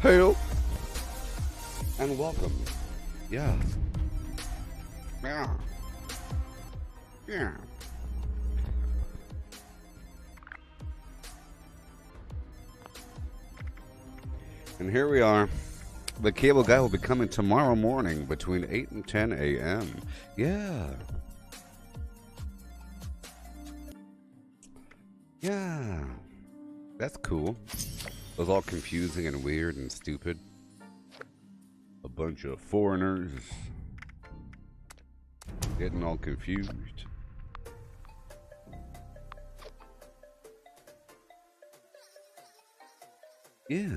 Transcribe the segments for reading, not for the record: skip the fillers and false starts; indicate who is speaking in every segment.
Speaker 1: Hail and welcome. Yeah. Yeah. Yeah. And here we are. The cable guy will be coming tomorrow morning between 8 and 10 a.m. Yeah. Yeah. That's cool. It was all confusing and weird and stupid. A bunch of foreigners getting all confused. Yeah.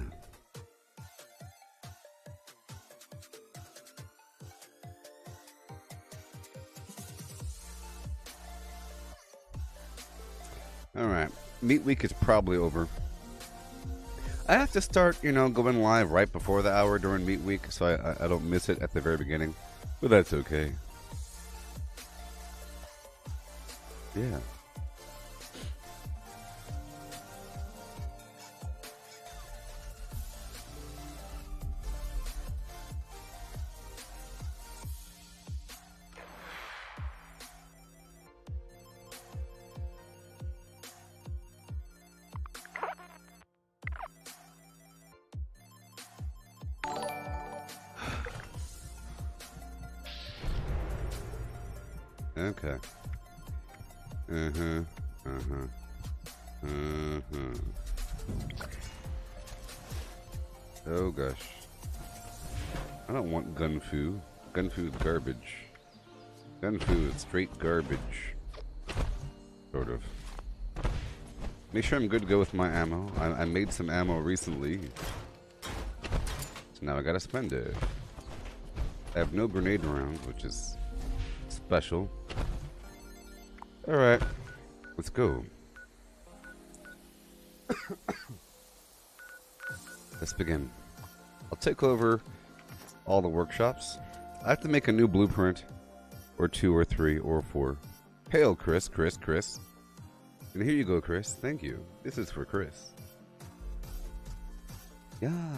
Speaker 1: Alright. Meat week is probably over. I have to start, going live right before the hour during meat week so I don't miss it at the very beginning. But that's okay. Yeah. Okay. Oh gosh. I don't want gun fu. Gun fu is garbage. Gun fu is straight garbage. Sort of. Make sure I'm good to go with my ammo. I made some ammo recently. So now I gotta spend it. I have no grenade rounds, which is special. Alright, let's go. Let's begin. I'll take over all the workshops. I have to make a new blueprint, or 2 or 3 or 4. Hail, Chris. And here you go, Chris. Thank you. This is for Chris. Yeah.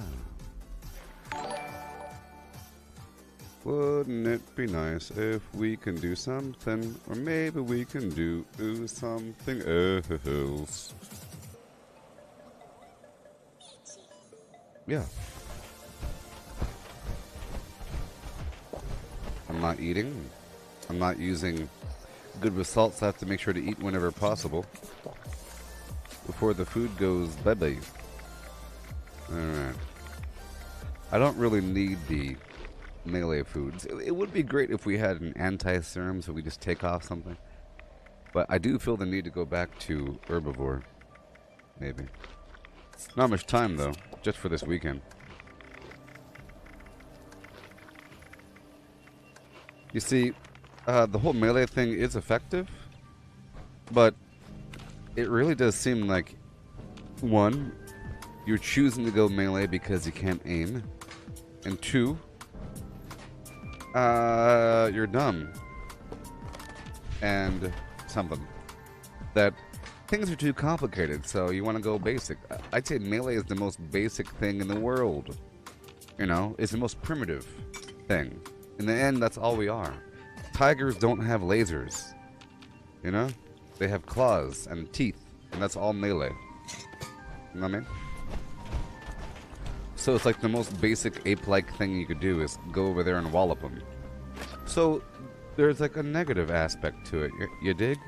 Speaker 1: Wouldn't it be nice if we can do something, or maybe we can do something else? Yeah. I'm not eating. I'm not using good results. I have to make sure to eat whenever possible before the food goes bye-bye. Alright. I don't really need the melee foods. It would be great if we had an anti-serum so we just take off something. But I do feel the need to go back to herbivore. Maybe. Not much time though, just for this weekend. You see, the whole melee thing is effective, but it really does seem like, one, you're choosing to go melee because you can't aim, and 2, you're dumb. And something. That things are too complicated, so you want to go basic. I'd say melee is the most basic thing in the world. It's the most primitive thing. In the end, that's all we are. Tigers don't have lasers. They have claws and teeth, and that's all melee. You know what I mean? So it's like the most basic ape-like thing you could do is go over there and wallop them. So there's like a negative aspect to it. You dig?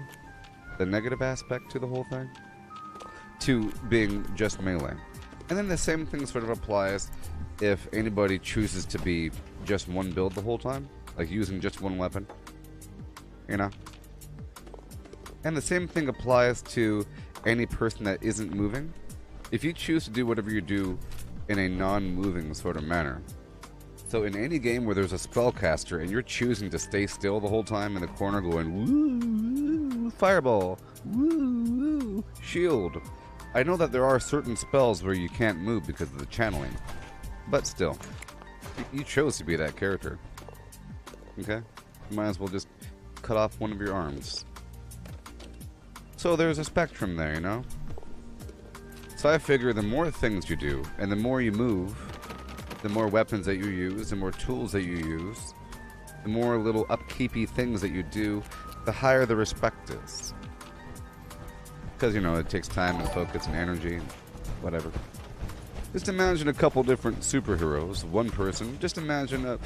Speaker 1: The negative aspect to the whole thing? To being just melee. And then the same thing sort of applies if anybody chooses to be just one build the whole time. Like using just one weapon. And the same thing applies to any person that isn't moving. If you choose to do whatever you do in a non-moving sort of manner. So in any game where there's a spellcaster and you're choosing to stay still the whole time in the corner going woo, woo, fireball, woo, woo, shield. I know that there are certain spells where you can't move because of the channeling. But still, you chose to be that character. Okay? You might as well just cut off one of your arms. So there's a spectrum there, So I figure the more things you do, and the more you move, the more weapons that you use, the more tools that you use, the more little upkeepy things that you do, the higher the respect is. Because, you know, it takes time and focus and energy and whatever. Just imagine a couple different superheroes, one person. Just imagine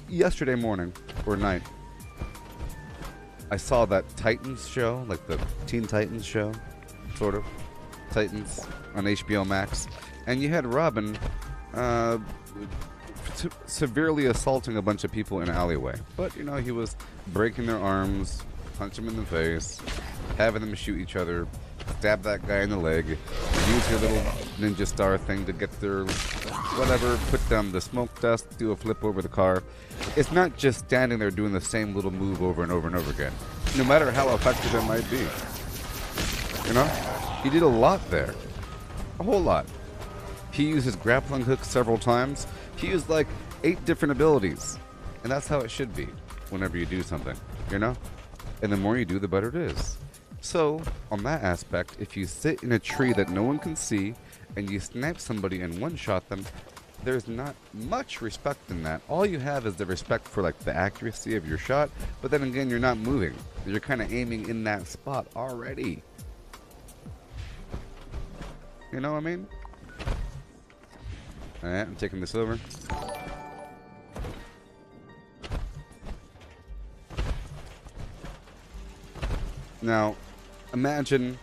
Speaker 1: yesterday morning or night, I saw that Titans show, like the Teen Titans show, sort of. Titans on HBO Max. And you had Robin severely assaulting a bunch of people in an alleyway. But, you know, he was breaking their arms, punch them in the face, having them shoot each other, stab that guy in the leg, use your little ninja star thing to get their whatever, put down the smoke dust, do a flip over the car. It's not just standing there doing the same little move over and over and over again, no matter how effective it might be. You know? He did a lot there. A whole lot. He used his grappling hook several times. He used like 8 different abilities. And that's how it should be whenever you do something, you know? And the more you do, the better it is. So, on that aspect, if you sit in a tree that no one can see, and you snipe somebody and one-shot them, there's not much respect in that. All you have is the respect for, like, the accuracy of your shot, but then again, you're not moving. You're kind of aiming in that spot already. You know what I mean? Alright, I'm taking this over. Now, imagine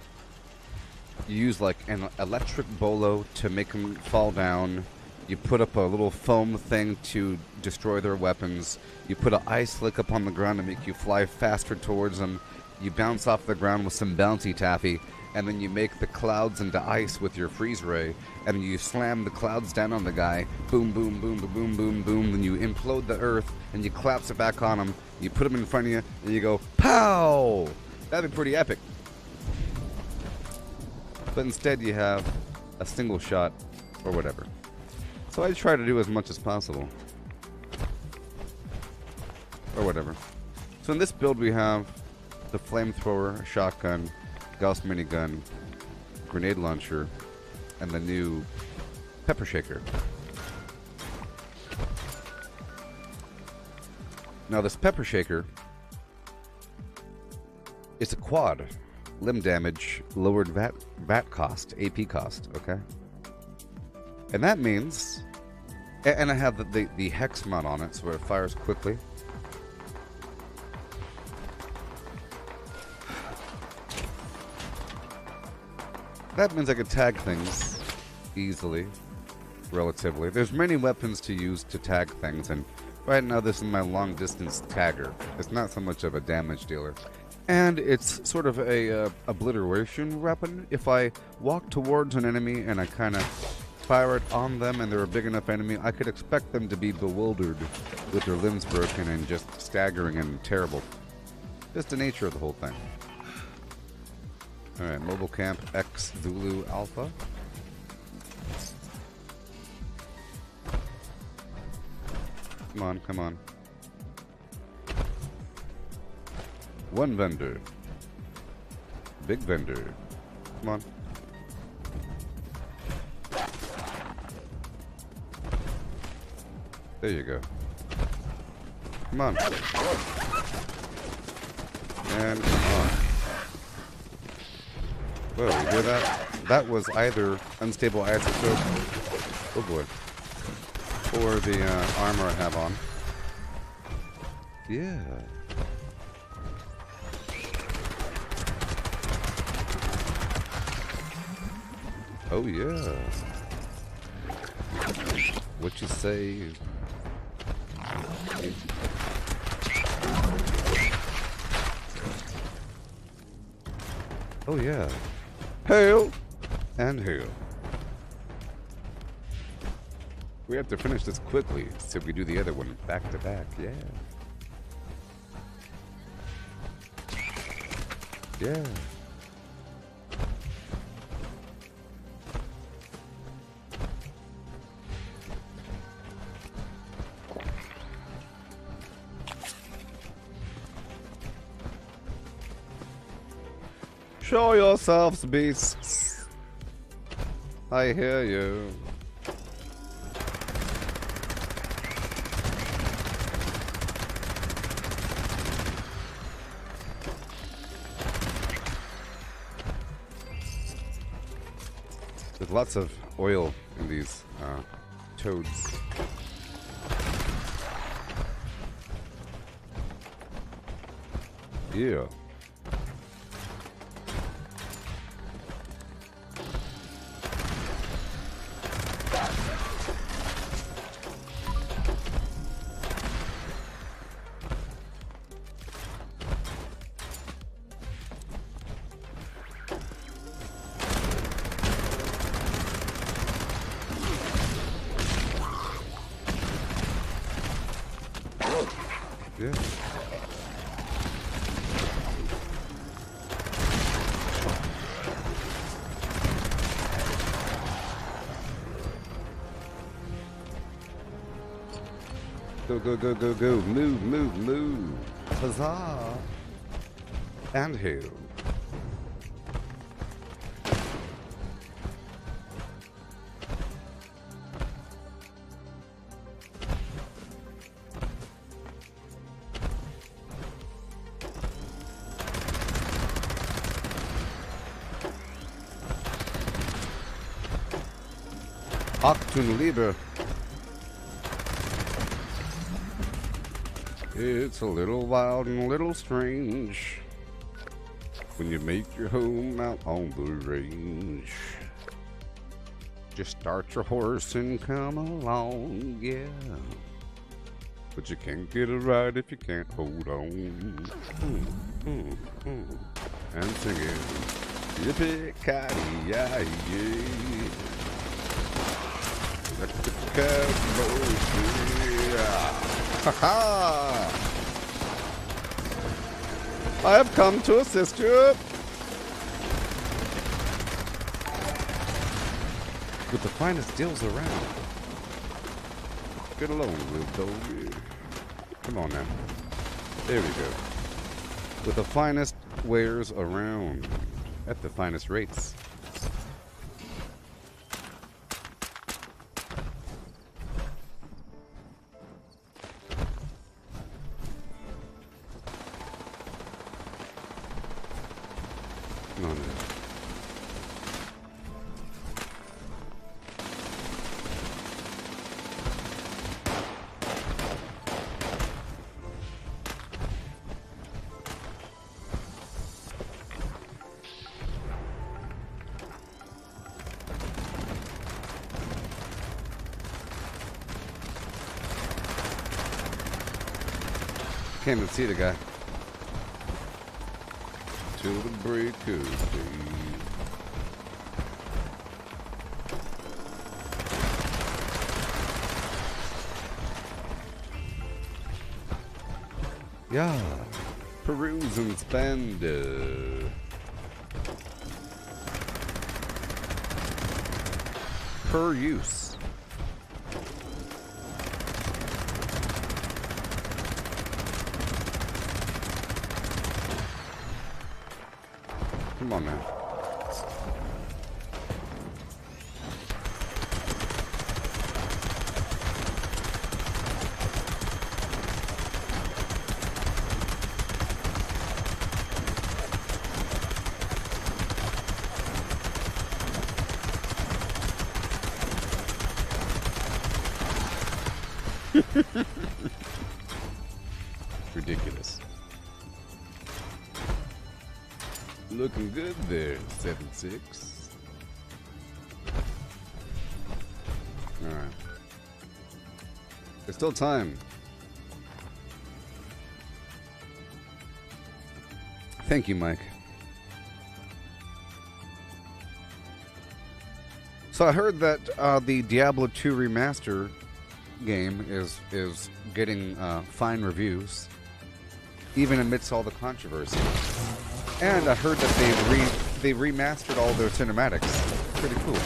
Speaker 1: you use like an electric bolo to make them fall down. You put up a little foam thing to destroy their weapons. You put an ice slick up on the ground to make you fly faster towards them. You bounce off the ground with some bouncy taffy, and then you make the clouds into ice with your freeze ray, and you slam the clouds down on the guy. Boom, boom, boom, boom, boom, boom, boom. Then you implode the earth, and you collapse it back on him. You put him in front of you, and you go, pow! That'd be pretty epic. But instead you have a single shot or whatever. So I try to do as much as possible. Or whatever. So in this build we have the flamethrower, shotgun, Gauss minigun, grenade launcher, and the new pepper shaker. Now this pepper shaker, it's a quad. Limb damage, lowered VAT cost, AP cost, okay? And that means... And I have the hex mod on it, so it fires quickly. That means I can tag things easily, relatively. There's many weapons to use to tag things, and right now this is my long-distance tagger. It's not so much of a damage dealer. And it's sort of a obliteration weapon. If I walk towards an enemy and I kind of fire it on them and they're a big enough enemy, I could expect them to be bewildered with their limbs broken and just staggering and terrible. Just the nature of the whole thing. Alright, Mobile Camp X Zulu Alpha. Come on, come on. One vendor. Big vendor. Come on. There you go. Come on. And come on. Whoa, you hear that? That was either unstable isotope, oh boy, or the armor I have on. Yeah. Oh yeah. What you say? Oh yeah. Hail and hail. We have to finish this quickly so we do the other one back to back. Yeah. Yeah. Show yourselves, beasts. I hear you. There's lots of oil in these toads. Yeah. Yeah. Go, go, go, go, go. Move, move, move. Huzzah. And hail. Achtung, Liebe. It's a little wild and a little strange when you make your home out on the range. Just start your horse and come along, yeah. But you can't get it right if you can't hold on. And sing it. Yippee-ki-yay. Let the cowboys ha-ha! I have come to assist you with the finest deals around. Get along, little doggy. Come on now. There we go. With the finest wares around at the finest rates. No, no. Can't even see the guy. Till the break of day. Yeah. Peruse and spend. Per use. Come on, man. Ridiculous. Looking good there, 7-6. Alright. There's still time. Thank you, Mike. So I heard that the Diablo 2 remaster game is getting fine reviews, even amidst all the controversy. And I heard that they remastered all their cinematics. Pretty cool.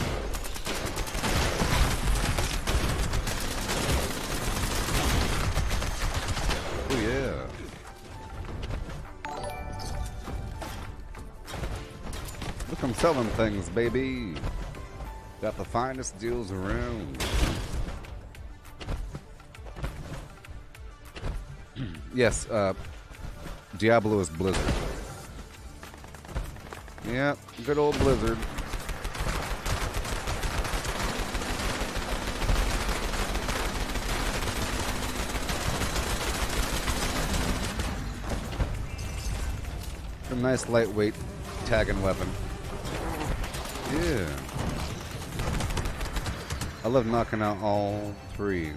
Speaker 1: Oh yeah. Look, I'm selling things, baby. Got the finest deals around. Yes, Diablo is Blizzard. Yep, good old Blizzard. nice lightweight tagging weapon. Yeah. I love knocking out all three.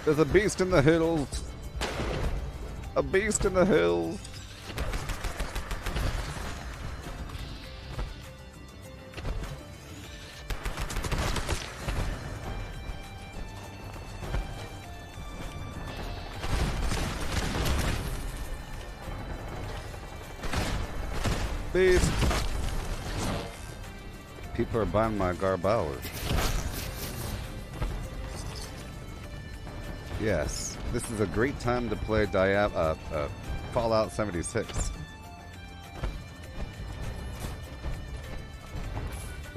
Speaker 1: There's a beast in the hills. A beast in the hills. Beast. People are buying my garbage. Yes, this is a great time to play Fallout 76.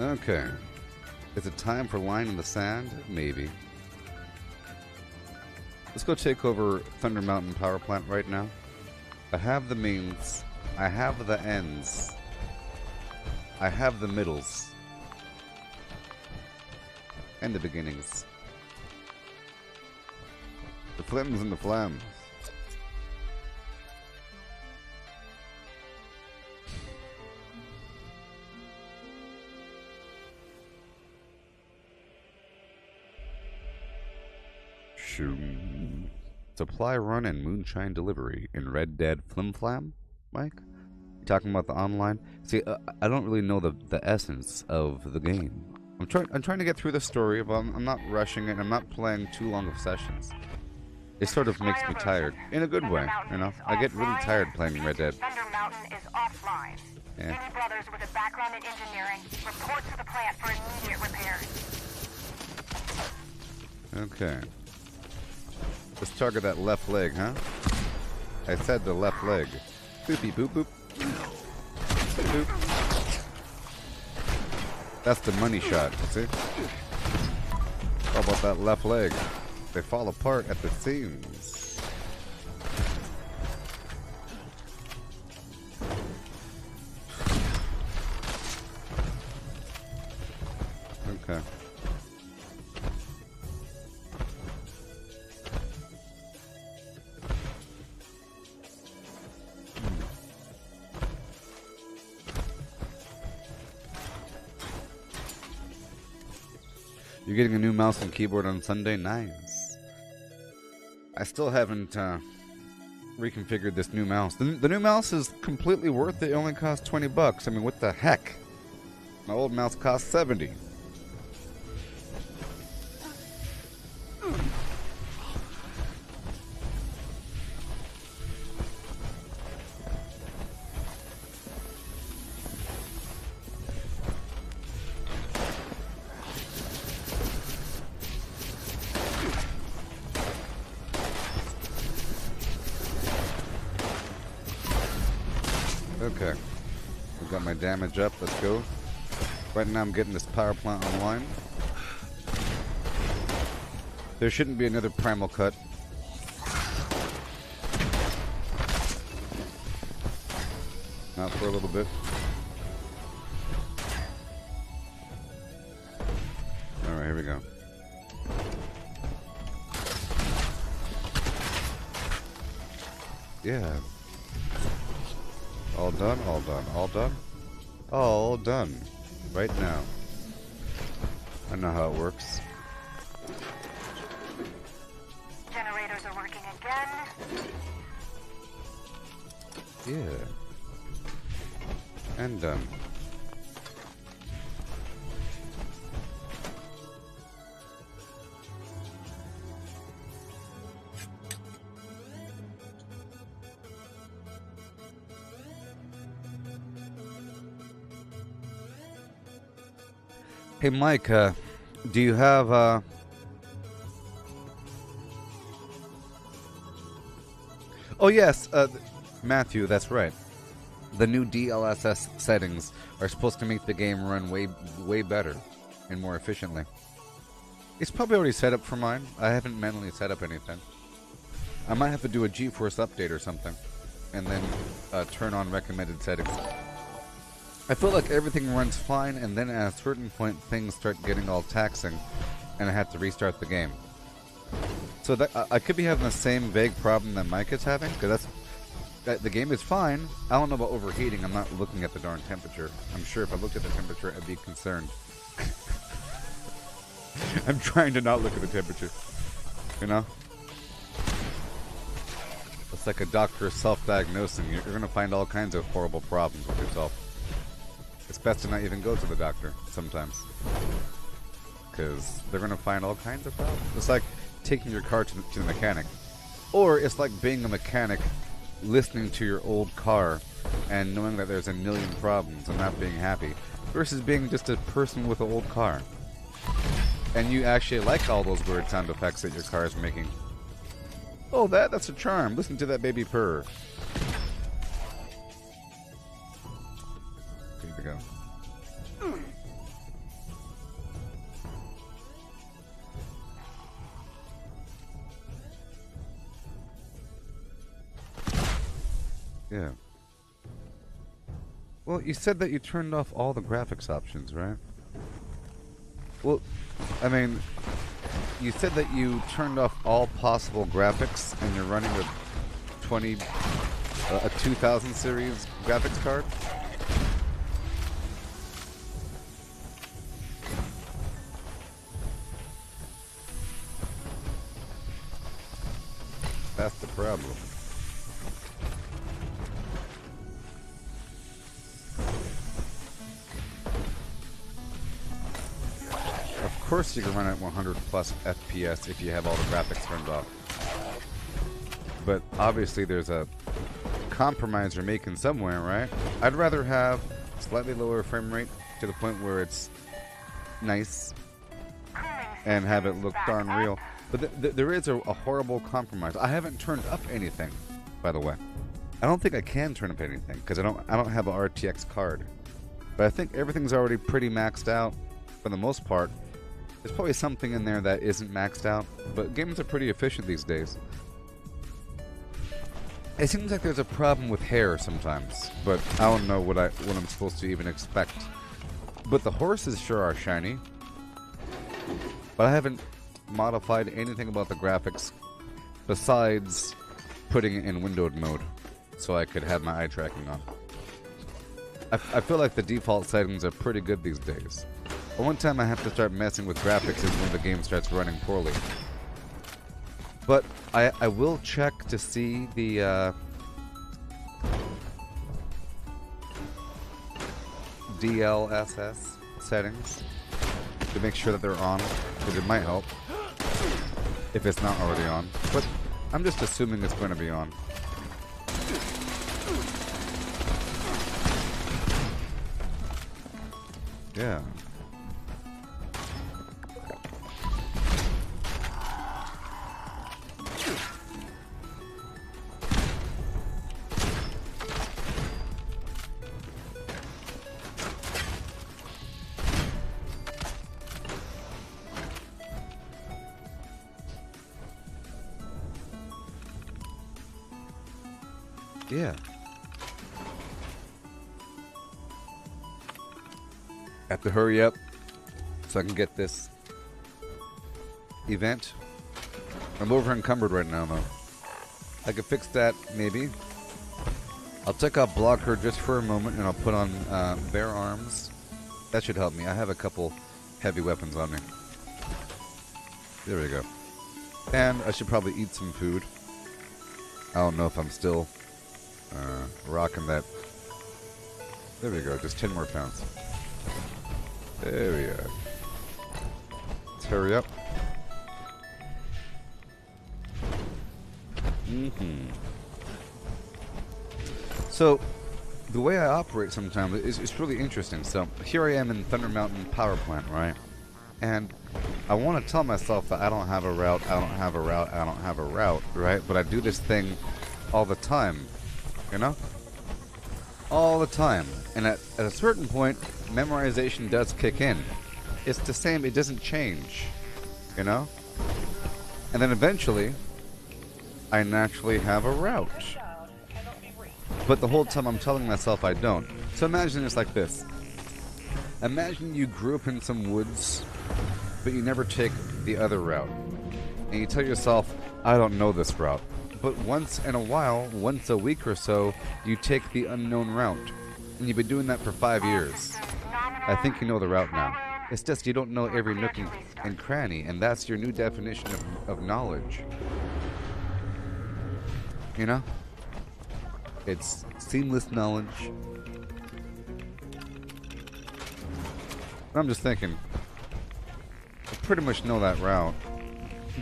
Speaker 1: Okay. Is it time for line in the sand? Maybe. Let's go take over Thunder Mountain Power Plant right now. I have the means. I have the ends. I have the middles. And the beginnings. The flims and the flams. Shoom. Supply run and moonshine delivery in Red Dead Flim Flam, Mike? You talking about the online? See, I don't really know the essence of the game. I'm trying to get through the story, but I'm not rushing it. I'm not playing too long of sessions. It sort of makes me tired in a good way, you know. I get really tired playing Red Dead.
Speaker 2: Thunder Mountain is offline.
Speaker 1: Yeah.
Speaker 2: Any brothers with a background in engineering report to the plant for immediate repairs.
Speaker 1: Okay. Let's target that left leg, huh? I said the left leg. Boopy boop boop. Boop. That's the money shot, see? How about that left leg? They fall apart at the seams. Okay. You're getting a new mouse and keyboard on Sunday? Nice. I still haven't reconfigured this new mouse. The new mouse is completely worth it. It only costs 20 bucks. I mean, what the heck? My old mouse cost 70. Okay, we got my damage up, let's go. Right now I'm getting this power plant online. There shouldn't be another primal cut. Not for a little bit. Alright, here we go. Yeah. All done, all done, all done. All done. Right now. I know how it works.
Speaker 2: Generators are working again.
Speaker 1: Yeah. And done. Hey Mike, do you have Oh yes, Matthew, that's right. The new DLSS settings are supposed to make the game run way better and more efficiently. It's probably already set up for mine. I haven't manually set up anything. I might have to do a GeForce update or something and then turn on recommended settings. I feel like everything runs fine, and then at a certain point things start getting all taxing, and I have to restart the game. So that I could be having the same vague problem that Mike is having, because the game is fine. I don't know about overheating. I'm not looking at the darn temperature. I'm sure if I looked at the temperature, I'd be concerned. I'm trying to not look at the temperature. You know? It's like a doctor self-diagnosing. You're going to find all kinds of horrible problems with yourself. It's best to not even go to the doctor sometimes. Because they're going to find all kinds of problems. It's like taking your car to the mechanic. Or it's like being a mechanic, listening to your old car and knowing that there's a million problems and not being happy, versus being just a person with an old car. And you actually like all those weird sound effects that your car is making. Oh, that's a charm. Listen to that baby purr. Here we go. Yeah. Well, you said that you turned off all the graphics options, right? Well, I mean, you said that you turned off all possible graphics and you're running a 2000 series graphics card? That's the problem. Of course you can run at 100 plus FPS if you have all the graphics turned off. But obviously there's a compromise you're making somewhere, right? I'd rather have slightly lower frame rate to the point where it's nice and have it look darn real. But there is a horrible compromise. I haven't turned up anything, by the way. I don't think I can turn up anything because I don't have an RTX card. But I think everything's already pretty maxed out for the most part. There's probably something in there that isn't maxed out, but games are pretty efficient these days. It seems like there's a problem with hair sometimes, but I don't know what I'm supposed to even expect. But the horses sure are shiny. But I haven't modified anything about the graphics besides putting it in windowed mode so I could have my eye tracking on. I feel like the default settings are pretty good these days. But one time I have to start messing with graphics is when the game starts running poorly. But I will check to see the DLSS settings to make sure that they're on, because it might help if it's not already on. But I'm just assuming it's going to be on. Yeah. Yeah. Have to hurry up so I can get this event. I'm over encumbered right now, though. I could fix that, maybe. I'll take out blocker just for a moment, and I'll put on bare arms. That should help me. I have a couple heavy weapons on me. There we go. And I should probably eat some food. I don't know if I'm still rocking that. There we go. Just 10 more pounds. There we are. Let's hurry up. So, the way I operate sometimes is really interesting. So, here I am in Thunder Mountain Power Plant, right? And I want to tell myself that I don't have a route, I don't have a route, I don't have a route, right? But I do this thing all the time, you know? All the time. And at a certain point, memorization does kick in. It's the same, it doesn't change, you know? And then eventually, I naturally have a route. But the whole time I'm telling myself I don't. So imagine it's like this. Imagine you grew up in some woods, but you never take the other route. and you tell yourself, I don't know this route. But once in a while, once a week or so, you take the unknown route. And you've been doing that for 5 years. I think you know the route now. It's just you don't know every nook and cranny, and that's your new definition of knowledge. You know? It's seamless knowledge. I'm just thinking, I pretty much know that route,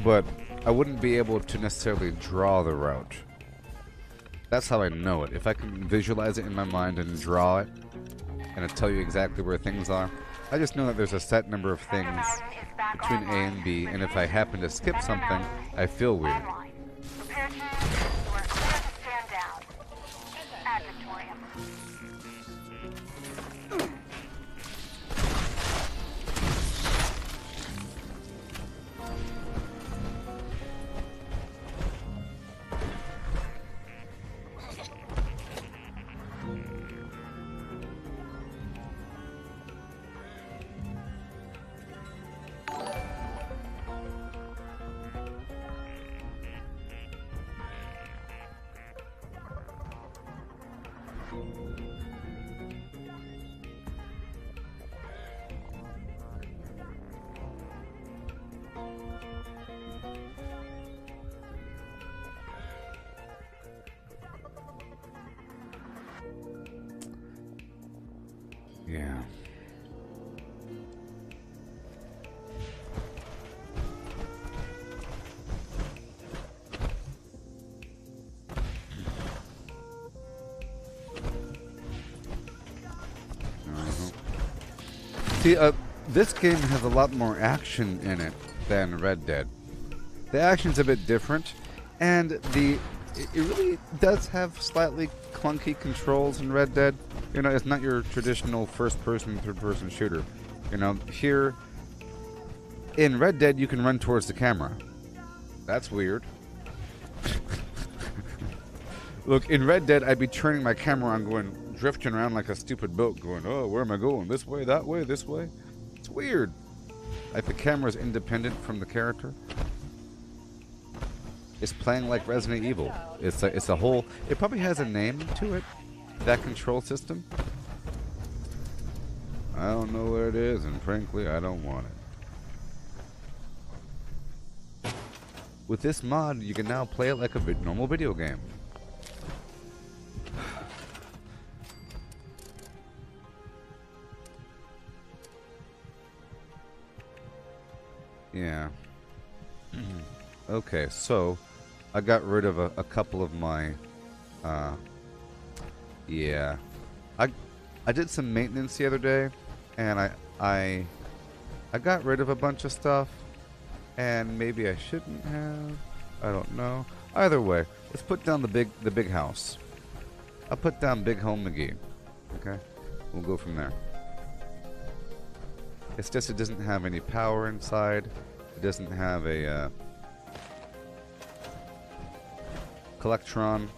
Speaker 1: but I wouldn't be able to necessarily draw the route. That's how I know it. If I can visualize it in my mind and draw it, and it'll tell you exactly where things are, I just know that there's a set number of things between A and B, and if I happen to skip something, I feel weird.
Speaker 2: Prepare to use this. You are clear to stand down. Ad Victoriam.
Speaker 1: Yeah. See, this game has a lot more action in it than Red Dead. The action's a bit different, and it really does have slightly clunky controls in Red Dead. You know, it's not your traditional first-person, third-person shooter. You know, here in Red Dead, you can run towards the camera. That's weird. Look, in Red Dead, I'd be turning my camera on, drifting around like a stupid boat, going, oh, where am I going? This way, that way, this way? It's weird. Like the camera's independent from the character. It's playing like Resident Evil. It's a whole... It probably has a name to it, that control system. I don't know what it is, and frankly, I don't want it. With this mod, you can now play it like a normal video game. Yeah. Okay, so I got rid of a couple of my yeah. I did some maintenance the other day, and I got rid of a bunch of stuff, and maybe I shouldn't have. I don't know. Either way, let's put down the big house. I'll put down Big Home McGee. Okay? We'll go from there. It's just it doesn't have any power inside. It doesn't have a collectron.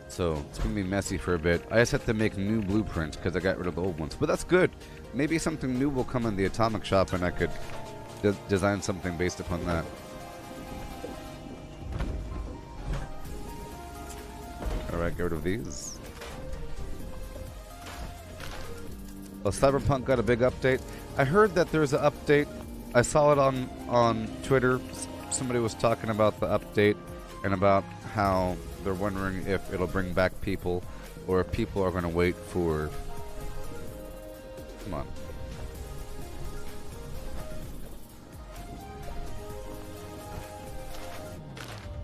Speaker 1: So it's going to be messy for a bit. I just have to make new blueprints because I got rid of the old ones. But that's good. Maybe something new will come in the atomic shop and I could design something based upon that. Alright, get rid of these. Well, Cyberpunk got a big update. I heard that there's an update. I saw it on Twitter. Somebody was talking about the update and about how they're wondering if it'll bring back people or if people are going to wait for... Come on.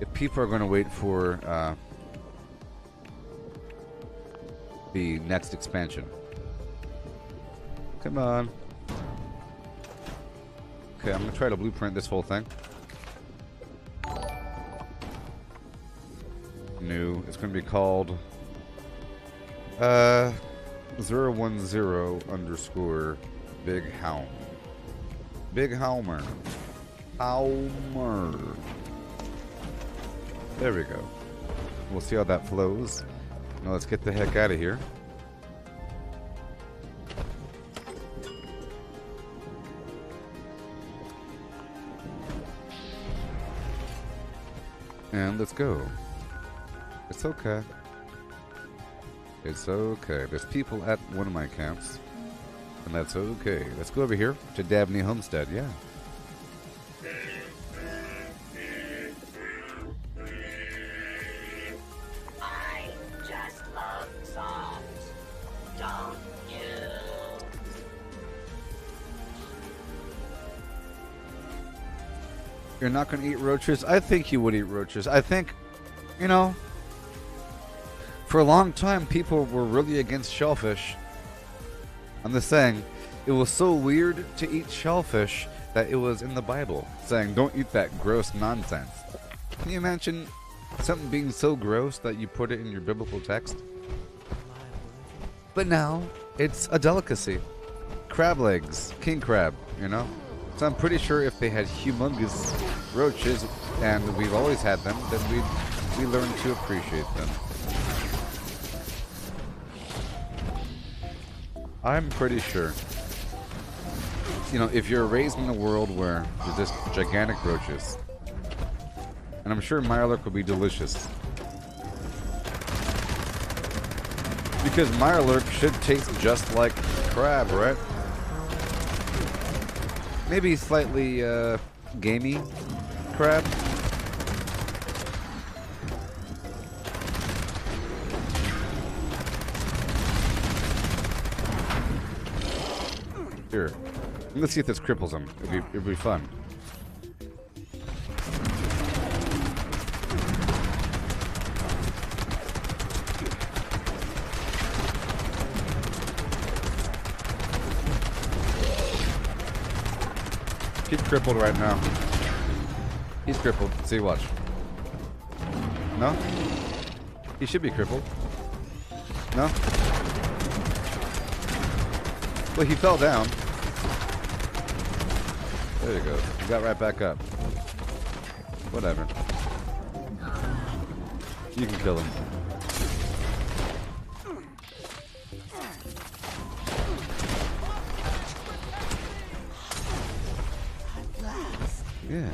Speaker 1: If people are going to wait for the next expansion. Come on. Okay, I'm going to try to blueprint this whole thing. New. It's going to be called 010 _ Big Helm. Big Helmer. Helmer. There we go. We'll see how that flows. Now let's get the heck out of here. And let's go. It's okay. It's okay. There's people at one of my camps. And that's okay. Let's go over here to Dabney Homestead, yeah.
Speaker 3: I just love songs, don't you?
Speaker 1: You're not going to eat roaches? I think you would eat roaches. I think, you know, for a long time, people were really against shellfish. I'm just saying, it was so weird to eat shellfish that it was in the Bible, saying, don't eat that gross nonsense. Can you imagine something being so gross that you put it in your biblical text? But now, it's a delicacy. Crab legs, king crab, you know? So I'm pretty sure if they had humongous roaches, and we've always had them, then we learn to appreciate them. I'm pretty sure. You know, if you're raised in a world where there's just gigantic roaches, and I'm sure Mirelurk would be delicious. Because Mirelurk should taste just like crab, right? Maybe slightly gamey crab. Here. Let's see if this cripples him. It'll be fun. He's crippled right now. He's crippled. See, watch. No? He should be crippled. No? Well, he fell down. There you go. He got right back up. Whatever. You can kill him. Yeah.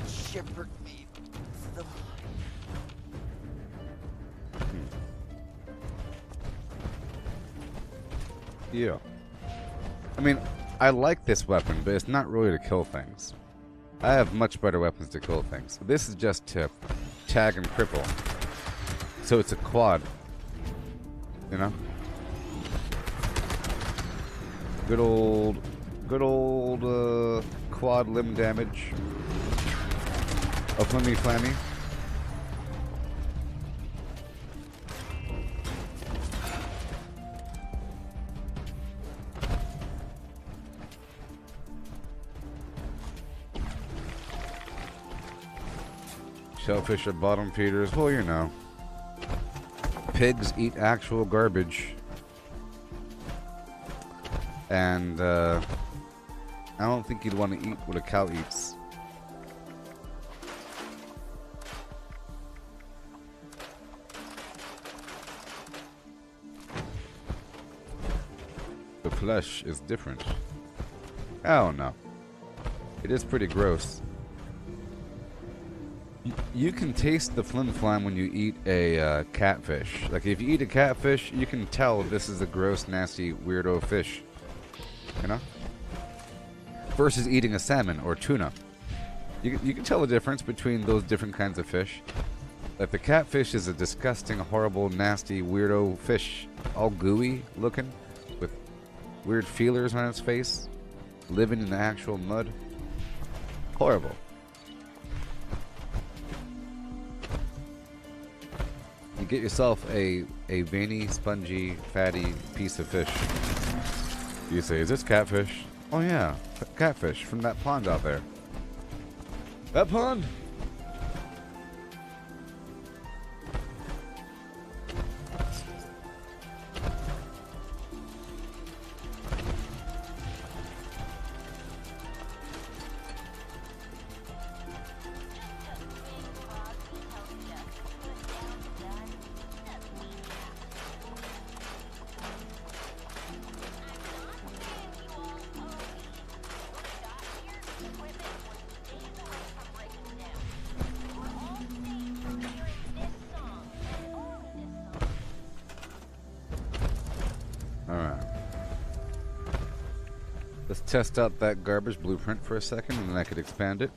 Speaker 3: Shivered me to the mind.
Speaker 1: Yeah. I mean, I like this weapon, but it's not really to kill things. I have much better weapons to kill things. This is just to tag and cripple. So it's a quad. You know? Good old quad limb damage. A flimmy flammy. Shellfish are bottom feeders. Well, you know. Pigs eat actual garbage. And, I don't think you'd want to eat what a cow eats. The flesh is different. I don't know. It is pretty gross. You can taste the flim flam when you eat a catfish. Like, if you eat a catfish, you can tell this is a gross, nasty, weirdo fish. You know? Versus eating a salmon or tuna. You can tell the difference between those different kinds of fish. Like, the catfish is a disgusting, horrible, nasty, weirdo fish. All gooey looking, with weird feelers on its face, living in the actual mud. Horrible. You get yourself a veiny, spongy, fatty piece of fish. You say, is this catfish? Oh yeah, catfish from that pond out there. That pond? test out that garbage blueprint for a second, and then I could expand it.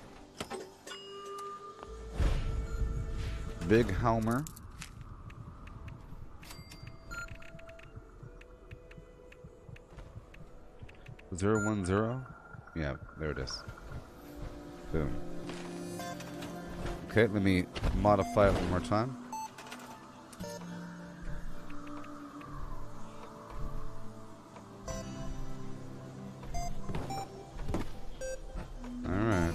Speaker 1: Big Helmer. Zero 1 0. Yeah, there it is. Boom. Okay, let me modify it one more time. Alright.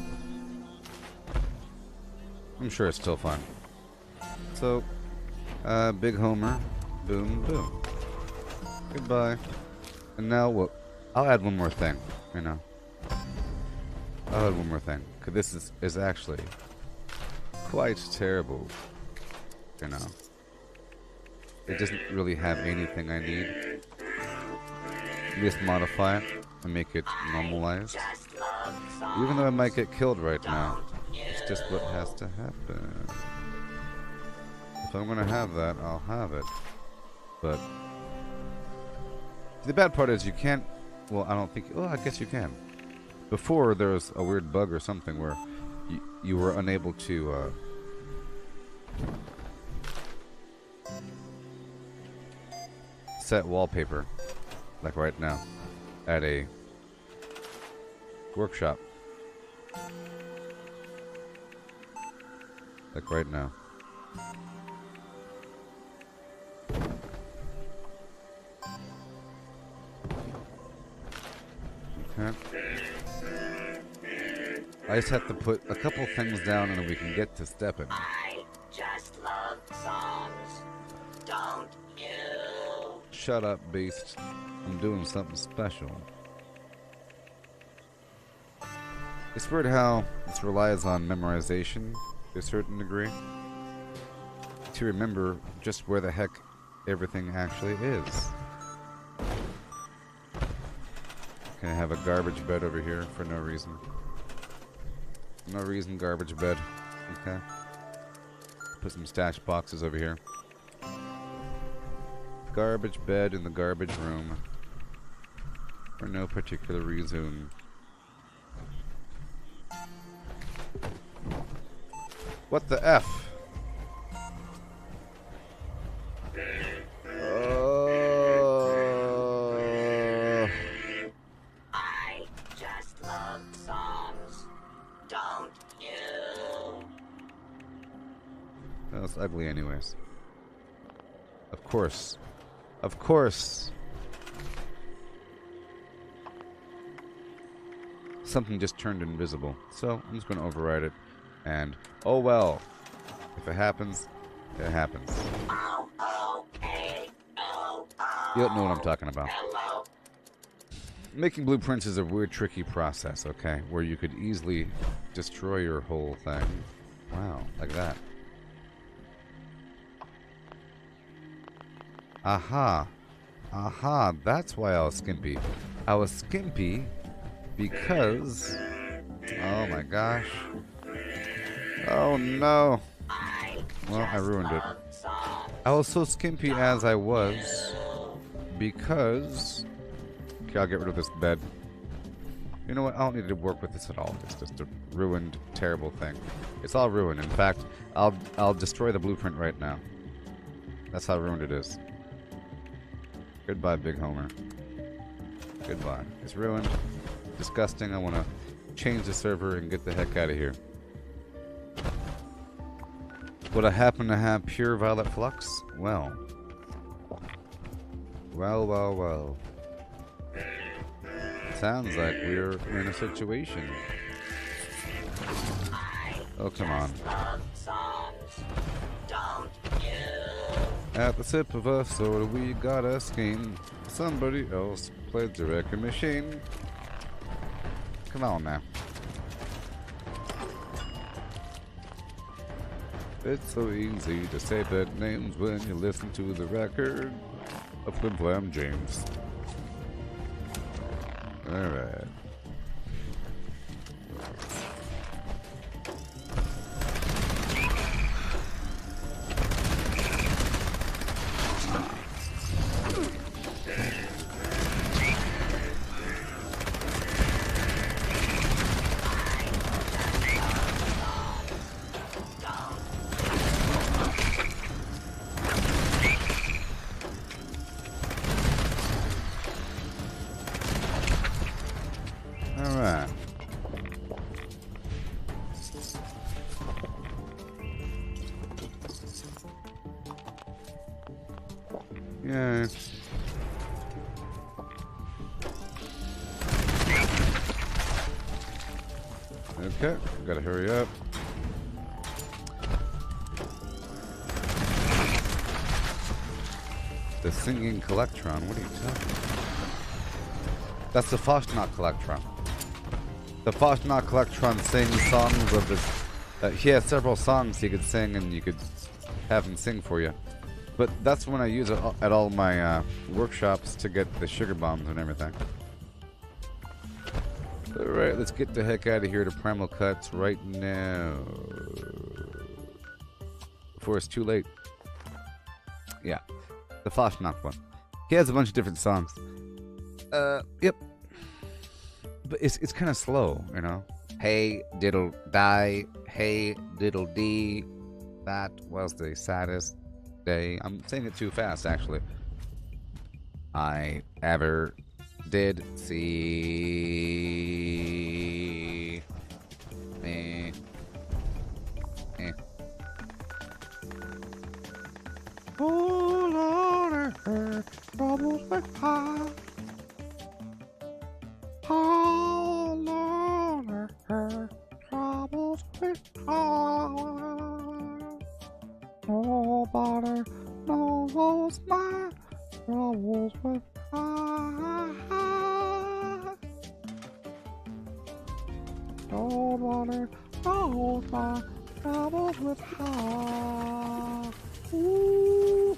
Speaker 1: I'm sure it's still fine. So, Big Homer. Boom, boom. Goodbye. And now what? I'll add one more thing, you know. I'll add one more thing. Because this is actually quite terrible, you know. It doesn't really have anything I need. Just modify it and make it normalized. Even though I might get killed right now, it's just what has to happen. If I'm gonna have that, I'll have it. But the bad part is you can't. Well, I don't think. Oh, I guess you can. Before there was a weird bug or something where you were unable to set wallpaper, like right now, at a workshop. Like right now. Okay. I just have to put a couple things down and we can get to stepping.
Speaker 3: I just love songs. Don't you?
Speaker 1: Shut up, beast. I'm doing something special. It's weird how this relies on memorization to a certain degree. To remember just where the heck everything actually is. Can I have a garbage bed over here for no reason? No reason, garbage bed. Okay. Put some stash boxes over here. Garbage bed in the garbage room. For no particular reason. What the F?
Speaker 3: I just love songs. Don't you?
Speaker 1: That was ugly anyways. Of course. Of course. Something just turned invisible. So I'm just going to override it. And, oh well. If it happens, it happens.
Speaker 3: Oh, okay. Oh,
Speaker 1: You don't know what I'm talking about.
Speaker 3: hello.
Speaker 1: Making blueprints is a weird, tricky process, okay? Where you could easily destroy your whole thing. Wow, like that. Aha. Aha, that's why I was skimpy. I was skimpy because... Oh my gosh. Oh no. Well, I ruined it. I was so skimpy as I was because... Okay, I'll get rid of this bed. You know what? I don't need to work with this at all. It's just a ruined, terrible thing. It's all ruined. In fact, I'll destroy the blueprint right now. That's how ruined it is. Goodbye, Big Homer. Goodbye. It's ruined. Disgusting. I want to change the server and get the heck out of here. Would I happen to have pure violet flux? Well. Well, well, well. Sounds like we're in a situation. Oh, come on. At the tip of a sword, we got a scheme. Somebody else played the record machine. Come on now. It's so easy to say bad names when you listen to the record of Flim Flam James. Alright. Yeah. Okay, gotta hurry up. The singing collectron, what are you talking about? That's the Foshnot collectron. The Foshnot collectron sings songs of his... he has several songs he could sing and you could have him sing for you. But that's when I use it at all my workshops to get the sugar bombs and everything. Alright, let's get the heck out of here to Primal Cuts right now. Before it's too late. Yeah. The Foshnok one. He has a bunch of different songs. Yep. But it's kind of slow, you know. Hey, diddle die. Hey, diddle dee. That was the saddest day. I'm saying it too fast, actually. I ever did see. Oh Lord, her troubles with her. Oh Lord, her troubles with her. Nobody knows my troubles with her. Nobody knows my troubles with her. Ooh.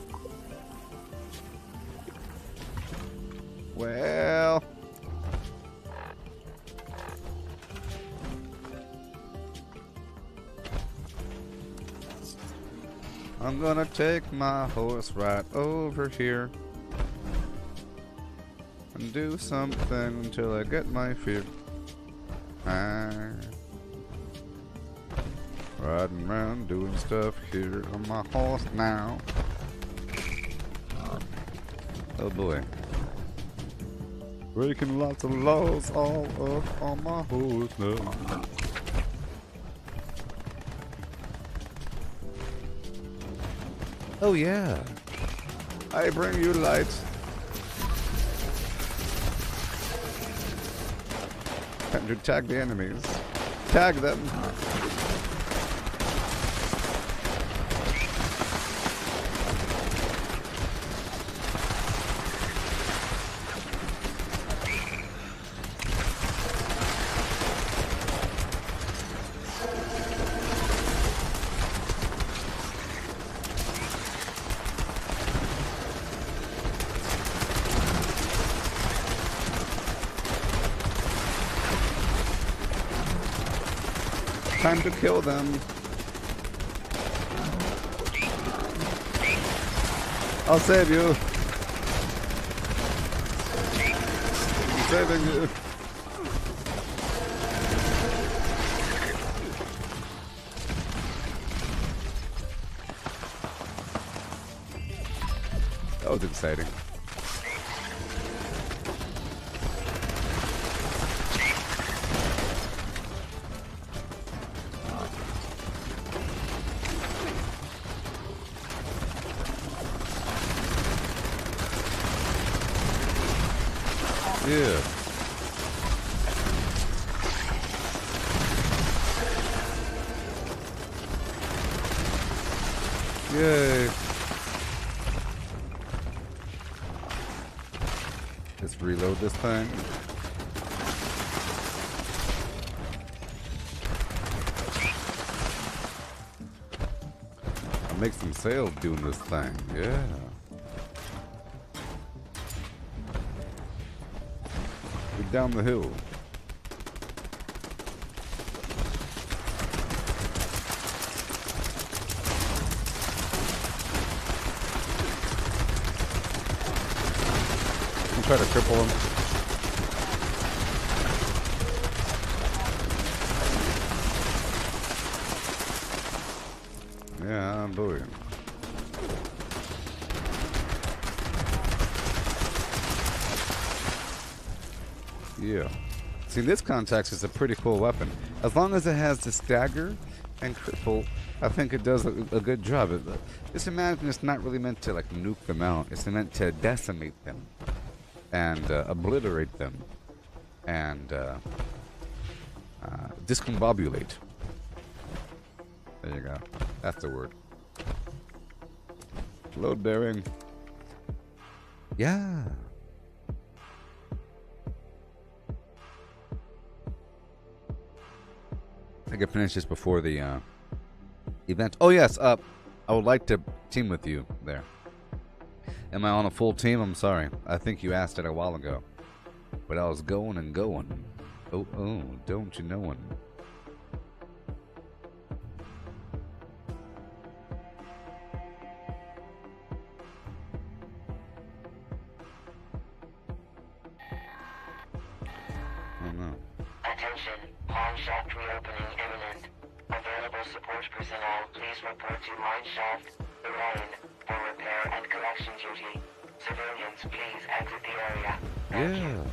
Speaker 1: Well, I'm gonna take my horse right over here and do something until I get my fear. Riding around doing stuff here on my horse now. Oh boy. Breaking lots of laws all up on my horse now. Oh yeah. I bring you light. Time to tag the enemies. Tag them. Time to kill them. I'll save you. I'm saving you. That was exciting. Yeah. Yay. Let's reload this thing. I'll make some sales doing this thing. Yeah. Down the hill. I'm trying to cripple him. Yeah, I'm doing. Yeah. See, this context is a pretty cool weapon. As long as it has the stagger and cripple I think it does a good job. Just imagine it's not really meant to like nuke them out. It's meant to decimate them and obliterate them and discombobulate. There you go. That's the word. Load bearing. Yeah. I can finish this before the event. Oh yes, I would like to team with you there. Am I on a full team? I'm sorry. I think you asked it a while ago. But I was going and going. Oh, don't you know it? Oh no.
Speaker 3: Attention, mine shaft reopening imminent. Available support personnel, please report to mine shaft, Orion, for repair and collection duty. Civilians, please exit the area. Thank you.
Speaker 1: Yeah.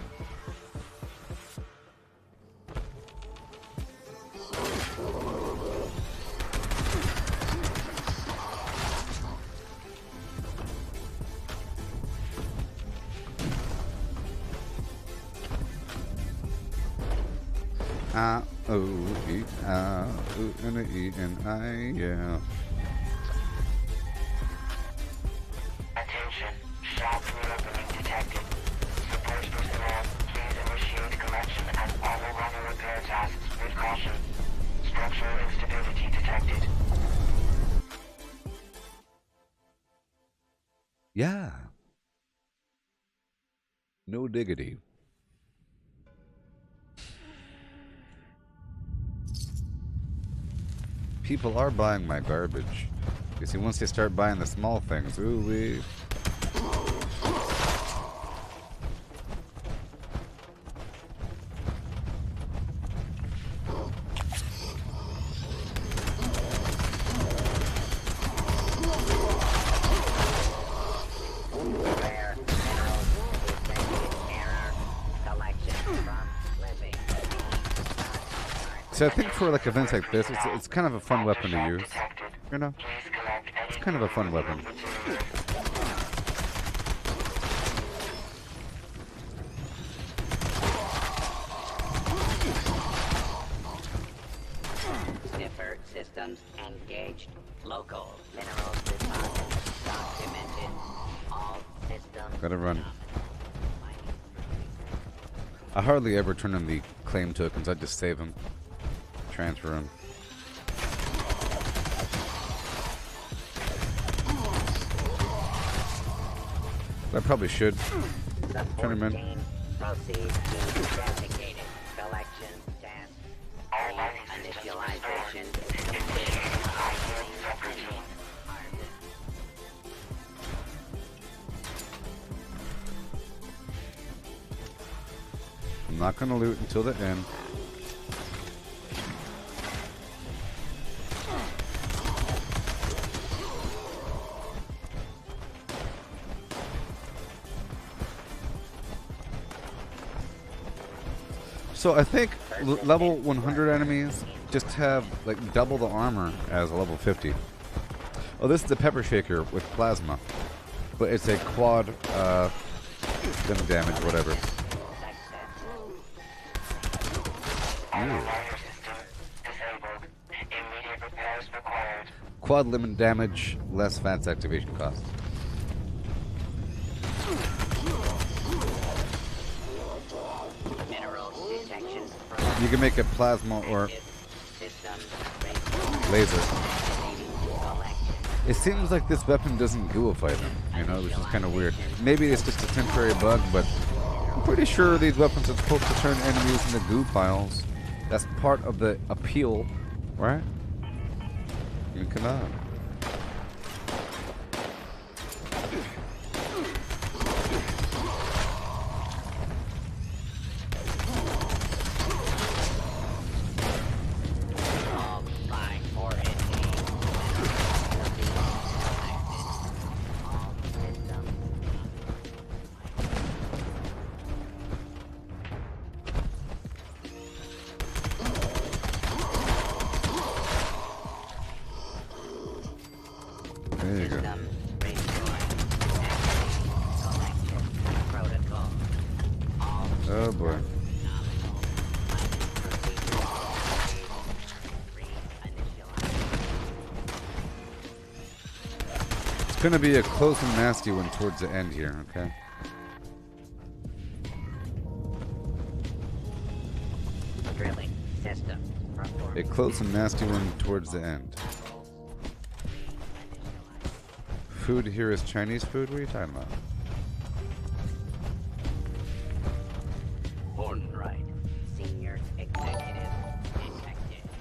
Speaker 1: I, yeah.
Speaker 3: Attention, shaft reopening detected. Support personnel, please initiate collection and follow runner repair tasks with caution. Structural instability detected.
Speaker 1: Yeah. No diggity. People are buying my garbage. You see, once they start buying the small things, ooh wee.
Speaker 3: Rare minerals detected. Error. Collection from living.
Speaker 1: So I think for like events like this, it's kind of a fun weapon to use. You know,
Speaker 3: Please collect any
Speaker 1: it's kind of a fun weapon.
Speaker 3: materials. Sniffer systems engaged. Local minerals deposit documented. All systems.
Speaker 1: Gotta run. I hardly ever turn in the claim tokens. I just save them, transfer them. I probably should turn them in.
Speaker 3: Proceed to designated collection task. Initialization complete.
Speaker 1: I'm not gonna loot until the end. So I think level 100 enemies just have like double the armor as a level 50. Oh, this is the pepper shaker with plasma, but it's a quad limb damage, whatever. Ooh. Quad limit damage, less fast activation cost. You can make a plasma or laser. It seems like this weapon doesn't gooify them, you know, which is kind of weird. Maybe it's just a temporary bug, but I'm pretty sure these weapons are supposed to turn enemies into goo piles. That's part of the appeal, right? You cannot. gonna be a close and nasty one towards the end here, okay?
Speaker 4: Drilling system.
Speaker 1: A close and nasty one towards the end. Food here is Chinese food? What are you talking about?
Speaker 4: Hornwright, senior executive detective.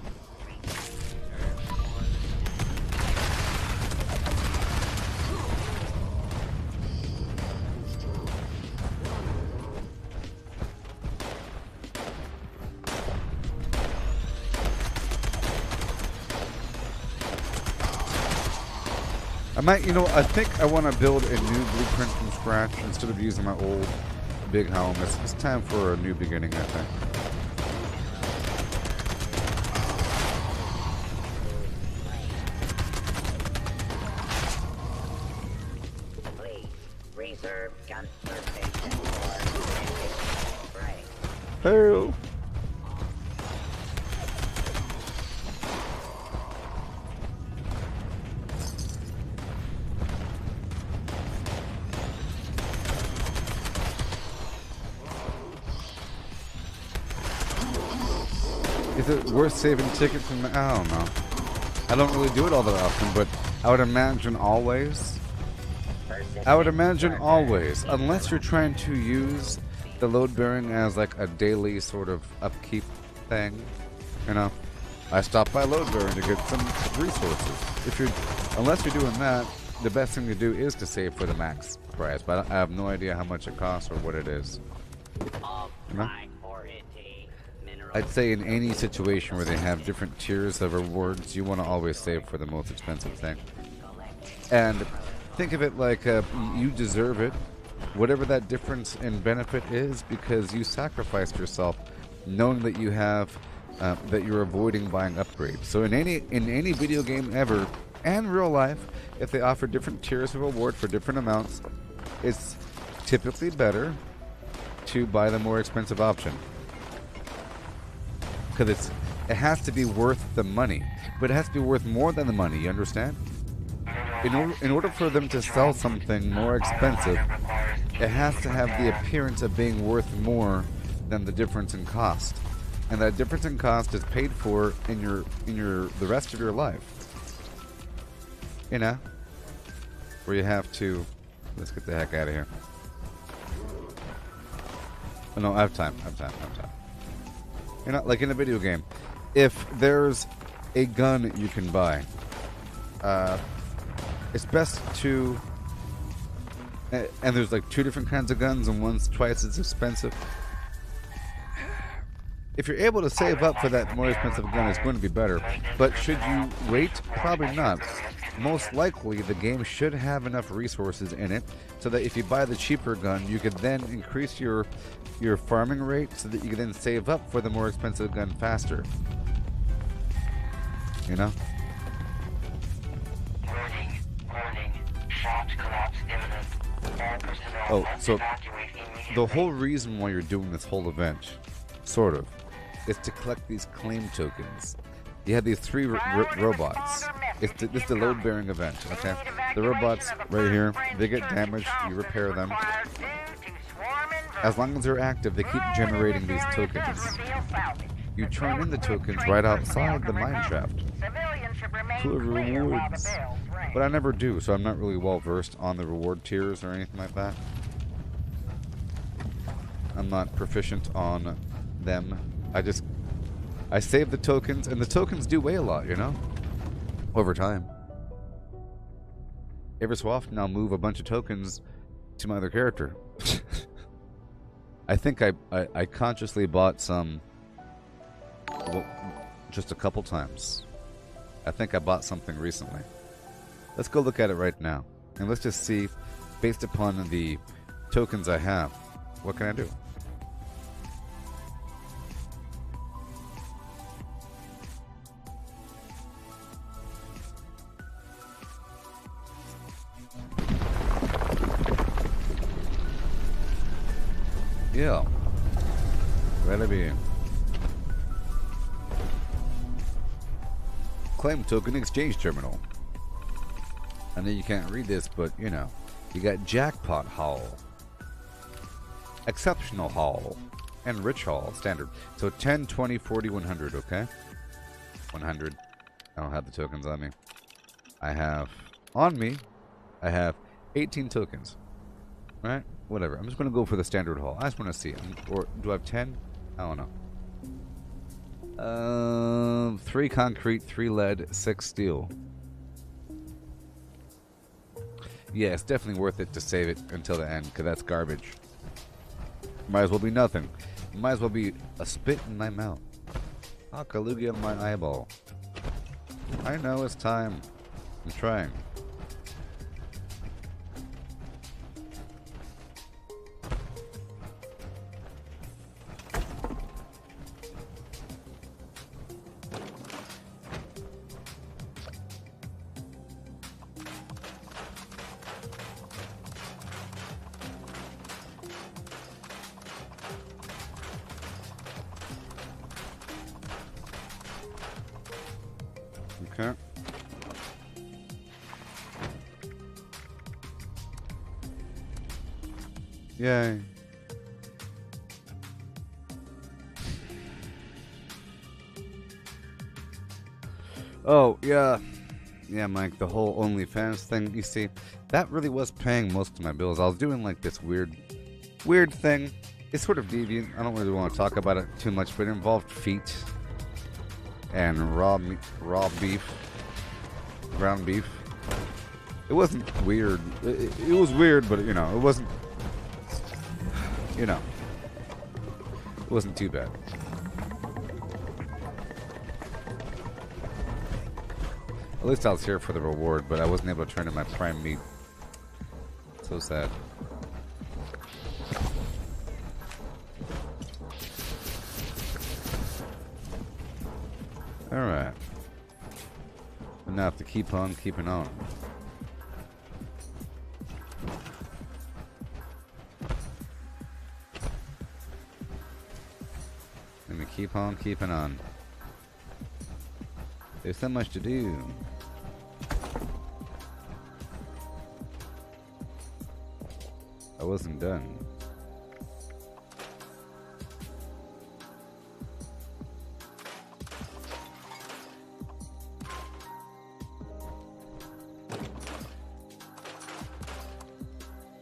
Speaker 1: I think I want to build a new blueprint from scratch instead of using my old big home. It's time for a new beginning, I think.
Speaker 4: Please reserve gun station for spray.
Speaker 1: Hello. Is it worth saving tickets from? I don't know. I don't really do it all that often, but I would imagine always. I would imagine always, unless you're trying to use the load bearing as like a daily sort of upkeep thing. You know, I stopped by load bearing to get some resources. Unless you're doing that, the best thing to do is to save for the max price. But I have no idea how much it costs or what it is. You know? I'd say in any situation where they have different tiers of rewards, you want to always save for the most expensive thing. And think of it like you deserve it, whatever that difference in benefit is, because you sacrificed yourself knowing that you have, that you're avoiding buying upgrades. So in any video game ever, and real life, if they offer different tiers of reward for different amounts, it's typically better to buy the more expensive option. Because it has to be worth the money, but it has to be worth more than the money. You understand? In order for them to sell something more expensive, it has to have the appearance of being worth more than the difference in cost, and that difference in cost is paid for in the rest of your life. You know, where you have to. Let's get the heck out of here. Oh, no, I have time. I have time. You know, like in a video game, if there's a gun you can buy, it's best to, and there's like two different kinds of guns and one's twice as expensive. If you're able to save up for that more expensive gun, it's going to be better. But should you wait? Probably not. Most likely, the game should have enough resources in it so that if you buy the cheaper gun, you could then increase your farming rate so that you can then save up for the more expensive gun faster. You know?
Speaker 3: Warning. Shaft collapse imminent. All personnel
Speaker 1: Oh,
Speaker 3: must
Speaker 1: so
Speaker 3: evacuate immediately.
Speaker 1: the whole reason why you're doing this whole event, sort of, is to collect these claim tokens. You have these three robots. This is the load-bearing event, okay? The robots right here, they get damaged, you repair them. As long as they're active, they keep generating these tokens. You turn in the tokens right outside the mine shaft. Full of rewards. But I never do, so I'm not really well versed on the reward tiers or anything like that. I'm not proficient on them. I save the tokens, and the tokens do weigh a lot, you know? Over time. Every so often I'll move a bunch of tokens to my other character. I think I consciously bought some, well, just a couple times. I think I bought something recently. Let's go look at it right now. And let's just see, based upon the tokens I have, what can I do? Yeah. Ready be. Claim token exchange terminal. I know you can't read this, but you know, you got Jackpot Hall, Exceptional Hall, and Rich Hall, standard. So 10, 20, 40, 100, okay? 100. I don't have the tokens on me. I have, on me, I have 18 tokens. Right? Whatever. I'm just going to go for the standard hall. I just want to see. Or do I have 10? I don't know. 3 concrete, 3 lead, 6 steel. Yeah, it's definitely worth it to save it until the end, because that's garbage. Might as well be nothing. Might as well be a spit in my mouth. A Kalugi on my eyeball. I know it's time. I'm trying. Okay. Yay. Oh, yeah. Yeah, Mike, the whole OnlyFans thing, you see, that really was paying most of my bills. I was doing like this weird thing. It's sort of deviant. I don't really want to talk about it too much, but it involved feet and raw beef, ground beef. It wasn't weird. It was weird, but you know, it wasn't. You know, it wasn't too bad. At least I was here for the reward, but I wasn't able to turn in my prime meat. So sad. Alright. But now I have to keep on keeping on. Let me keep on keeping on. There's so much to do. I wasn't done.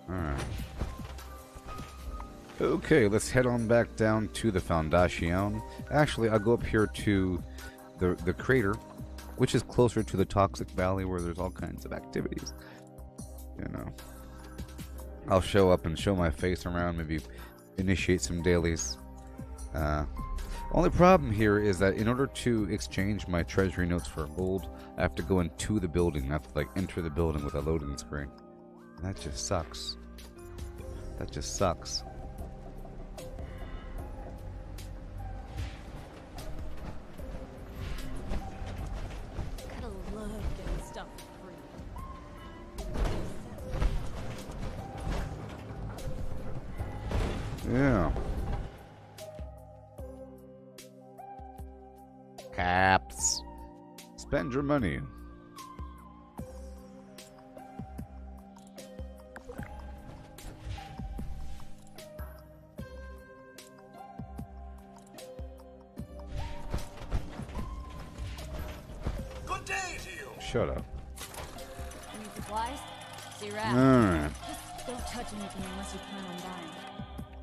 Speaker 1: Alright. Okay, let's head on back down to the Foundation. Actually, I'll go up here to the crater, which is closer to the Toxic Valley where there's all kinds of activities. You know. I'll show up and show my face around, maybe initiate some dailies. Only problem here is that in order to exchange my treasury notes for gold, I have to go into the building. I have to like enter the building with a loading screen. And that just sucks. That just sucks.
Speaker 5: Gotta love getting stuff free.
Speaker 1: Yeah. Caps. Spend your money.
Speaker 6: Good day to you.
Speaker 1: Shut up.
Speaker 5: Any supplies? See you around.
Speaker 1: Alright.
Speaker 5: Just don't touch anything unless you plan on dying.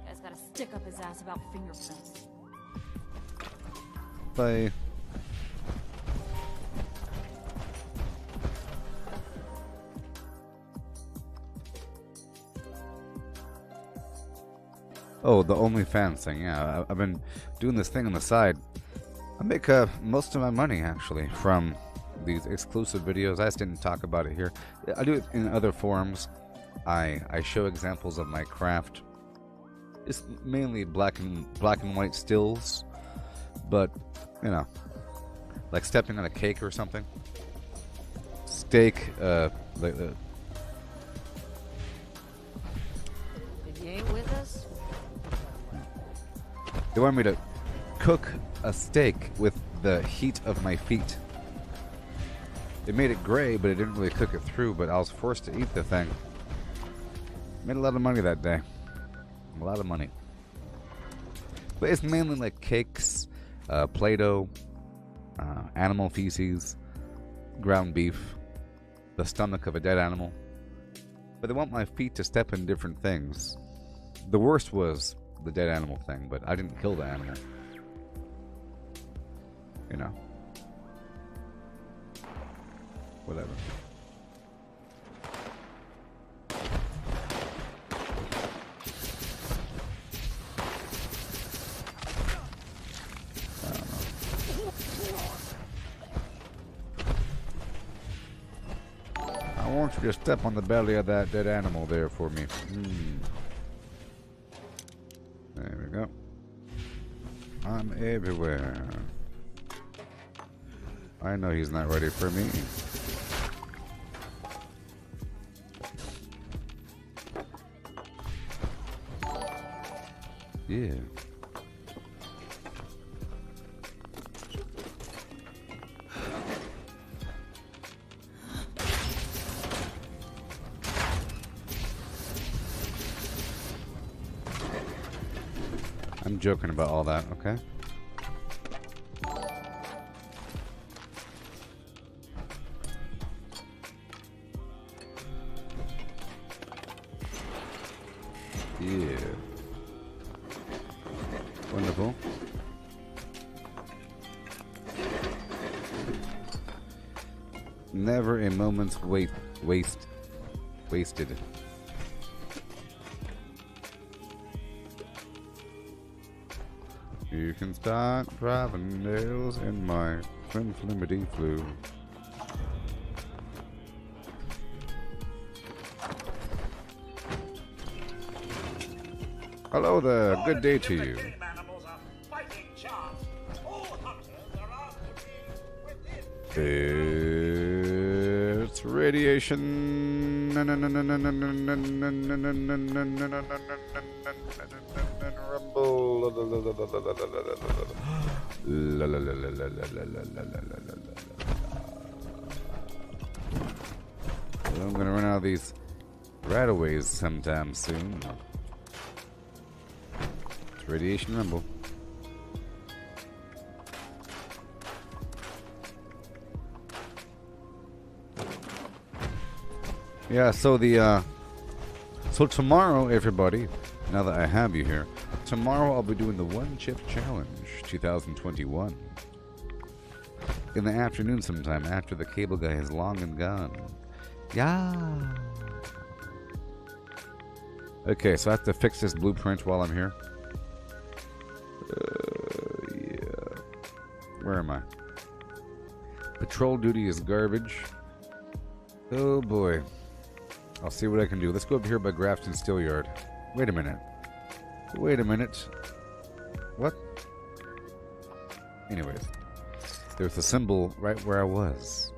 Speaker 5: Guy's gotta stick up his ass about fingerprints.
Speaker 1: Bye. Oh, the OnlyFans thing. Yeah, I've been doing this thing on the side. I make most of my money actually from these exclusive videos. I just didn't talk about it here. I do it in other forums. I show examples of my craft. It's mainly black and white stills, but you know, like stepping on a cake or something. Steak, like
Speaker 5: If you ain't with us,
Speaker 1: they want me to cook a steak with the heat of my feet. It made it gray, but it didn't really cook it through, but I was forced to eat the thing. Made a lot of money that day. A lot of money. But it's mainly like cakes, Play-Doh, animal feces, ground beef, the stomach of a dead animal. But they want my feet to step in different things. The worst was the dead animal thing, but I didn't kill the animal. You know. Whatever. I want you to step on the belly of that dead animal there for me. There we go. I'm everywhere. I know he's not ready for me. Yeah. I'm joking about all that, okay? Yeah. Wonderful. Never a moment's wasted. You can start driving nails in my flim-flimmity flu. Hello there, good day to you. It's radiation. Rumble. I'm gonna run out of these rataways sometime soon. It's radiation rumble. Yeah, so so tomorrow, everybody, now that I have you here, tomorrow I'll be doing the One Chip Challenge 2021. In the afternoon sometime, after the cable guy is long and gone. Yeah. Okay, so I have to fix this blueprint while I'm here. Yeah. Where am I? Patrol duty is garbage. Oh boy. I'll see what I can do. Let's go up here by Grafton Steelyard. Wait a minute. Wait a minute. What? Anyways. There's a symbol right where I was.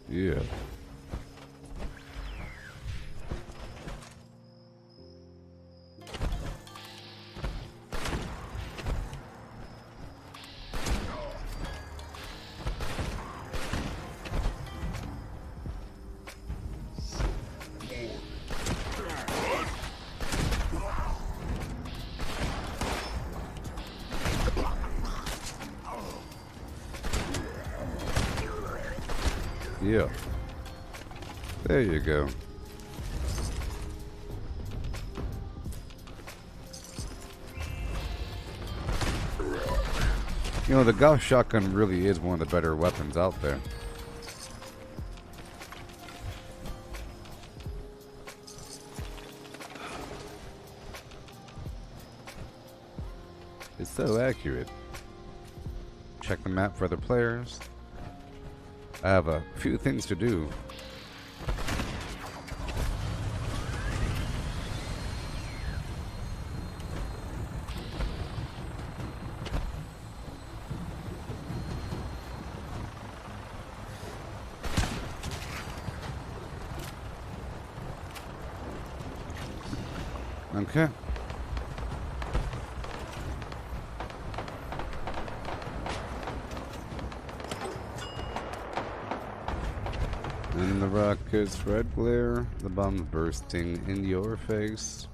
Speaker 1: Yeah. Yeah. There you go. You know, the Gauss shotgun really is one of the better weapons out there. It's so accurate. Check the map for other players. I have a few things to do. Okay. And the rocket's red glare, the bomb's bursting in your face.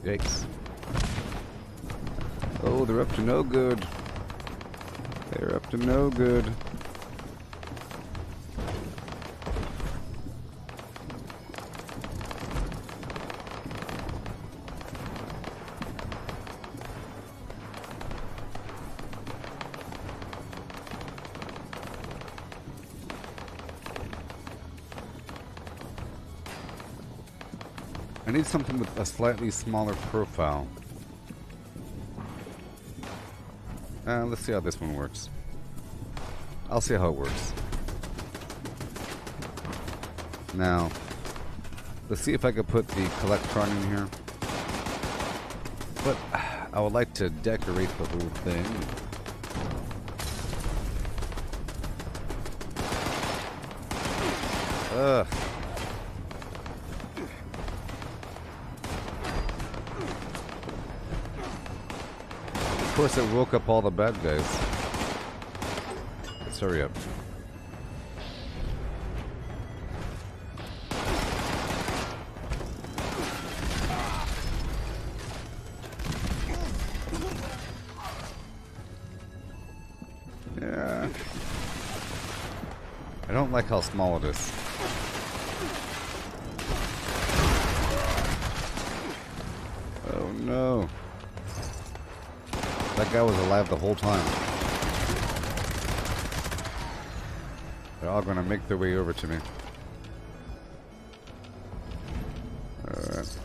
Speaker 1: Yikes. Oh, they're up to no good. They're up to no good. I need something with a slightly smaller profile. Let's see how this one works. I'll see how it works. Now, let's see if I could put the Collectron in here. But I would like to decorate the whole thing. Ugh. Of course, it woke up all the bad guys. Let's hurry up. Yeah. I don't like how small it is. Oh no. That guy was alive the whole time. They're all gonna make their way over to me. Alright.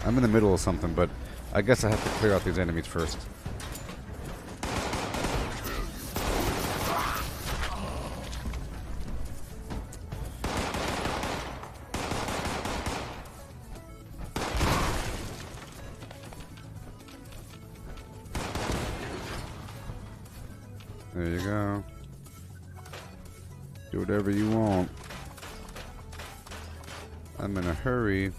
Speaker 1: I'm in the middle of something, but I guess I have to clear out these enemies first. There you go. Do whatever you want. I'm in a hurry.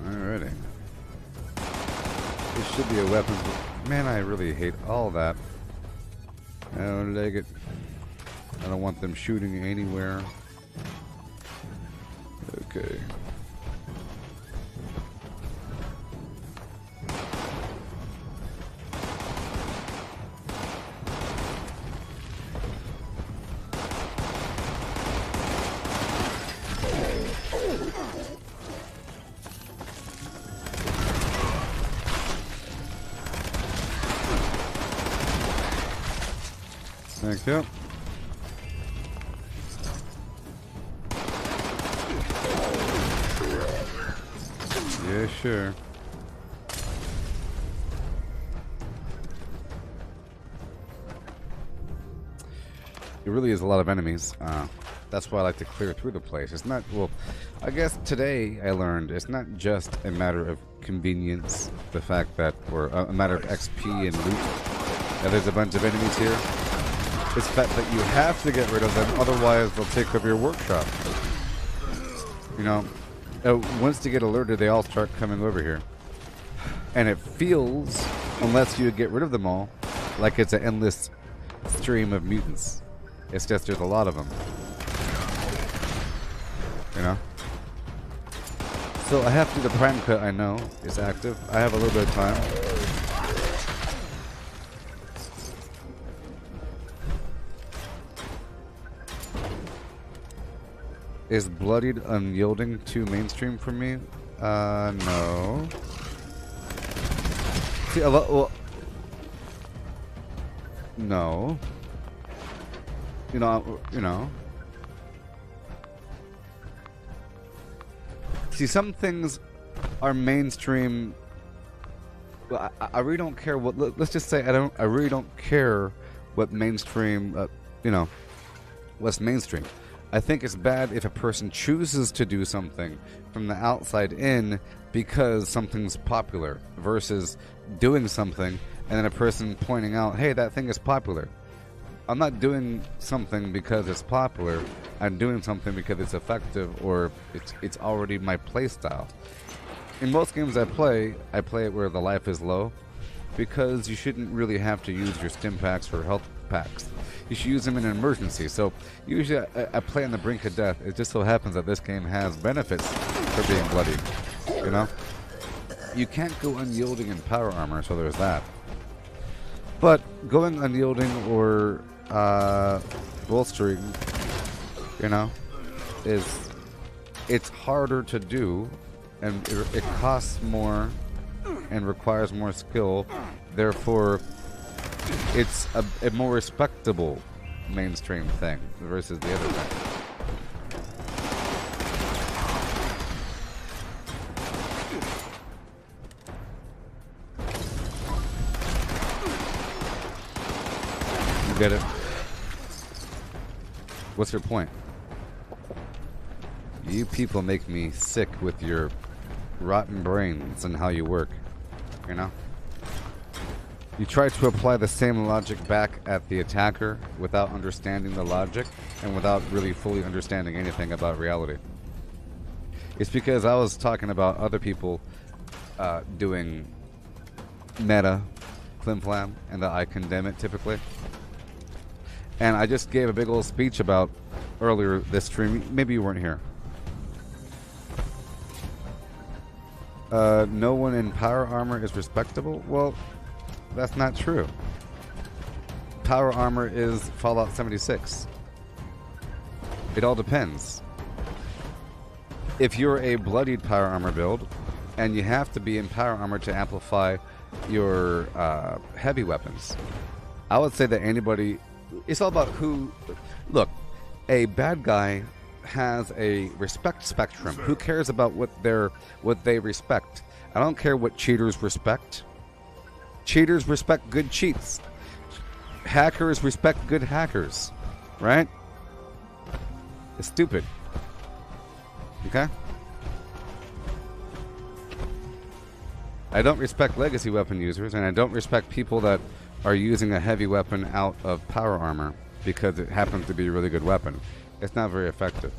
Speaker 1: Alrighty. This should be a weapon. Man, I really hate all that. I don't like it. I don't want them shooting anywhere. Okay. Thank you. Yeah, sure. It really is a lot of enemies. That's why I like to clear through the place. It's not, well, I guess today I learned it's not just a matter of convenience, the fact that, or a matter of XP and loot, that there's a bunch of enemies here. It's the fact that you have to get rid of them, otherwise they'll take over your workshop. You know, once they get alerted, they all start coming over here. And it feels, unless you get rid of them all, like it's an endless stream of mutants. It's just there's a lot of them. You know? So I have to do the prime cut, I know, is active. I have a little bit of time. Is bloodied unyielding too mainstream for me? No. See, a lot. Well, no. You know. See, some things are mainstream. Well, I really don't care what. Let's just say I really don't care what mainstream. What's mainstream. I think it's bad if a person chooses to do something from the outside in because something's popular versus doing something and then a person pointing out, hey, that thing is popular. I'm not doing something because it's popular. I'm doing something because it's effective or it's already my play style. In most games I play it where the life is low because you shouldn't really have to use your stim packs or health packs. You should use them in an emergency. So usually I play on the brink of death. It just so happens that this game has benefits for being bloody. You know? You can't go unyielding in power armor, so there's that. But going unyielding or bolstering, it's harder to do, and it costs more and requires more skill. Therefore, it's a more respectable mainstream thing versus the other thing. You get it? What's your point? You people make me sick with your rotten brains and how you work, you know? You try to apply the same logic back at the attacker without understanding the logic and without really fully understanding anything about reality. It's because I was talking about other people doing meta flim-flam and that I condemn it typically. And I just gave a big old speech about earlier this stream. Maybe you weren't here. No one in power armor is respectable? Well, that's not true. Power armor is Fallout 76. It all depends. If you're a bloodied power armor build, and you have to be in power armor to amplify your heavy weapons, I would say that anybody... It's all about who... Look, a bad guy has a respect spectrum. Who cares about what they respect? I don't care what cheaters respect. Cheaters respect good cheats. Hackers respect good hackers. Right? It's stupid. Okay? I don't respect legacy weapon users, and I don't respect people that are using a heavy weapon out of power armor because it happens to be a really good weapon. It's not very effective.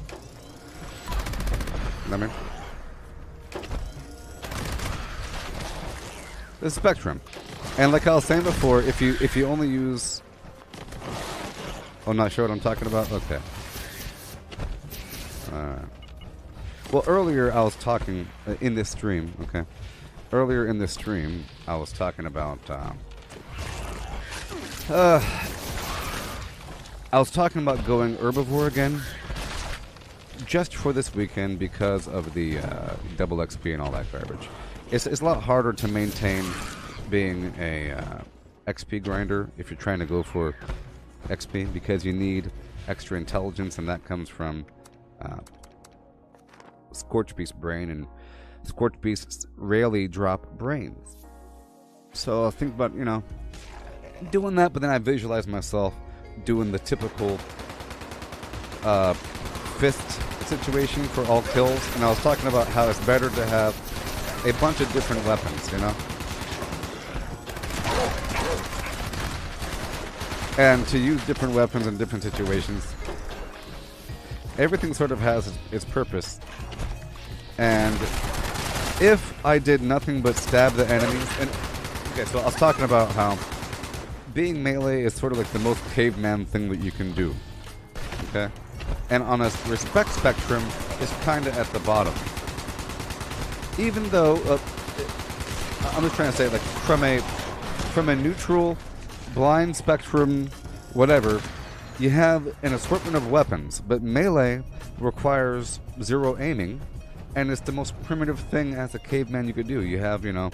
Speaker 1: You know what I mean? The spectrum. And like I was saying before, if you only use... Oh, not sure what I'm talking about? Okay. Well, earlier I was talking in this stream, okay? Earlier in this stream, I was talking about... I was talking about going herbivore again just for this weekend because of the double XP and all that garbage. It's a lot harder to maintain being a XP grinder if you're trying to go for XP because you need extra intelligence, and that comes from Scorch Beast brain, and Scorch Beasts rarely drop brains. So I think about, doing that, but then I visualize myself doing the typical fist situation for all kills, and I was talking about how it's better to have a bunch of different weapons, and to use different weapons in different situations. Everything sort of has its purpose, and if I did nothing but stab the enemies, and okay, so I was talking about how being melee is sort of like the most caveman thing that you can do, okay? And on a respect spectrum, it's kind of at the bottom. Even though, I'm just trying to say, like, from a neutral, blind spectrum, whatever, You have an assortment of weapons, but melee requires zero aiming, and it's the most primitive thing as a caveman you could do. You have, you know,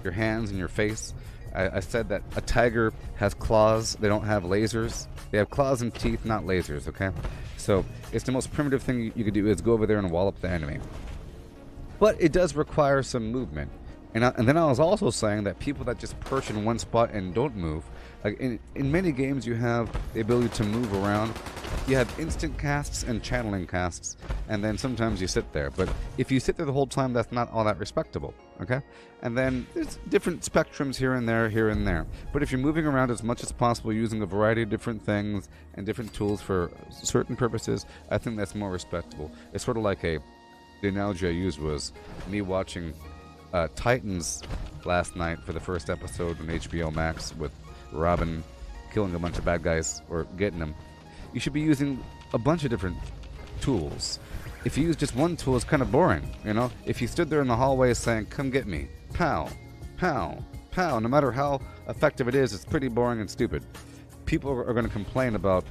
Speaker 1: your hands and your face. I said that a tiger has claws. They don't have lasers. They have claws and teeth, not lasers, okay? So it's the most primitive thing you could do is go over there and wallop the enemy. But it does require some movement. And then I was also saying that people that just perch in one spot and don't move, like in many games you have the ability to move around. You have instant casts and channeling casts, and then sometimes you sit there. But if you sit there the whole time, that's not all that respectable, okay? And then there's different spectrums here and there. But if you're moving around as much as possible using a variety of different things and different tools for certain purposes, I think that's more respectable. It's sort of like the analogy I used was me watching Titans last night for the first episode on HBO Max with Robin killing a bunch of bad guys or getting them. You should be using a bunch of different tools. If you use just one tool, it's kind of boring, you know? If you stood there in the hallway saying, "Come get me," pow, pow, pow, no matter how effective it is, it's pretty boring and stupid. People are going to complain about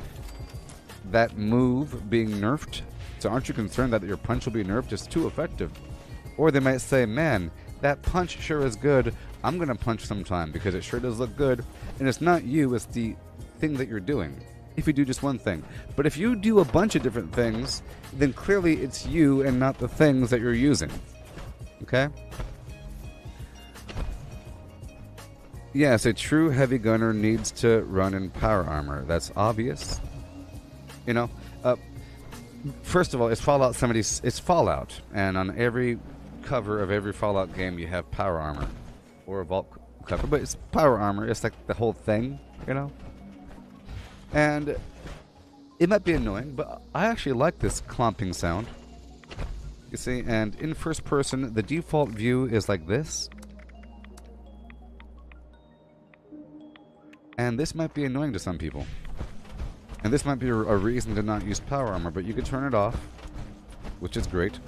Speaker 1: that move being nerfed. So aren't you concerned that your punch will be nerfed? It's too effective. Or they might say, "Man, that punch sure is good. I'm going to punch sometime because it sure does look good." And it's not you, it's the thing that you're doing. If you do just one thing. But if you do a bunch of different things, then clearly it's you and not the things that you're using. Okay? Yes, a true heavy gunner needs to run in power armor. That's obvious. You know, first of all, it's Fallout 70. It's Fallout, and on every cover of every Fallout game, you have power armor or a vault cover, but it's power armor. It's like the whole thing, you know. And it might be annoying, but I actually like this clomping sound. You see, and in first person, the default view is like this. And this might be annoying to some people. And this might be a reason to not use power armor, but you can turn it off, which is great.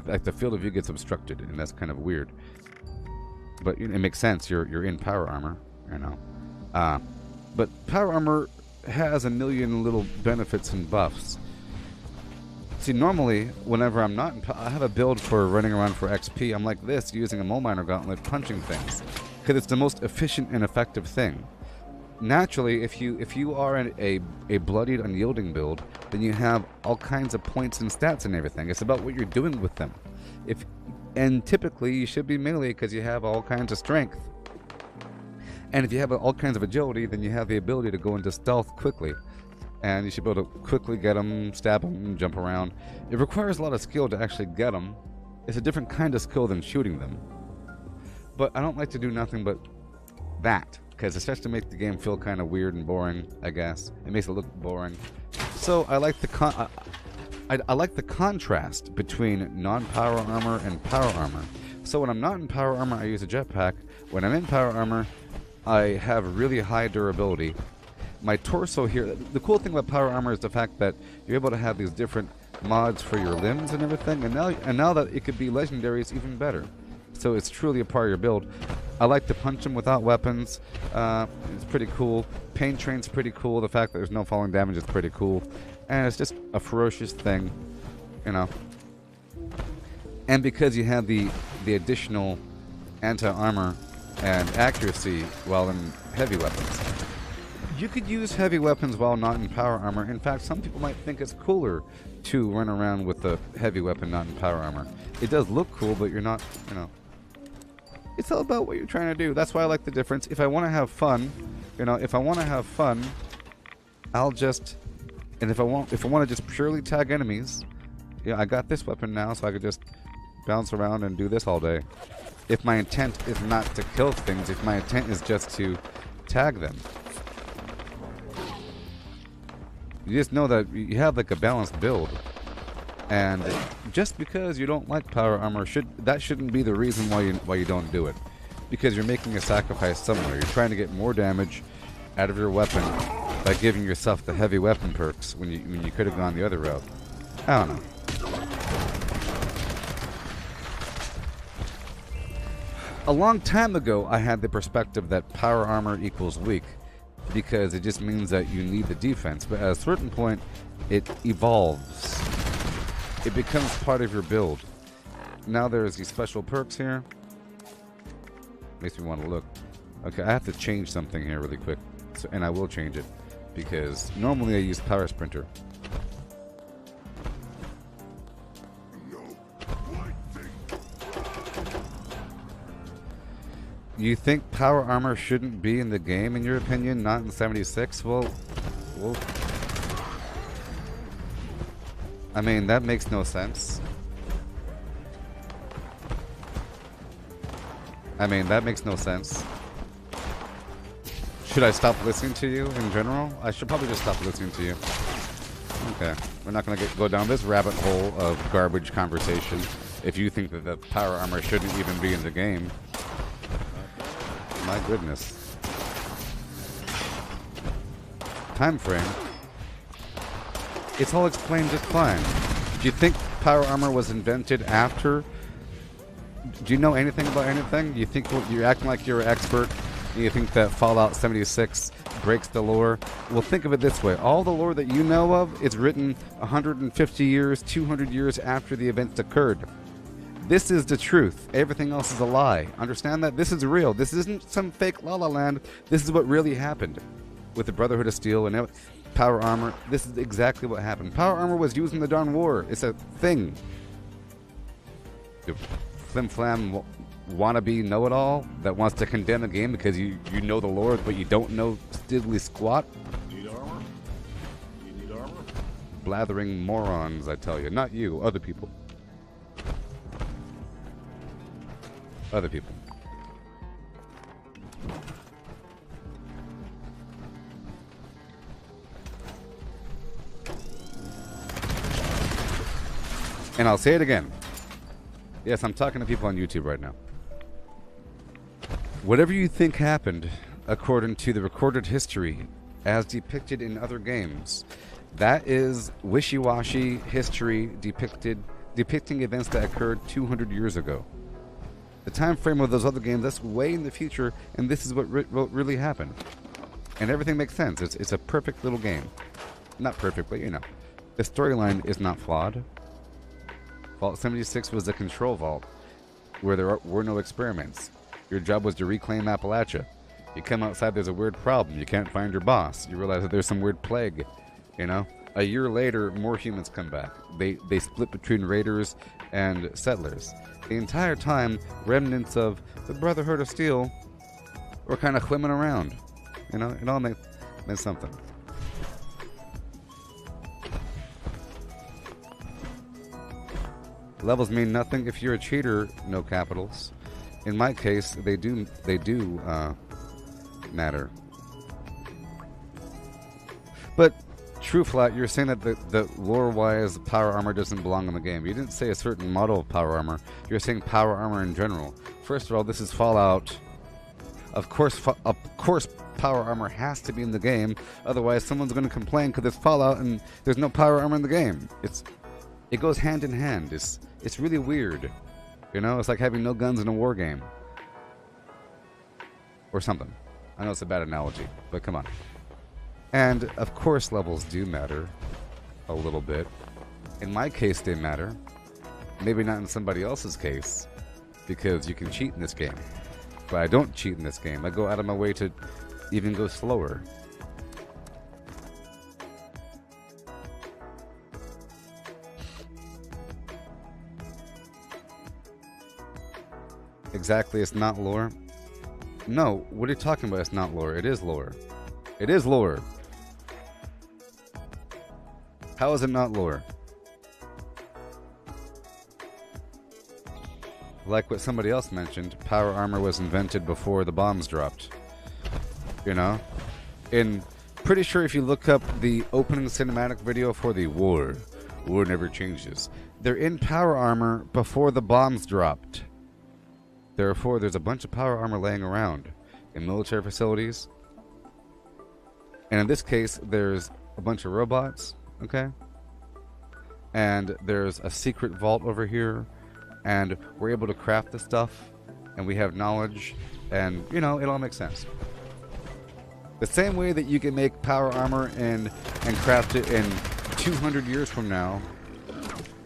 Speaker 1: Like the field of view gets obstructed, and that's kind of weird. But it makes sense. You're in power armor, you know. But power armor has a million little benefits and buffs. See, normally, whenever I'm not I have a build for running around for XP. I'm like this, using a mole miner gauntlet, punching things, because it's the most efficient and effective thing. Naturally, if you are in a bloodied, unyielding build, then you have all kinds of points and stats and everything. It's about what you're doing with them. And typically, you should be melee because you have all kinds of strength. And if you have all kinds of agility, then you have the ability to go into stealth quickly. And you should be able to quickly get them, stab them, jump around. It requires a lot of skill to actually get them. It's a different kind of skill than shooting them. But I don't like to do nothing but that, because it starts to make the game feel kind of weird and boring, I guess. It makes it look boring. So I like the I like the contrast between non-power armor and power armor. So when I'm not in power armor, I use a jetpack. When I'm in power armor, I have really high durability. My torso here, the cool thing about power armor is the fact that you're able to have these different mods for your limbs and everything, and now that it could be legendary, it's even better. So it's truly a part of your build. I like to punch them without weapons. It's pretty cool. Pain Train's pretty cool. The fact that there's no falling damage is pretty cool. And it's just a ferocious thing, you know. And because you have the additional anti-armor and accuracy while in heavy weapons. You could use heavy weapons while not in power armor. In fact, some people might think it's cooler to run around with a heavy weapon not in power armor. It does look cool, but you're not, you know. It's all about what you're trying to do. That's why I like the difference. If I want to have fun, you know, I'll just, and if I want to just purely tag enemies, yeah, I got this weapon now, so I could just bounce around and do this all day. If my intent is not to kill things, if my intent is just to tag them. You just know that you have like a balanced build. And just because you don't like power armor, that shouldn't be the reason why you don't do it. Because you're making a sacrifice somewhere. You're trying to get more damage out of your weapon by giving yourself the heavy weapon perks when you could have gone the other route. I don't know. A long time ago, I had the perspective that power armor equals weak, because it just means that you need the defense. But at a certain point, it evolves. It becomes part of your build. Now there's these special perks here. Makes me want to look. Okay, I have to change something here really quick. So, and I will change it. Because normally I use Power Sprinter. You think power armor shouldn't be in the game, in your opinion, not in 76? Well, I mean, that makes no sense. I mean, that makes no sense. Should I stop listening to you in general? I should probably just stop listening to you. Okay, we're not going to go down this rabbit hole of garbage conversation if you think that the power armor shouldn't even be in the game. My goodness. Time frame. It's all explained just fine. Do you think power armor was invented after? Do you know anything about anything? You think you're acting like you're an expert? And you think that Fallout 76 breaks the lore? Well, think of it this way. All the lore that you know of is written 150 years, 200 years after the events occurred. This is the truth. Everything else is a lie. Understand that? This is real. This isn't some fake La La Land. This is what really happened with the Brotherhood of Steel and power armor. This is exactly what happened. Power armor was used in the darn war. It's a thing. The flim-flam wannabe know-it-all that wants to condemn a game because you know the lore, but you don't know diddly squat.
Speaker 6: Need armor? You need armor?
Speaker 1: Blathering morons, I tell you. Not you. Other people. Other people. And I'll say it again. Yes, I'm talking to people on YouTube right now. Whatever you think happened, according to the recorded history, as depicted in other games, that is wishy-washy history depicting events that occurred 200 years ago. The time frame of those other games, that's way in the future, and this is what really happened. And everything makes sense. It's a perfect little game. Not perfect, but you know. The storyline is not flawed. Vault 76 was the control vault, where there were no experiments. Your job was to reclaim Appalachia. You come outside, there's a weird problem. You can't find your boss. You realize that there's some weird plague, you know? A year later, more humans come back. They split between raiders and settlers. The entire time, remnants of the Brotherhood of Steel were kind of swimming around. You know, it all meant something. Levels mean nothing if you're a cheater, no capitals. In my case, they do matter. But True Flat, you're saying that the lore-wise power armor doesn't belong in the game. You didn't say a certain model of power armor. You're saying power armor in general. First of all, this is Fallout. Of course, power armor has to be in the game. Otherwise, someone's going to complain because it's Fallout and there's no power armor in the game. It goes hand in hand. It's really weird. You know, it's like having no guns in a war game. Or something. I know it's a bad analogy, but come on. And, of course, levels do matter a little bit. In my case, they matter. Maybe not in somebody else's case, because you can cheat in this game. But I don't cheat in this game. I go out of my way to even go slower. Exactly, it's not lore. No, what are you talking about? It's not lore. It is lore. It is lore. How is it not lore? Like what somebody else mentioned, power armor was invented before the bombs dropped. You know? And pretty sure if you look up the opening cinematic video for the war never changes. They're in power armor before the bombs dropped. Therefore, there's a bunch of power armor laying around in military facilities. And in this case, there's a bunch of robots, okay? And there's a secret vault over here. And we're able to craft the stuff. And we have knowledge. And, you know, it all makes sense. The same way that you can make power armor and craft it in 200 years from now.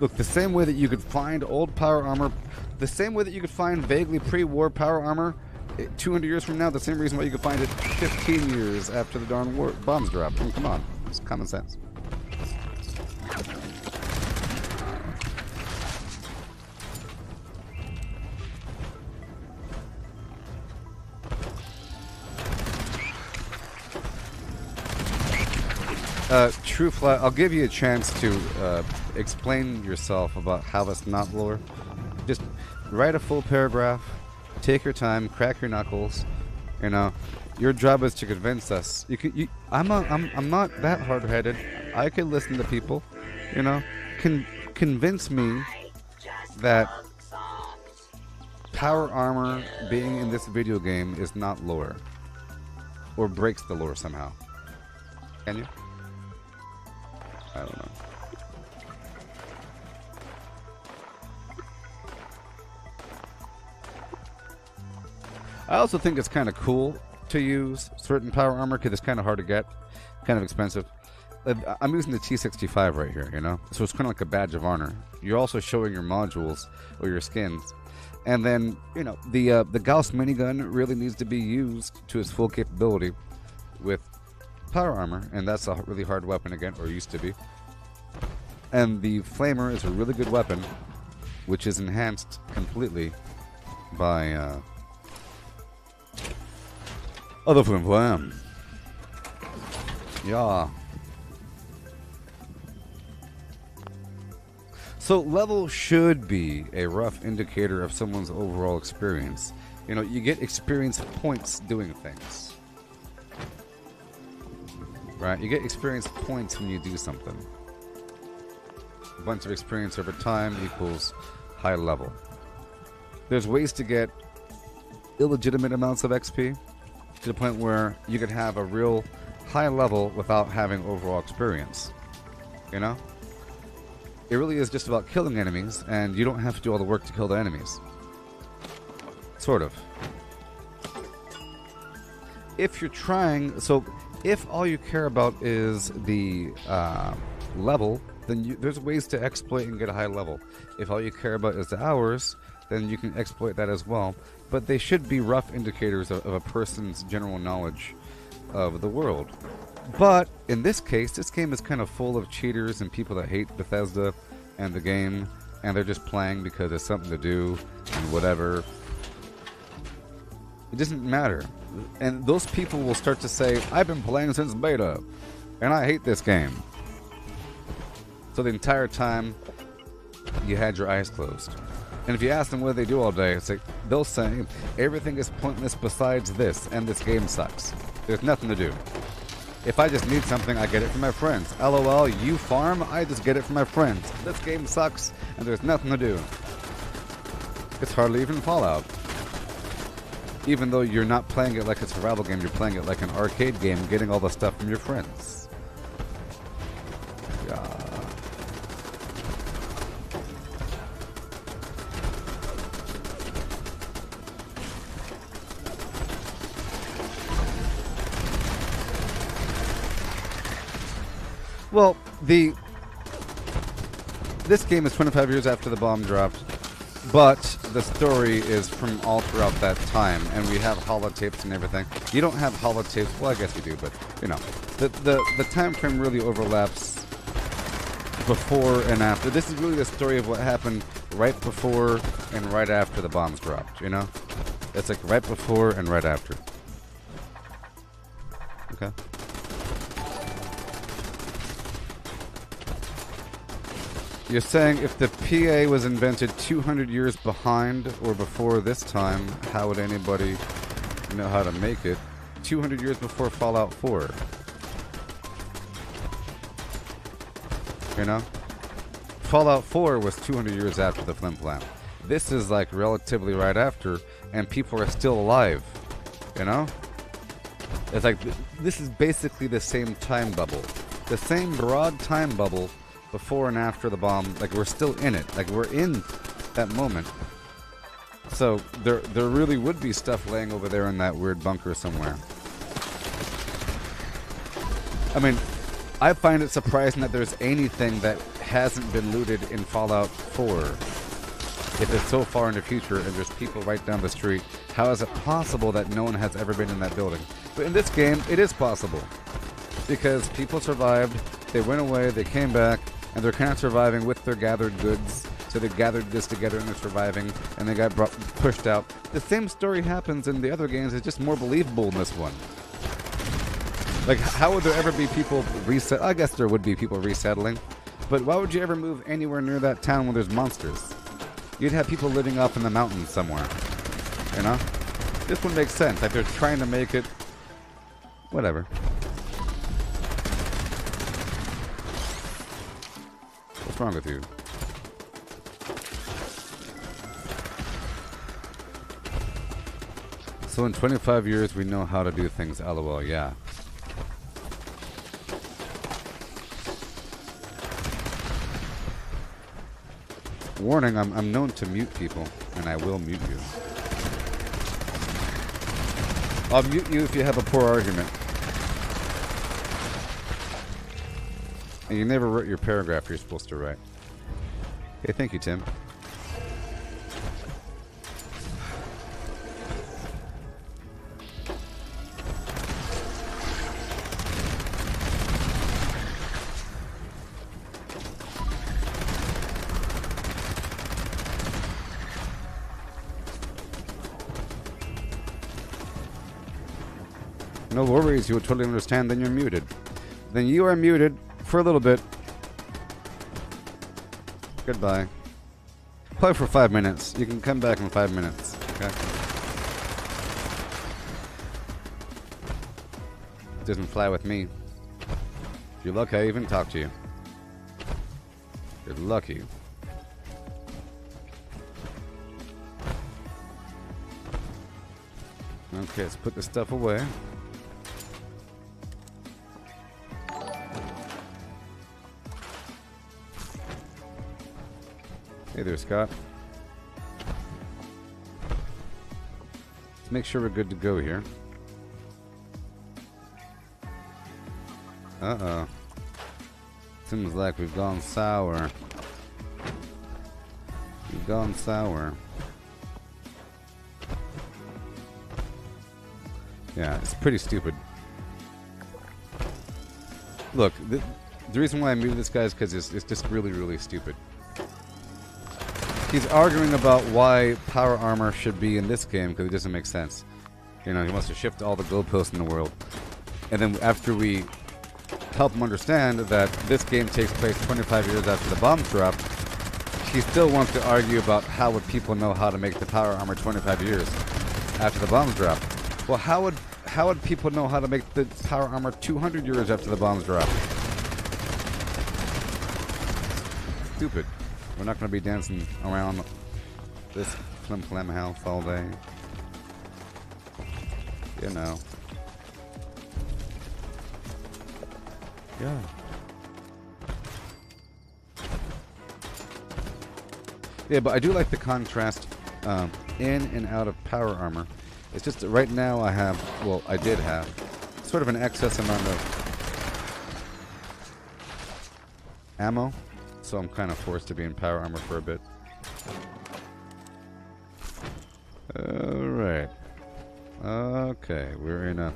Speaker 1: Look, the same way that you could find old power armor, the same way that you could find vaguely pre-war power armor 200 years from now, the same reason why you could find it 15 years after the darn war bombs drop. I mean, come on, it's common sense. True Fly, I'll give you a chance to explain yourself about how that's not lore. Just write a full paragraph, take your time, crack your knuckles. You know, your job is to convince us. I'm not that hard-headed. I can listen to people. You know, convince me that power armor being in this video game is not lore, or breaks the lore somehow. Can you? I don't know. I also think it's kind of cool to use certain power armor because it's kind of hard to get, kind of expensive. I'm using the T65 right here, you know, so it's kind of like a badge of honor. You're also showing your modules or your skins, and then you know the Gauss minigun really needs to be used to its full capability with power armor, and that's a really hard weapon again, or used to be. And the flamer is a really good weapon, which is enhanced completely by other flam. Yeah. So level should be a rough indicator of someone's overall experience. You know, you get experience points doing things. Right? You get experience points when you do something. A bunch of experience over time equals high level. There's ways to get illegitimate amounts of XP to the point where you could have a real high level without having overall experience. You know? It really is just about killing enemies, and you don't have to do all the work to kill the enemies. Sort of. If you're trying... So, if all you care about is the level, then there's ways to exploit and get a high level. If all you care about is the hours, then you can exploit that as well. But they should be rough indicators of a person's general knowledge of the world. But in this case, this game is kind of full of cheaters and people that hate Bethesda and the game, and they're just playing because it's something to do and whatever. It doesn't matter. And those people will start to say, I've been playing since beta, and I hate this game. So the entire time, you had your eyes closed. And if you ask them what they do all day, it's like, they'll say, everything is pointless besides this, and this game sucks. There's nothing to do. If I just need something, I get it from my friends. LOL, you farm? I just get it from my friends. This game sucks, and there's nothing to do. It's hardly even Fallout. Even though you're not playing it like a survival game, you're playing it like an arcade game, getting all the stuff from your friends. Yeah. Well, this game is 25 years after the bomb dropped, but the story is from all throughout that time, and we have holotapes and everything. You don't have holotapes, well, I guess you do, but, you know, the time frame really overlaps before and after. This is really the story of what happened right before and right after the bombs dropped, you know? It's like right before and right after. Okay. You're saying if the PA was invented 200 years behind or before this time, how would anybody know how to make it? 200 years before Fallout 4. You know? Fallout 4 was 200 years after the Flim Flam. This is like relatively right after, and people are still alive. You know? It's like, this is basically the same time bubble. The same broad time bubble before and after the bomb. Like, we're still in it. Like, we're in that moment. So there really would be stuff laying over there in that weird bunker somewhere. I mean, I find it surprising that there's anything that hasn't been looted in Fallout 4. If it's so far in the future and there's people right down the street, how is it possible that no one has ever been in that building? But in this game, it is possible. Because people survived, they went away, they came back, and they're kind of surviving with their gathered goods. So they gathered this together and they're surviving, and they got pushed out. The same story happens in the other games, it's just more believable in this one. Like, how would there ever be people reset? I guess there would be people resettling. But why would you ever move anywhere near that town when there's monsters? You'd have people living up in the mountains somewhere. You know? This one makes sense. Like, they're trying to make it... Whatever. What's wrong with you? So in 25 years, we know how to do things. LOL, yeah. Warning, I'm known to mute people, and I will mute you. I'll mute you if you have a poor argument. And you never wrote your paragraph you're supposed to write. Okay, thank you, Tim. No worries, you would totally understand, then you're muted. Then you are muted for a little bit. Goodbye. Play for 5 minutes. You can come back in 5 minutes, okay? Doesn't fly with me. If you're lucky, I even talk to you. You're lucky. Okay, let's put this stuff away. Hey there, Scott. Let's make sure we're good to go here. Uh-oh. Seems like we've gone sour. We've gone sour. Yeah, it's pretty stupid. Look, the reason why I muted this guy is because it's just really, really stupid. He's arguing about why power armor should be in this game because it doesn't make sense. You know, he wants to shift all the goalposts in the world. And then after we help him understand that this game takes place 25 years after the bombs drop, he still wants to argue about how would people know how to make the power armor 25 years after the bombs drop. Well, how would people know how to make the power armor 200 years after the bombs drop? Stupid. We're not going to be dancing around this flim-flam house all day. You know. Yeah. Yeah, but I do like the contrast in and out of power armor. It's just that right now I have, well, I did have sort of an excess amount of ammo. So I'm kind of forced to be in power armor for a bit. Alright. Okay, we're in a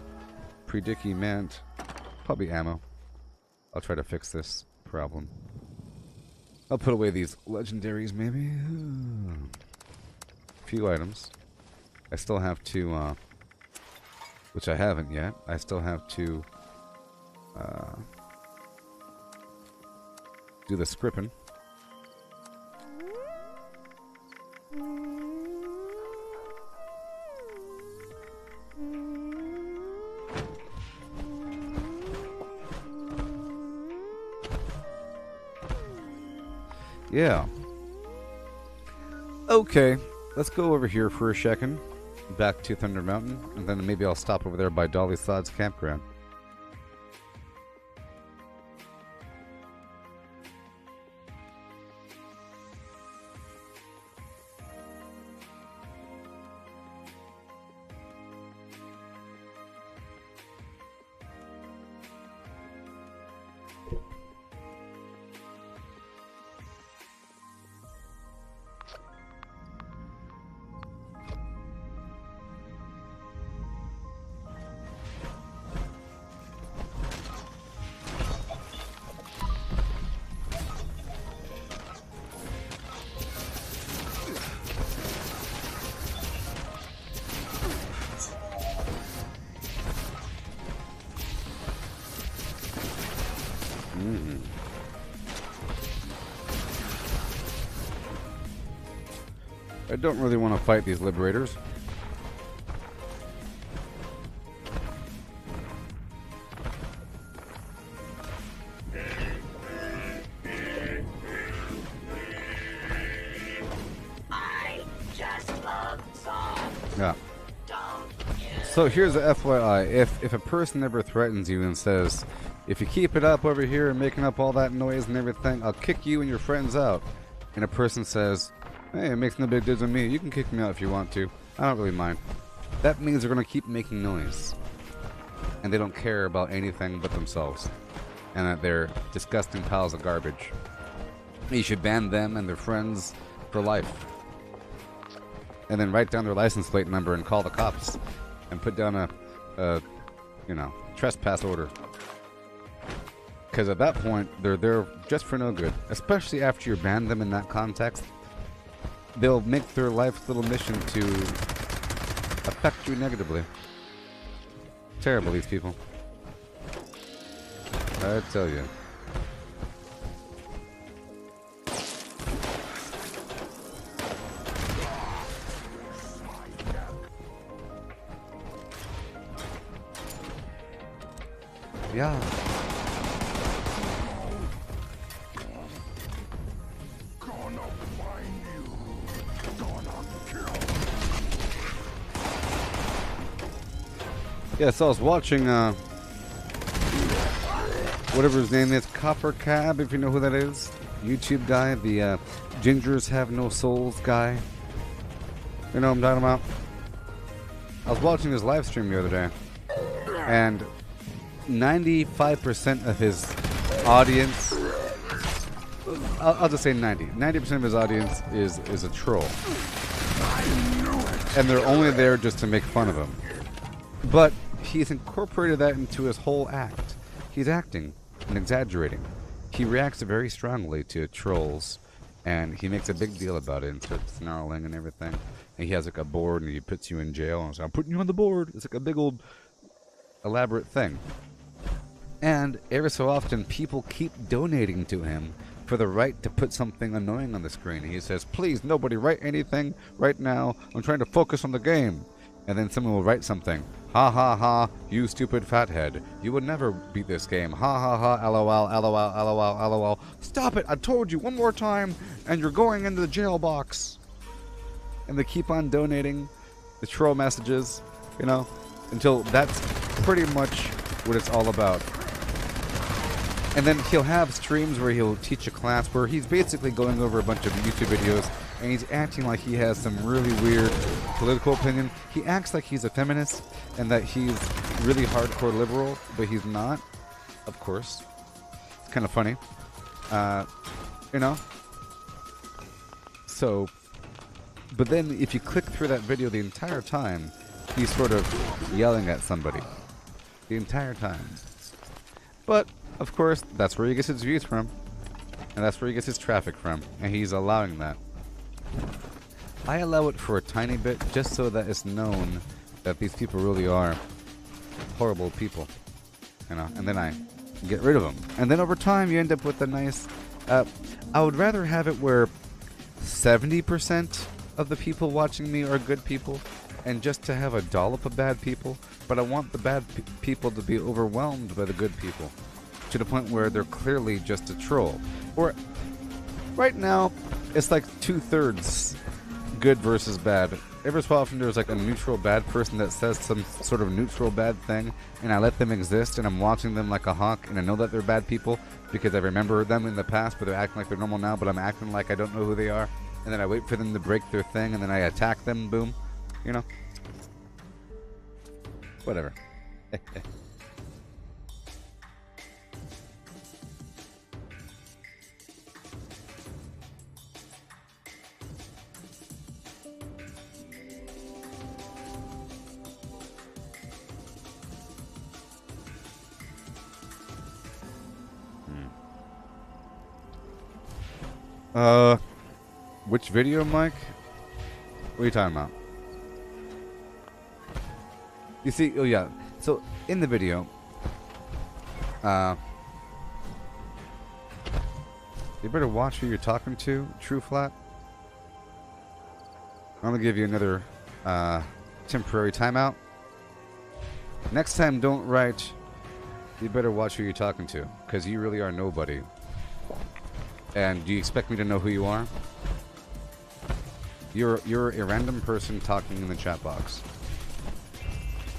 Speaker 1: predicament. Probably ammo. I'll try to fix this problem. I'll put away these legendaries, maybe. A few items. I still have to, which I haven't yet. I still have to, do the scrippin'. Yeah. Okay, let's go over here for a second. Back to Thunder Mountain, and then maybe I'll stop over there by Dolly Sod's campground. I don't really want to fight these liberators.
Speaker 4: I just love songs.
Speaker 1: Yeah.
Speaker 4: Don't you?
Speaker 1: So here's a FYI. If a person ever threatens you and says, if you keep it up over here and making up all that noise and everything, I'll kick you and your friends out. And a person says, hey, it makes no big difference to me. You can kick me out if you want to. I don't really mind. That means they're going to keep making noise. And they don't care about anything but themselves. And that they're disgusting piles of garbage. You should ban them and their friends for life. And then write down their license plate number and call the cops. And put down a trespass order. Because at that point, they're there just for no good. Especially after you ban them in that context. They'll make their life's little mission to affect you negatively. Terrible, these people. I tell you. Yeah. Yeah, so I was watching, whatever his name is, Copper Cab, if you know who that is. YouTube guy, the Gingers Have No Souls guy. You know what I'm talking about? I was watching his live stream the other day, and 95% of his audience, I'll just say 90% of his audience is a troll. And they're only there just to make fun of him. But he's incorporated that into his whole act. He's acting and exaggerating. He reacts very strongly to trolls, and he makes a big deal about it and starts snarling and everything. And he has like a board, and he puts you in jail, and he's like, I'm putting you on the board. It's like a big old elaborate thing. And every so often, people keep donating to him for the right to put something annoying on the screen. And he says, please, nobody write anything right now. I'm trying to focus on the game. And then someone will write something. Ha ha ha, you stupid fathead. You would never beat this game. Ha ha ha, lol, lol, lol, lol. Stop it, I told you one more time, and you're going into the jail box. And they keep on donating the troll messages, you know, until that's pretty much what it's all about. And then he'll have streams where he'll teach a class where he's basically going over a bunch of YouTube videos, and he's acting like he has some really weird political opinion. He acts like he's a feminist and that he's really hardcore liberal, but he's not, of course. It's kind of funny. You know? So, but then if you click through that video the entire time, he's sort of yelling at somebody. The entire time. But, of course, that's where he gets his views from. And that's where he gets his traffic from. And he's allowing that. I allow it for a tiny bit, just so that it's known that these people really are horrible people. You know, and then I get rid of them. And then over time, you end up with a nice... I would rather have it where 70% of the people watching me are good people, and just to have a dollop of bad people, but I want the bad people to be overwhelmed by the good people, to the point where they're clearly just a troll. Or, right now, it's like 2/3 good versus bad. Every so often there's like a neutral bad person that says some sort of neutral bad thing, and I let them exist, and I'm watching them like a hawk, and I know that they're bad people because I remember them in the past, but they're acting like they're normal now, but I'm acting like I don't know who they are, and then I wait for them to break their thing, and then I attack them, boom. You know? Whatever. Which video, Mike? What are you talking about? You see, oh yeah, so in the video, You better watch who you're talking to, True Flat. I'm gonna give you another temporary timeout. Next time, don't write. You better watch who you're talking to, because you really are nobody. And do you expect me to know who you are? You're a random person talking in the chat box,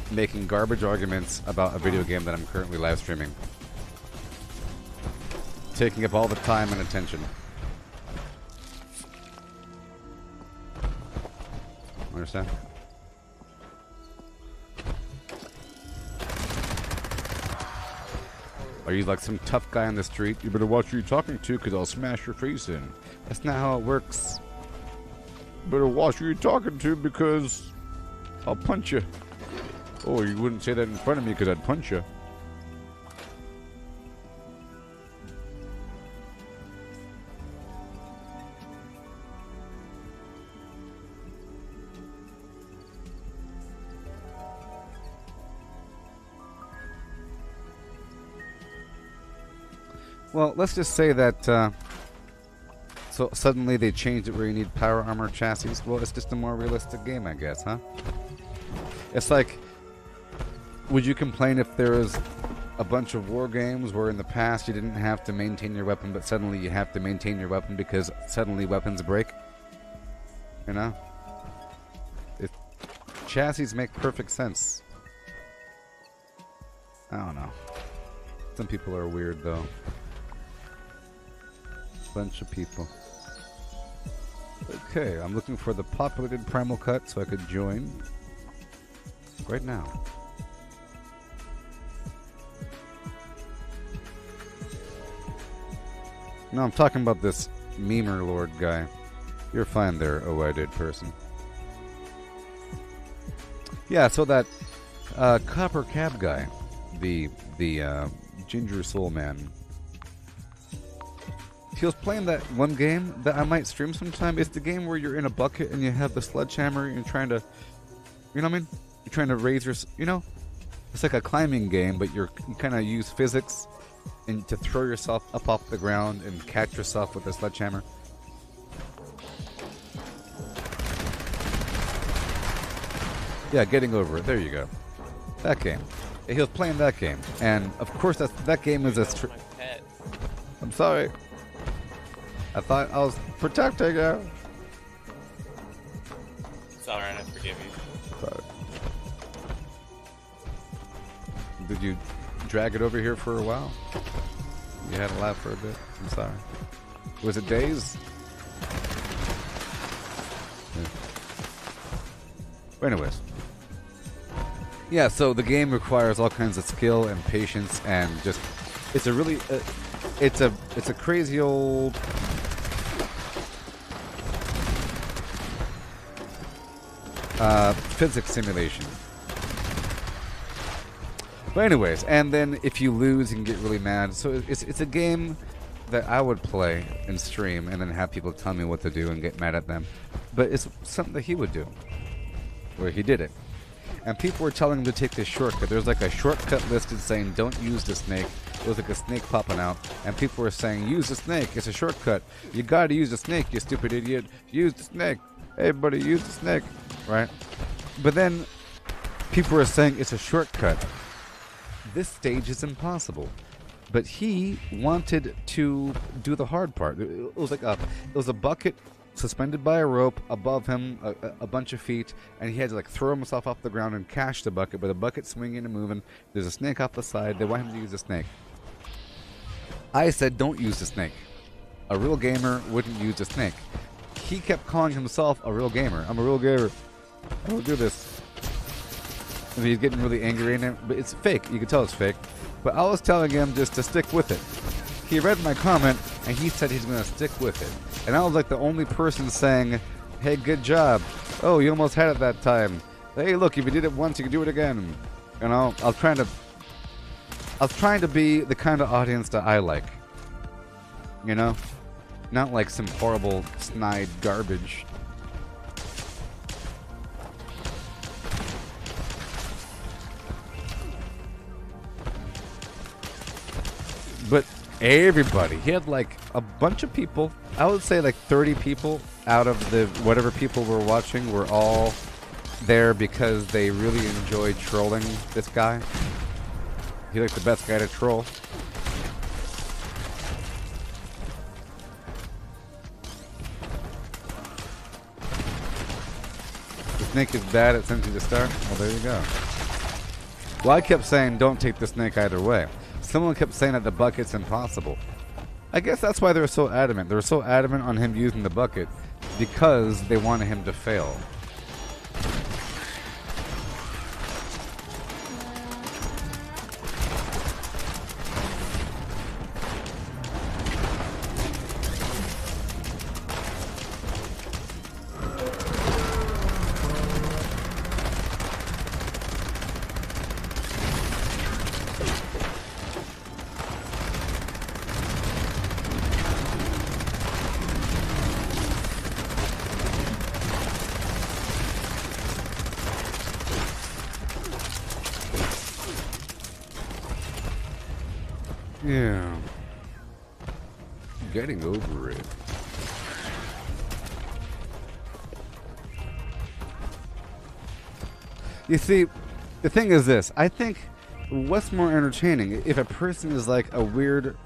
Speaker 1: making garbage arguments about a video game that I'm currently live streaming, taking up all the time and attention. Understand? Are you like some tough guy on the street? You better watch who you're talking to, because I'll smash your face in. That's not how it works. You better watch who you're talking to, because I'll punch you. Oh, you wouldn't say that in front of me, because I'd punch you. Well, let's just say that, so suddenly they changed it where you need power armor chassis. Well, it's just a more realistic game, I guess, huh? It's like, would you complain if there was a bunch of war games where in the past you didn't have to maintain your weapon, but suddenly you have to maintain your weapon because suddenly weapons break? You know? Chassis make perfect sense. I don't know. Some people are weird, though. Bunch of people. Okay, I'm looking for the populated primal cut so I could join right now. No, I'm talking about this memer lord guy. You're fine there, oh I did person. Yeah, so that copper cab guy, the ginger soul man. He was playing that one game that I might stream sometime. It's the game where you're in a bucket and you have the sledgehammer and you're trying to, you know what I mean? You're trying to raise your, you know? It's like a climbing game, but you kind of use physics and to throw yourself up off the ground and catch yourself with a sledgehammer. Yeah, getting over it. There you go. That game. He was playing that game, and of course that game is a. I'm sorry. I thought I was protecting you.
Speaker 7: It's alright, I forgive you.
Speaker 1: Sorry. Did you drag it over here for a while? You had a laugh for a bit? I'm sorry. Was it days? Yeah. But anyways. Yeah, so the game requires all kinds of skill and patience and just... It's a really... it's a crazy old... physics simulation. But anyways, and then if you lose, you can get really mad. So it's a game that I would play and stream and then have people tell me what to do and get mad at them. But it's something that he would do, where he did it. And people were telling him to take this shortcut. There's like a shortcut listed saying don't use the snake. It was like a snake popping out. And people were saying use the snake. It's a shortcut. You gotta use the snake, you stupid idiot. Use the snake. Hey buddy, use the snake. Right? But then people were saying it's a shortcut. This stage is impossible. But he wanted to do the hard part. It was like it was a bucket suspended by a rope above him a bunch of feet, and he had to like throw himself off the ground and catch the bucket, but the bucket swinging and moving. There's a snake off the side. They want him to use a snake. I said don't use the snake. A real gamer wouldn't use a snake. He kept calling himself a real gamer. I'm a real gamer. I don't do this. And he's getting really angry in it, but it's fake. You can tell it's fake. But I was telling him just to stick with it. He read my comment, and he said he's going to stick with it. And I was like the only person saying, hey, good job. Oh, you almost had it that time. Hey, look, if you did it once, you can do it again. You know, I was trying to be the kind of audience that I like. You know? Not like some horrible, snide garbage. But everybody. He had like a bunch of people. I would say like 30 people out of the whatever people were watching were all there because they really enjoyed trolling this guy. He like the best guy to troll. The snake is bad at sensing the start. Well, there you go. Well, I kept saying don't take the snake either way. Someone kept saying that the bucket's impossible. I guess that's why they were so adamant. They were so adamant on him using the bucket because they wanted him to fail. Yeah. Getting over it. You see, the thing is this. I think what's more entertaining if a person is like a weird,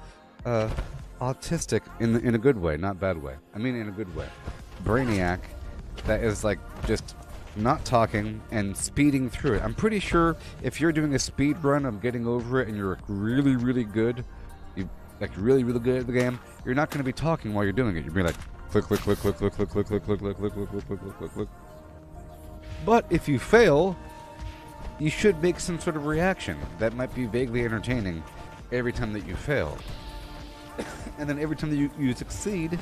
Speaker 1: autistic in a good way, not bad way. I mean in a good way. Brainiac that is like just not talking and speeding through it. I'm pretty sure if you're doing a speed run of getting over it and you're really, really good, really good at the game, you're not going to be talking while you're doing it. You'll be like click, click, click, click, click, click, click, click, click, click, click, click, click, click, click, click, click. But if you fail, you should make some sort of reaction that might be vaguely entertaining every time that you fail. And then every time that you succeed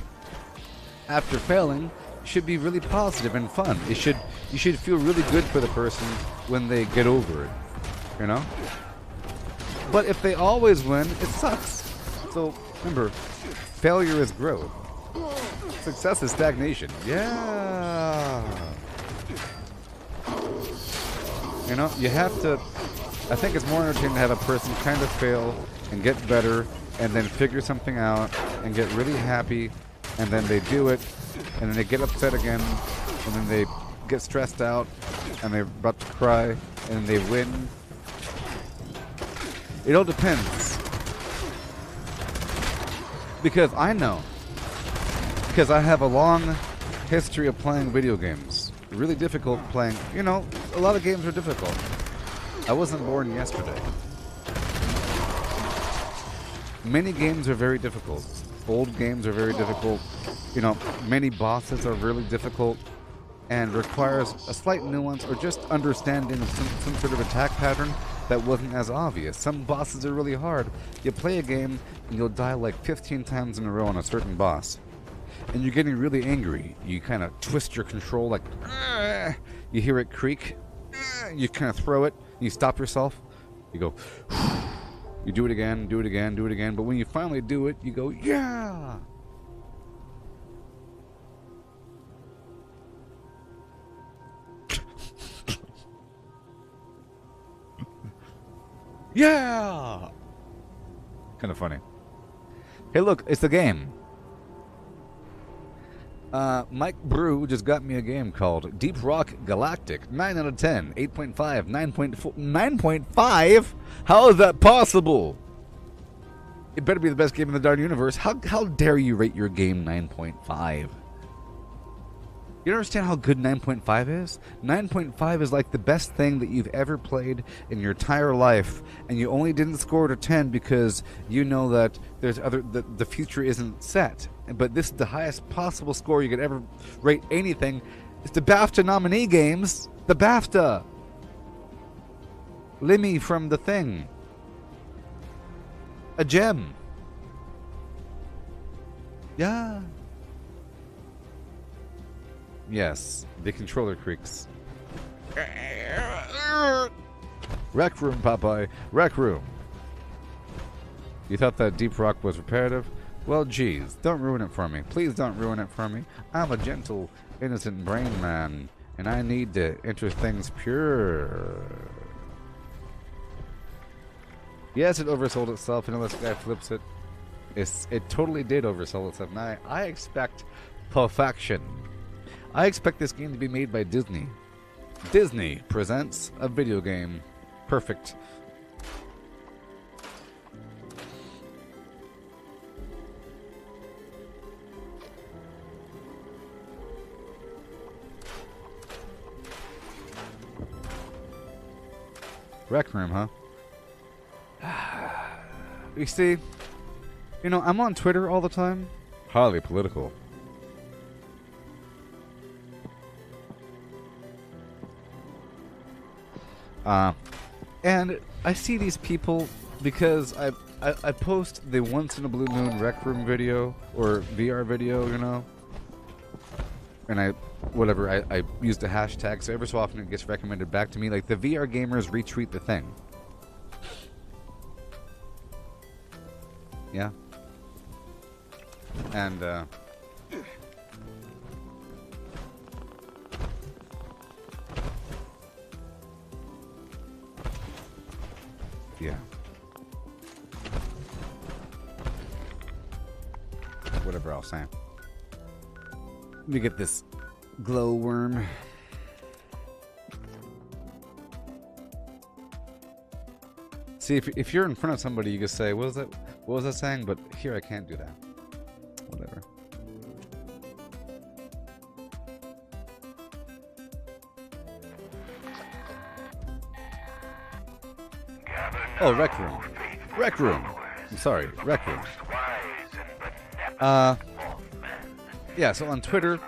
Speaker 1: after failing should be really positive and fun. You should feel really good for the person when they get over it, you know? But if they always win, it sucks. So remember, failure is growth. Success is stagnation. Yeah. You know, you have to, I think it's more entertaining to have a person kind of fail and get better and then figure something out and get really happy and then they do it and then they get upset again and then they get stressed out and they're about to cry and then they win. It all depends. Because I know. Because I have a long history of playing video games. Really difficult playing. You know, a lot of games are difficult. I wasn't born yesterday. Many games are very difficult. Old games are very difficult. You know, many bosses are really difficult and requires a slight nuance or just understanding of some sort of attack pattern that wasn't as obvious. Some bosses are really hard. You play a game and you'll die like 15 times in a row on a certain boss. And you're getting really angry. You kind of twist your control like, "Argh!" You hear it creak. "Argh!" You kind of throw it. You stop yourself. You go, you do it again, do it again, do it again. But when you finally do it, you go, yeah! Yeah! Kind of funny. Hey, look, it's the game. Mike Brew just got me a game called Deep Rock Galactic. 9 out of 10. 8.5. 9.4. 9.5? How is that possible? It better be the best game in the darn universe. How dare you rate your game 9.5? You don't understand how good 9.5 is? 9.5 is like the best thing that you've ever played in your entire life, and you only didn't score it a 10 because you know that there's the future isn't set. But this is the highest possible score you could ever rate anything. It's the BAFTA nominee games. The BAFTA. Lemmy from The Thing. A gem. Yeah. Yes, the controller creaks. Rec room, Popeye. Rec room. You thought that Deep Rock was repetitive? Well, geez, don't ruin it for me. Please don't ruin it for me. I'm a gentle, innocent brain man, and I need to enter things pure. Yes, it oversold itself, and unless the guy flips it. It totally did oversell itself. Now I expect perfection. I expect this game to be made by Disney. Disney presents a video game. Perfect. Rec room, huh? You see, you know, I'm on Twitter all the time. Highly political. And I see these people because I post the once in a blue moon rec room video or VR video, you know, and I use the hashtag, so every so often it gets recommended back to me. Like the VR gamers retweet the thing. Yeah. And yeah. Whatever I'll say. Let me get this glowworm. See, if you're in front of somebody, you can say, "What was that saying?" But here, I can't do that. Whatever. Oh, rec room. Rec room. I'm sorry, rec room. Yeah, so on Twitter,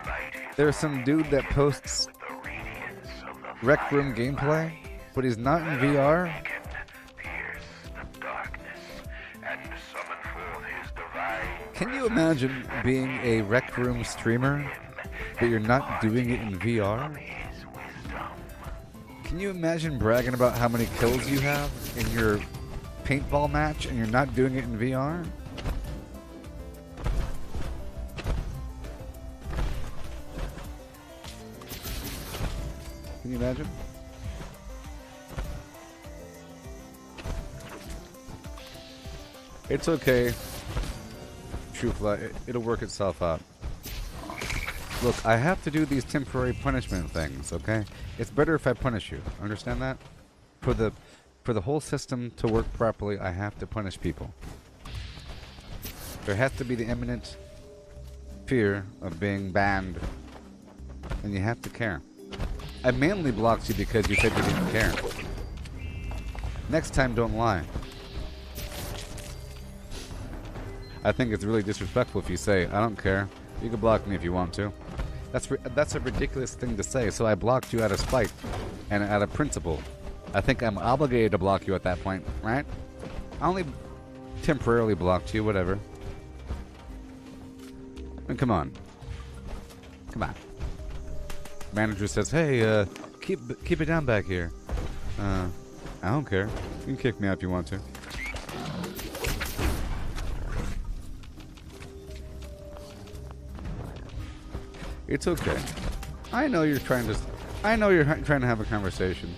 Speaker 1: there's some dude that posts rec room gameplay, but he's not in VR. Can you imagine being a rec room streamer, but you're not doing it in VR? Can you imagine bragging about how many kills you have in your paintball match and you're not doing it in VR? Can you imagine? It's okay. It'll work itself out. Look, I have to do these temporary punishment things, okay? It's better if I punish you. Understand that? For the whole system to work properly, I have to punish people. There has to be the imminent fear of being banned, and you have to care. I mainly blocked you because you said you didn't care. Next time, don't lie. I think it's really disrespectful if you say, "I don't care. You can block me if you want to." That's a ridiculous thing to say, so I blocked you out of spite and out of principle. I think I'm obligated to block you at that point, right? I only temporarily blocked you, whatever. And come on. Come on. Manager says, "Hey, keep it down back here." I don't care. You can kick me out if you want to. It's okay. I know you're trying to have a conversation.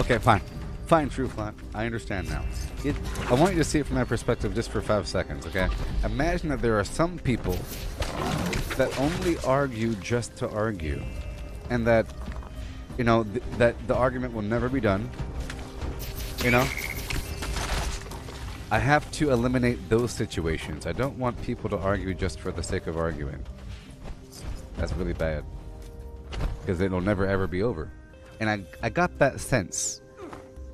Speaker 1: Okay, fine. Fine, true flat. I understand now. I want you to see it from my perspective just for 5 seconds, okay? Imagine that there are some people that only argue just to argue. And that, you know, that the argument will never be done. You know? I have to eliminate those situations. I don't want people to argue just for the sake of arguing. That's really bad. Because it'll never ever be over. And I got that sense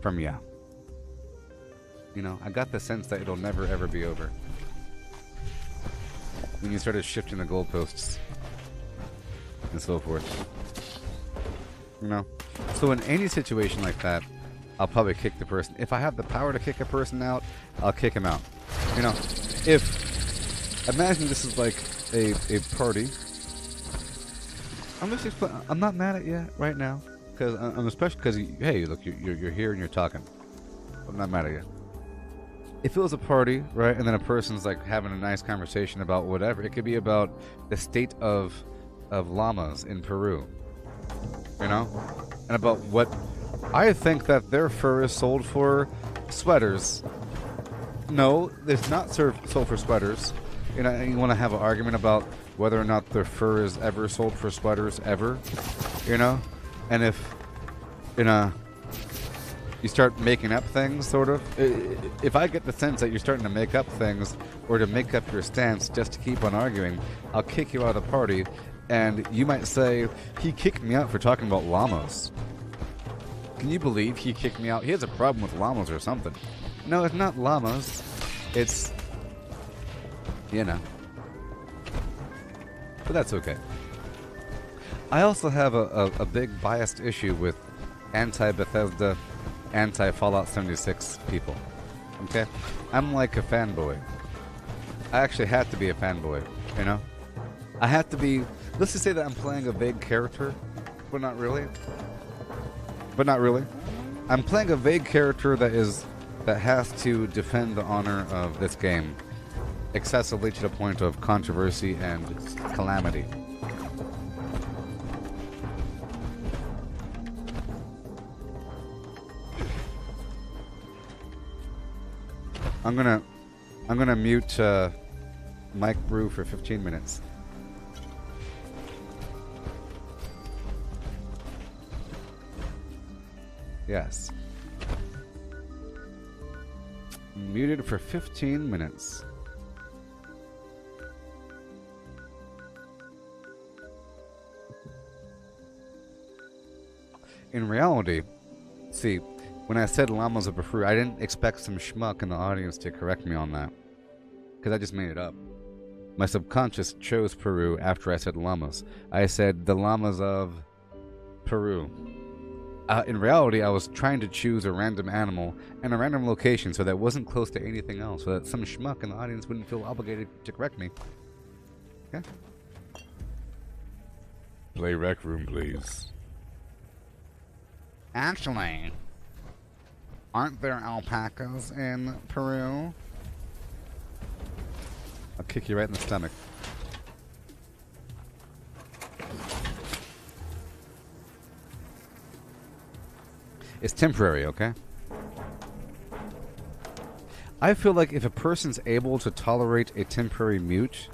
Speaker 1: from ya. You know, I got the sense that it'll never ever be over. When you started shifting the goalposts. And so forth. You know? So in any situation like that, I'll probably kick the person. If I have the power to kick a person out, I'll kick him out. You know, imagine this is like a party. I'm not mad at you right now, because I'm especially because hey, look, you're here and you're talking. I'm not mad at you. If it was a party, right, and then a person's like having a nice conversation about whatever, it could be about the state of llamas in Peru. You know, and about what I think that their fur is sold for Sweaters. No, there's not sold for sweaters. You know, you want to have an argument about whether or not their fur is ever sold for sweaters ever. You know, and if you start making up things, sort of. If I get the sense that you're starting to make up things or to make up your stance just to keep on arguing, I'll kick you out of the party, and you might say, he kicked me out for talking about llamas. Can you believe he kicked me out? He has a problem with llamas or something. No, it's not llamas. It's, you know. But that's okay. I also have a big biased issue with anti-Bethesda, anti-Fallout 76 people. Okay? I'm like a fanboy. I actually have to be a fanboy, you know? I have to be... Let's just say that I'm playing a vague character, but not really. But not really. I'm playing a vague character that has to defend the honor of this game excessively to the point of controversy and calamity. I'm gonna mute Mike Brew for 15 minutes. Yes. Muted for 15 minutes. In reality, see, when I said llamas of Peru, I didn't expect some schmuck in the audience to correct me on that. Because I just made it up. My subconscious chose Peru after I said llamas. I said the llamas of Peru. In reality, I was trying to choose a random animal and a random location so that it wasn't close to anything else, so that some schmuck in the audience wouldn't feel obligated to correct me. Okay? Play Rec Room, please. Actually, aren't there alpacas in Peru? I'll kick you right in the stomach. It's temporary, okay? I feel like if a person's able to tolerate a temporary mute,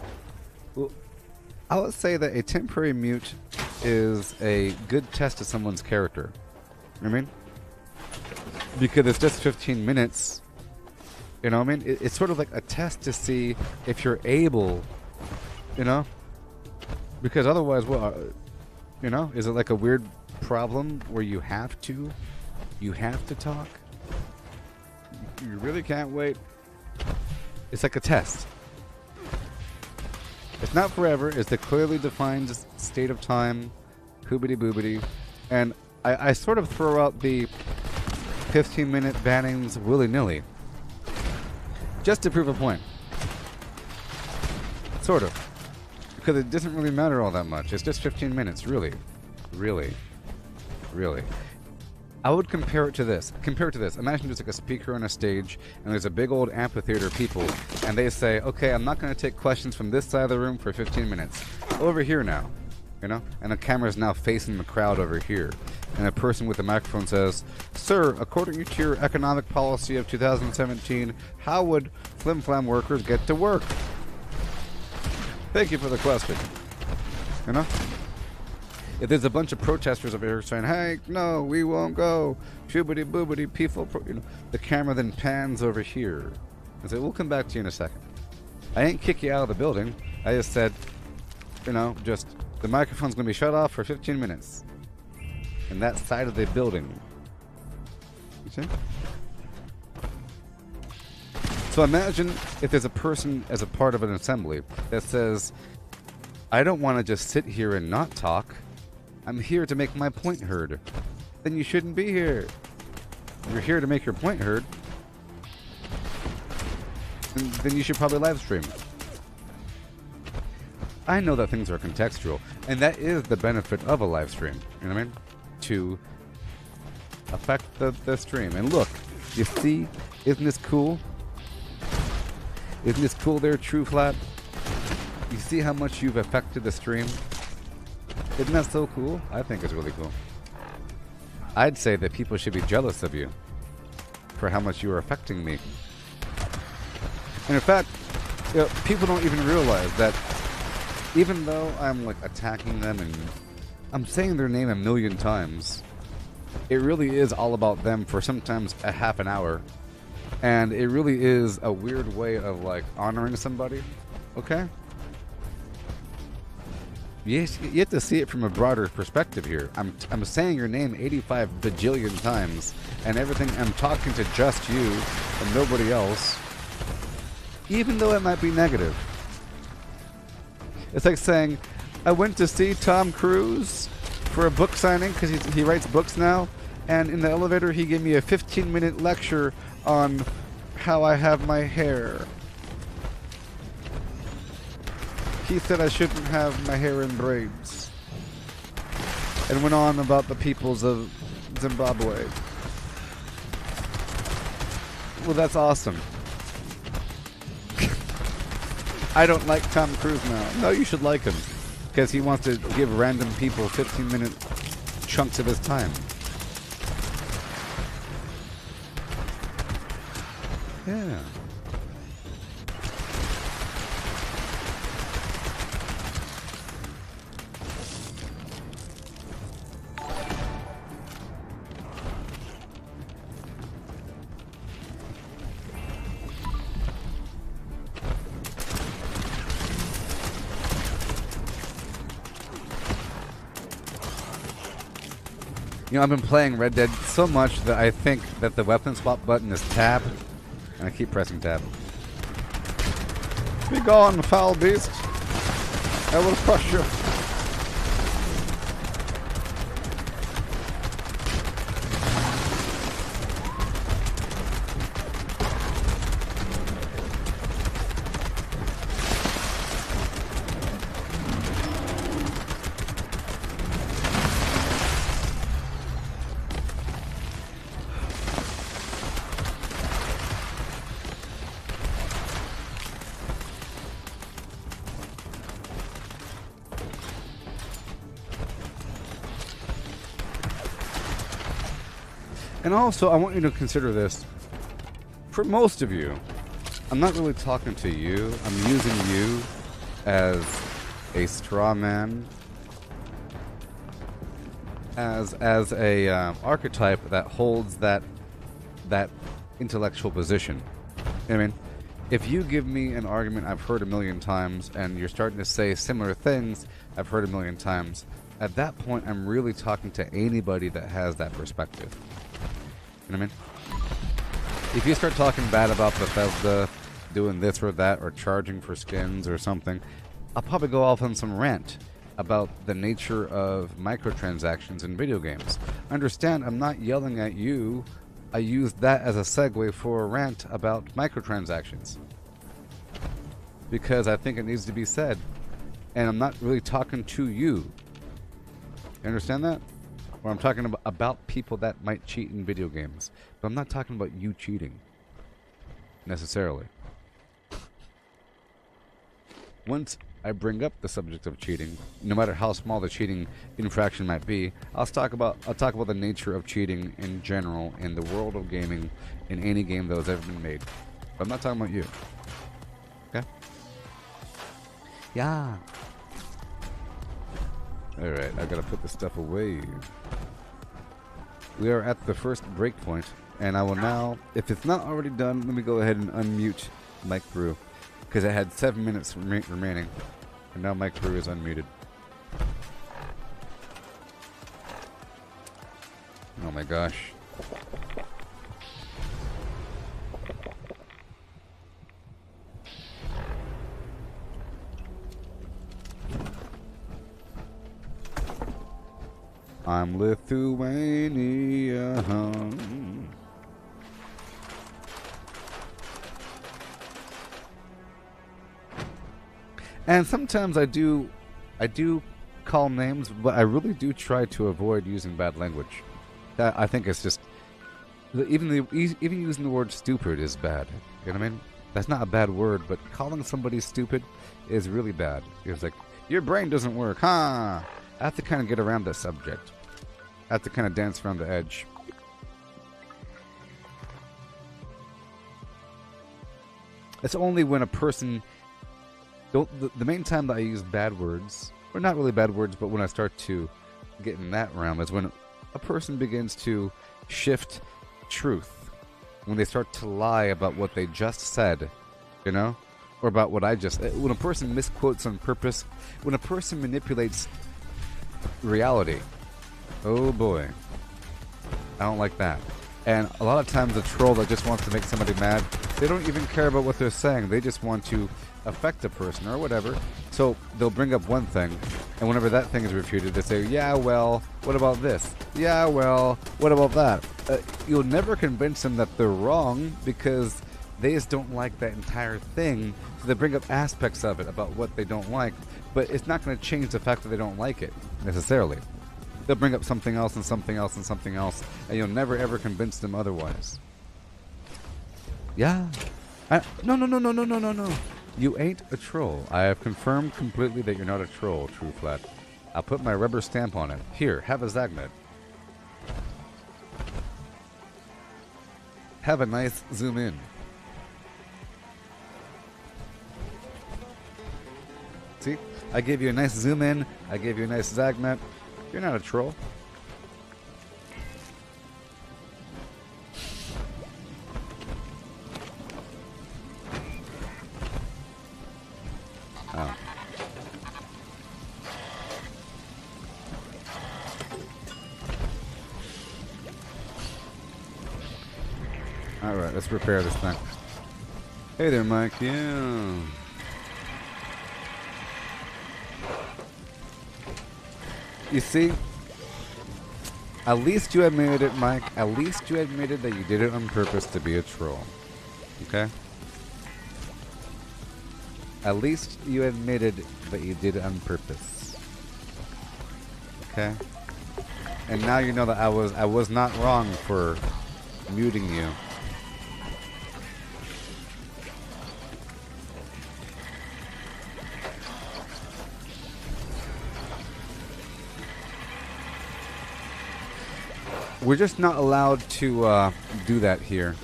Speaker 1: well, I would say that a temporary mute is a good test of someone's character. You know what I mean? Because it's just 15 minutes. You know what I mean? It's sort of like a test to see if you're able, you know? Because otherwise, well, you know, is it like a weird problem where you have to talk? You really can't wait? It's like a test. It's not forever. It's a clearly defined state of time. Hoobity boobity. And I sort of throw out the 15-minute bannings willy-nilly. Just to prove a point. Sort of. Because it doesn't really matter all that much. It's just 15 minutes, really. Really. Really. I would compare it to this. Imagine there's like a speaker on a stage, and there's a big old amphitheater of people, and they say, okay, I'm not going to take questions from this side of the room for 15 minutes. Over here now. You know? And the camera's now facing the crowd over here. And a person with a microphone says, sir, according to your economic policy of 2017, how would flim-flam workers get to work? Thank you for the question. You know? If there's a bunch of protesters over here saying, hey, no, we won't go, shoobity boobity, people, you know, the camera then pans over here and says, we'll come back to you in a second. I ain't kick you out of the building. I just said, you know, just the microphone's going to be shut off for 15 minutes. In that side of the building. You see? So imagine if there's a person as a part of an assembly that says, I don't want to just sit here and not talk. I'm here to make my point heard. Then you shouldn't be here. You're here to make your point heard. And then you should probably live stream. I know that things are contextual, and that is the benefit of a live stream. You know what I mean? To affect the stream. And look, you see, isn't this cool? Isn't this cool there, True Flat? You see how much you've affected the stream? Isn't that so cool? I think it's really cool. I'd say that people should be jealous of you. for how much you are affecting me. And in fact, you know, people don't even realize that even though I'm like attacking them and I'm saying their name a million times, it really is all about them for sometimes a half an hour. And it really is a weird way of like honoring somebody. Okay? You have to see it from a broader perspective here. I'm saying your name 85 bajillion times, and everything I'm talking to just you and nobody else, even though it might be negative. It's like saying, I went to see Tom Cruise for a book signing because he writes books now, and in the elevator he gave me a 15-minute lecture on how I have my hair. He said I shouldn't have my hair in braids. And went on about the peoples of Zimbabwe. Well, that's awesome. I don't like Tom Cruise now. No, you should like him. Because he wants to give random people 15-minute chunks of his time. Yeah. You know, I've been playing Red Dead so much that I think that the weapon swap button is tab, and I keep pressing tab. Be gone, foul beast! I will crush you. And also, I want you to consider this. For most of you, I'm not really talking to you. I'm using you as a straw man, as a archetype that holds that intellectual position. You know what I mean? If you give me an argument I've heard a million times, and you're starting to say similar things I've heard a million times, at that point, I'm really talking to anybody that has that perspective. You know what I mean? If you start talking bad about Bethesda doing this or that or charging for skins or something, I'll probably go off on some rant about the nature of microtransactions in video games. Understand, I'm not yelling at you. I used that as a segue for a rant about microtransactions. Because I think it needs to be said. And I'm not really talking to you. You understand that? Or I'm talking about people that might cheat in video games. But I'm not talking about you cheating. Necessarily. Once I bring up the subject of cheating, no matter how small the cheating infraction might be, I'll talk about the nature of cheating in general in the world of gaming in any game that has ever been made. But I'm not talking about you. Okay? Yeah. Alright, I gotta put this stuff away. We are at the first breakpoint, and I will now, if it's not already done, let me go ahead and unmute Mike Brew, because I had 7 minutes remaining, and now Mike Brew is unmuted. Oh my gosh. I'm Lithuania. And sometimes I do call names, but I really do try to avoid using bad language. I think it's just even using the word stupid is bad. You know what I mean? That's not a bad word, but calling somebody stupid is really bad. It's like, your brain doesn't work, huh? I have to kind of get around that subject. I have to kind of dance around the edge. It's only when a person the main time that I use bad words, or not really bad words, but when I start to get in that realm is when a person begins to shift truth. When they start to lie about what they just said, you know? Or about what I just... When a person misquotes on purpose, when a person manipulates reality, oh boy. I don't like that. And a lot of times a troll that just wants to make somebody mad, they don't even care about what they're saying. They just want to affect a person or whatever. So they'll bring up one thing, and whenever that thing is refuted, they say, yeah, well, what about this? Yeah, well, what about that? You'll never convince them that they're wrong because they just don't like that entire thing. So they bring up aspects of it about what they don't like, but it's not going to change the fact that they don't like it necessarily. They'll bring up something else and something else and something else, and you'll never ever convince them otherwise. Yeah. No. You ain't a troll. I have confirmed completely that you're not a troll, True Flat. I'll put my rubber stamp on it. Here, have a Zagnet. Have a nice zoom in. See? I gave you a nice zoom in. I gave you a nice Zagnet. You're not a troll. Oh. Alright, let's repair this thing. Hey there, Mike. Yeah. You see? At least you admitted it, Mike. At least you admitted that you did it on purpose to be a troll. Okay? At least you admitted that you did it on purpose. Okay? And now you know that I was not wrong for muting you. We're just not allowed to do that here.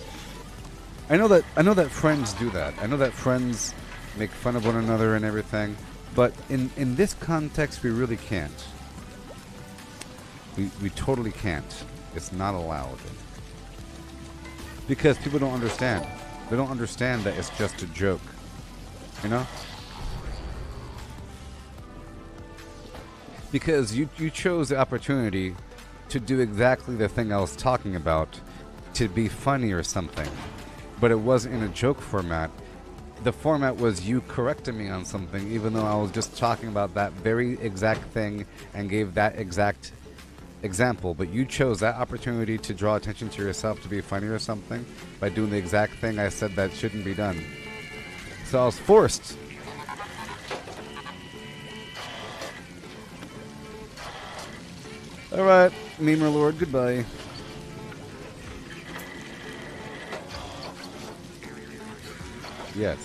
Speaker 1: I know that friends do that. I know that friends make fun of one another and everything, but in this context, we really can't. We totally can't. It's not allowed. Because people don't understand. They don't understand that it's just a joke. You know? Because you chose the opportunity to do exactly the thing I was talking about, to be funny or something. But it wasn't in a joke format. The format was you correcting me on something, even though I was just talking about that very exact thing and gave that exact example. But you chose that opportunity to draw attention to yourself to be funny or something by doing the exact thing I said that shouldn't be done. So I was forced. Alright, Memer Lord, goodbye. Yes.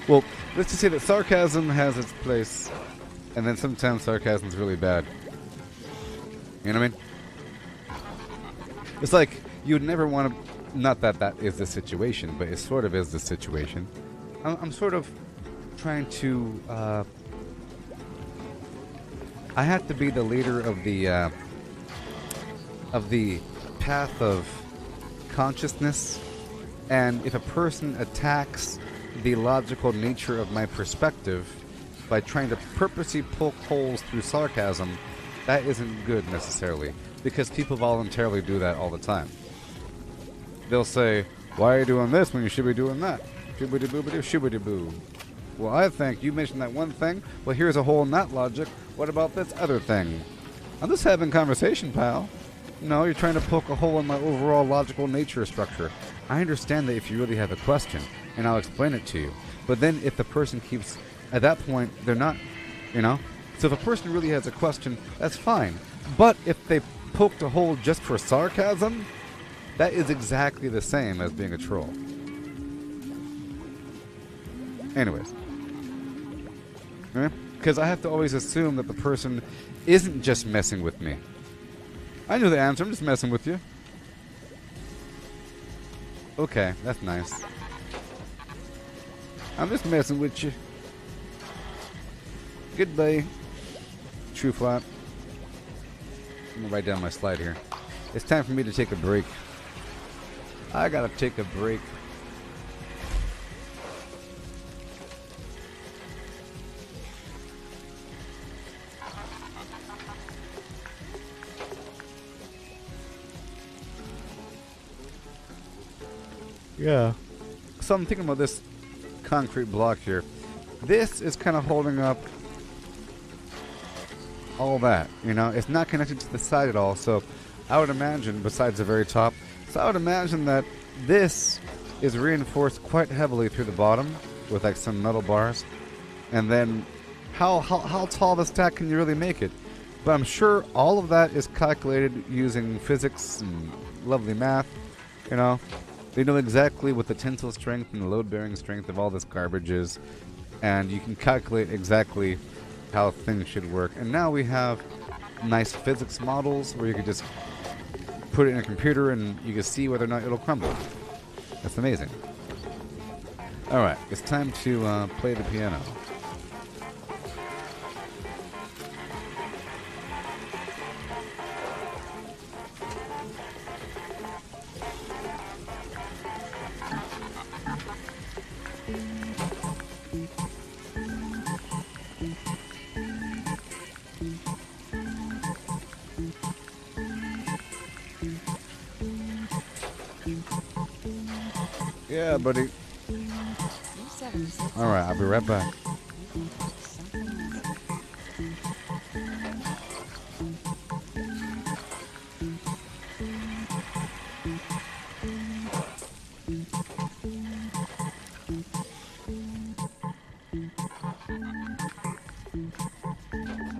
Speaker 1: Well, let's just say that sarcasm has its place, and then sometimes sarcasm's really bad. You know what I mean? It's like, you would never want to... Not that that is the situation, but it sort of is the situation. I'm sort of trying to... I have to be the leader of the path of consciousness, and if a person attacks the logical nature of my perspective by trying to purposely poke holes through sarcasm, that isn't good necessarily, because people voluntarily do that all the time. They'll say, why are you doing this when you should be doing that? Shibbity-boobity, shibbity-boo. Well, I think you mentioned that one thing. Well, here's a hole in that logic. What about this other thing? I'm just having conversation, pal. No, you're trying to poke a hole in my overall logical nature structure. I understand that if you really have a question, and I'll explain it to you. But then if the person keeps... At that point, they're not... You know? So if a person really has a question, that's fine. But if they poked a hole just for sarcasm, that is exactly the same as being a troll. Anyways. Because I have to always assume that the person isn't just messing with me. I knew the answer, I'm just messing with you. Okay, that's nice. I'm just messing with you. Goodbye. True flat. I'm gonna write down my slide here. It's time for me to take a break. I gotta take a break. Yeah. So I'm thinking about this concrete block here. This is kind of holding up all that, you know? It's not connected to the side at all, so I would imagine, besides the very top, so I would imagine that this is reinforced quite heavily through the bottom with like some metal bars. And then how tall of a stack can you really make it? But I'm sure all of that is calculated using physics and lovely math, you know? They know exactly what the tensile strength and the load-bearing strength of all this garbage is, and you can calculate exactly how things should work. And now we have nice physics models where you can just put it in a computer and you can see whether or not it'll crumble. That's amazing. Alright, it's time to play the piano. Yeah, buddy. Alright, I'll be right back.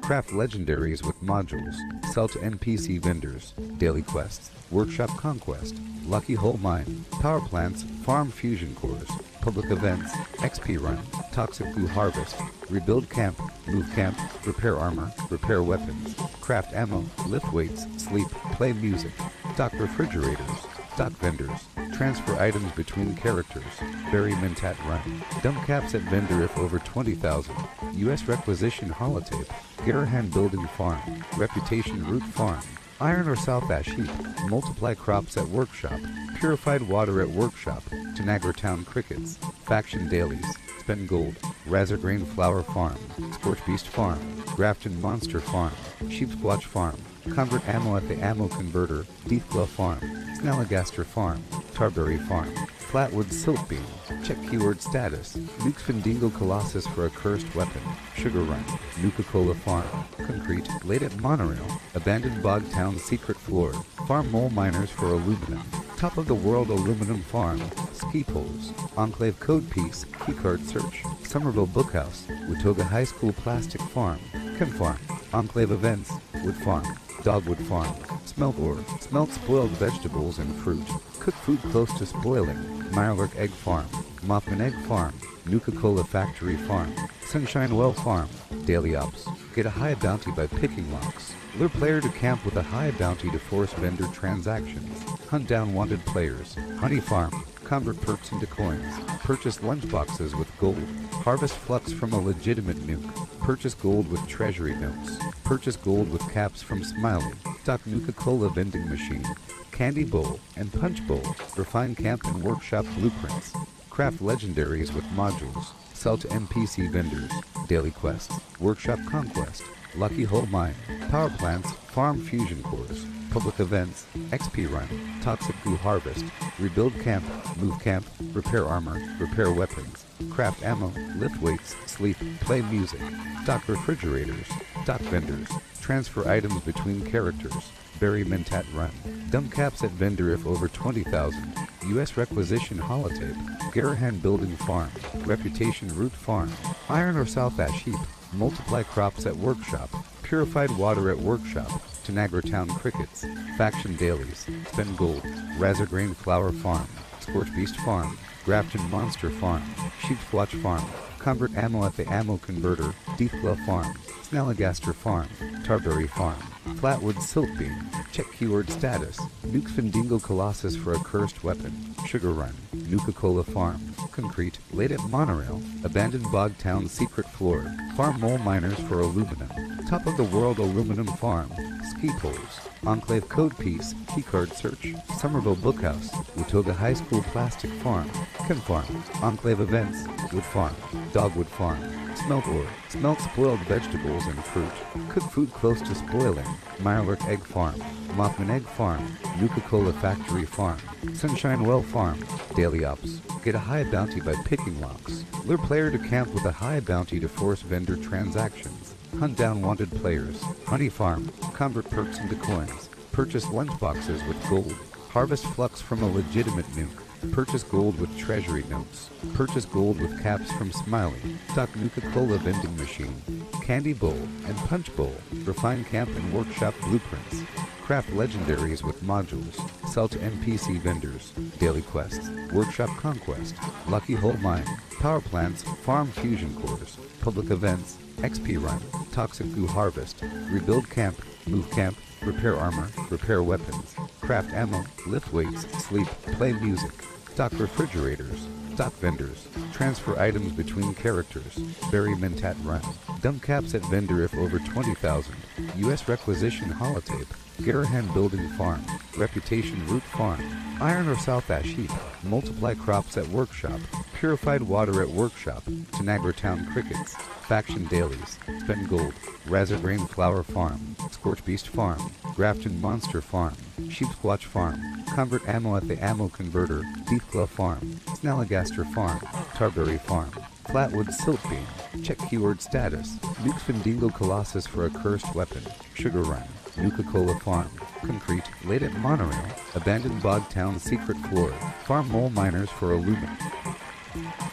Speaker 1: Craft legendaries with modules. Sell to NPC vendors. Daily quests. Workshop conquest. Lucky hole mine. Power plants. Farm fusion cores. Public events. XP run. Toxic glue harvest. Rebuild camp. Move camp. Repair armor. Repair weapons. Craft ammo. Lift weights. Sleep. Play music. Stock refrigerators. Stock vendors. Transfer items between characters. Bury Mentat run. Dump caps at vendor if over 20,000. U.S. requisition holotape. Garahan building farm. Reputation root farm. Iron or South Ash heap. Multiply crops at workshop. Purified water at workshop. Tanagra Town crickets. Faction dailies. Spend gold. Razor grain flower farm. Scorch beast farm. Grafton monster farm. Sheep squatch farm. Convert ammo at the ammo converter. Deathglow farm. Snalligaster farm. Tarberry farm. Flatwood silk beam. Check keyword status. Nukes Findingo Colossus for a cursed weapon. Sugar Run. Nuka-Cola Farm. Concrete. Late at Monorail. Abandoned Bog Town secret floor. Farm mole miners for aluminum. Top of the world aluminum farm. Ski poles. Enclave code piece. Keycard search. Somerville Bookhouse. Watoga High School plastic farm. Chem farm. Enclave events. Wood farm. Dogwood farm. Smelt ore. Smelt spoiled vegetables and fruit. Cook food close to spoiling. Mirelurk Egg Farm. Mothman Egg Farm. Nuka-Cola Factory Farm. Sunshine Well Farm. Daily Ops. Get a high bounty by picking locks. Lure player to camp with a high bounty to force vendor transactions. Hunt down wanted players. Honey Farm. Convert perks into coins. Purchase lunchboxes with gold. Harvest flux from a legitimate nuke. Purchase gold with treasury notes. Purchase gold with caps from Smiley. Stock Nuka-Cola vending machine. Candy bowl and punch bowl. Refine camp and workshop blueprints. Craft legendaries with modules. Sell to NPC vendors. Daily quests. Workshop conquest. Lucky hole mine. Power plants. Farm fusion cores. Public events. XP run. Toxic glue harvest. Rebuild camp. Move camp. Repair armor. Repair weapons. Craft ammo. Lift weights. Sleep. Play music. Stock refrigerators. Stock vendors. Transfer items between characters. Bury Mentat run. Dump caps at vendor if over 20,000. U.S. requisition holotape. Garahan building farm. Reputation root farm. Iron or South Ash heap. Multiply crops at workshop. Purified water at workshop. Tanagra Town crickets. Faction dailies. Spend gold. Razor grain flower farm. Scorch beast farm. Grafton monster farm. Sheep squatch farm. Convert ammo at the ammo converter. Deathglow farm. Snalligaster farm. Tarberry farm. Flatwood silk beam. Check keyword status. Nukes Findingo Colossus for a cursed weapon. Sugar Run. Nuka-Cola farm. concrete, laid at monorail, abandoned bog town secret floor, farm mole miners for aluminum, top of the world aluminum farm, ski poles, Enclave code piece, keycard search, Somerville Bookhouse, Watoga High School plastic farm, Chem farm, Enclave events, Wood farm, Dogwood farm, smelt ore, smelt spoiled vegetables and fruit, cook food close to spoiling, Mirelurk egg farm, Mothman egg farm, Nuka-Cola factory farm, Sunshine Well farm, daily ops, get a high bounty by picking locks, lure player to camp with a high bounty to force vendor transactions, hunt down wanted players, honey farm, convert perks into coins, purchase lunchboxes with gold, harvest flux from a legitimate nuke, purchase gold with treasury notes, purchase gold with caps from Smiley, stock Nuka-Cola vending machine, candy bowl and punch bowl, refine camp and workshop blueprints, craft legendaries with modules, sell to NPC vendors, daily quests, workshop conquest, lucky hole mine, power plants, farm fusion cores, public events, XP run, toxic goo harvest, rebuild camp, move camp, repair armor, repair weapons, craft ammo, lift weights, sleep, play music, stock refrigerators, stock vendors, transfer items between characters, bury mentat run, dump caps at vendor if over 20,000, US requisition holotape, Garahan building farm, reputation root farm, iron or south ash heap, multiply crops at workshop, purified water at workshop, Tanagra town crickets, faction dailies, spend gold, Razorgrain flower farm, Scorch beast farm, Grafton monster farm, sheep squatch farm, convert ammo at the ammo converter, Deathclaw farm, Snalligaster farm, Tarberry farm, Flatwood silt beam, check keyword status, Nuke Findingo Colossus for a cursed weapon, Sugar run, Nuka-Cola farm, concrete, laid at monorail, abandoned bog town secret floor, farm mole miners for aluminum.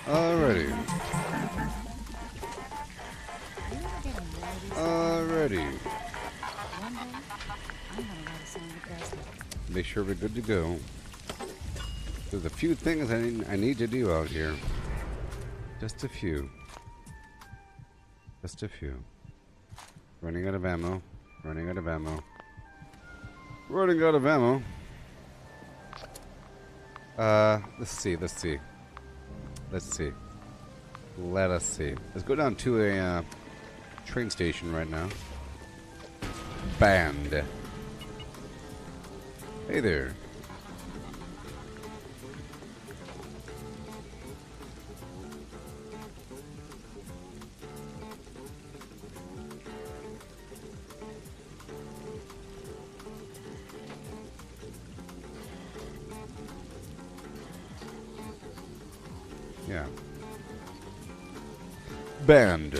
Speaker 1: Alrighty. Make sure we're good to go. There's a few things I need to do out here. Just a few. Just a few. Running out of ammo. Running out of ammo. Running out of ammo. Let's see. Let us see. Let's go down to a train station right now. Band. Hey there. Yeah. Band.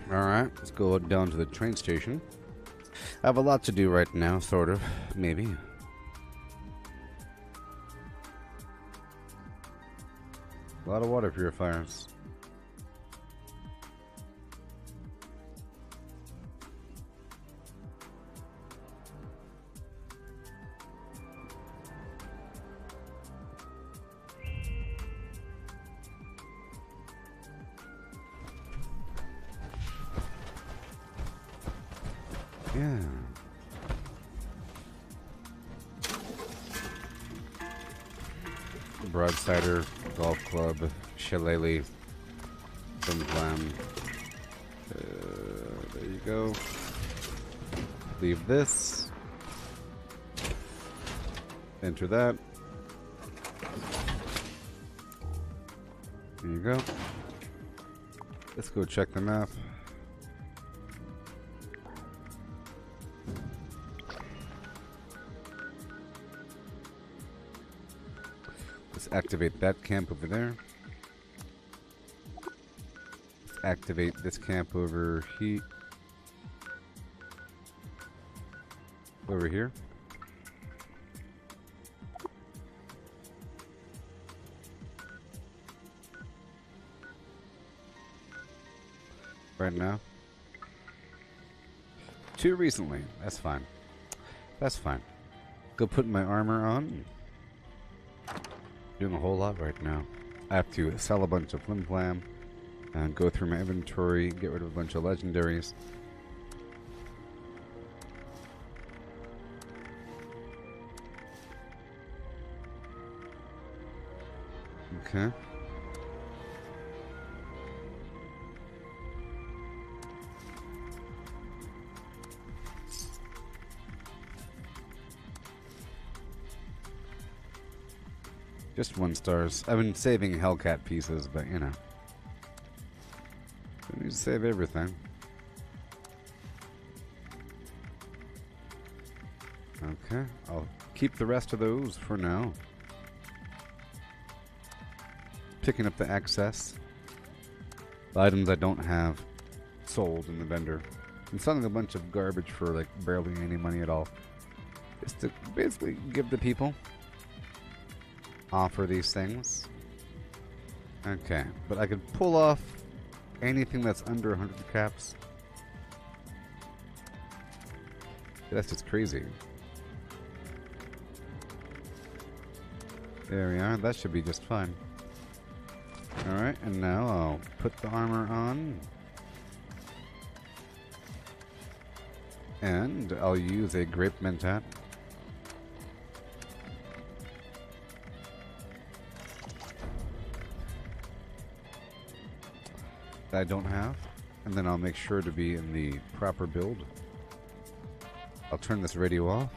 Speaker 1: Alright, let's go down to the train station. I have a lot to do right now, sort of, maybe. A lot of water purifiers. Yeah. Broadsider, Golf Club, Shillelagh, Flim Flam. There you go. Leave this. Enter that. There you go. Let's go check the map. Let's activate that camp over there. Let's activate this camp over over here. Right now. Too recently. That's fine. That's fine. Go put my armor on. Doing a whole lot right now. I have to sell a bunch of flim flam and go through my inventory, get rid of a bunch of legendaries. Okay. Just 1 stars. I've been saving Hellcat pieces, but you know. Don't need to save everything. Okay, I'll keep the rest of those for now. Picking up the excess. The items I don't have sold in the vendor. I'm selling a bunch of garbage for like barely any money at all. Just to basically give the people. Offer these things. Okay, but I could pull off anything that's under 100 caps. That's just crazy. There we are. That should be just fine. Alright, and now I'll put the armor on. And I'll use a grape mentat. That I don't have. And then I'll make sure to be in the proper build. I'll turn this radio off.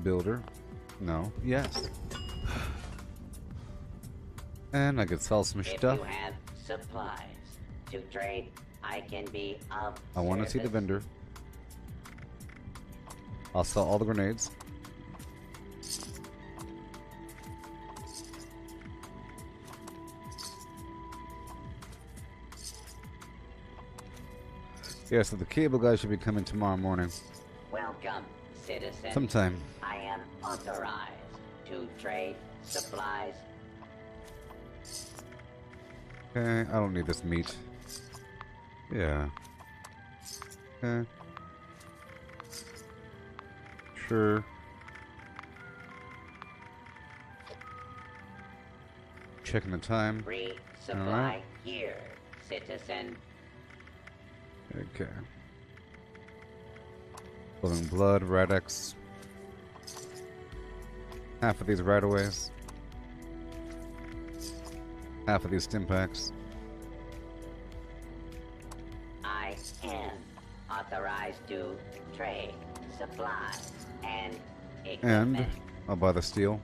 Speaker 1: Builder. No. Yes. And I could sell some stuff.
Speaker 4: If you have supplies to trade, I can be of
Speaker 1: I want to see the
Speaker 4: service.
Speaker 1: vendor. I'll sell all the grenades. Yeah, so the cable guy should be coming tomorrow morning.
Speaker 4: Welcome, citizen.
Speaker 1: Sometime.
Speaker 4: I am authorized to trade supplies.
Speaker 1: Okay, I don't need this meat. Yeah. Okay. Sure. Checking the time.
Speaker 4: Resupply
Speaker 1: Alright.
Speaker 4: here, citizen.
Speaker 1: Okay. Flowing blood, Radix. Half of these right-of-ways. Half of these stimpaks.
Speaker 4: I am authorized to trade supplies and
Speaker 1: And
Speaker 4: equipment.
Speaker 1: I'll buy the steel,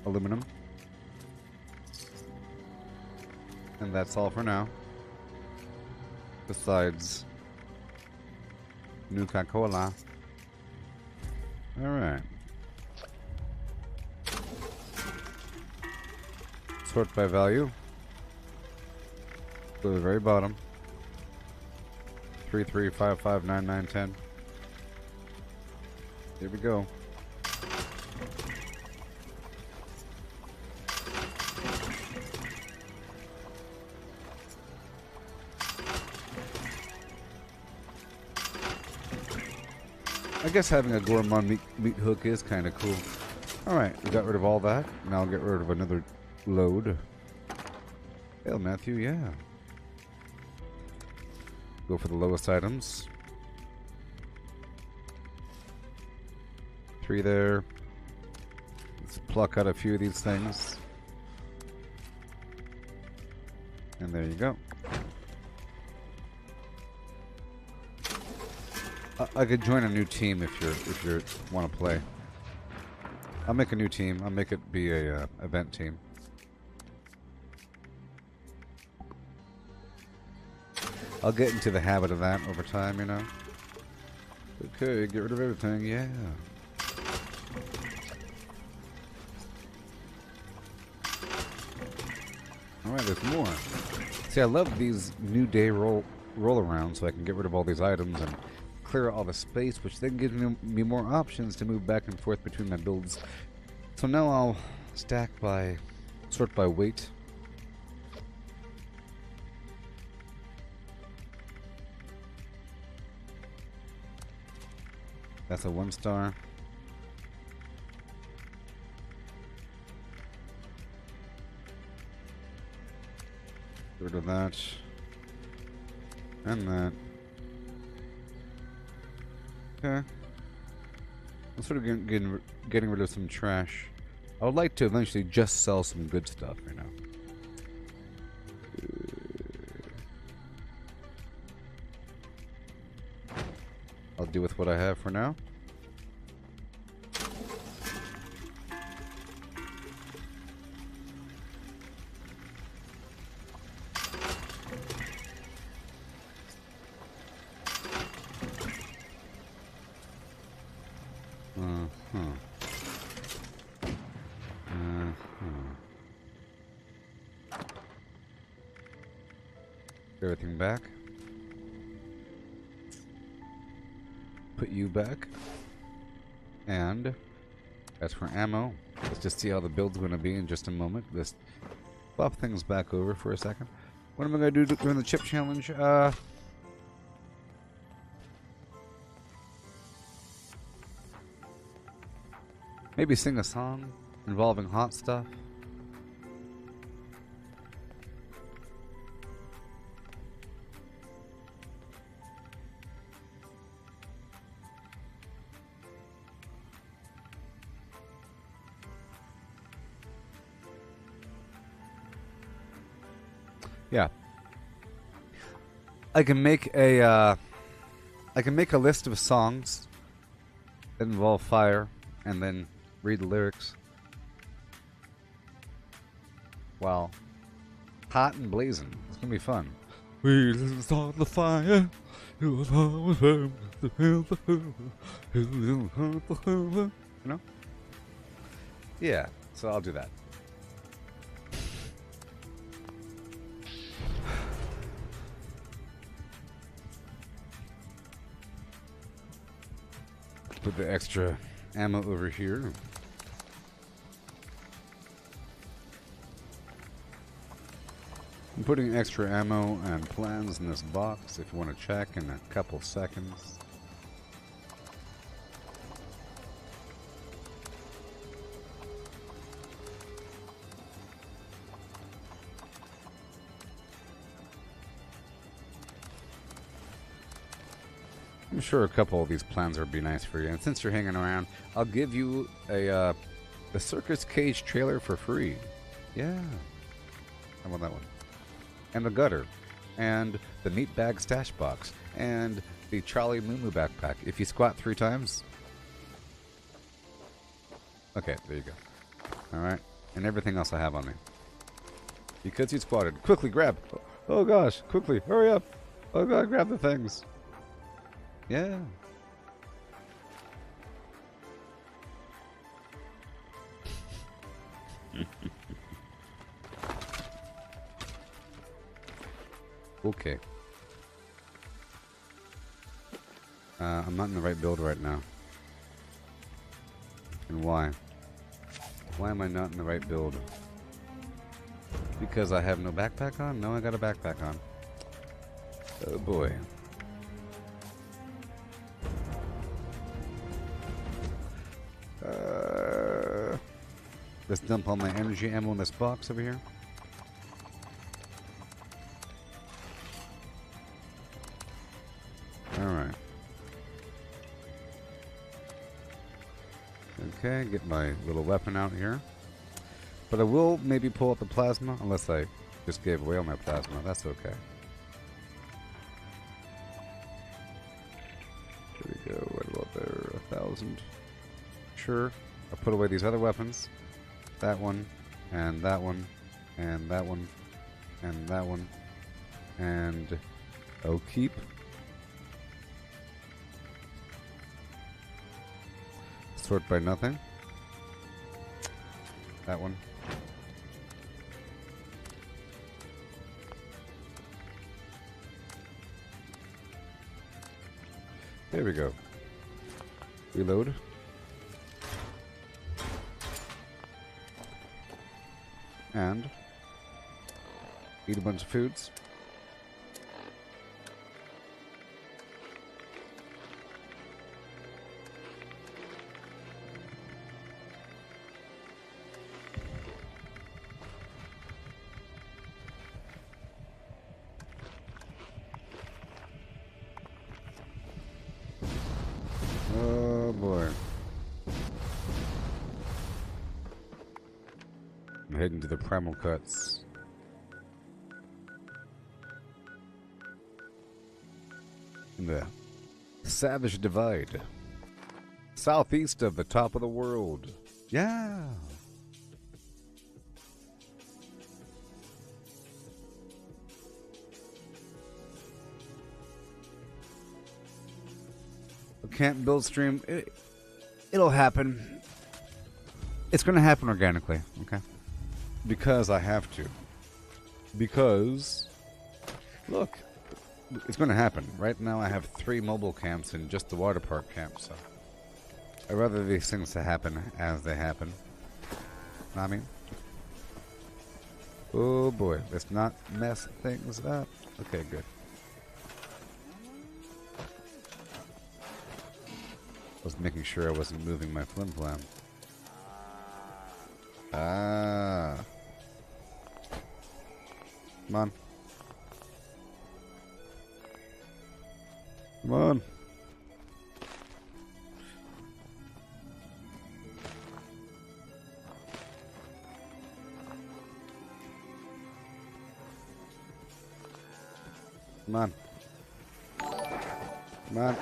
Speaker 1: aluminum. And that's all for now. Besides Nuka-Cola. Alright. Sort by value. Go to the very bottom. 3, 3, 5, 5, 9, 9, 10. Here we go. I guess having a gourmand meat hook is kind of cool. Alright, we got rid of all that. Now I'll get rid of another load. Hell, Matthew, yeah. Go for the lowest items. 3 there. Let's pluck out a few of these things. And there you go. I could join a new team if you want to play. I'll make a new team. I'll make it be a event team. I'll get into the habit of that over time, you know. Okay, get rid of everything. Yeah. All right, there's more. See, I love these new day roll around, so I can get rid of all these items and clear all the space, which then gives me more options to move back and forth between my builds. So now I'll sort by weight. That's a 1-star. Get rid of that. And that. Okay. I'm sort of getting rid of some trash. I would like to eventually just sell some good stuff, you know. I'll deal with what I have for now. Everything back. Put you back. And as for ammo, let's just see how the build's going to be in just a moment. Let's swap things back over for a second. What am I going to do during the chip challenge? Maybe sing a song involving hot stuff. Yeah, I can make a list of songs that involve fire, and then read the lyrics. Wow, hot and blazing! It's gonna be fun. We start the fire. You know? Yeah. So I'll do that. Put the extra ammo over here. I'm putting extra ammo and plans in this box if you want to check in a couple seconds. I'm sure a couple of these plans would be nice for you. And since you're hanging around, I'll give you a circus cage trailer for free. Yeah. How about that one? And the gutter. And the meat bag stash box. And the Charlie Moo backpack. If you squat 3 times. Okay, there you go. Alright. And everything else I have on me. Because you squatted. Quickly grab. Oh gosh, quickly. Hurry up. Oh god, grab the things. Yeah. Okay. I'm not in the right build right now. And why? Why am I not in the right build? Because I have no backpack on? No, I got a backpack on. Oh boy. Let's dump all my energy ammo in this box over here. Alright. Okay, get my little weapon out here. But I will maybe pull out the plasma, unless I just gave away all my plasma. That's okay. There we go, right about there, 1,000. Sure, I'll put away these other weapons. That one, and that one, and that one, and that one, and I'll keep. Sort by nothing. That one. There we go. Reload. And eat a bunch of foods. I'm heading to the primal cuts. In the Savage Divide. Southeast of the top of the world. Yeah. Can't build stream. It'll happen. It's going to happen organically, okay? Because I have to. Because, look, it's going to happen. Right now I have 3 mobile camps in just the water park camp, so I'd rather these things to happen as they happen. Know what I mean? Oh boy, let's not mess things up. Okay, good. I was making sure I wasn't moving my flim-flam. Ah. Come on. Come on. Come on. Come on.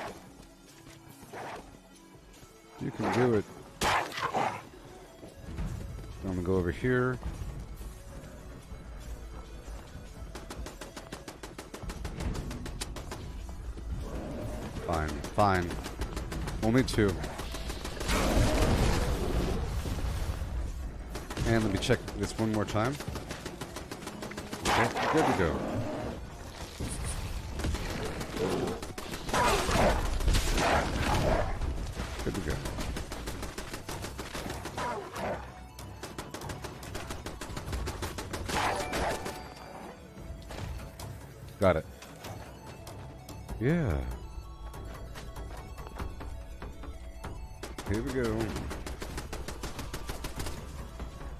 Speaker 1: You can do it. I'm gonna go over here. Fine, fine. Only 2. And let me check this one more time. Okay, good to go. Good to go. Got it. Yeah. Here we go.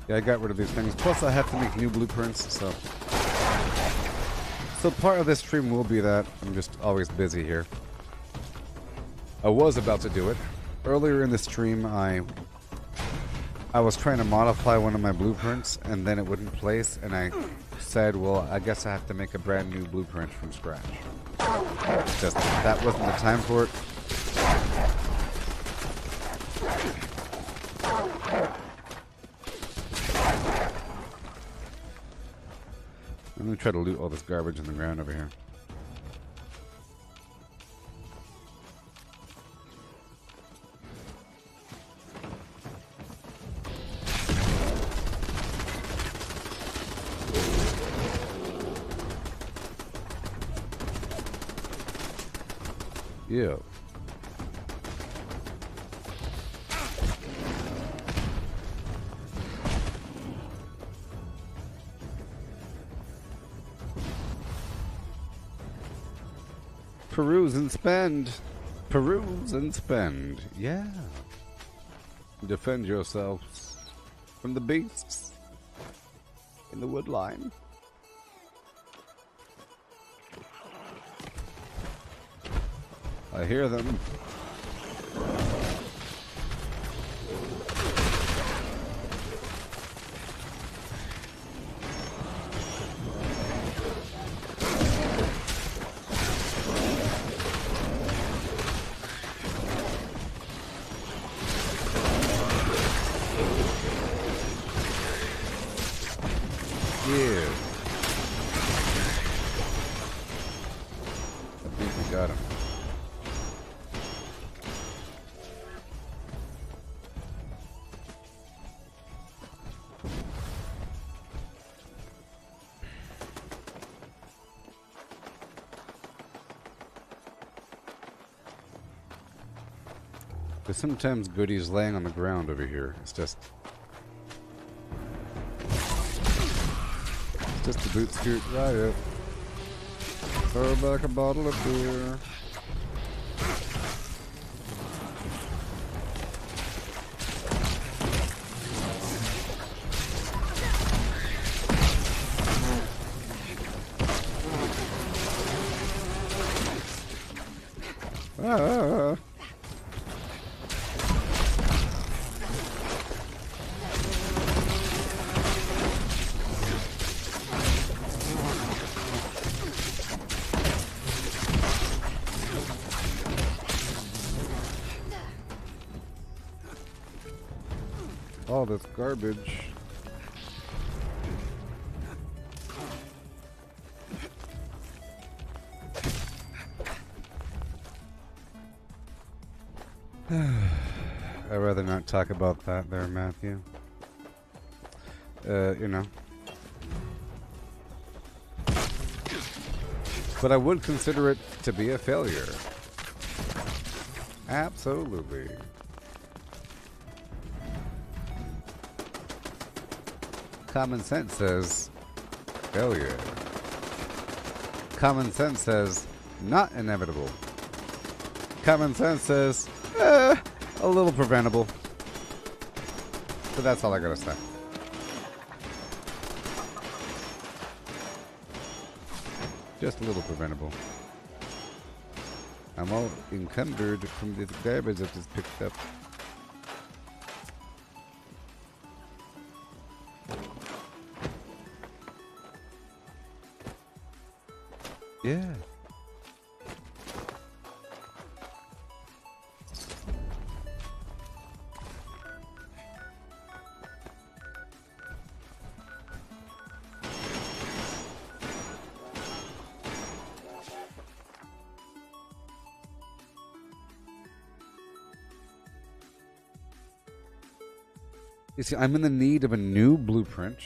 Speaker 1: Yeah, I got rid of these things. Plus, I have to make new blueprints, so part of this stream will be that. I'm just always busy here. I was about to do it. Earlier in the stream, I was trying to modify one of my blueprints, and then it wouldn't place, and I said, well, I guess I have to make a brand new blueprint from scratch. Just, that wasn't the time for it. I'm gonna try to loot all this garbage on the ground over here. Yeah. Peruse and spend. Peruse and spend. Yeah. Defend yourselves from the beasts in the wood line. I hear them. Yeah. I think we got him. There's sometimes goodies laying on the ground over here. It's just a boot scoot riot. Throw back a bottle of beer. Ah. all this garbage. I'd rather not talk about that there, Matthew. You know. But I would consider it to be a failure. Absolutely. Common sense says failure. Common sense says not inevitable. Common sense says a little preventable. But that's all I gotta say. Just a little preventable. I'm all encumbered from this garbage I just picked up. Yeah. You see, I'm in the need of a new blueprint.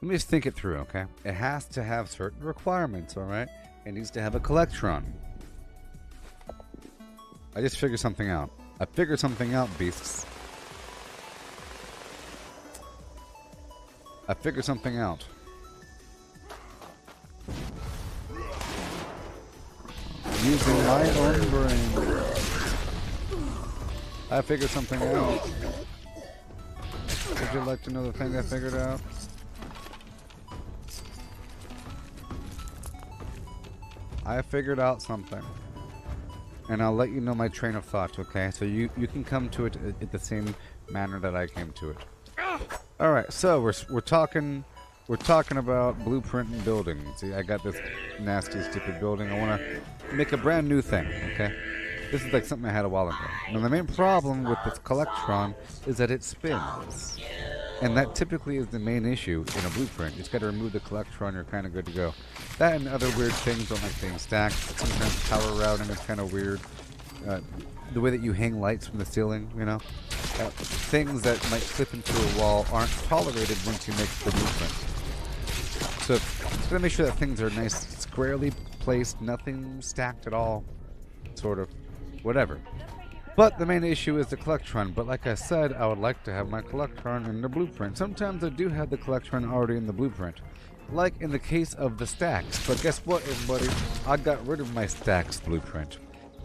Speaker 1: Let me just think it through, okay? It has to have certain requirements, alright? It needs to have a collectron. I just figured something out. I figured something out, beasts. I figured something out. Using my own brain. I figured something out. Would you like to know the thing I figured out? I figured out something. And I'll let you know my train of thought, okay? So you can come to it in the same manner that I came to it. Alright, so we're talking about blueprint and building. See, I got this nasty, stupid building. I want to make a brand new thing, okay? This is like something I had a while ago. Now the main problem with this collectron is that it spins. And that typically is the main issue in a blueprint. You just got to remove the collectron, you're kind of good to go. That and other weird things don't like being stacked. Sometimes power routing is kind of weird. The way that you hang lights from the ceiling, you know? Things that might slip into a wall aren't tolerated once you make the blueprint. So just gotta make sure that things are nice, squarely placed, nothing stacked at all. Sort of. Whatever. But the main issue is the collectron. But like I said, I would like to have my collectron in the blueprint. Sometimes I do have the collectron already in the blueprint. Like in the case of the stacks. But guess what, everybody? I got rid of my stacks blueprint.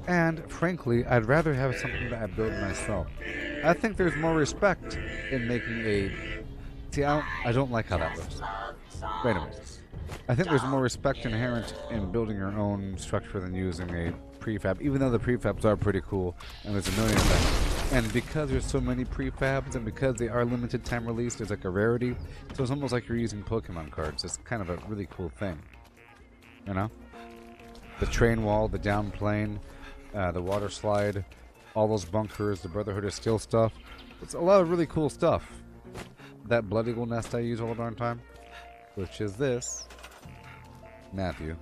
Speaker 1: And frankly, I'd rather have something that I build myself. I think there's more respect in making a... See, I don't like how that looks. But anyways, I think there's more respect inherent in building your own structure than using a prefab, even though the prefabs are pretty cool, and there's a million of them. And because there's so many prefabs, and because they are limited time release, there's like a rarity, so it's almost like you're using Pokemon cards. It's kind of a really cool thing, you know? The train wall, the down plane, the water slide, all those bunkers, the Brotherhood of Steel stuff. It's a lot of really cool stuff. That Blood Eagle nest I use all the darn time, which is this, Matthew.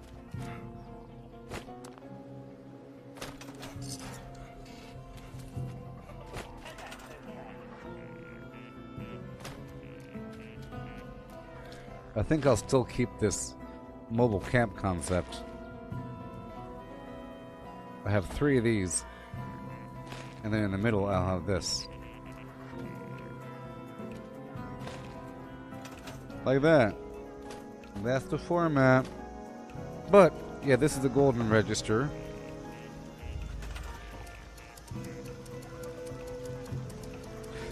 Speaker 1: I think I'll still keep this mobile camp concept. I have 3 of these, and then in the middle I'll have this. Like that. That's the format. But, yeah, this is the golden register.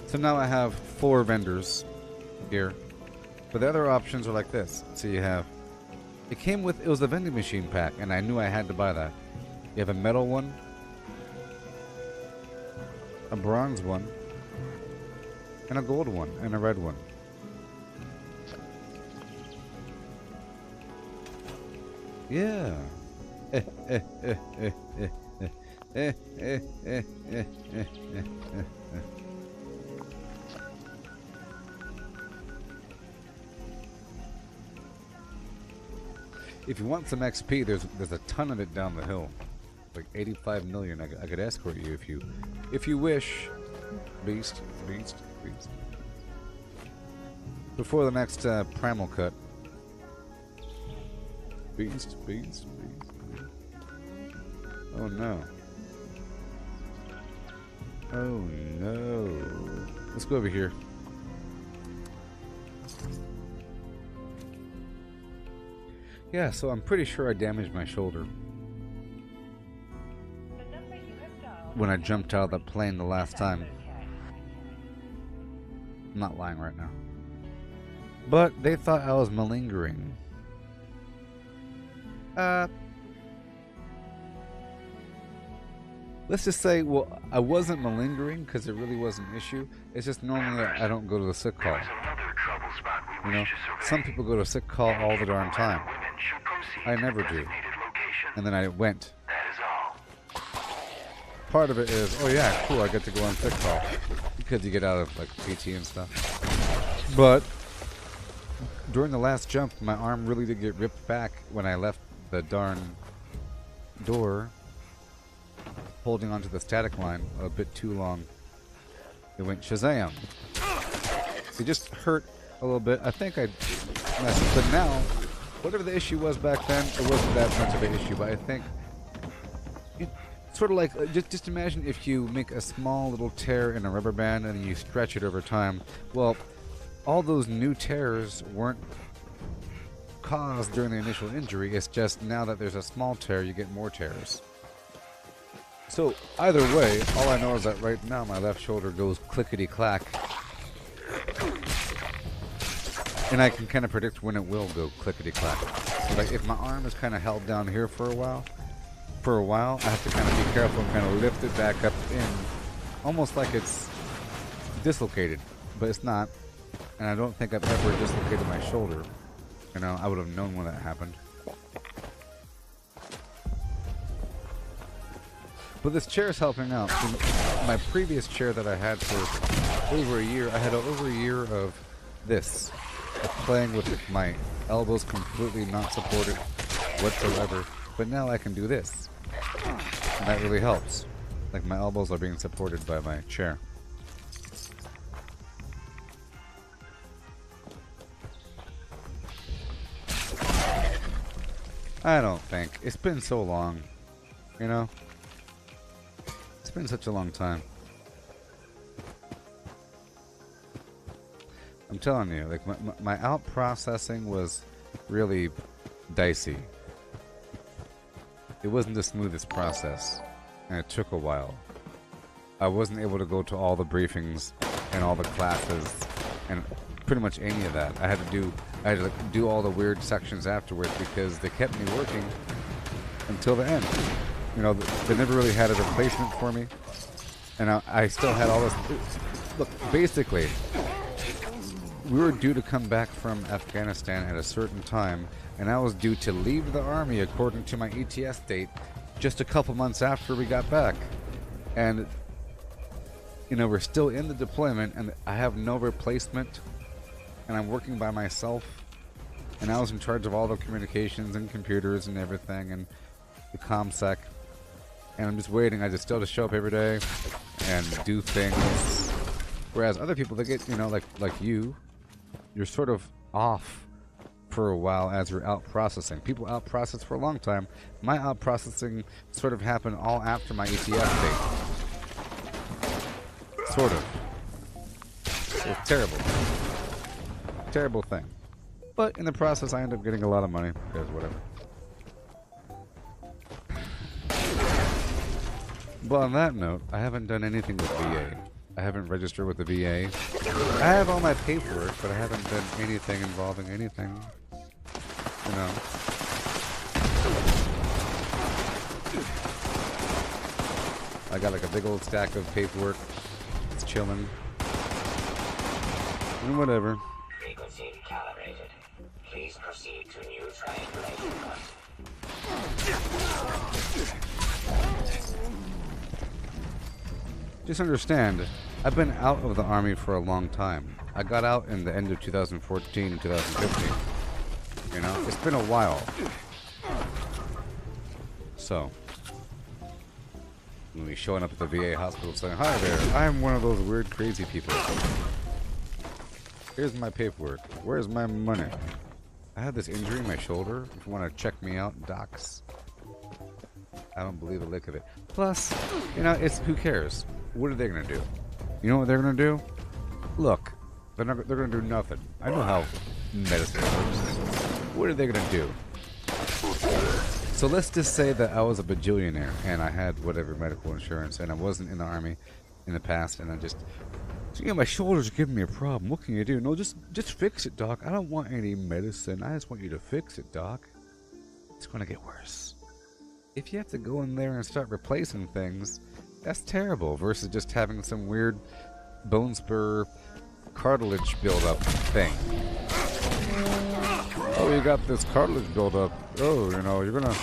Speaker 1: So now I have 4 vendors here. But the other options are like this. So you have... It was a vending machine pack, and I knew I had to buy that. You have a metal one, a bronze one, and a gold one, and a red one. Yeah. If you want some XP, there's a ton of it down the hill. Like 85 million. I could escort you if you wish. Beast. Before the next primal cut. Beast. Oh no. Oh no. Let's go over here. Yeah, so I'm pretty sure I damaged my shoulder when I jumped out of the plane the last time. I'm not lying right now. But they thought I was malingering. Let's just say, well, I wasn't malingering because it really was an issue. It's just normally I don't go to the sick call. You know, some people go to sick call all the darn time. I never do. And then I went. Part of it is, oh yeah, cool, I get to go on sick call. Because you get out of like PT and stuff. But during the last jump, my arm really did get ripped back when I left the darn door, holding onto the static line a bit too long. It went Shazam. It just hurt a little bit. I think I messed up, but now, whatever the issue was back then, it wasn't that much of an issue, but I think sort of like, just imagine if you make a small little tear in a rubber band and you stretch it over time. Well, all those new tears weren't caused during the initial injury. It's just now that there's a small tear, you get more tears. So either way, all I know is that right now my left shoulder goes clickety-clack. And I can kind of predict when it will go clickety-clack. So like if my arm is kind of held down here for a while, I have to kind of be careful and kind of lift it back up in, almost like it's dislocated, but it's not. And I don't think I've ever dislocated my shoulder. You know, I would have known when that happened. But this chair is helping out. In my previous chair that I had for over a year, I had over a year of this, of playing with my elbows completely not supported whatsoever. But now I can do this. And that really helps. Like my elbows are being supported by my chair. I don't think. It's been so long. You know? It's been such a long time. I'm telling you, like my out processing was really dicey. It wasn't the smoothest process, and it took a while. I wasn't able to go to all the briefings and all the classes and pretty much any of that. I had to like, do all the weird sections afterwards because they kept me working until the end. You know, they never really had a replacement for me, and I still had all this. Look, basically, we were due to come back from Afghanistan at a certain time, and I was due to leave the army according to my ETS date just a couple months after we got back. And, you know, we're still in the deployment, and I have no replacement, and I'm working by myself, and I was in charge of all the communications and computers and everything, and the ComSec, and I'm just waiting. I just still have to show up every day and do things. Whereas other people, they get, you know, like you're sort of off for a while as you're out processing. People out process for a long time. My out processing sort of happened all after my ETS date. Sort of. It's terrible. Terrible thing. But in the process, I end up getting a lot of money because whatever. But on that note, I haven't done anything with VA. I haven't registered with the VA. I have all my paperwork, but I haven't done anything involving anything. You know. I got like a big old stack of paperwork. It's chilling. And whatever.
Speaker 4: Frequency calibrated. Please proceed to new triangulation point.
Speaker 1: Just understand, I've been out of the Army for a long time. I got out in the end of 2014 and 2015. You know, it's been a while. So, when we showing up at the VA hospital saying, "Hi there, I'm one of those weird, crazy people. Here's my paperwork. Where's my money? I have this injury in my shoulder. If you want to check me out, docs." I don't believe a lick of it. Plus, you know, it's who cares? What are they gonna do? You know what they're gonna do? Look, they're gonna do nothing. I know how medicine works. What are they gonna do? So let's just say that I was a bajillionaire and I had whatever medical insurance and I wasn't in the army in the past and I just, you know, my shoulders are giving me a problem. What can you do? No, just fix it, doc. I don't want any medicine. I just want you to fix it, doc. It's gonna get worse. If you have to go in there and start replacing things, that's terrible versus just having some weird bone spur cartilage buildup thing. Oh, you got this cartilage buildup. Oh, you know, you're gonna,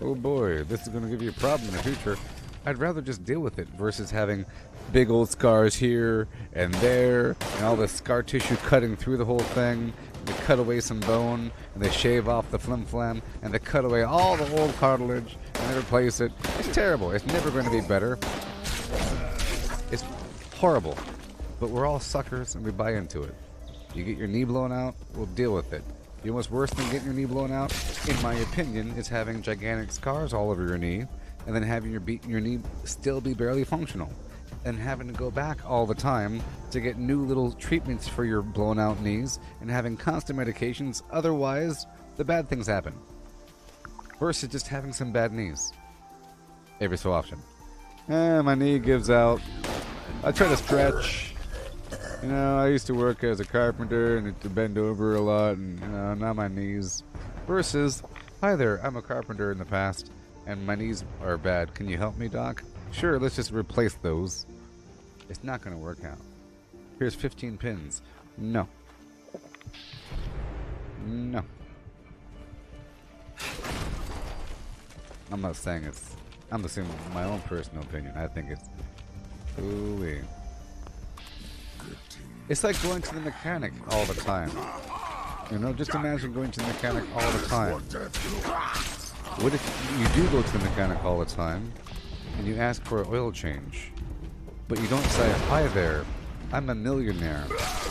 Speaker 1: oh boy, this is gonna give you a problem in the future. I'd rather just deal with it versus having big old scars here and there and all this scar tissue cutting through the whole thing. They cut away some bone and they shave off the flim-flam and they cut away all the old cartilage and they replace it. It's terrible. It's never going to be better. It's horrible. But we're all suckers and we buy into it. You get your knee blown out, we'll deal with it. You know what's worse than getting your knee blown out? In my opinion, is having gigantic scars all over your knee and then having your knee still be barely functional. And having to go back all the time to get new little treatments for your blown out knees and having constant medications, otherwise the bad things happen. Versus just having some bad knees every so often. My knee gives out. I try to stretch. You know, I used to work as a carpenter and to bend over a lot and, you know, now my knees. Versus, hi there, I'm a carpenter in the past and my knees are bad. Can you help me, doc? Sure, let's just replace those. It's not going to work out. Here's 15 pins. No. No. I'm not saying it's... I'm assuming my own personal opinion. I think it's... Ooh-wee. It's like going to the mechanic all the time. You know, just imagine going to the mechanic all the time. What if you do go to the mechanic all the time and you ask for an oil change, but you don't say, hi there, I'm a millionaire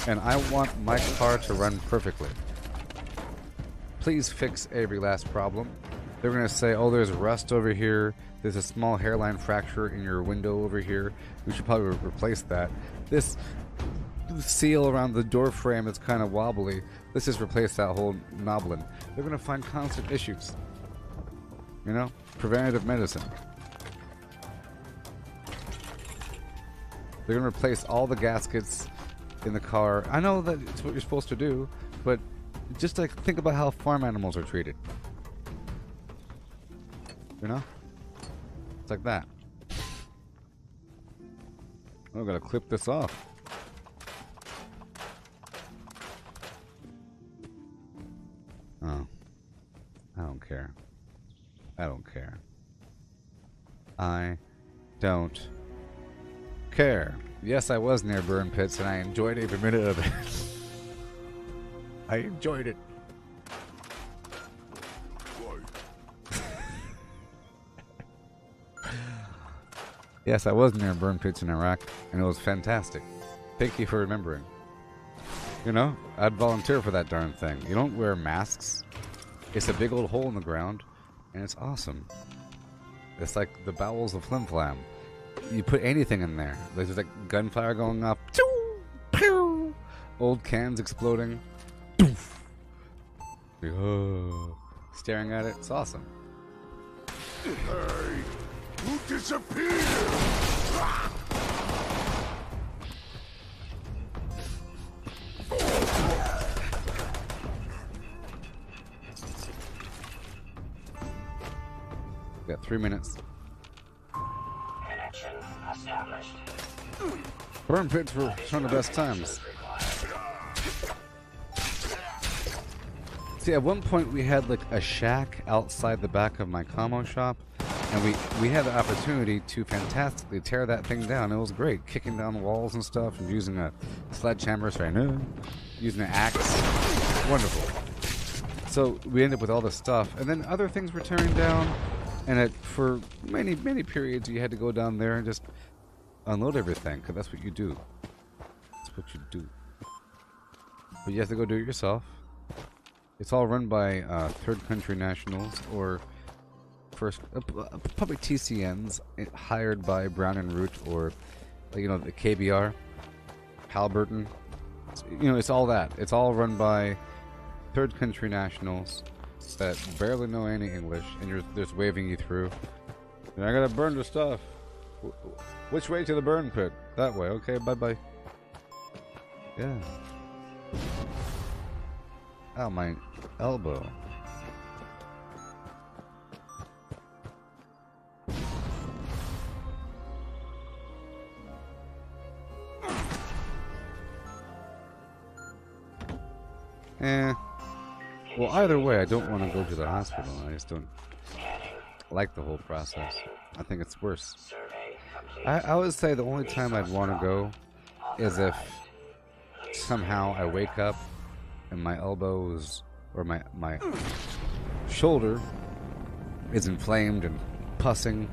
Speaker 1: and I want my car to run perfectly. Please fix every last problem. They're going to say, oh, there's rust over here, there's a small hairline fracture in your window over here, we should probably replace that. This seal around the door frame that's kind of wobbly, let's just replace that whole knobbling. They're going to find constant issues. You know, preventative medicine. They're going to replace all the gaskets in the car. I know that it's what you're supposed to do, but just like think about how farm animals are treated. You know? It's like that. I'm going to clip this off. Oh. I don't care. I don't care. I don't care. Yes, I was near burn pits and I enjoyed every minute of it. I enjoyed it. Yes, I was near burn pits in Iraq and it was fantastic. Thank you for remembering. You know, I'd volunteer for that darn thing. You don't wear masks. It's a big old hole in the ground and it's awesome. It's like the bowels of Flim Flam. You put anything in there. There's like gunfire going off. Pew! Old cans exploding. Staring at it. It's awesome.
Speaker 6: Hey, who disappeared?
Speaker 1: Got 3 minutes.
Speaker 4: Connection established.
Speaker 1: Burn pits were some of the best times. See, at one point we had like a shack outside the back of my commo shop, and we had the opportunity to fantastically tear that thing down. It was great, kicking down the walls and stuff, and using a sledgehammer, using an axe. Wonderful. So we ended up with all this stuff, and then other things were tearing down. And for many periods, you had to go down there and just unload everything, because that's what you do. That's what you do. But you have to go do it yourself. It's all run by third country nationals or first public TCNs hired by Brown and Root or the KBR, Halliburton. It's all that. It's all run by third country nationals that barely know any English, and you're just waving you through. And I gotta burn the stuff. Which way to the burn pit? That way. Okay, bye bye. Yeah. Ow, my elbow. Well, either way, I don't want to go to the hospital. I just don't like the whole process. I think it's worse. I would say the only time I'd want to go is if somehow I wake up and my elbows or my shoulder is inflamed and pussing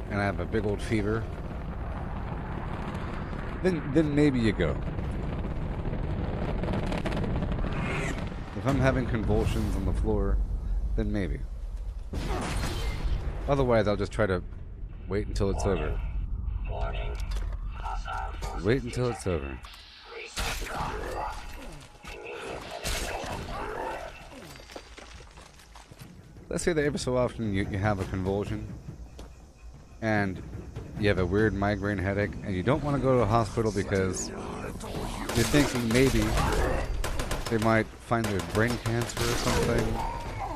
Speaker 1: and I have a big old fever. Then maybe you go. If I'm having convulsions on the floor, then maybe. Otherwise, I'll just try to wait until it's over. Wait until it's over. Let's say that every so often you have a convulsion and you have a weird migraine headache and you don't want to go to a hospital because you're thinking maybe they might find their brain cancer or something,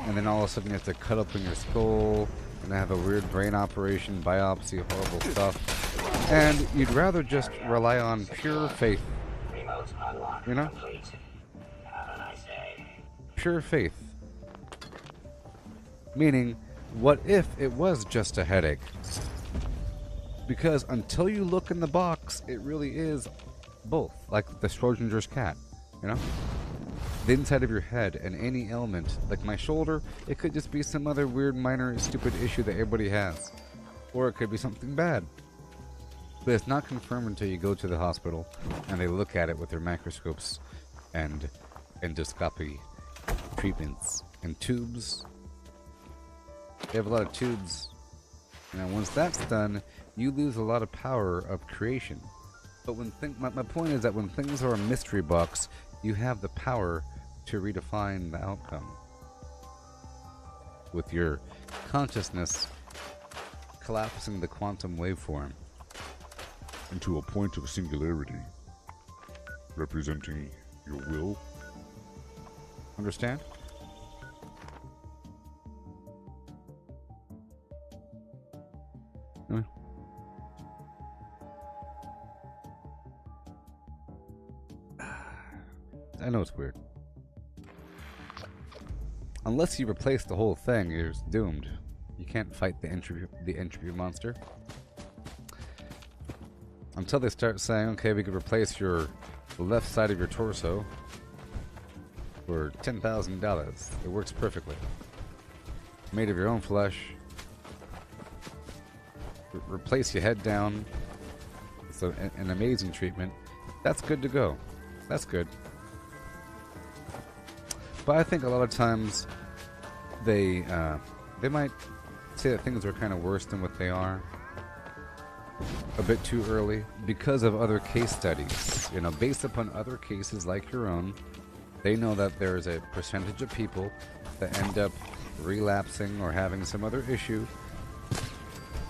Speaker 1: and then all of a sudden you have to cut open your skull and have a weird brain operation, biopsy, horrible stuff. And you'd rather just rely on pure faith. You know? Pure faith. Meaning, what if it was just a headache? Because until you look in the box, it really is both. Like the Schrodinger's cat, you know? The inside of your head and any ailment, like my shoulder, it could just be some other weird, minor, stupid issue that everybody has. Or it could be something bad. But it's not confirmed until you go to the hospital and they look at it with their microscopes and endoscopy treatments and tubes. They have a lot of tubes. And once that's done, you lose a lot of power of creation. But my point is that when things are a mystery box, you have the power to redefine the outcome. With your consciousness collapsing the quantum waveform
Speaker 6: into a point of singularity, representing your will.
Speaker 1: Understand? I know it's weird. Unless you replace the whole thing, you're just doomed. You can't fight the entropy monster. Until they start saying, okay, we could replace the left side of your torso for $10,000. It works perfectly. Made of your own flesh. Replace your head down. It's an amazing treatment. That's good to go. That's good. But I think a lot of times they might say that things are kind of worse than what they are a bit too early because of other case studies. You know, based upon other cases like your own, they know that there's a percentage of people that end up relapsing or having some other issue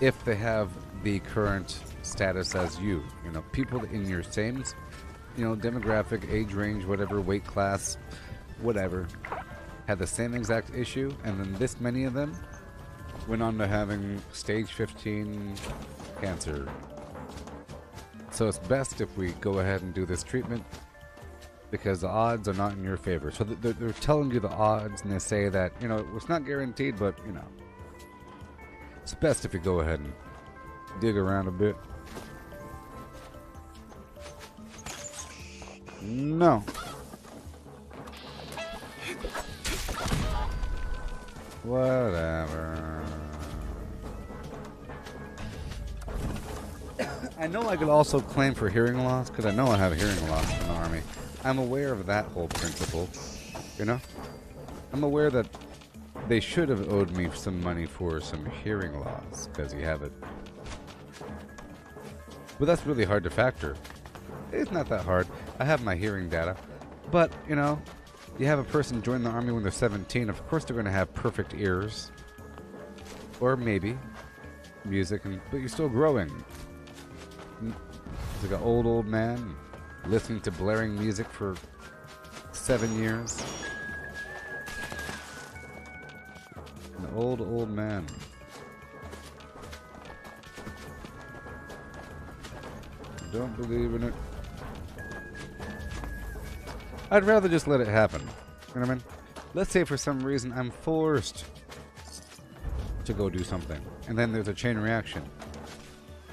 Speaker 1: if they have the current status as you. You know, people in your same, demographic, age range, whatever, weight class, whatever, had the same exact issue, and then this many of them went on to having stage 15 cancer. So it's best if we go ahead and do this treatment because the odds are not in your favor. So they're telling you the odds, and they say that, it's not guaranteed, but, it's best if you go ahead and dig around a bit. No. Whatever. I know I could also claim for hearing loss, because I know I have hearing loss in the Army. I'm aware of that whole principle, you know? I'm aware that they should have owed me some money for some hearing loss, because you have it. But that's really hard to factor. It's not that hard. I have my hearing data. But, you know, you have a person join the Army when they're 17, of course they're going to have perfect ears. Or maybe music, but you're still growing. It's like an old man listening to blaring music for 7 years. An old man. Don't believe in it. I'd rather just let it happen. You know what I mean? Let's say for some reason I'm forced to go do something, and then there's a chain reaction.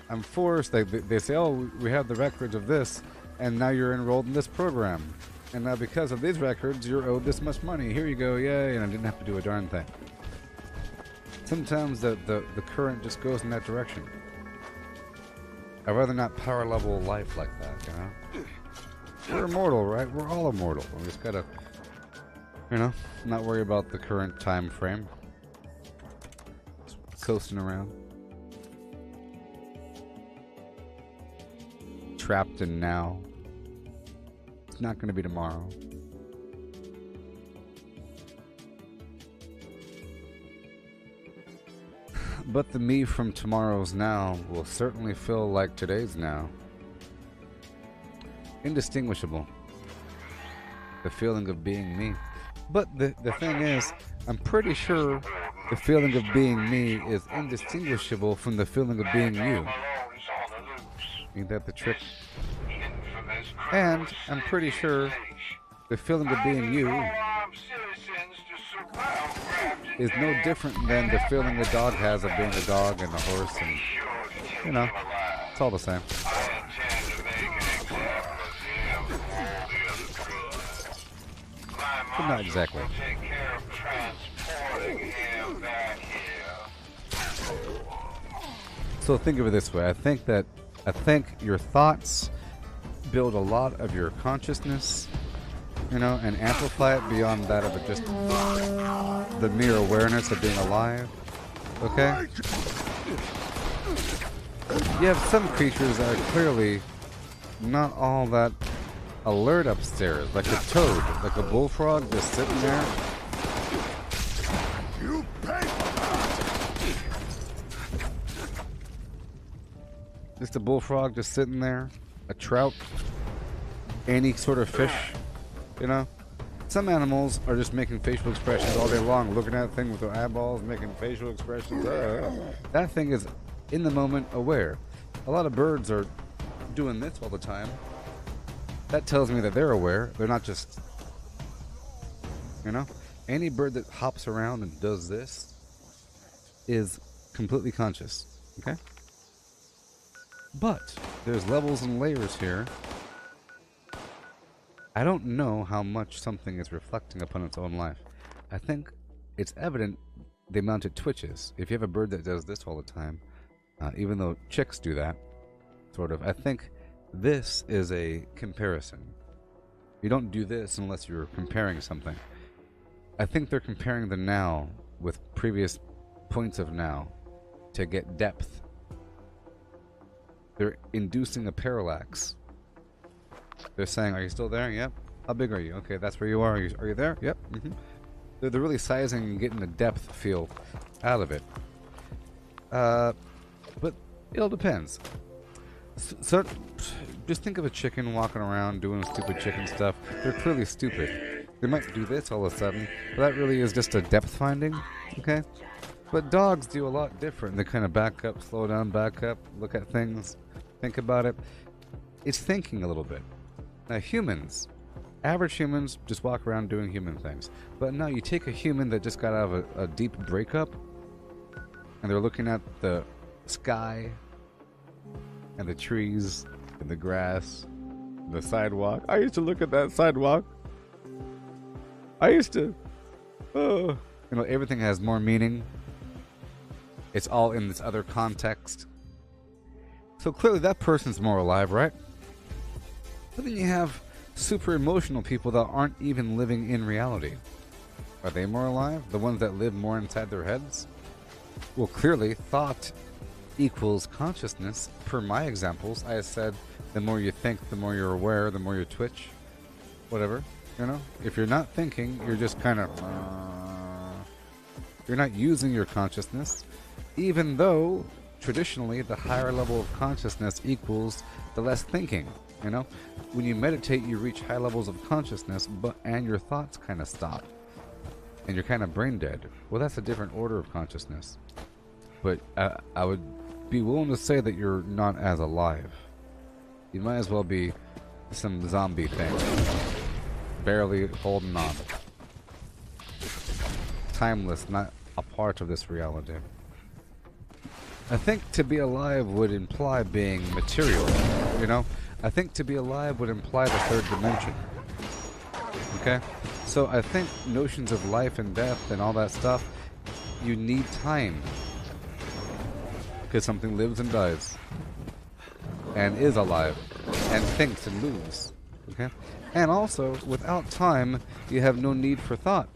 Speaker 1: I'm forced, they say, oh, we have the records of this, and now you're enrolled in this program. And now because of these records, you're owed this much money. Here you go, yay, and I didn't have to do a darn thing. Sometimes the current just goes in that direction. I'd rather not power level life like that, you know? We're immortal, right? We're all immortal. We just gotta, you know, not worry about the current time frame. Just coasting around. Trapped in now. It's not gonna be tomorrow. But the me from tomorrow's now will certainly feel like today's now. Indistinguishable. The feeling of being me. But the thing is, I'm pretty sure the feeling of being me is indistinguishable from the feeling of being you. Ain't that the trick? And I'm pretty sure the feeling of being you is no different than the feeling the dog has of being a dog and a horse, and, you know, it's all the same. But not exactly. So think of it this way. I think your thoughts build a lot of your consciousness, you know, and amplify it beyond that of just the mere awareness of being alive. Okay? You have some creatures that are clearly not all that alert upstairs, like a toad, like a bullfrog just sitting there. Just a bullfrog just sitting there, a trout, any sort of fish, you know? Some animals are just making facial expressions all day long, looking at a thing with their eyeballs, making facial expressions. That thing is in the moment aware. A lot of birds are doing this all the time. That tells me that they're aware. They're not just, you know? Any bird that hops around and does this is completely conscious, okay? But there's levels and layers here. I don't know how much something is reflecting upon its own life. I think it's evident the amount it twitches. If you have a bird that does this all the time, even though chicks do that, sort of, I think this is a comparison. You don't do this unless you're comparing something. I think they're comparing the now with previous points of now to get depth. They're inducing a parallax. They're saying, are you still there? Yep. How big are you? Okay, that's where you are. Are you there? Yep. They're really sizing and getting the depth feel out of it. But it all depends. So, just think of a chicken walking around doing stupid chicken stuff. They're clearly stupid. They might do this all of a sudden, but that really is just a depth finding, okay? But dogs do a lot different. They kind of back up, slow down, back up, look at things, think about it. It's thinking a little bit. Now humans, average humans just walk around doing human things. But now you take a human that just got out of a deep breakup, and they're looking at the sky, and the trees, and the grass, and the sidewalk. I used to look at that sidewalk. I used to, you know, everything has more meaning. It's all in this other context. So clearly that person's more alive, right? But then you have super emotional people that aren't even living in reality. Are they more alive? The ones that live more inside their heads? Well, clearly, thought equals consciousness. Per my examples, I said the more you think, the more you're aware, the more you twitch. Whatever, you know? If you're not thinking, you're just kind of... You're not using your consciousness, even though, traditionally, the higher level of consciousness equals the less thinking, you know? When you meditate, you reach high levels of consciousness, and your thoughts kind of stop. And you're kind of brain dead. Well, that's a different order of consciousness. But I would be willing to say that you're not as alive. You might as well be some zombie thing. Barely holding on. Timeless, not a part of this reality. I think to be alive would imply being material, you know? I think to be alive would imply the third dimension. Okay? So I think notions of life and death and all that stuff, you need time. Because something lives and dies. And is alive. And thinks and moves. Okay? And also, without time, you have no need for thought.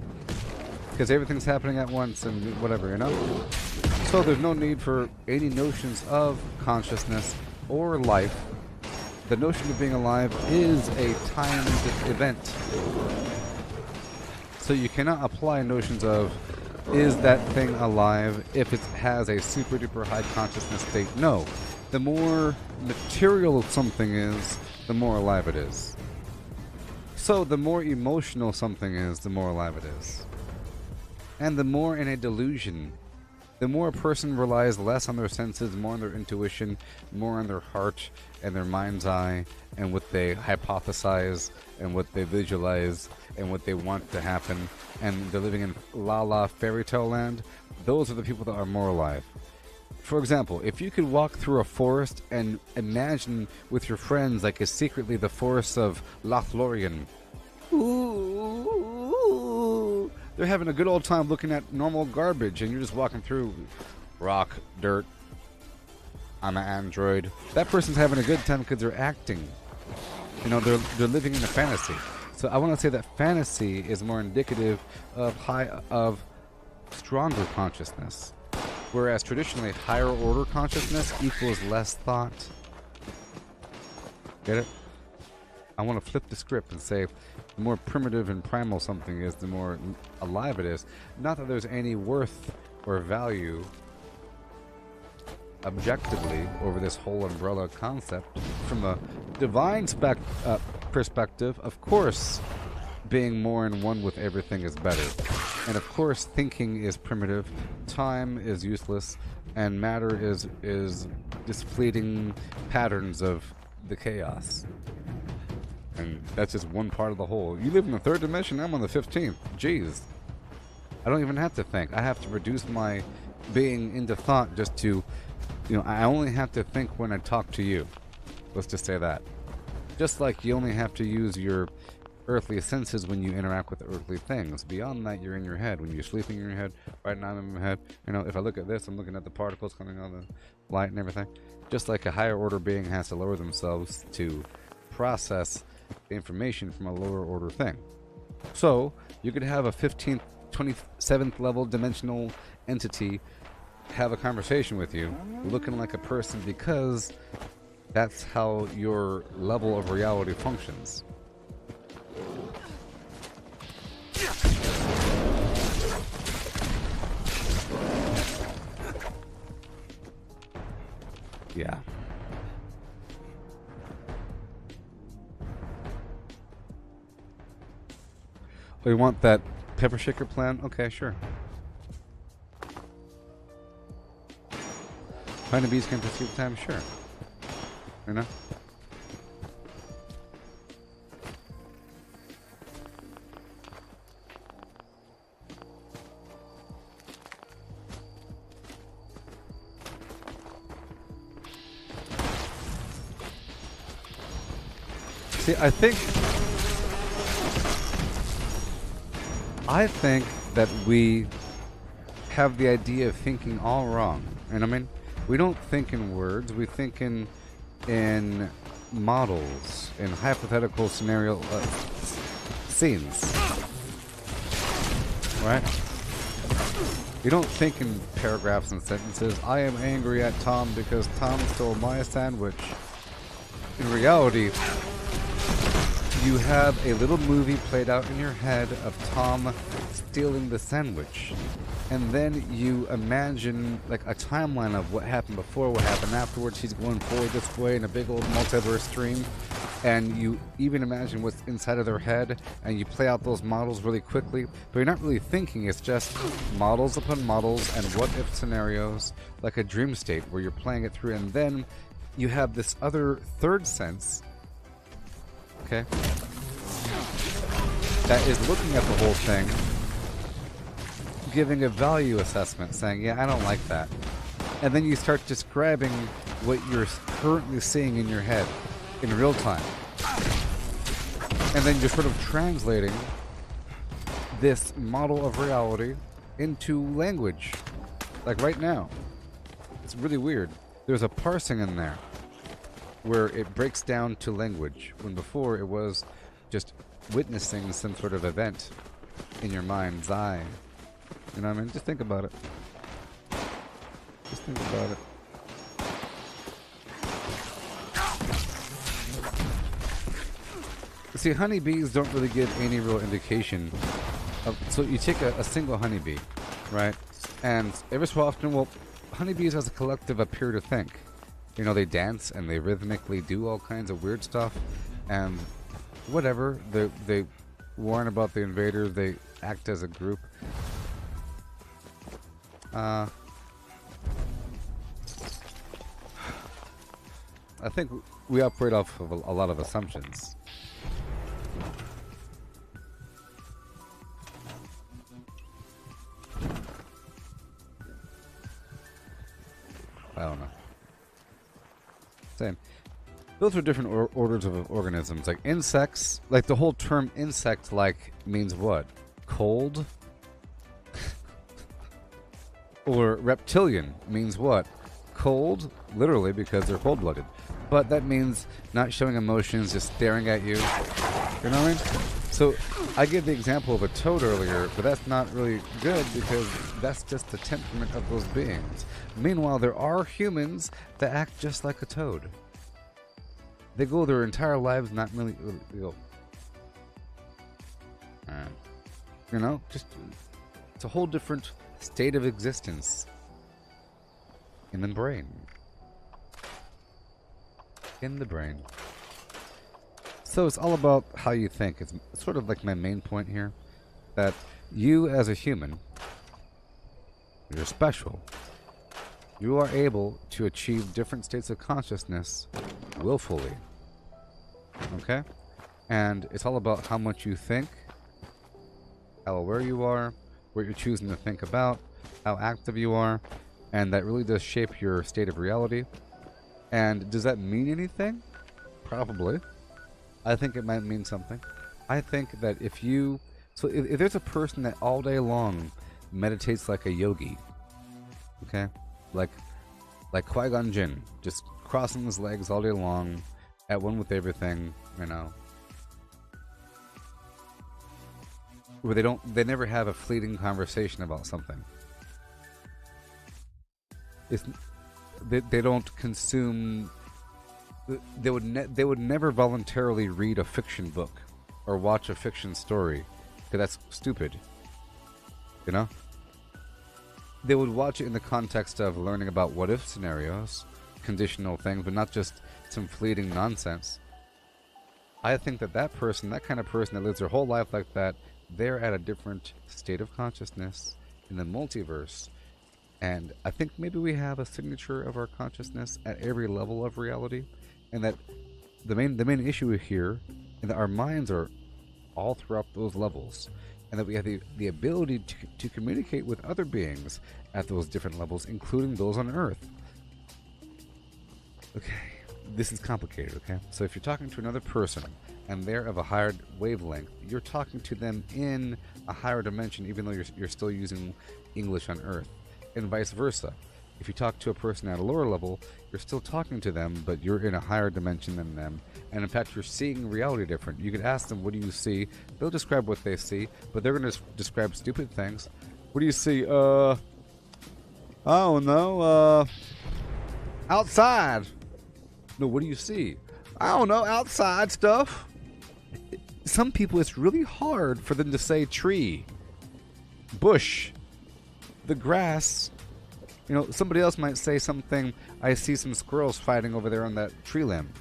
Speaker 1: Because everything's happening at once and whatever, you know? So there's no need for any notions of consciousness or life. The notion of being alive is a timed event. So you cannot apply notions of, is that thing alive if it has a super duper high consciousness state? No. The more material something is, the more alive it is. So the more emotional something is, the more alive it is. And the more in a delusion, the more a person relies less on their senses, more on their intuition, more on their heart and their mind's eye, and what they hypothesize, and what they visualize, and what they want to happen, and they're living in la-la fairy tale land, those are the people that are more alive. For example, if you could walk through a forest and imagine with your friends like it's secretly the forest of Lothlorien. Ooh, they're having a good old time looking at normal garbage, and you're just walking through rock, dirt. I'm an android. That person's having a good time because they're acting. You know, they're living in a fantasy. So I want to say that fantasy is more indicative of stronger consciousness, whereas traditionally higher order consciousness equals less thought. Get it? I want to flip the script and say the more primitive and primal something is, the more alive it is. Not that there's any worth or value objectively over this whole umbrella concept. From a divine perspective, of course, being more in one with everything is better. And of course, thinking is primitive, time is useless, and matter is just fleeting patterns of the chaos. And that's just one part of the whole. You live in the third dimension, I'm on the 15th. Jeez. I don't even have to think. I have to reduce my being into thought just to, you know, I only have to think when I talk to you. Let's just say that. Just like you only have to use your earthly senses when you interact with earthly things. Beyond that, you're in your head. When you're sleeping, you're in your head. Right now, I'm in my head. You know, if I look at this, I'm looking at the particles coming out of the light and everything. Just like a higher order being has to lower themselves to process the information from a lower order thing. So, you could have a 15th, 27th level dimensional entity have a conversation with you, looking like a person, because that's how your level of reality functions. Yeah. Oh, you want that pepper shaker plan? Okay, sure. Find a bees can pursue time? Sure. You know? See, I think that we have the idea of thinking all wrong. You know what I mean? We don't think in words. We think in models, in hypothetical scenario scenes, right? You don't think in paragraphs and sentences. I am angry at Tom because Tom stole my sandwich. In reality, you have a little movie played out in your head of Tom stealing the sandwich. And then you imagine like a timeline of what happened before, what happened afterwards. He's going forward this way in a big old multiverse stream. And you even imagine what's inside of their head, and you play out those models really quickly. But you're not really thinking, it's just models upon models and what-if scenarios, like a dream state where you're playing it through. And then you have this other third sense, okay, that is looking at the whole thing, giving a value assessment, saying, yeah, I don't like that. And then you start describing what you're currently seeing in your head in real time. And then you're sort of translating this model of reality into language. Like right now. It's really weird. There's a parsing in there where it breaks down to language, when before it was just witnessing some sort of event in your mind's eye. You know what I mean? Just think about it. Just think about it. See, honeybees don't really give any real indication of, so you take a single honeybee, right? And every so often, well, honeybees as a collective appear to think. You know, they dance and they rhythmically do all kinds of weird stuff, and whatever, they warn about the invaders, they act as a group. I think we operate off of a lot of assumptions. I don't know. Same. Those are different orders of organisms. Like insects, like the whole term insect, like, means what? Cold? Or reptilian means what? Cold, literally, because they're cold-blooded. But that means not showing emotions, just staring at you. You know what I mean? So, I gave the example of a toad earlier, but that's not really good because that's just the temperament of those beings. Meanwhile, there are humans that act just like a toad. They go their entire lives not really... They go... you know, just... It's a whole different state of existence in the brain. In the brain. So it's all about how you think. It's sort of like my main point here, that you as a human, you're special. You are able to achieve different states of consciousness willfully. Okay? And it's all about how much you think, how aware you are, what you're choosing to think about, how active you are, and that really does shape your state of reality. And does that mean anything? Probably. I think it might mean something. I think that if there's a person that all day long meditates like a yogi, okay, like Qui-Gon Jinn, just crossing his legs all day long, at one with everything, you know, where they never have a fleeting conversation about something. They don't consume. They would never voluntarily read a fiction book or watch a fiction story, because that's stupid. You know? They would watch it in the context of learning about what-if scenarios, conditional things, but not just some fleeting nonsense. I think that kind of person that lives their whole life like that, they're at a different state of consciousness in the multiverse. And I think maybe we have a signature of our consciousness at every level of reality. And that the main issue here is that our minds are all throughout those levels, and that we have the ability to communicate with other beings at those different levels, including those on Earth. Okay, this is complicated, okay? So if you're talking to another person and they're of a higher wavelength, you're talking to them in a higher dimension, even though you're still using English on Earth, and vice versa. If you talk to a person at a lower level, you're still talking to them, but you're in a higher dimension than them. And in fact, you're seeing reality different. You could ask them, what do you see? They'll describe what they see, but they're going to describe stupid things. What do you see? I don't know. Outside. No, what do you see? I don't know. Outside stuff. Some people, it's really hard for them to say tree, bush, the grass. You know, somebody else might say something, I see some squirrels fighting over there on that tree limb.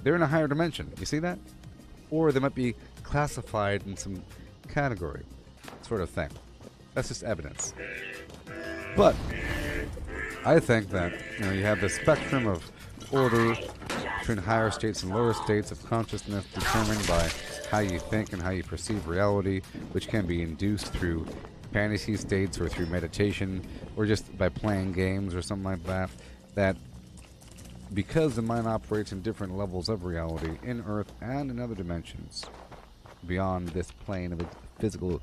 Speaker 1: They're in a higher dimension. You see that? Or they might be classified in some category, sort of thing. That's just evidence. But I think that, you know, you have the spectrum of order between higher states and lower states of consciousness determined by how you think and how you perceive reality, which can be induced through fantasy states or through meditation or just by playing games or something like that. That because the mind operates in different levels of reality in Earth and in other dimensions beyond this plane of physical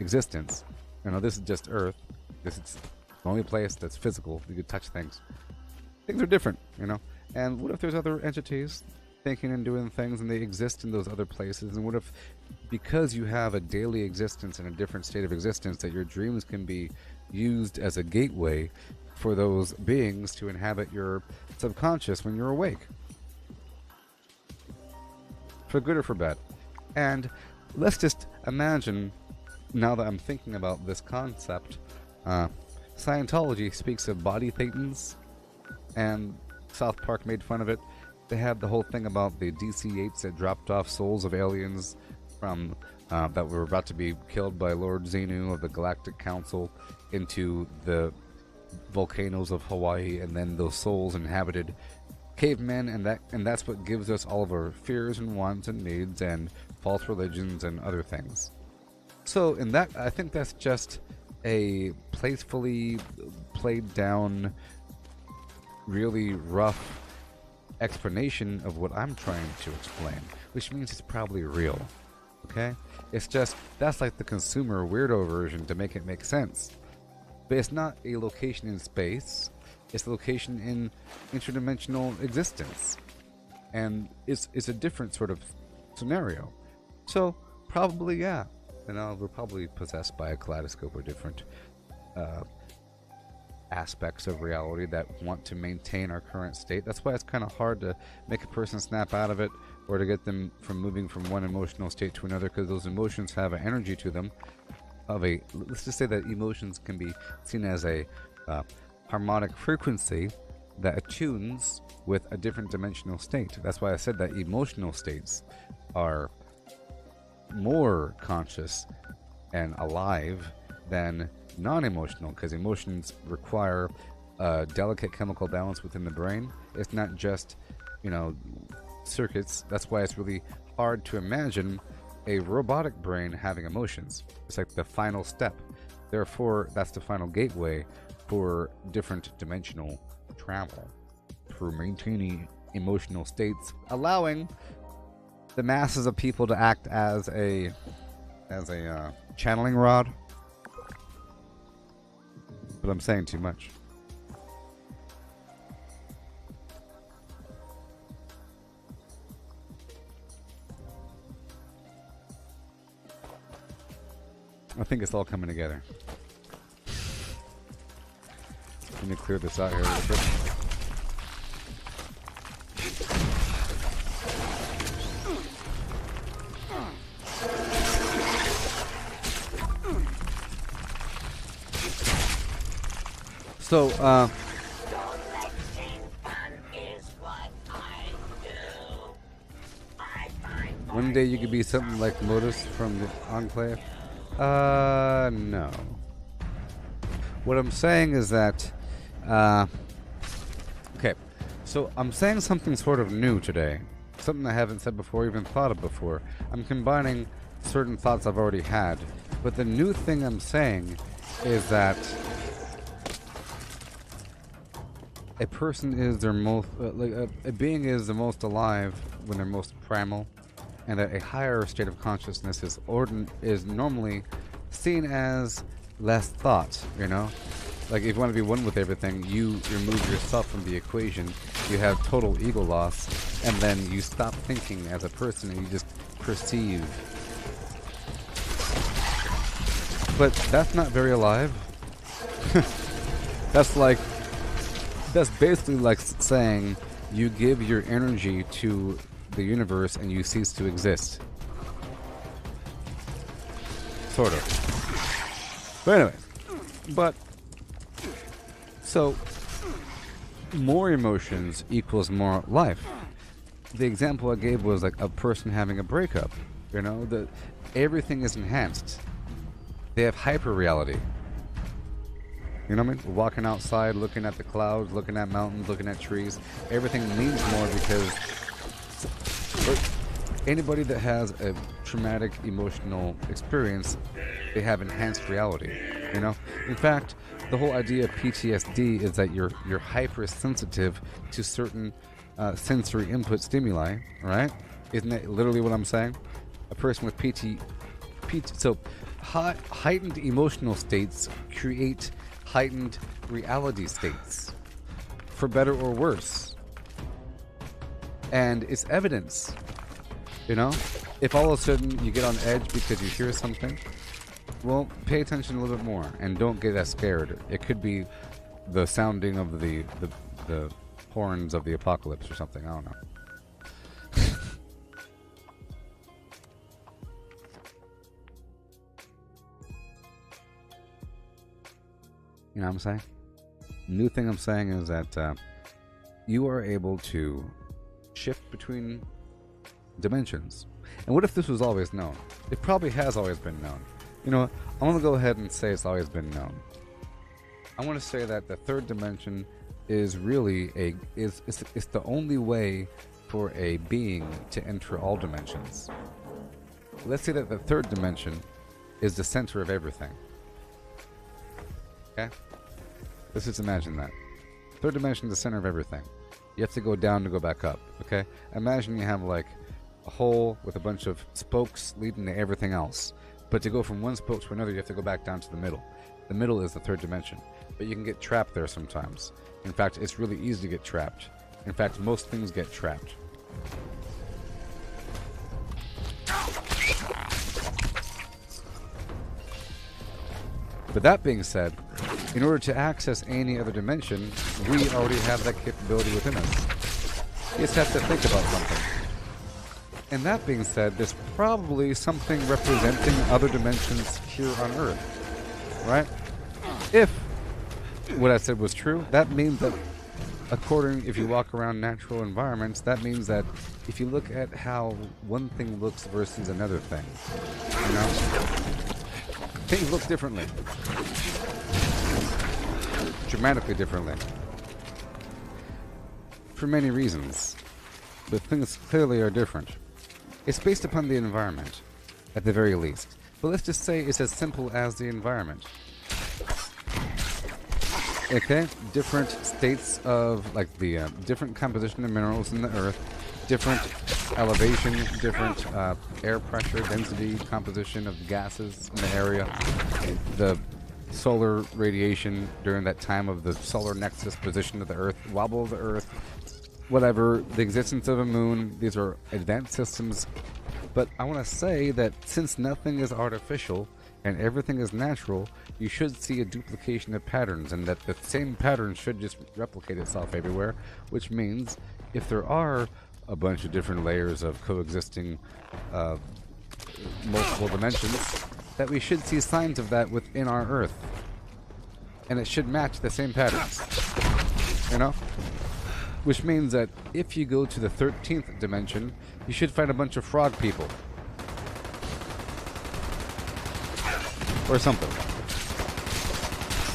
Speaker 1: existence. You know, this is just Earth. This is the only place that's physical. You can touch things. Things are different, you know. And what if there's other entities thinking and doing things and they exist in those other places? And what if, because you have a daily existence and a different state of existence, that your dreams can be used as a gateway for those beings to inhabit your subconscious when you're awake? For good or for bad. And let's just imagine, now that I'm thinking about this concept, Scientology speaks of body thetans, and South Park made fun of it. They had the whole thing about the DC-8s that dropped off souls of aliens from that were about to be killed by Lord Xenu of the Galactic Council into the volcanoes of Hawaii, and then those souls inhabited cavemen, and that's what gives us all of our fears and wants and needs and false religions and other things. So in that, I think that's just a playfully played down, really rough explanation of what I'm trying to explain, which means it's probably real. Okay? It's just, that's like the consumer weirdo version to make it make sense. But it's not a location in space, it's a location in interdimensional existence. And it's a different sort of scenario. So, probably, yeah. You know, we're probably possessed by a kaleidoscope of different aspects of reality that want to maintain our current state. That's why it's kind of hard to make a person snap out of it or to get them from moving from one emotional state to another, because those emotions have an energy to them of a, let's just say that emotions can be seen as a harmonic frequency that attunes with a different dimensional state. That's why I said that emotional states are more conscious and alive than non-emotional, because emotions require a delicate chemical balance within the brain. It's not just, you know, circuits. That's why it's really hard to imagine a robotic brain having emotions. It's like the final step. Therefore, that's the final gateway for different dimensional travel, for maintaining emotional states, allowing the masses of people to act as a channeling rod. But I'm saying too much. I think it's all coming together. Let me clear this out here a little bit. So, one day you could be something like Lotus from the Enclave. No. What I'm saying is that, okay, so I'm saying something sort of new today. Something I haven't said before, even thought of before. I'm combining certain thoughts I've already had. But the new thing I'm saying is that a person is their most, a being is the most alive when they're most primal, and that a higher state of consciousness is normally seen as less thought, you know? Like, if you want to be one with everything, you remove yourself from the equation, you have total ego loss, and then you stop thinking as a person and you just perceive. But that's not very alive. That's basically like saying you give your energy to the universe and you cease to exist. Sort of. But anyway. So, more emotions equals more life. The example I gave was like a person having a breakup. You know, everything is enhanced. They have hyper reality. You know what I mean? Walking outside, looking at the clouds, looking at mountains, looking at trees. Everything means more because anybody that has a traumatic emotional experience, they have enhanced reality. You know? In fact, the whole idea of PTSD is that you're hypersensitive to certain sensory input stimuli, right? Isn't that literally what I'm saying? A person with so heightened emotional states create heightened reality states, for better or worse. And it's evidence, you know? If all of a sudden you get on edge because you hear something, well, pay attention a little bit more and don't get that scared. It could be the sounding of the horns of the apocalypse or something. I don't know. You know what I'm saying? New thing I'm saying is that you are able to shift between dimensions. And what if this was always known? It probably has always been known. You know, I want to go ahead and say it's always been known. I want to say that the third dimension is really it's the only way for a being to enter all dimensions. Let's say that the third dimension is the center of everything. Okay? Let's just imagine that. Third dimension is the center of everything. You have to go down to go back up. Okay? Imagine you have like a hole with a bunch of spokes leading to everything else. But to go from one spoke to another, you have to go back down to the middle. The middle is the third dimension. But you can get trapped there sometimes. In fact, it's really easy to get trapped. In fact, most things get trapped. But that being said, in order to access any other dimension, we already have that capability within us. You just have to think about something. And that being said, there's probably something representing other dimensions here on Earth, right? If what I said was true, that means that if you walk around natural environments, that means that if you look at how one thing looks versus another thing, you know, things look differently, dramatically differently, for many reasons, but things clearly are different. It's based upon the environment, at the very least. But let's just say it's as simple as the environment. Okay, different states of, like, the different composition of minerals in the earth, different elevation, different air pressure, density, composition of gases in the area, the solar radiation during that time of the solar nexus position of the earth, wobble of the earth, whatever, the existence of a moon. These are advanced systems. But I want to say that since nothing is artificial and everything is natural, you should see a duplication of patterns, and that the same pattern should just replicate itself everywhere, which means if there are a bunch of different layers of coexisting multiple dimensions, that we should see signs of that within our Earth. And it should match the same patterns. You know? Which means that if you go to the 13th dimension, you should find a bunch of frog people. Or something.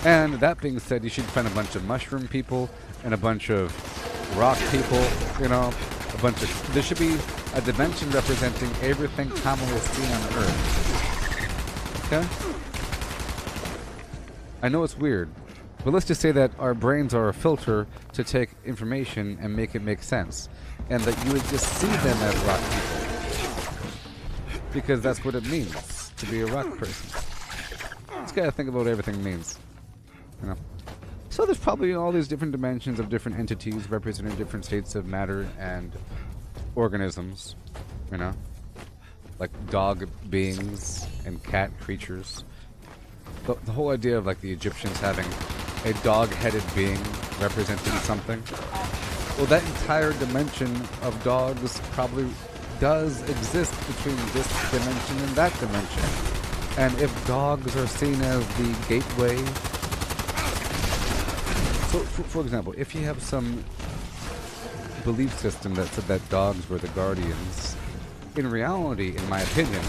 Speaker 1: And that being said, you should find a bunch of mushroom people and a bunch of rock people, you know, there should be a dimension representing everything commonly seen on Earth. Okay? I know it's weird, but let's just say that our brains are a filter to take information and make it make sense. And that you would just see them as rock people. Because that's what it means to be a rock person. Just gotta think about what everything means. You know? So there's probably all these different dimensions of different entities representing different states of matter and organisms, you know? Like dog beings and cat creatures. The whole idea of like the Egyptians having a dog-headed being representing something. Well, that entire dimension of dogs probably does exist between this dimension and that dimension. And if dogs are seen as the gateway... So, for example, if you have some belief system that said that dogs were the guardians, in reality, in my opinion,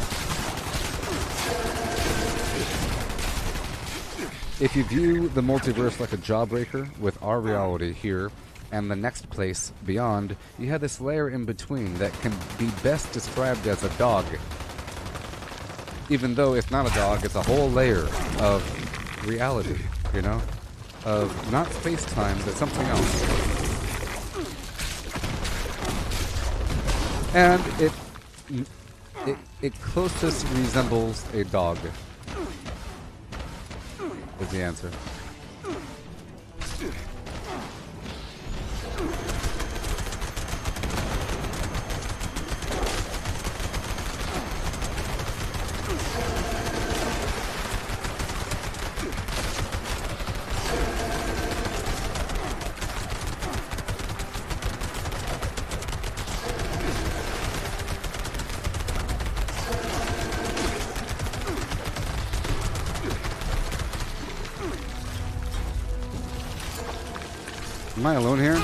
Speaker 1: if you view the multiverse like a jawbreaker with our reality here and the next place beyond, you have this layer in between that can be best described as a dog. Even though it's not a dog, it's a whole layer of reality, you know? Of not space-time, but something else. And it closest resembles a dog. Is the answer. Am I alone here?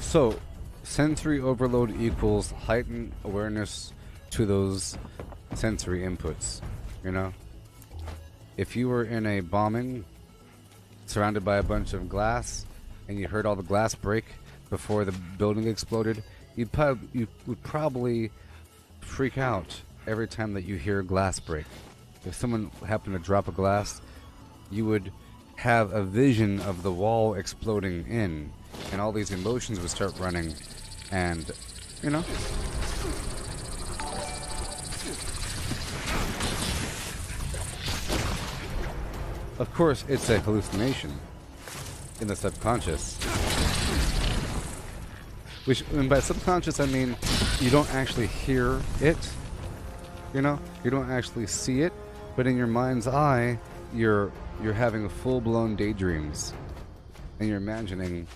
Speaker 1: So, sensory overload equals heightened awareness to those sensory inputs, you know? If you were in a bombing, surrounded by a bunch of glass, and you heard all the glass break before the building exploded, you would probably freak out every time that you hear glass break. If someone happened to drop a glass, you would have a vision of the wall exploding in, and all these emotions would start running, and, you know. Of course, it's a hallucination in the subconscious. Which, and by subconscious, I mean you don't actually hear it, you know? You don't actually see it, but in your mind's eye, you're having full-blown daydreams, and you're imagining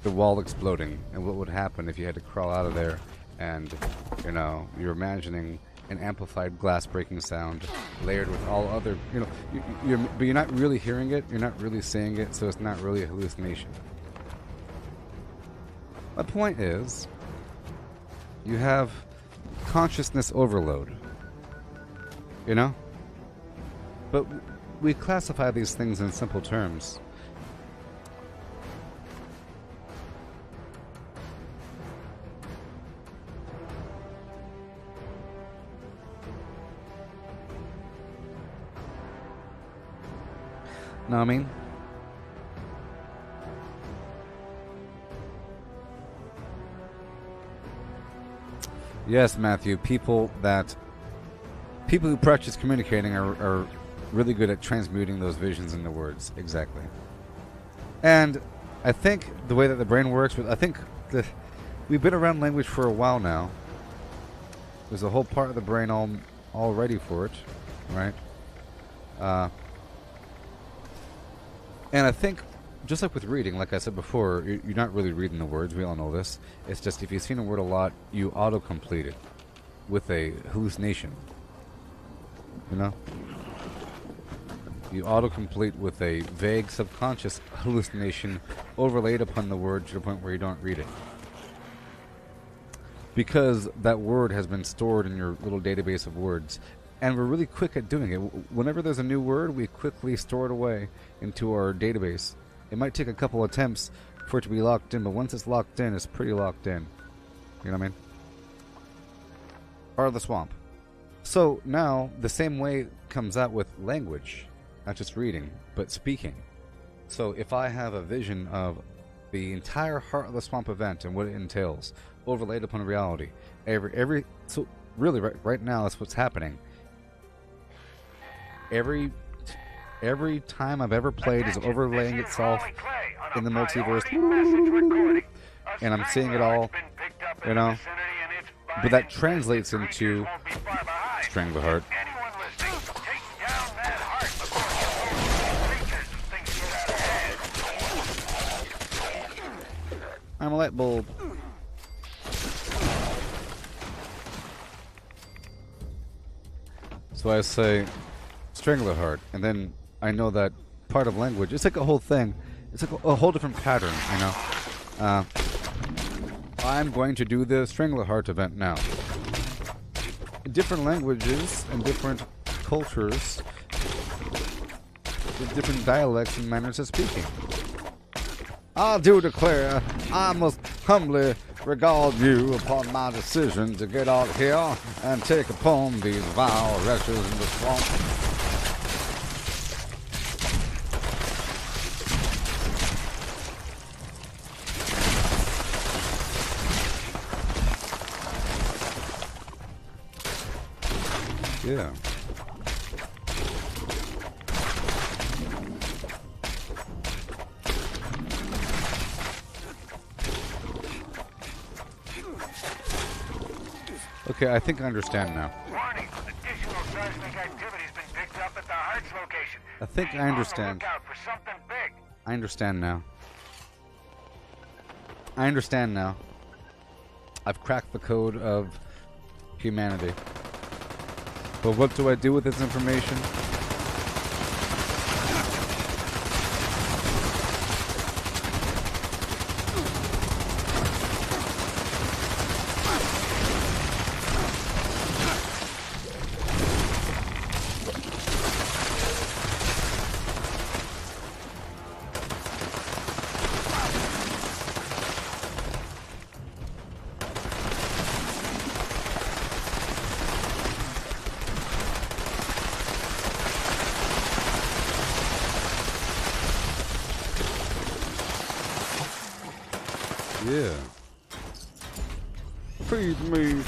Speaker 1: the wall exploding and what would happen if you had to crawl out of there, and, you know, you're imagining an amplified glass breaking sound layered with all other, you know, but you're not really hearing it, you're not really seeing it, so it's not really a hallucination. My point is, you have consciousness overload, you know? But we classify these things in simple terms. Know what I mean? Yes, Matthew. People who practice communicating are really good at transmuting those visions into words. Exactly. And I think the way that the brain works, I think we've been around language for a while now. There's a whole part of the brain all ready for it, right? And I think, just like with reading, like I said before, you're not really reading the words. We all know this. It's just if you've seen a word a lot, you auto-complete it with a hallucination. You know? You autocomplete with a vague subconscious hallucination overlaid upon the word to the point where you don't read it. because that word has been stored in your little database of words. And we're really quick at doing it. Whenever there's a new word, we quickly store it away into our database. It might take a couple attempts for it to be locked in, but once it's locked in, it's pretty locked in. You know what I mean? Or the swamp. So now, the same way comes out with language. Not just reading, but speaking. So if I have a vision of the entire Heart of the Swamp event and what it entails, overlaid upon reality, so really right now that's what's happening. Every time I've ever played is overlaying itself in the multiverse, and I'm seeing it all, you know. But that translates into Strangleheart. I'm a light bulb. So I say Strangleheart, and then I know that part of language. It's like a whole thing. It's like a whole different pattern, you know. I'm going to do the Strangleheart event now. Different languages and different cultures, with different dialects and manners of speaking. I do declare I must humbly regard you upon my decision to get out here and take upon these vile wretches in the swamp. Yeah. Okay, I think I understand now.
Speaker 8: Warning, additional seismic activity's been picked up at the Hearts location.
Speaker 1: I think I understand.
Speaker 8: Look out for something big.
Speaker 1: I understand now. I understand now. I've cracked the code of humanity. But what do I do with this information? Yeah. Feed me.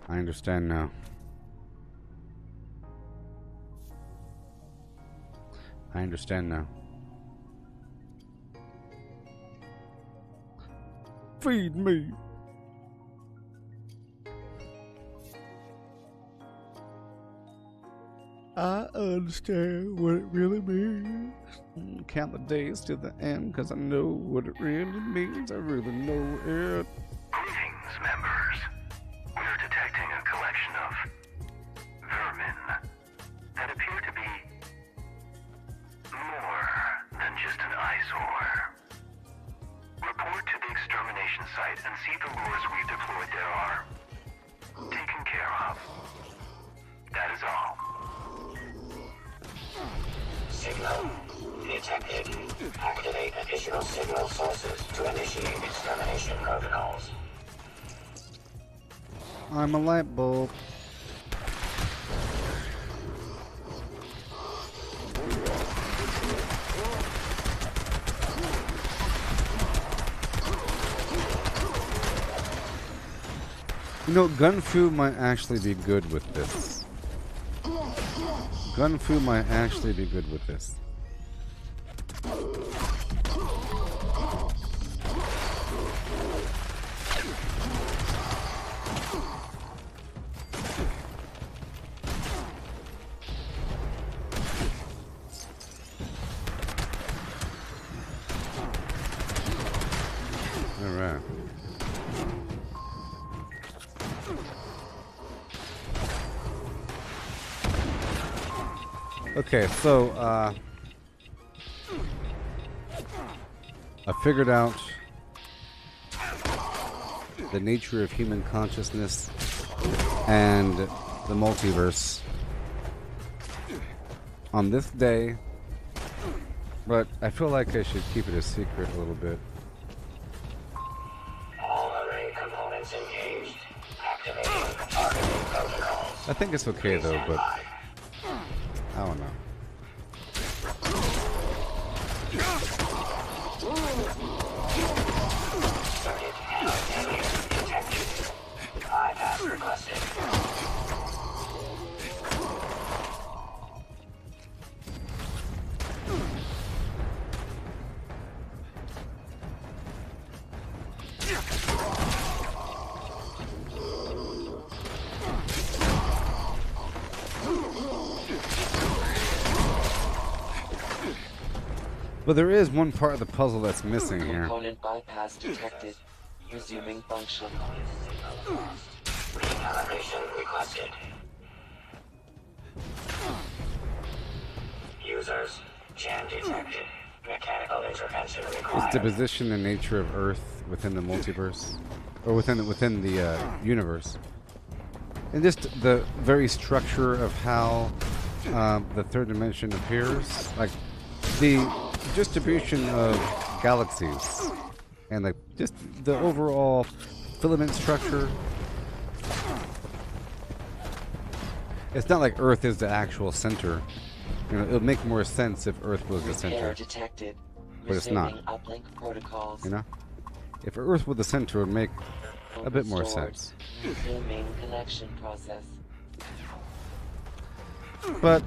Speaker 1: I understand now. I understand now. Feed me. I understand what it really means. Count the days to the end, because I know what it really means. I really know it.
Speaker 8: Greetings, members. We're detecting a collection of vermin that appear to be more than just an eyesore. Report to the extermination site and see the lures we've deployed there are taken care of. That is all.
Speaker 3: Signal detected. Activate additional signal sources to initiate extermination protocols.
Speaker 1: I'm a light bulb. You know, Gunfu might actually be good with this. Gunfu might actually be good with this. Alright. Okay, so, I figured out the nature of human consciousness and the multiverse on this day, but I feel like I should keep it a secret a little bit.
Speaker 3: All array components engaged. Activating targeting protocols.
Speaker 1: I think it's okay though, but I don't know.
Speaker 3: Circuit failure detected. Bypass requested.
Speaker 1: But there is one part of the puzzle that's missing here.
Speaker 3: Component bypass detected. Resuming function. Recalibration requested. Users, jam detected. Mechanical intervention
Speaker 1: It's
Speaker 3: required.
Speaker 1: the position and nature of Earth within the multiverse, or within the universe, and just the very structure of how the third dimension appears, like the distribution of galaxies, and like just the overall filament structure. It's not like Earth is the actual center. You know, it would make more sense if Earth was the center.
Speaker 3: Detected.
Speaker 1: But it's not.
Speaker 3: Uplink protocols.
Speaker 1: You know, if Earth were the center, it would make a bit more sense.
Speaker 3: Resuming connection process.
Speaker 1: But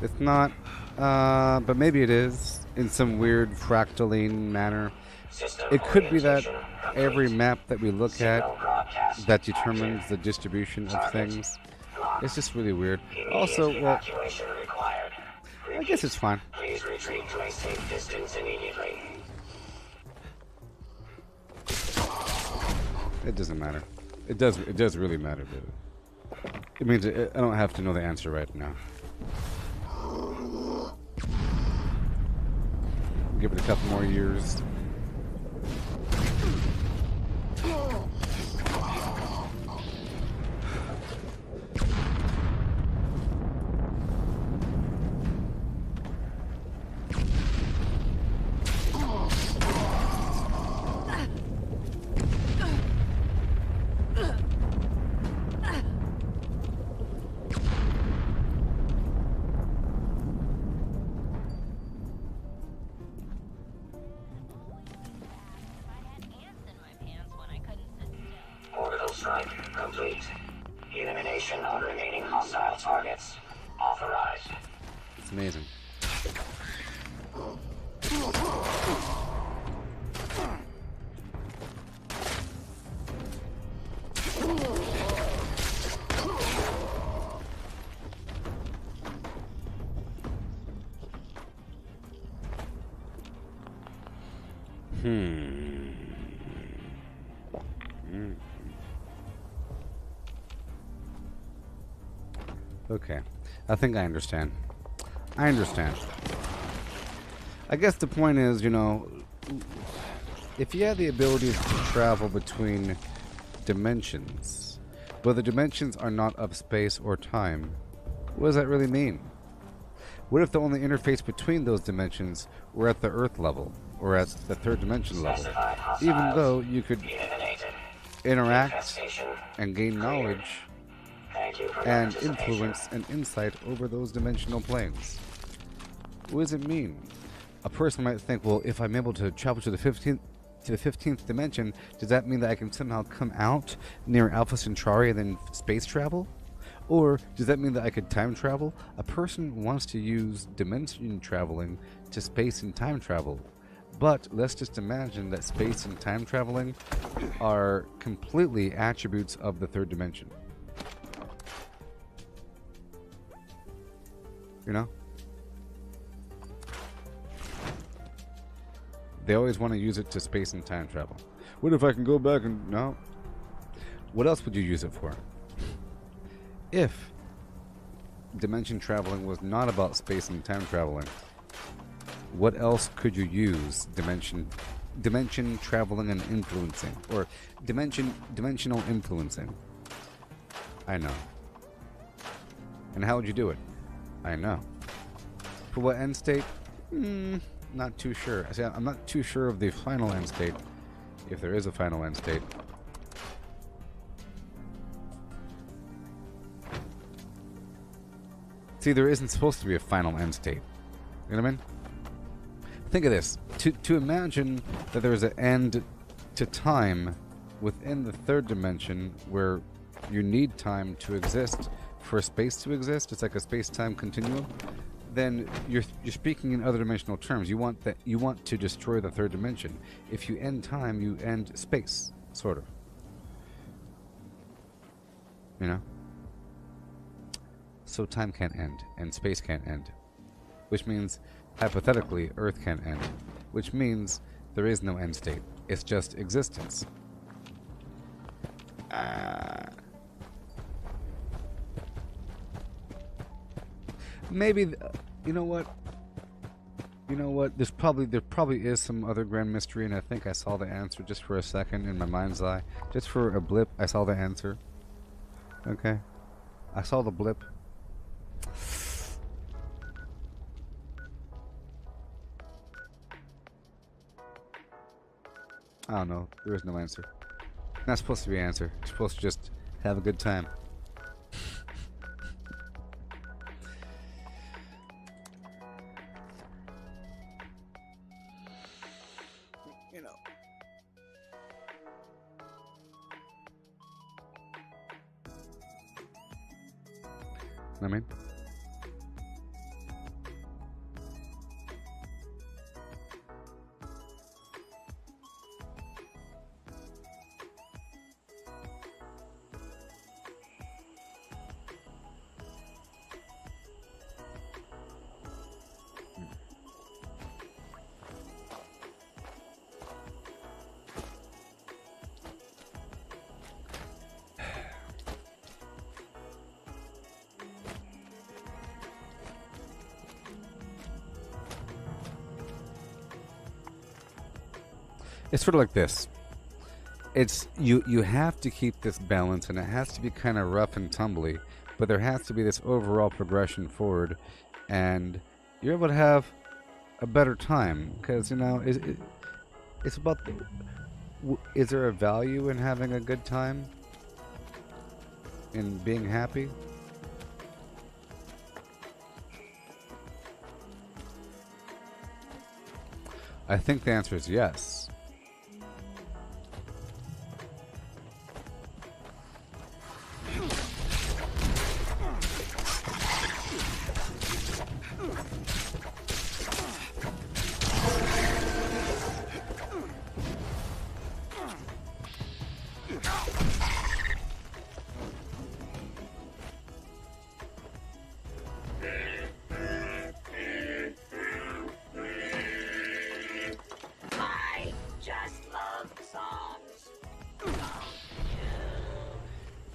Speaker 1: it's not. But maybe it is in some weird fractaline manner. It could be that every map that we look at that determines the distribution of things. It's just really weird. Also, well, I guess it's fine.
Speaker 3: Please retreat to a safe distance immediately.
Speaker 1: It doesn't matter. It does really matter, but it means I don't have to know the answer right now. Give it a couple more years.
Speaker 3: Orbital strike complete. Elimination of remaining hostile targets authorized.
Speaker 1: It's amazing. Okay. I think I understand. I understand. I guess the point is, you know, if you have the ability to travel between dimensions, but the dimensions are not of space or time, what does that really mean? What if the only interface between those dimensions were at the Earth level, or at the third dimension level? Even though you could interact and gain knowledge and influence and insight over those dimensional planes. What does it mean? A person might think, well, if I'm able to travel to the 15th dimension, does that mean that I can somehow come out near Alpha Centauri and then space travel? Or does that mean that I could time travel? A person wants to use dimension traveling to space and time travel. But let's just imagine that space and time traveling are completely attributes of the third dimension. You know? They always want to use it to space and time travel. What if I can go back and... No. What else would you use it for? If dimension traveling was not about space and time traveling, what else could you use dimension traveling and influencing, or dimensional influencing? I know. And how would you do it? I know. For what end state? Not too sure. See, I'm not too sure of the final end state, if there is a final end state. See, there isn't supposed to be a final end state. You know what I mean? Think of this. To imagine that there is an end to time within the third dimension where you need time to exist for space to exist, it's like a space-time continuum, then you're speaking in other dimensional terms. You want to destroy the third dimension. If you end time, you end space, sort of. You know? So time can't end, and space can't end. Which means, hypothetically, Earth can't end. Which means there is no end state. It's just existence. Maybe, you know what? There probably is some other grand mystery, and I think I saw the answer just for a second in my mind's eye. Just for a blip, I saw the answer. Okay. I saw the blip. I don't know. There is no answer. Not supposed to be an answer. You're supposed to just have a good time. You know. I mean? It's sort of like this. It's you have to keep this balance, and it has to be kind of rough and tumbly, but there has to be this overall progression forward, and you're able to have a better time, because it's about is there a value in having a good time, in being happy? I think the answer is yes.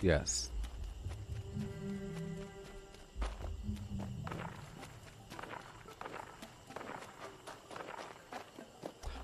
Speaker 1: Yes.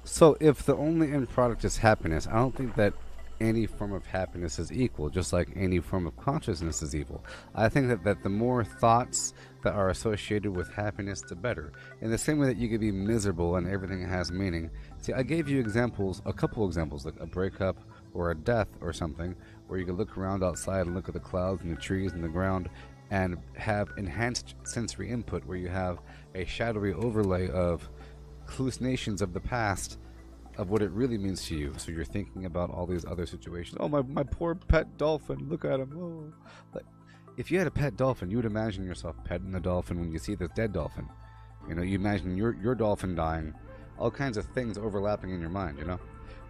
Speaker 1: So if the only end product is happiness, I don't think that any form of happiness is equal, just like any form of consciousness is evil. I think that the more thoughts that are associated with happiness, the better. In the same way that you could be miserable and everything has meaning. See, I gave you examples, a couple examples, like a breakup or a death or something, where you could look around outside and look at the clouds and the trees and the ground and have enhanced sensory input, where you have a shadowy overlay of hallucinations of the past of what it really means to you. So you're thinking about all these other situations. Oh, my poor pet dolphin, look at him. Oh. Like, if you had a pet dolphin, you would imagine yourself petting the dolphin when you see this dead dolphin. You know, you imagine your dolphin dying, all kinds of things overlapping in your mind, you know?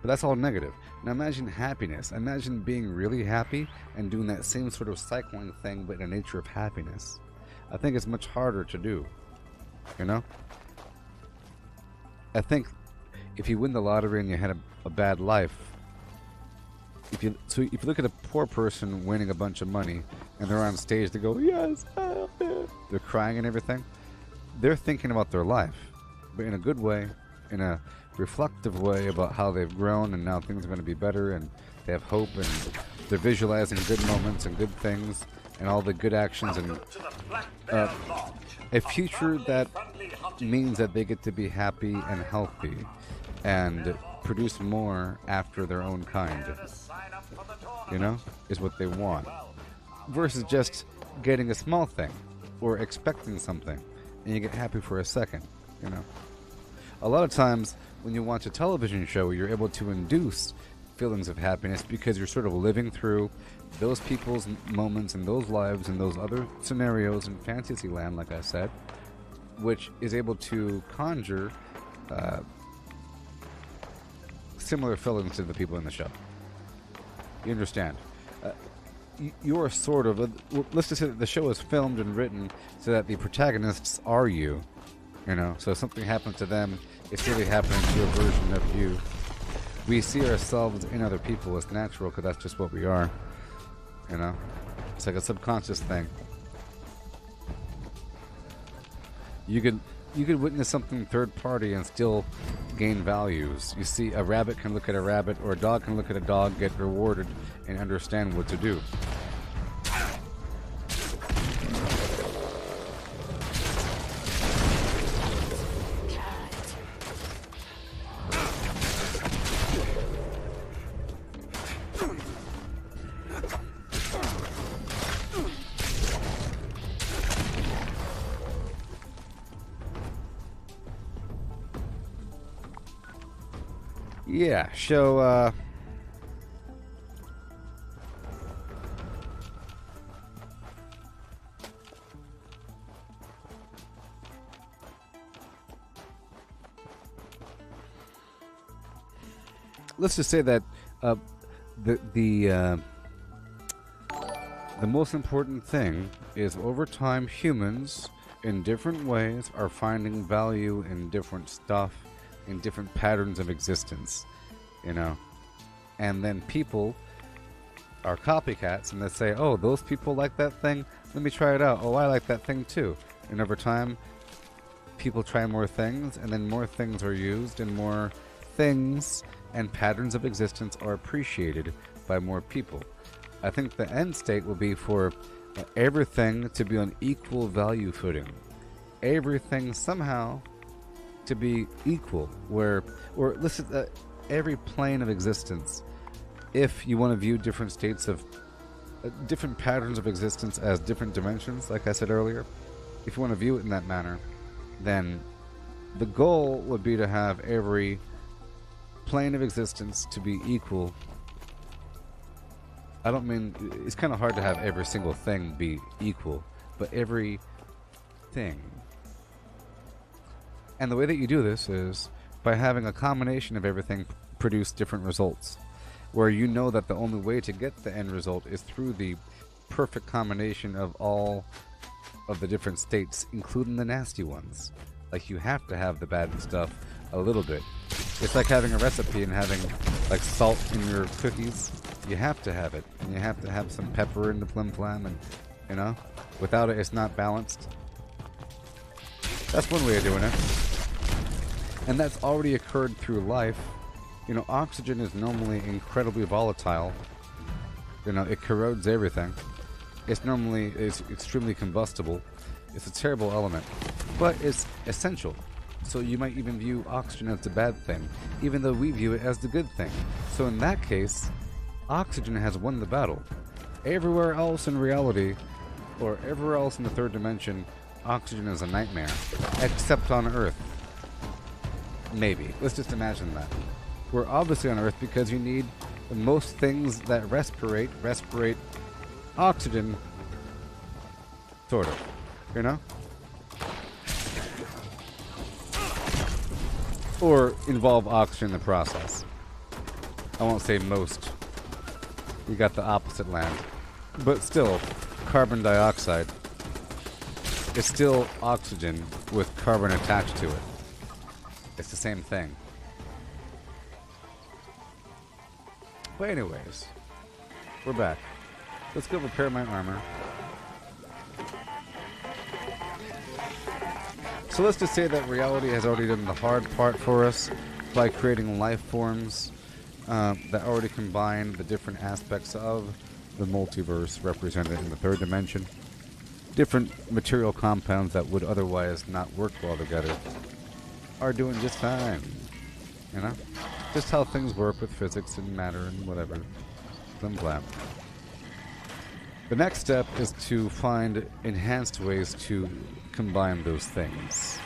Speaker 1: But that's all negative. Now imagine happiness. Imagine being really happy and doing that same sort of cycling thing, but in the nature of happiness. I think it's much harder to do, you know? I think if you win the lottery and you had a bad life, if you look at a poor person winning a bunch of money and they're on stage, they go, yes, they're crying and everything. They're thinking about their life, but in a good way, in a reflective way about how they've grown and now things are going to be better, and they have hope, and they're visualizing good moments and good things and all the good actions, and a future that means that they get to be happy and healthy and produce more after their own kind, you know, is what they want, versus just getting a small thing or expecting something and you get happy for a second, you know. A lot of times when you watch a television show, you're able to induce feelings of happiness because you're sort of living through those people's moments and those lives and those other scenarios in fantasy land, like I said, which is able to conjure similar feelings to the people in the show. You understand? You're sort of let's just say that the show is filmed and written so that the protagonists are you, you know. So if something happens to them, it's really happening to a version of you. We see ourselves in other people. It's natural because that's just what we are, you know. It's like a subconscious thing. You could witness something third party and still gain values. You see, a rabbit can look at a rabbit, or a dog can look at a dog, get rewarded, and understand what to do. Yeah, so, let's just say that the most important thing is over time humans in different ways are finding value in different stuff, in different patterns of existence, you know. And then people are copycats and they say, oh, those people like that thing, let me try it out. Oh, I like that thing too. And over time people try more things, and then more things are used, and more things and patterns of existence are appreciated by more people. I think the end state will be for everything to be on equal value footing. Everything somehow to be equal, or listen, every plane of existence, if you want to view different states of different patterns of existence as different dimensions, like I said earlier, if you want to view it in that manner, then the goal would be to have every plane of existence to be equal. I don't mean, it's kind of hard to have every single thing be equal, but every thing. And the way that you do this is by having a combination of everything produce different results, where you know that the only way to get the end result is through the perfect combination of all of the different states, including the nasty ones. Like, you have to have the bad stuff a little bit. It's like having a recipe and having like salt in your cookies. You have to have it, and you have to have some pepper in the flim flam, and you know, without it, it's not balanced. That's one way of doing it. And that's already occurred through life. You know, oxygen is normally incredibly volatile. You know, it corrodes everything. It's extremely combustible. It's a terrible element, but it's essential. So you might even view oxygen as the bad thing, even though we view it as the good thing. So in that case, oxygen has won the battle. Everywhere else in reality, or everywhere else in the third dimension, oxygen is a nightmare, except on Earth. Maybe. Let's just imagine that. We're obviously on Earth because you need most things that respirate oxygen, sort of, you know? Or involve oxygen in the process. I won't say most. You got the opposite land. But still, carbon dioxide. It's still oxygen with carbon attached to it. It's the same thing. But anyways, we're back. Let's go repair my armor. So let's just say that reality has already done the hard part for us by creating life forms that already combine the different aspects of the multiverse represented in the third dimension. Different material compounds that would otherwise not work well together are doing just fine. You know? Just how things work with physics and matter and whatever. Blah, blah. The next step is to find enhanced ways to combine those things.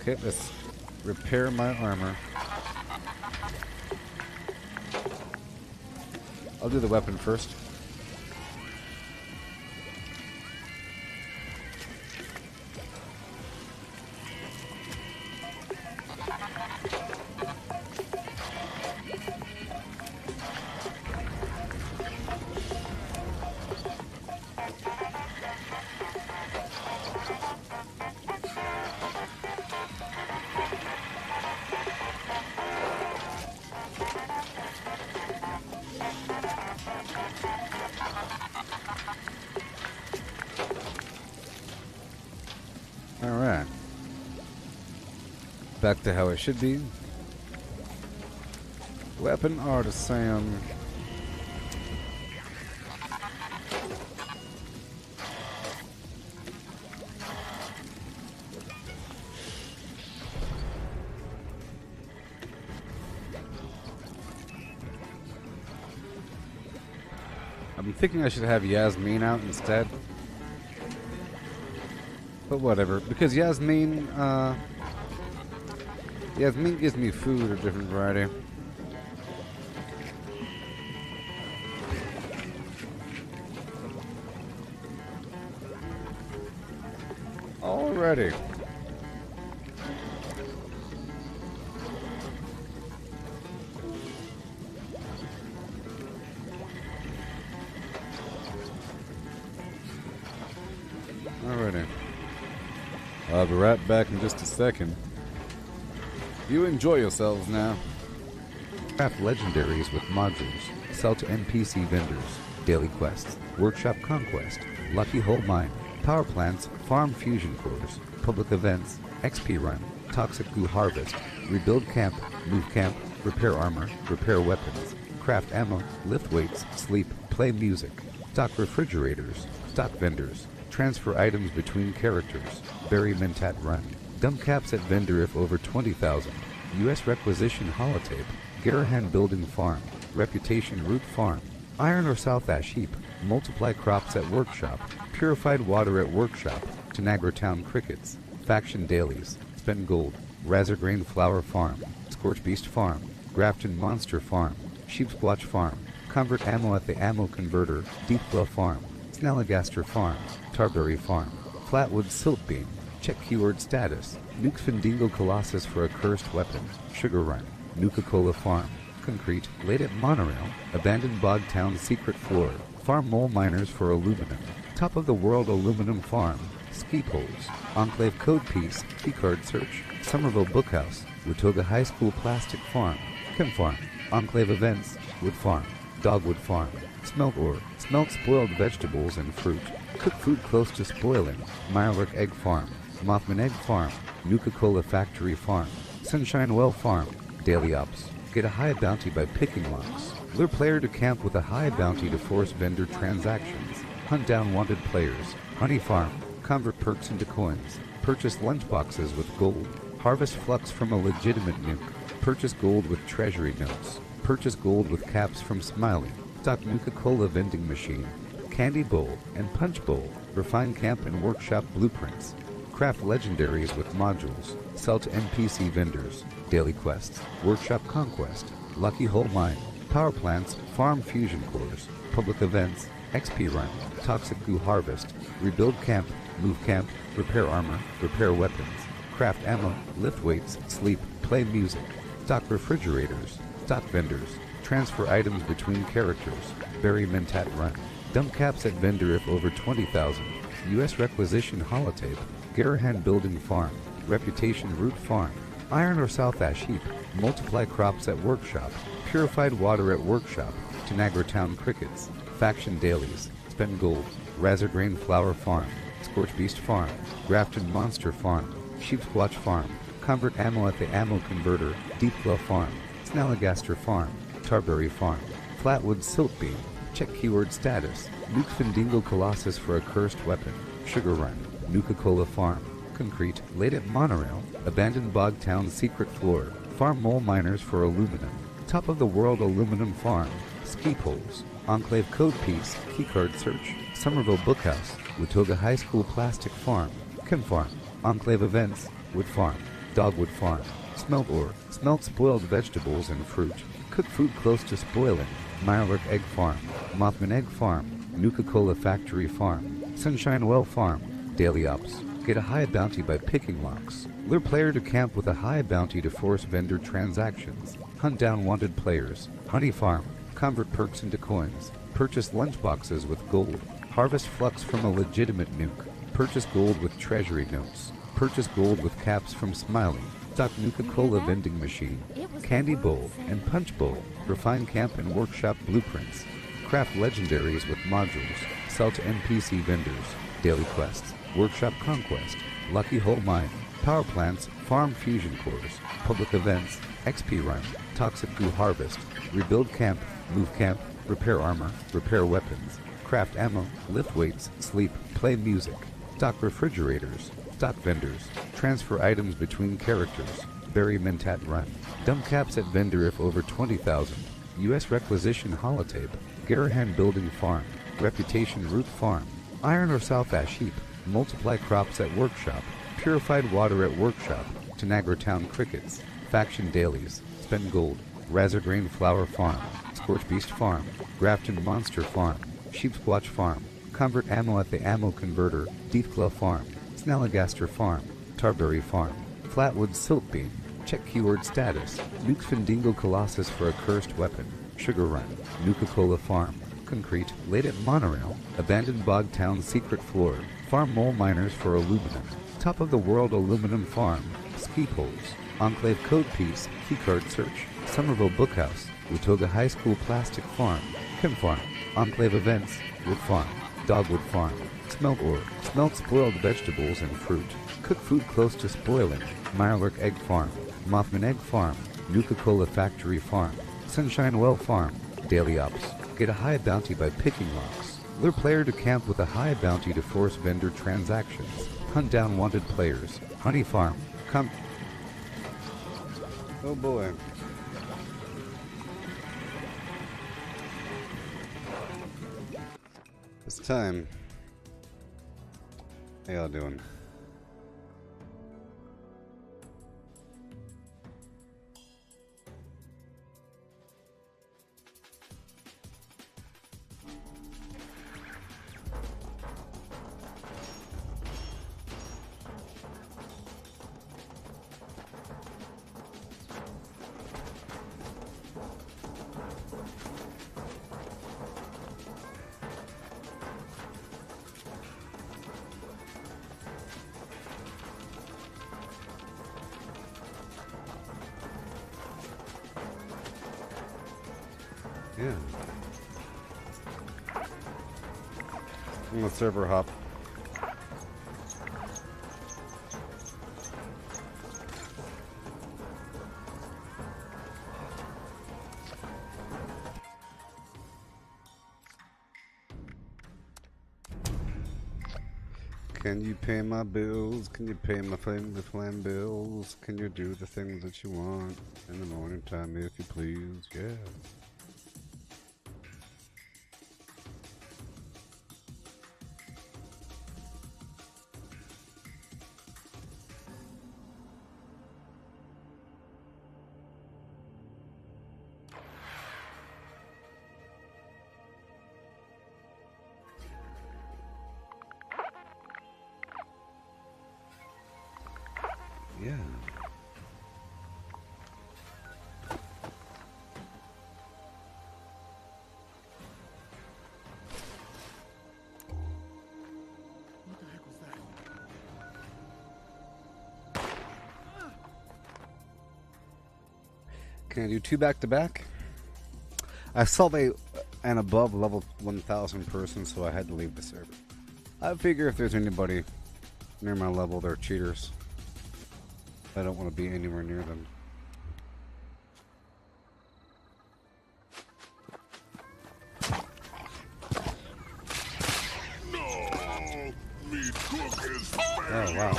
Speaker 1: Okay, let's repair my armor. I'll do the weapon first. Alright. Back to how it should be. Weapon artisan. I'm thinking I should have Yasmin out instead. But whatever, because Yasmin gives me food of different variety. Alrighty. Alrighty. I'll be right back in just a second. You enjoy yourselves now. Craft legendaries with modules. Sell to NPC vendors. Daily quests. Workshop conquest. Lucky hole mine. Power plants. Farm fusion cores. Public events. XP run. Toxic goo harvest. Rebuild camp. Move camp. Repair armor. Repair weapons. Craft ammo. Lift weights. Sleep. Play music. Stock refrigerators. Stock vendors. Transfer items between characters. Bury Mentat run. Dump caps at vendor if over 20,000. U.S. requisition holotape. Garahan building farm. Reputation root farm. Iron or South Ash heap. Multiply crops at workshop. Purified water at workshop. Tanagra town crickets. Faction dailies. Spend gold. Razorgrain flower farm. Scorch beast farm. Grafton monster farm. Sheepsquatch farm. Convert ammo at the ammo converter. Deepwell farm. Snalligaster farm. Tarberry farm. Flatwood silt beam. Check keyword status. Nuke Findingo Colossus for a cursed weapon. Sugar Run. Nuka-Cola farm. Concrete. Laid at monorail. Abandoned bog town secret floor. Farm mole miners for aluminum. Top of the world aluminum farm. Ski poles. Enclave code piece. Keycard search. Somerville Bookhouse. Watoga High School plastic farm. Chem farm. Enclave events. Wood farm. Dogwood farm. Smelt ore. Smelt spoiled vegetables and fruit. Cook food close to spoiling. Mirelurk egg farm. Mothman egg farm. Nuka-Cola factory farm. Sunshine well farm. Daily ops. Get a high bounty by picking locks. Lure player to camp with a high bounty to force vendor transactions. Hunt down wanted players. Honey farm. Convert perks into coins. Purchase lunchboxes with gold. Harvest flux from a legitimate nuke. Purchase gold with treasury notes. Purchase gold with caps from Smiley. Stock Nuka-Cola vending machine. Candy bowl and punch bowl. Refine camp and workshop blueprints. Craft legendaries with modules. Sell to NPC vendors. Daily quests. Workshop conquest. Lucky hole mine. Power plants. Farm fusion cores. Public events. XP run. Toxic goo harvest. Rebuild camp. Move camp. Repair armor. Repair weapons. Craft ammo. Lift weights. Sleep. Play music. Stock refrigerators. Stock vendors. Transfer items between characters. Bury Mentat run. Dump caps at vendor if over 20,000. U.S. requisition holotape. Garahan building farm. Reputation root farm. Iron or South Ash Heap. Multiply crops at Workshop. Purified water at Workshop. Tanagra Town Crickets. Faction Dailies. Spend Gold. Razor Grain Flower Farm. Scorch Beast Farm. Grafton Monster Farm. Sheepsquatch Farm. Convert Ammo at the Ammo Converter. Deep Glow Farm. Snalligaster Farm. Tarberry Farm. Flatwood Silkbeam. Check keyword status. Nuke Findingo Colossus for a cursed weapon. Sugar Run. Nuka-Cola Farm. Concrete. Latent Monorail. Abandoned Bog Town Secret Floor. Farm Mole Miners for aluminum. Top of the World Aluminum Farm. Ski Poles. Enclave Code Piece. Keycard Search. Somerville Bookhouse. Watoga High School Plastic Farm. Chem Farm. Enclave Events. Wood Farm. Dogwood Farm. Smelt Ore. Smelt spoiled vegetables and fruit. Cook food close to spoiling. Mirelurk Egg Farm. Mothman Egg Farm. Nuka-Cola Factory Farm. Sunshine Well Farm. Daily Ops. Get a high bounty by picking locks. Lure player to camp with a high bounty to force vendor transactions. Hunt down wanted players. Honey Farm. Convert perks into coins. Purchase lunchboxes with gold. Harvest flux from a legitimate nuke. Purchase gold with treasury notes. Purchase gold with caps from Smiley. Stock Nuka-Cola vending machine. Candy Bowl and Punch Bowl. Refine camp and workshop blueprints. Craft legendaries with modules. Sell to NPC vendors. Daily quests. Workshop Conquest. Lucky Hole Mine. Power plants. Farm fusion cores. Public events. XP Run. Toxic Goo Harvest. Rebuild camp. Move camp. Repair armor. Repair weapons. Craft ammo. Lift weights. Sleep. Play music. Stock refrigerators. Stock vendors. Transfer items between characters. Bury Mentat Run. Dump caps at vendor if over 20,000. U.S. Requisition Holotape. Garahan Building Farm. Reputation Root Farm. Iron or South Ash Heap. Multiply crops at Workshop. Purified water at Workshop. Tanagra Town Crickets. Faction Dailies. Spend Gold. Razor Grain Flower Farm. Scorch Beast Farm. Grafton Monster Farm. Sheepsquatch Farm. Convert Ammo at the Ammo Converter. Deepclaw Farm. Snalligaster Farm. Tarberry Farm. Flatwood Silkbeam. Check keyword status. Nuke Findingo Colossus for a cursed weapon. Sugar Run. Nuka-Cola Farm. Concrete. Latent Monorail. Abandoned Bog Town Secret Floor. Farm Mole Miners for aluminum. Top of the World Aluminum Farm. Ski Poles. Enclave Code Piece. Keycard Search. Somerville Bookhouse. Watoga High School Plastic Farm. Chem Farm. Enclave Events. Wood Farm. Dogwood Farm. Smelt Ore. Smelt spoiled vegetables and fruit. Cook food close to spoiling. Mirelurk Egg Farm. Mothman Egg Farm. Nuka-Cola Factory Farm. Sunshine Well Farm. Daily Ops. Get a high bounty by picking locks. Lure player to camp with a high bounty to force vendor transactions. Hunt down wanted players. Honey Farm. Come. Oh boy. It's time. How y'all doing? Yeah. I'm gonna server hop. Can you pay my bills? Can you pay my flame bills? Can you do the things that you want in the morning time if you please? Yeah. Yeah. What the heck was that? Can I do 2 back to back? I saw an above level 1,000 person, so I had to leave the server. I figure if there's anybody near my level, they're cheaters. I don't want to be anywhere near them.
Speaker 6: No! Meat cook is
Speaker 1: Oh,
Speaker 6: failure.
Speaker 1: wow.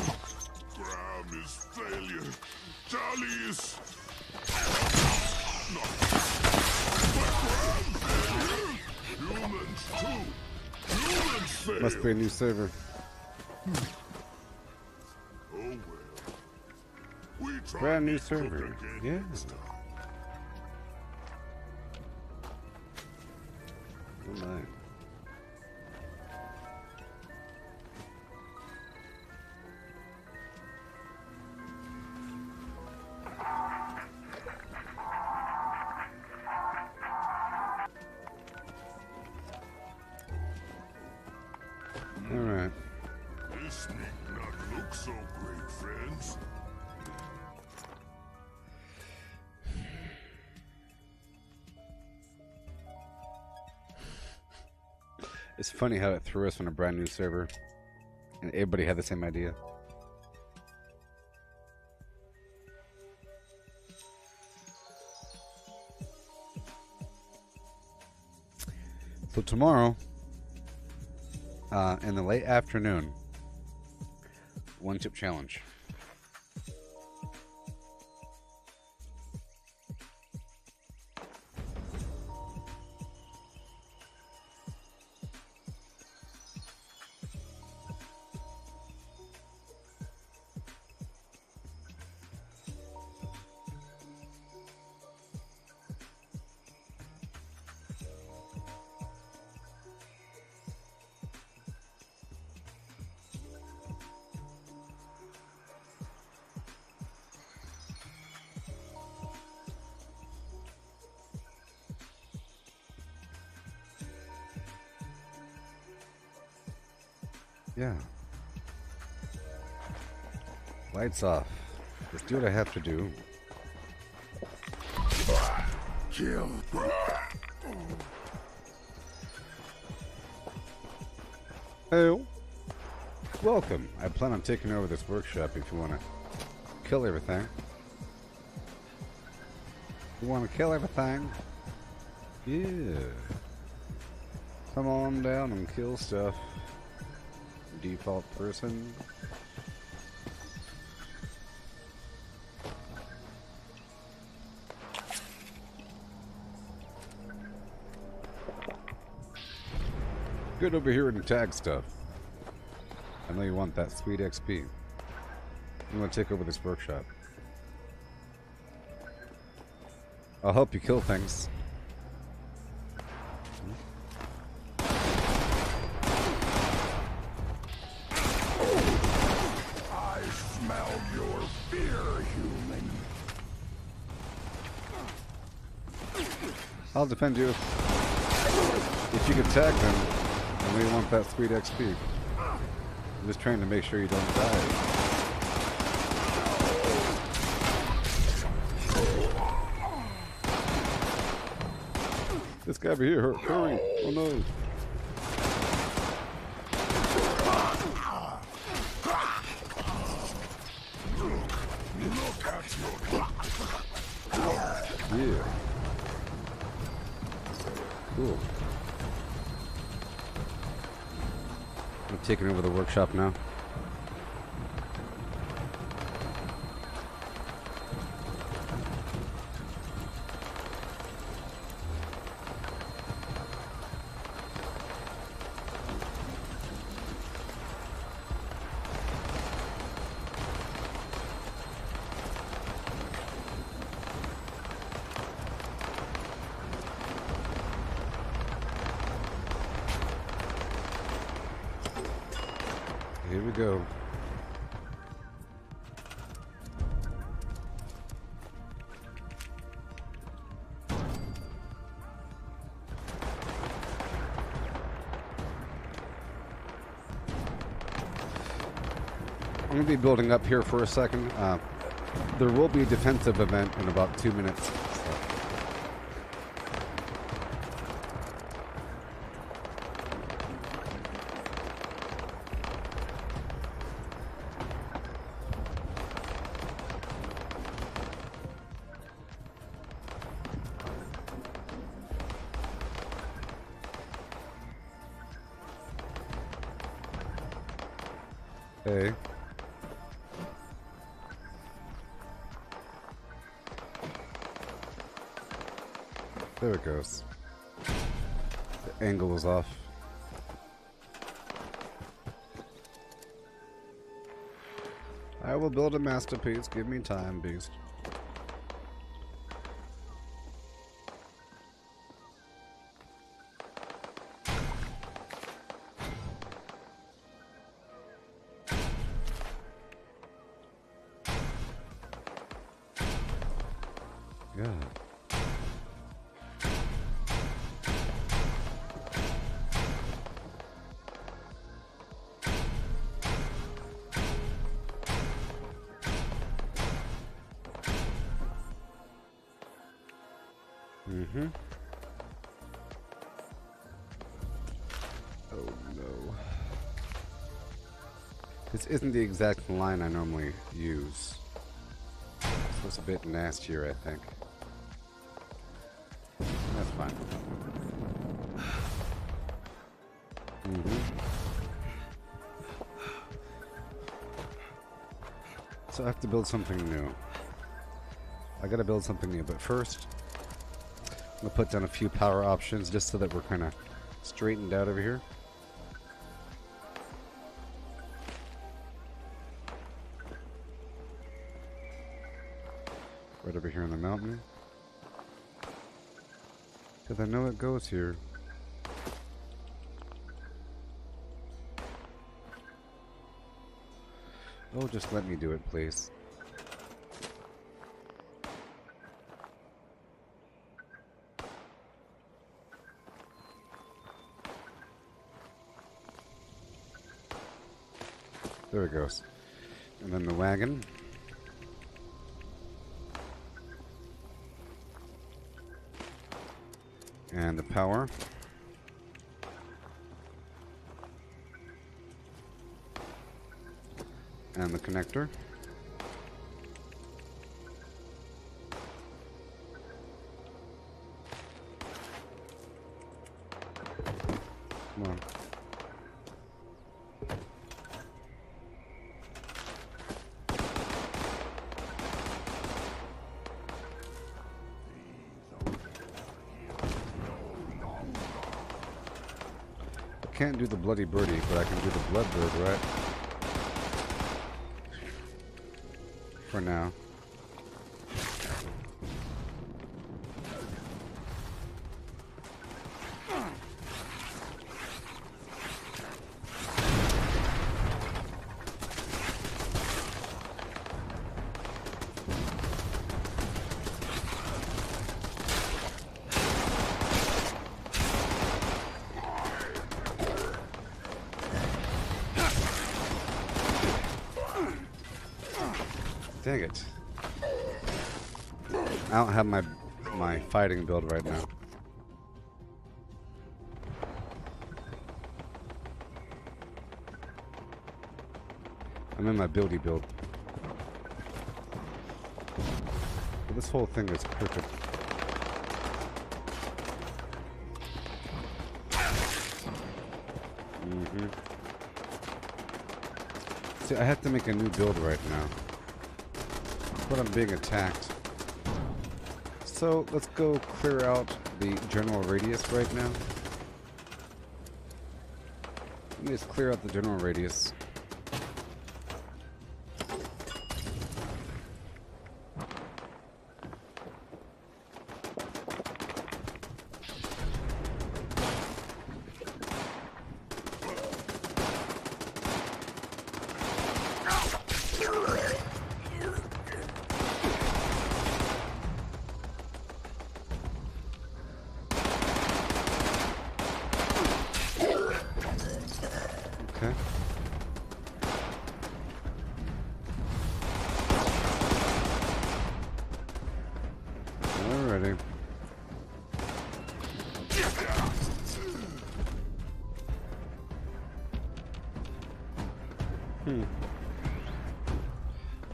Speaker 6: Graham is failure. Charlie is... Not... But Graham failure. Humans too. Humans fail.
Speaker 1: Must be a new server.
Speaker 6: Oh well. We try
Speaker 1: Brand new
Speaker 6: meat cook
Speaker 1: server.
Speaker 6: again
Speaker 1: Yeah.
Speaker 6: next time.
Speaker 1: Oh my. Alright.
Speaker 6: This need not look so great, friends.
Speaker 1: It's funny how it threw us on a brand new server. And everybody had the same idea. So tomorrow, in the late afternoon, 1 chip challenge. Yeah. Lights off. Let's do what I have to do.
Speaker 6: Kill.
Speaker 1: Hey, welcome. I plan on taking over this workshop if you want to kill everything. You want to kill everything? Yeah. Come on down and kill stuff. Default person. Get over here and tag stuff. I know you want that sweet XP. You want to take over this workshop. I'll help you kill things.
Speaker 6: I smell your fear, human.
Speaker 1: I'll defend you if you can tag them. I know you want that sweet XP. I'm just trying to make sure you don't die. This guy over here, hurry! Oh no! Yeah. Cool. I'm taking over the workshop now. Here we go. I'm going to be building up here for a second. there will be a defensive event in about 2 minutes. So. Hey. There it goes. The angle is off. I will build a masterpiece. Give me time, beast. Yeah. Mm-hmm. Oh no. This isn't the exact line I normally use. So it's a bit nastier, I think. That's fine. So I have to build something new. I gotta build something new, but first I'm gonna put down a few power options just so that we're kind of straightened out over here. Right over here on the mountain. Because I know it goes here. Oh, just let me do it, please. There it goes. And then the wagon. And the power. And the connector. Come on. I can't do the bloody birdie, but I can do the blood bird, right? For now. Dang it. I don't have my fighting build right now. I'm in my buildy build. But this whole thing is perfect. See, I have to make a new build right now. But I'm being attacked. So let's go clear out the general radius right now. Let me just clear out the general radius. Okay. already.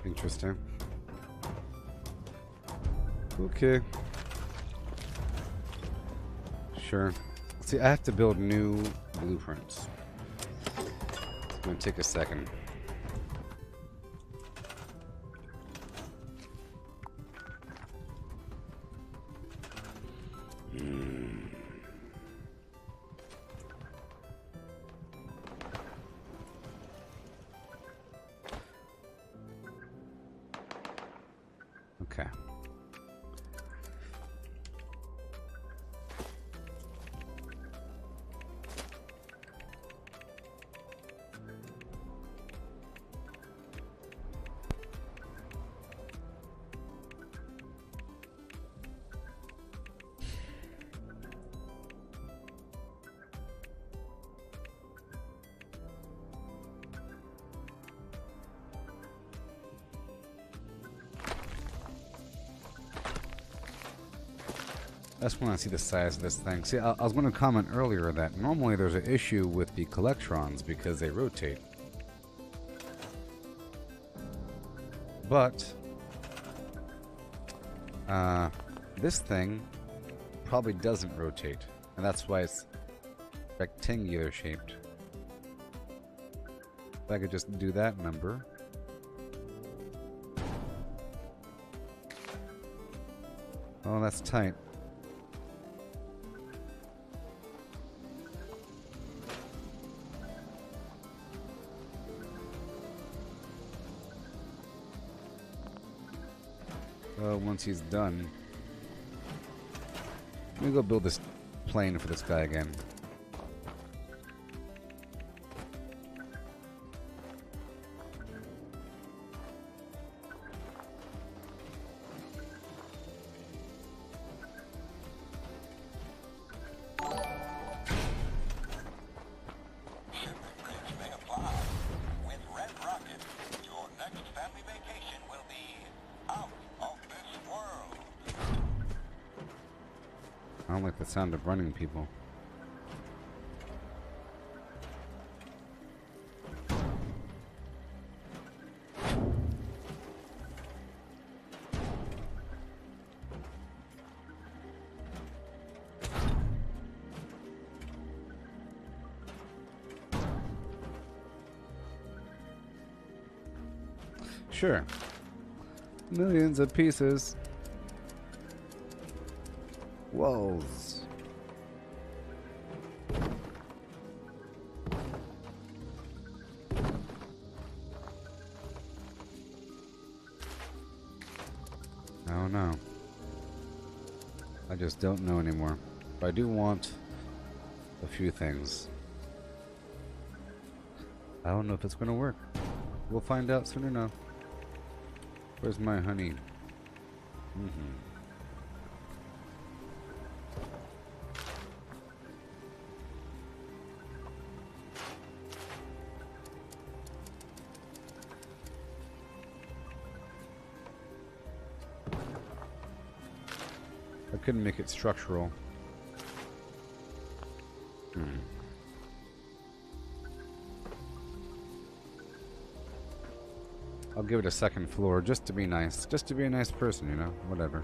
Speaker 1: Interesting. Okay. Sure. See, I have to build new blueprints. It's gonna take a second. Okay. I just want to see the size of this thing. See, I was going to comment earlier that normally there's an issue with the collectrons because they rotate. But this thing probably doesn't rotate, and that's why it's rectangular shaped. If I could just do that number. Oh, that's tight. Once he's done, let me go build this plane for this guy again. I don't like the sound of running people. Sure. Millions of pieces. Walls. I don't know. I just don't know anymore. But I do want a few things. I don't know if it's gonna work. We'll find out soon enough. Where's my honey? I couldn't make it structural. I'll give it a second floor just to be nice. Just to be a nice person, you know? Whatever.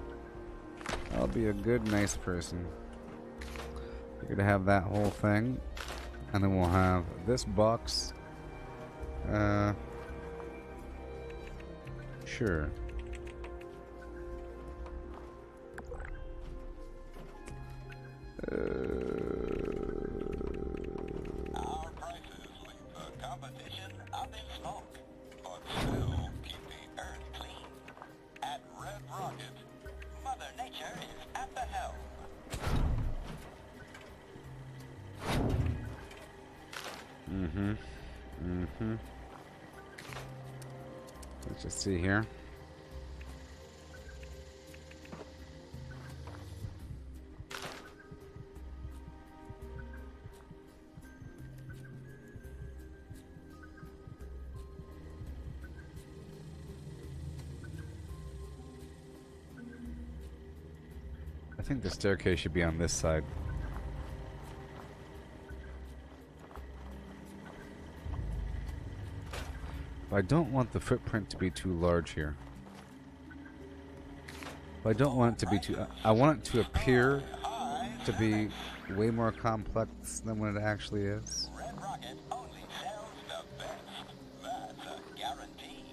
Speaker 1: I'll be a good, nice person. We're gonna have that whole thing. And then we'll have this box. Sure.
Speaker 9: Our prices leave the competition up in smoke, but still keep the earth clean. At Red Rocket, Mother Nature is at the helm.
Speaker 1: Let's just see here. I think the staircase should be on this side. I don't want the footprint to be too large here. I don't want it to be too... I want it to appear to be way more complex than what it actually is.
Speaker 9: Red Rocket only sells the best. That's a guarantee.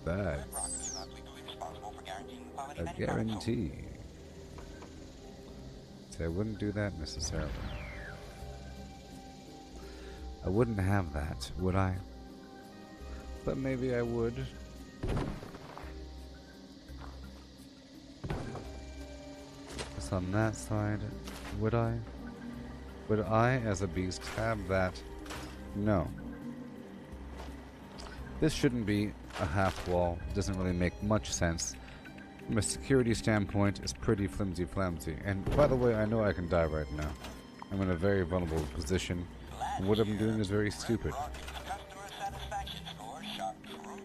Speaker 9: Red Rocket is
Speaker 1: That's
Speaker 9: not legally responsible for guaranteeing the quality
Speaker 1: a
Speaker 9: of any product sold.
Speaker 1: guarantee. So I wouldn't do that necessarily. I wouldn't have that, would I? But maybe I would. Just on that side, would I? Would I, as a beast, have that? No. This shouldn't be a half wall. It doesn't really make much sense. From a security standpoint, it's pretty flimsy-flamsy. And by the way, I know I can die right now. I'm in a very vulnerable position. And what I'm doing is very stupid.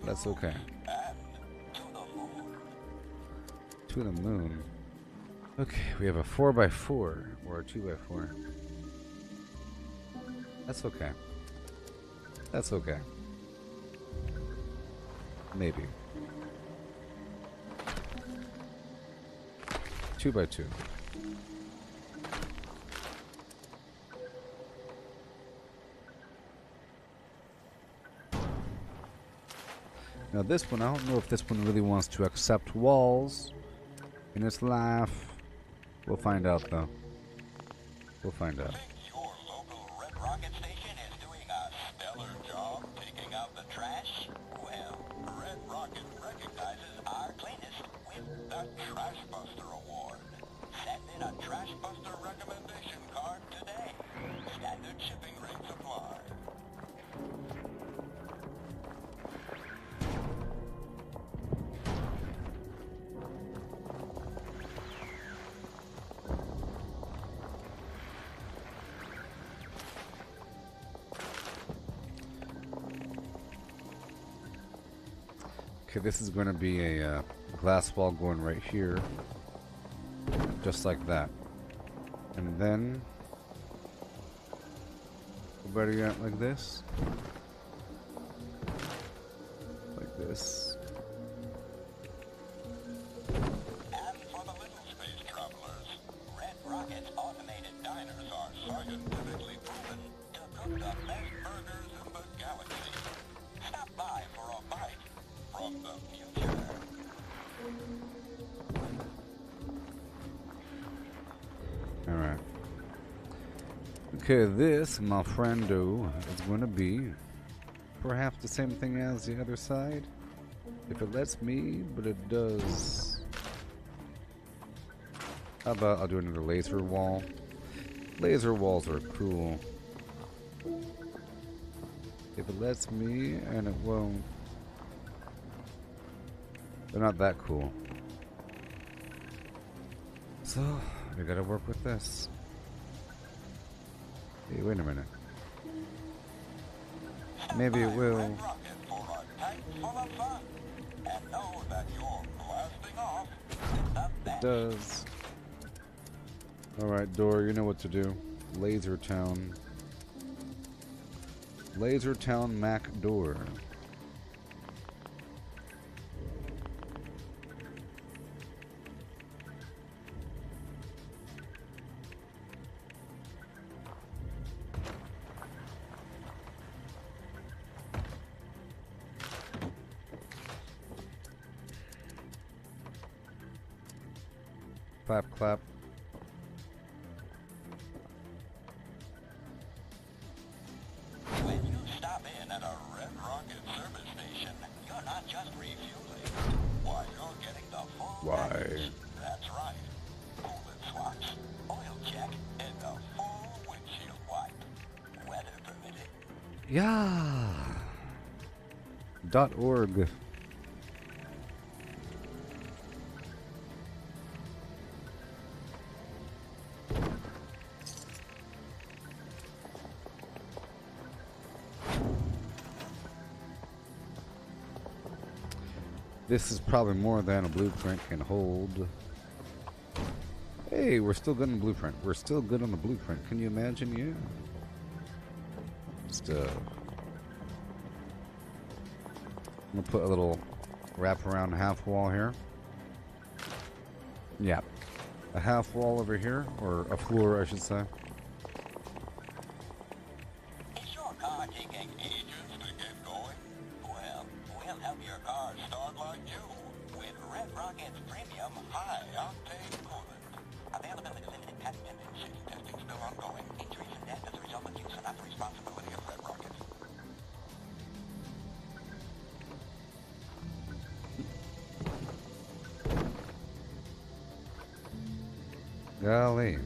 Speaker 1: That's okay. To the moon. Okay, we have a 4x4 or a 2x4. That's okay. That's okay. Maybe. 2x2. Now this one, I don't know if this one really wants to accept walls in its life. We'll find out though. We'll find out.
Speaker 9: Think your local Red Rocket station is doing a stellar job taking out the trash? Well, Red Rocket recognizes our cleanest with the Trash Buster Award. Send in a Trash Buster recommendation card today. Standard shipping rates apply.
Speaker 1: Okay, this is going to be a glass wall going right here. Just like that. And then... better yet, like this. Like this.
Speaker 9: And for the little space travelers, Red Rocket's automated diners are scientifically proven to cook the best burgers in the galaxy. Stop by for a bite from the future.
Speaker 1: Alright. Okay, this, my friendo, is going to be perhaps the same thing as the other side. If it lets me, but it does. How about I'll do another laser wall? Laser walls are cool. If it lets me, and it won't. They're not that cool. So, we gotta work with this. Hey, wait a minute. Maybe it will.
Speaker 9: Red Rocket for a tank full of fun. And know that you're blasting off with the
Speaker 1: It
Speaker 9: best.
Speaker 1: does. Alright, door, you know what to do. Laser Town. Laser Town Mac door. Clap, clap.
Speaker 9: When you stop in at a Red Rocket service station, you're not just refueling. Why, you're getting the full
Speaker 1: Why?
Speaker 9: package. That's right. Coolant swaps, oil check, and a full windshield wipe. Weather permitting.
Speaker 1: Yeah. .org. This is probably more than a blueprint can hold. Hey, we're still good on the blueprint. We're still good on the blueprint. Can you imagine? Yeah. Just, I'm gonna put a little wraparound half wall here. Yeah. A half wall over here, or a floor, I should say.
Speaker 9: Is your car taking ages to get going? Well, we'll help your car start like you with Red Rocket's premium high-octane coolant. Availability limited, patent pending, safety testing still ongoing. Injuries and death as a result of use are not the responsibility of Red Rocket.
Speaker 1: Golly.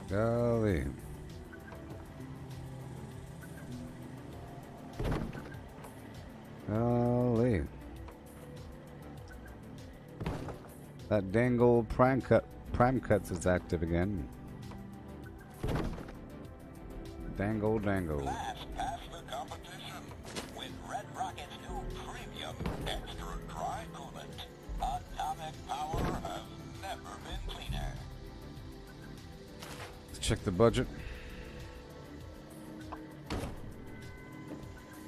Speaker 1: Golly. Golly. That dang old prime cuts is active again. Dangle.
Speaker 9: Last pass the competition with Red Rocket's new premium extra dry coolant. Atomic power has never been cleaner.
Speaker 1: Let's check the budget.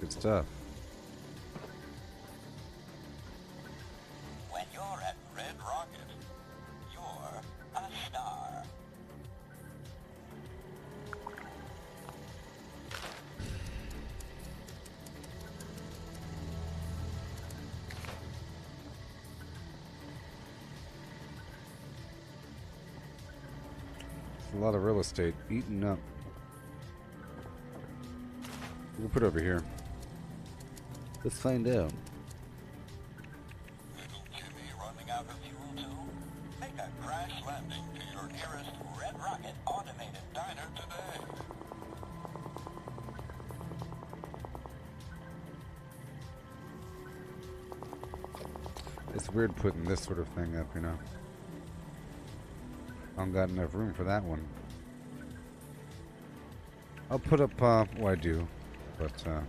Speaker 1: Good stuff.
Speaker 9: When you're at Red Rocket, you're a star.
Speaker 1: A lot of real estate eaten up. We'll put it over here. Let's find out.
Speaker 9: Little Jimmy running out of fuel too? Make a crash landing to your nearest Red Rocket automated diner today.
Speaker 1: It's weird putting this sort of thing up, you know. I don't got enough room for that one. I'll put up, well, I do, but, of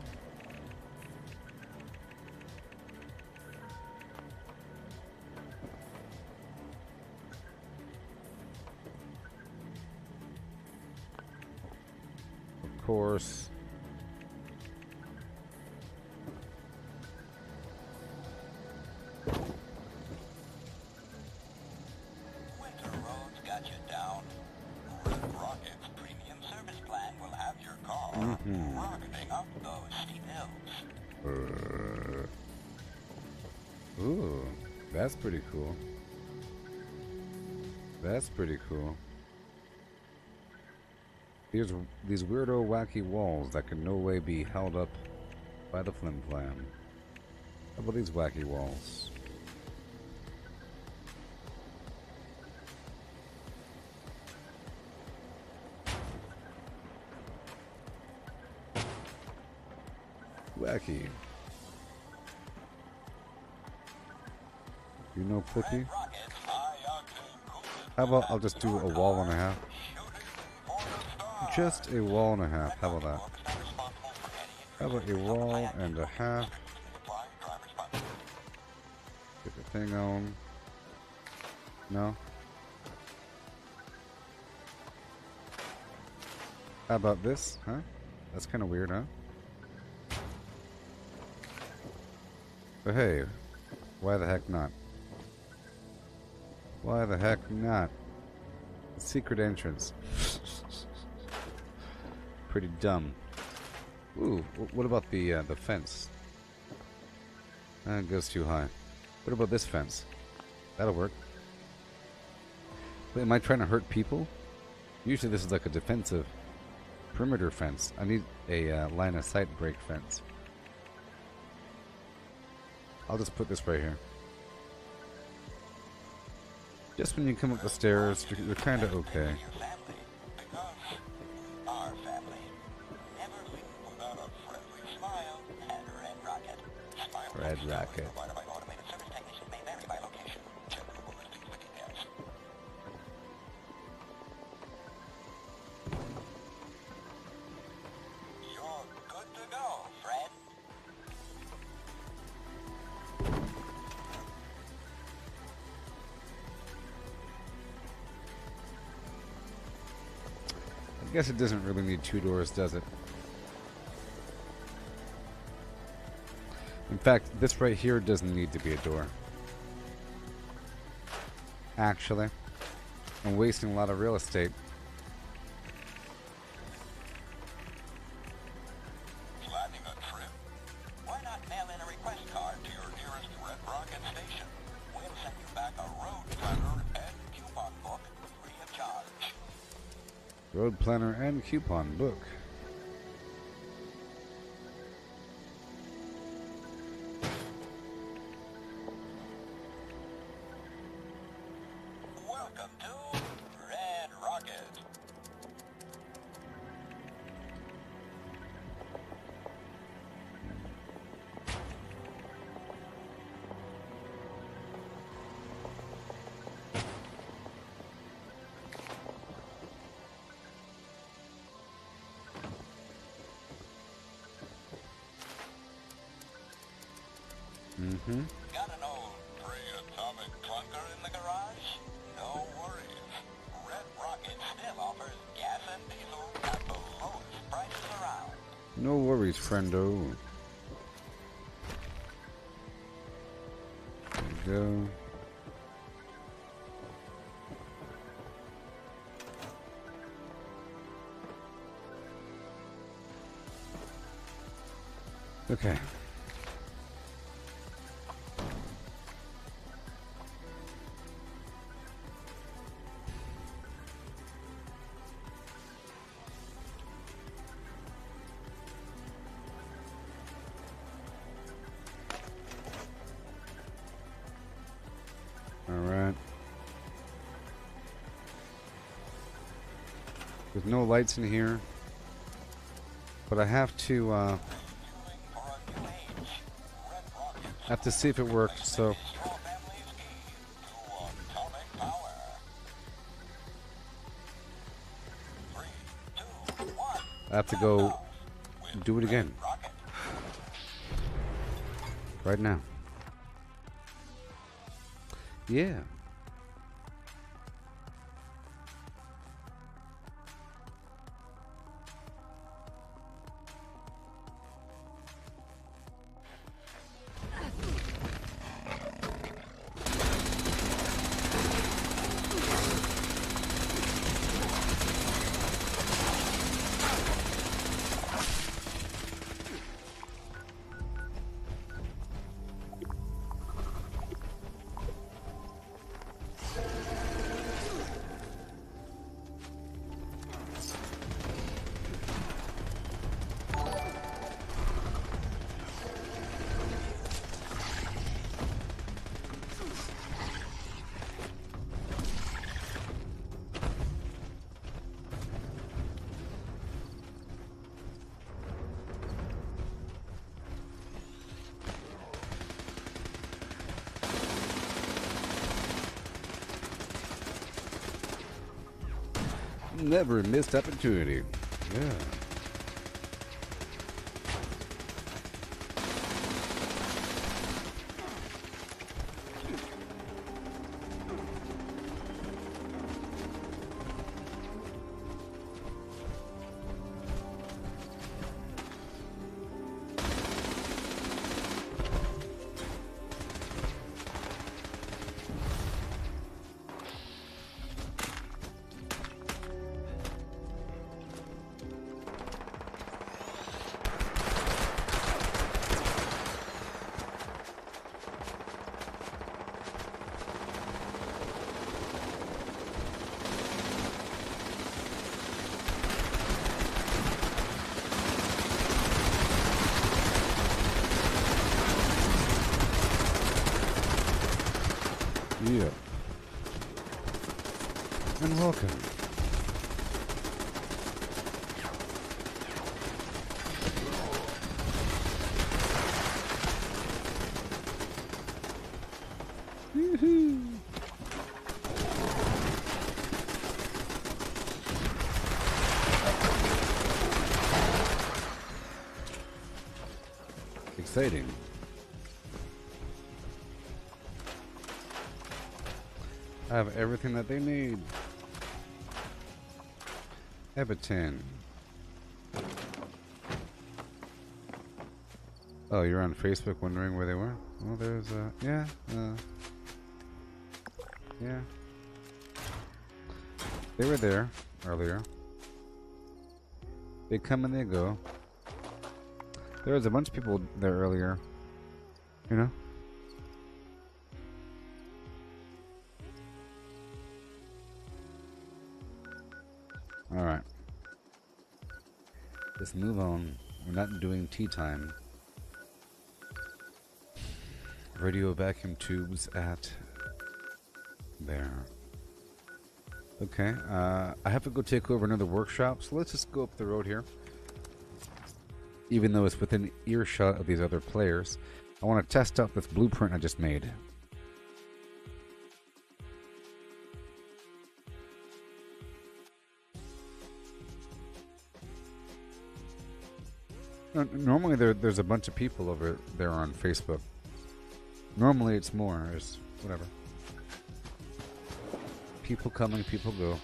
Speaker 1: course.
Speaker 9: Winter roads got you down. Red Rocket's premium service plan will have your car rocketing up those steep hills.
Speaker 1: Ooh, that's pretty cool. That's pretty cool. Here's these weirdo wacky walls that can no way be held up by the flim flam. How about these wacky walls? Wacky. You know, Flicky? How about I'll just do a wall and a half? Just a wall and a half. How about that? How about a wall and a half? Get the thing on. No? How about this? Huh? That's kind of weird, huh? But hey, why the heck not? Why the heck not? Secret entrance. Pretty dumb. Ooh, what about the fence? It goes too high. What about this fence? That'll work. Wait, am I trying to hurt people? Usually this is like a defensive perimeter fence. I need a line of sight break fence. I'll just put this right here. Just when you come up the stairs, you're kind of okay. Red Rocket. Guess it doesn't really need 2 doors, does it? In fact, this right here doesn't need to be a door. Actually, I'm wasting a lot of real estate.
Speaker 9: Planning a trip? Why not mail in a request card to your nearest Red Rocket station? We'll send you back a road planner and coupon book free of charge.
Speaker 1: Road planner and coupon book.
Speaker 9: Welcome to Red Rocket.
Speaker 1: Mm-hmm.
Speaker 9: Got an old pre-atomic clunker in the garage? No worries. Red Rocket still offers gas and diesel at the lowest prices around.
Speaker 1: No worries, friendo. There we go. Okay. Alright. There's no lights in here. But I have to see if it works, so I have to go do it again. Right now. Yeah. Never a missed opportunity. Yeah. Yeah. And welcome. Woohoo! Exciting. I have everything that they need. Everton. Oh, you're on Facebook wondering where they were? Well, there's yeah, yeah. They were there earlier. They come and they go. There was a bunch of people there earlier. You know? Alright. Let's move on. We're not doing tea time. Radio vacuum tubes at there. Okay, I have to go take over another workshop, so let's just go up the road here. Even though it's within earshot of these other players, I want to test out this blueprint I just made. Normally there's a bunch of people over there on Facebook. Normally it's more, it's whatever. People coming, people go.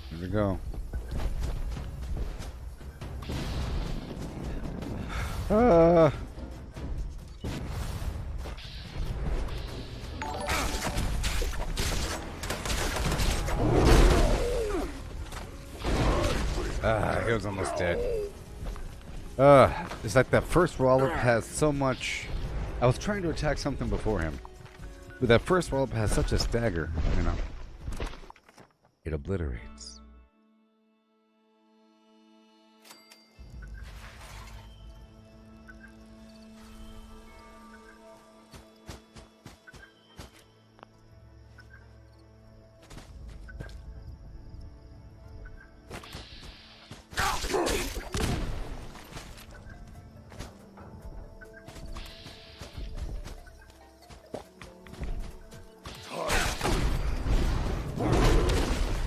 Speaker 1: Here we go. He was almost dead. It's like that first wallop has so much. I was trying to attack something before him, but that first wallop has such a stagger, you know. It obliterates.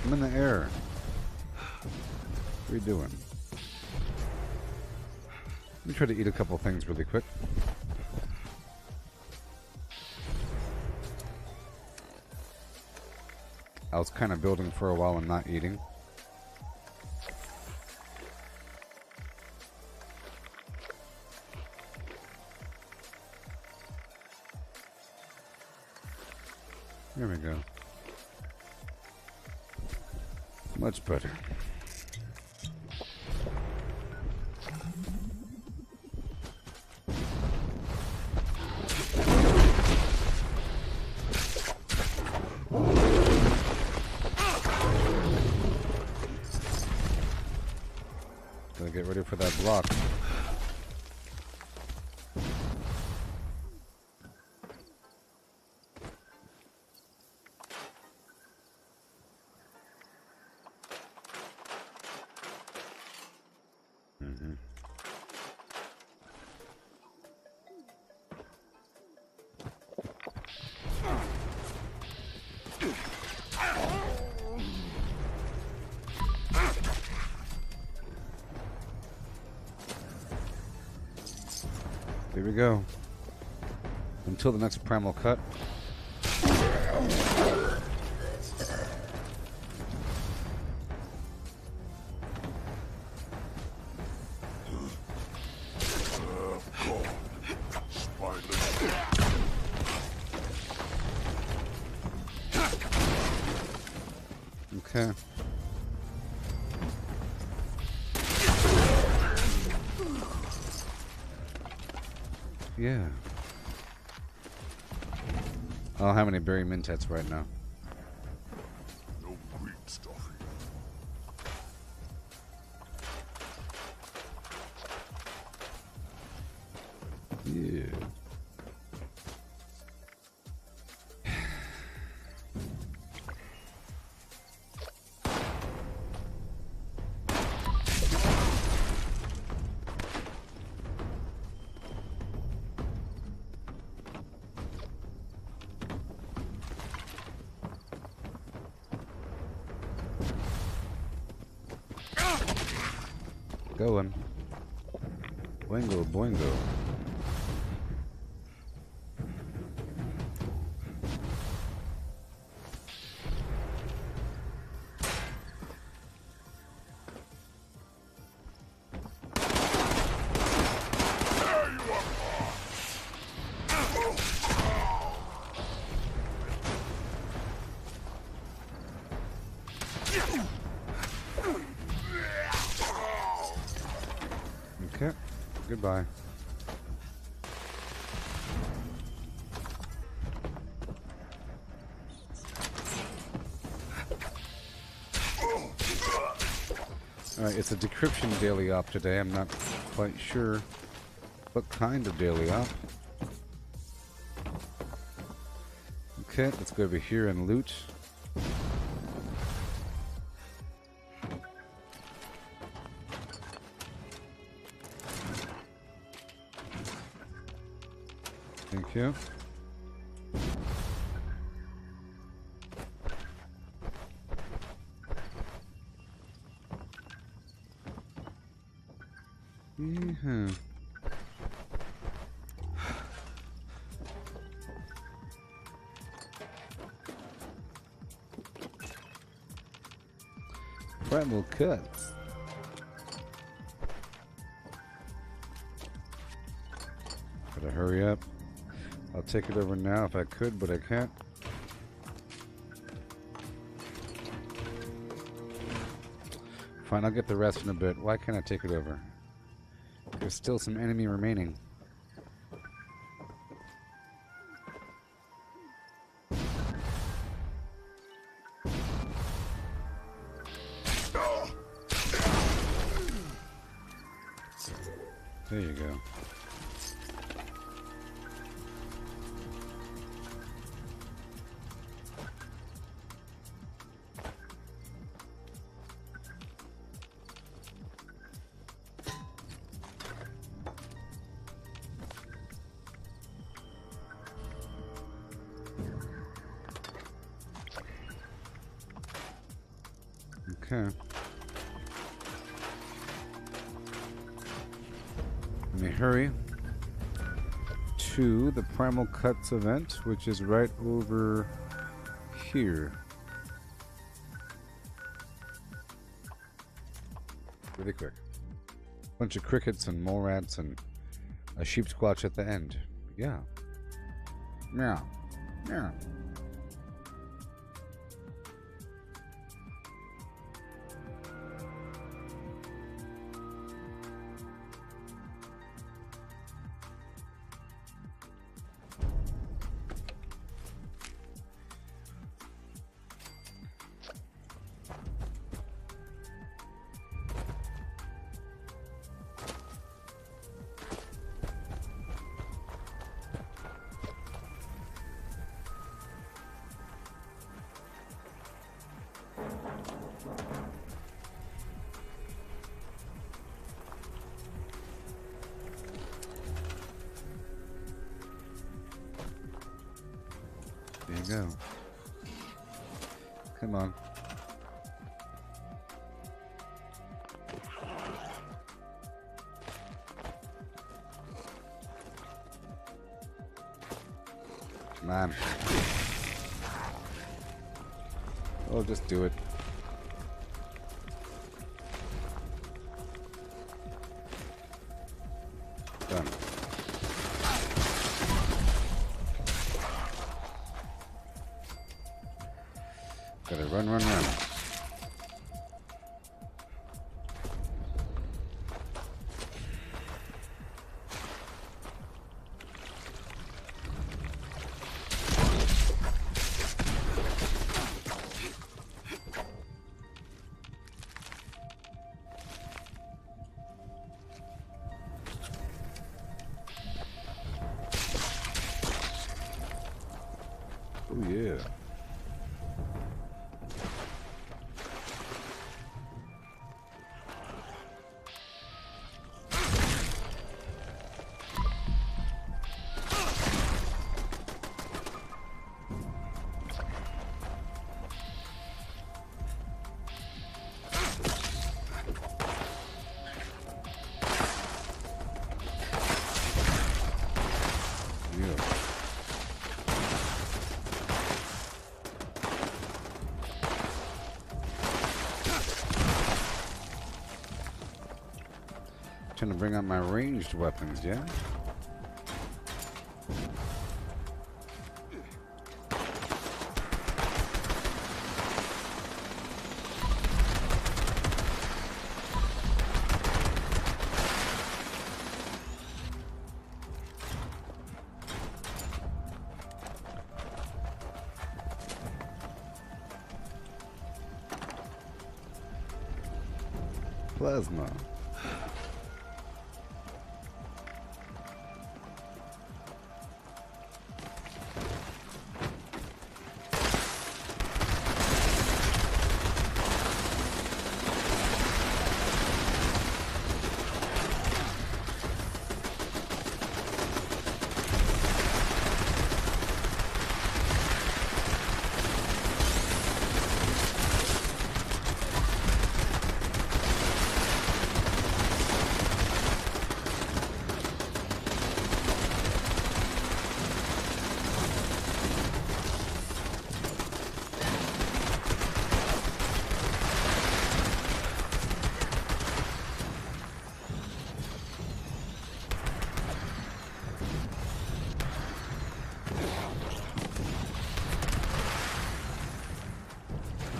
Speaker 1: I'm in the air. What are you doing? Let me try to eat a couple things really quick. I was kind of building for a while and not eating. There we go. Much better. Gotta get ready for that block. Here we go. Until the next primal cut. Okay. Yeah. I don't have any berry mintets right now.
Speaker 6: No green stuffing.
Speaker 1: Yeah. going. Boingo, boingo. Okay, goodbye. Alright, it's a decryption daily op today. I'm not quite sure what kind of daily op. Okay, let's go over here and loot. Thank you. Yeah. Primal cuts. Gotta hurry up. I'll take it over now if I could, but I can't. Fine, I'll get the rest in a bit. Why can't I take it over? There's still some enemy remaining. There you go. Okay. Let me hurry to the Primal Cuts event, which is right over here. Really quick. Bunch of crickets and mole rats and a sheep squatch at the end. Yeah. Meow. Meow. There you go. Come on. Come on. Oh, just do it. Done. Gotta run, run, run. Oh yeah. Trying to bring out my ranged weapons, yeah? Plasma.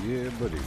Speaker 1: Yeah, buddy.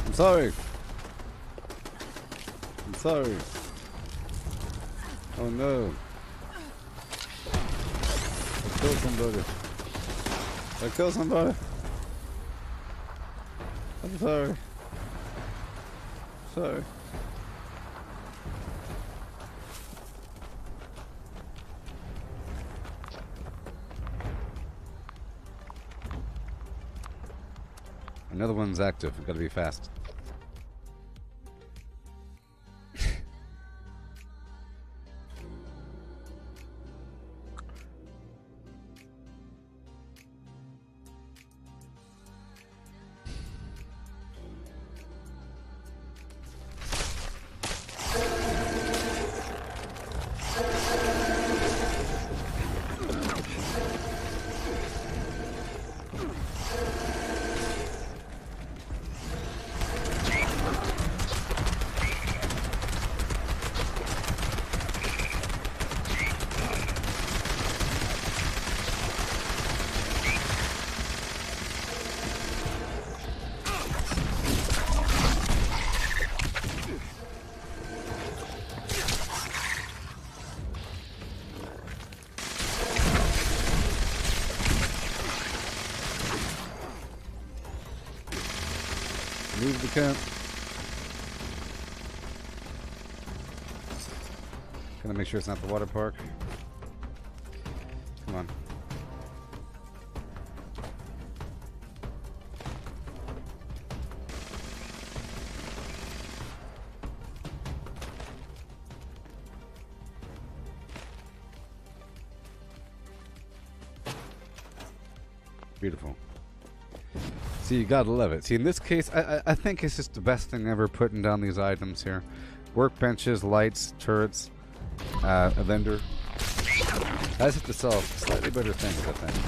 Speaker 1: I'm sorry. I'm sorry. Oh no. I killed somebody. I killed somebody. I'm sorry. Sorry. Another one's active. We've got to be fast. Leave the camp. Gonna make sure it's not the water park. Come on. Beautiful. See, you gotta love it. See, in this case, I think it's just the best thing ever putting down these items here. Workbenches, lights, turrets, a vendor. I just have to sell slightly better things, I think.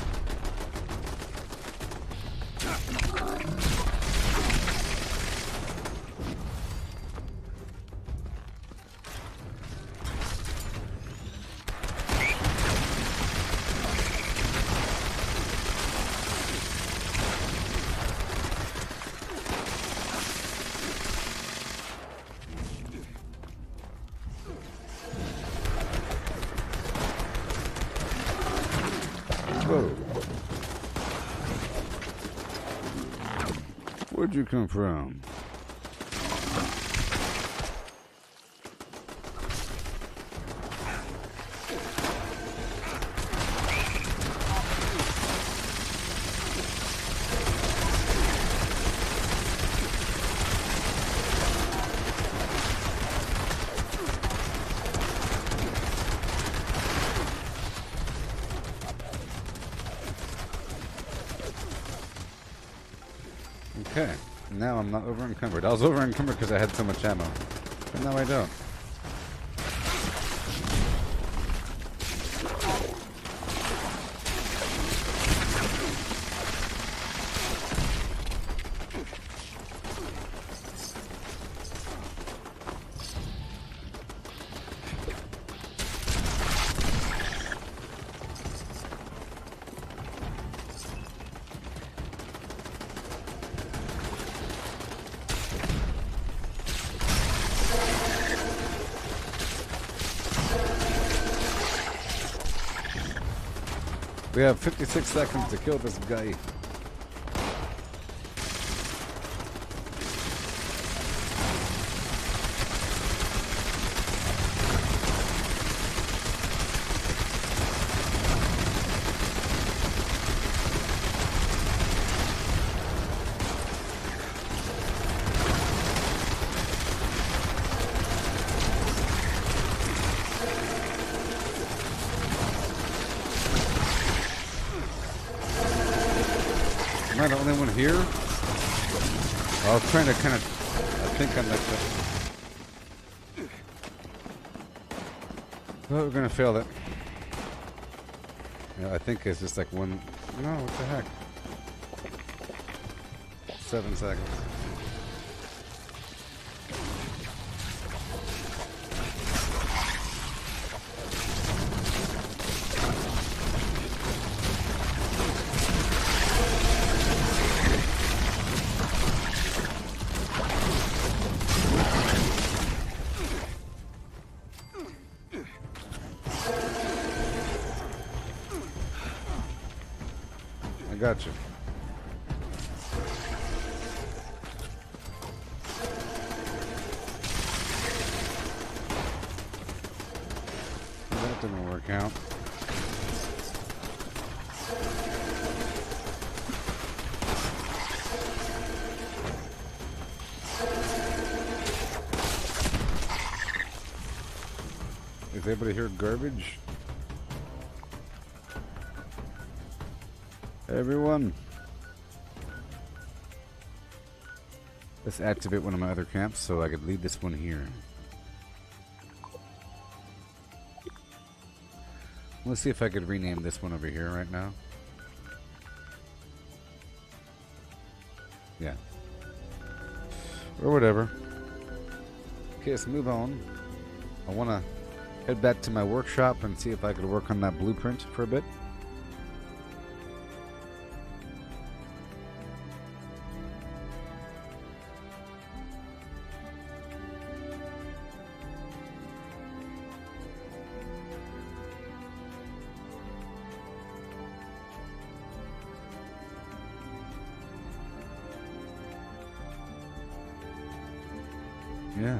Speaker 1: Where'd you come from? Okay, now I'm not over encumbered. I was over encumbered because I had so much ammo, but now I don't. We have 56 seconds to kill this guy. Am I the only one here? I was trying to kind of think on that. Well, we're gonna fail it. Yeah, I think it's just like one. No, what the heck? 7 seconds. Gotcha. That didn't work out. Is anybody here garbage? Everyone, let's activate one of my other camps so I could leave this one here. Let's see if I could rename this one over here right now. Yeah. Or whatever. Okay, let's move on. I want to head back to my workshop and see if I could work on that blueprint for a bit. Yeah.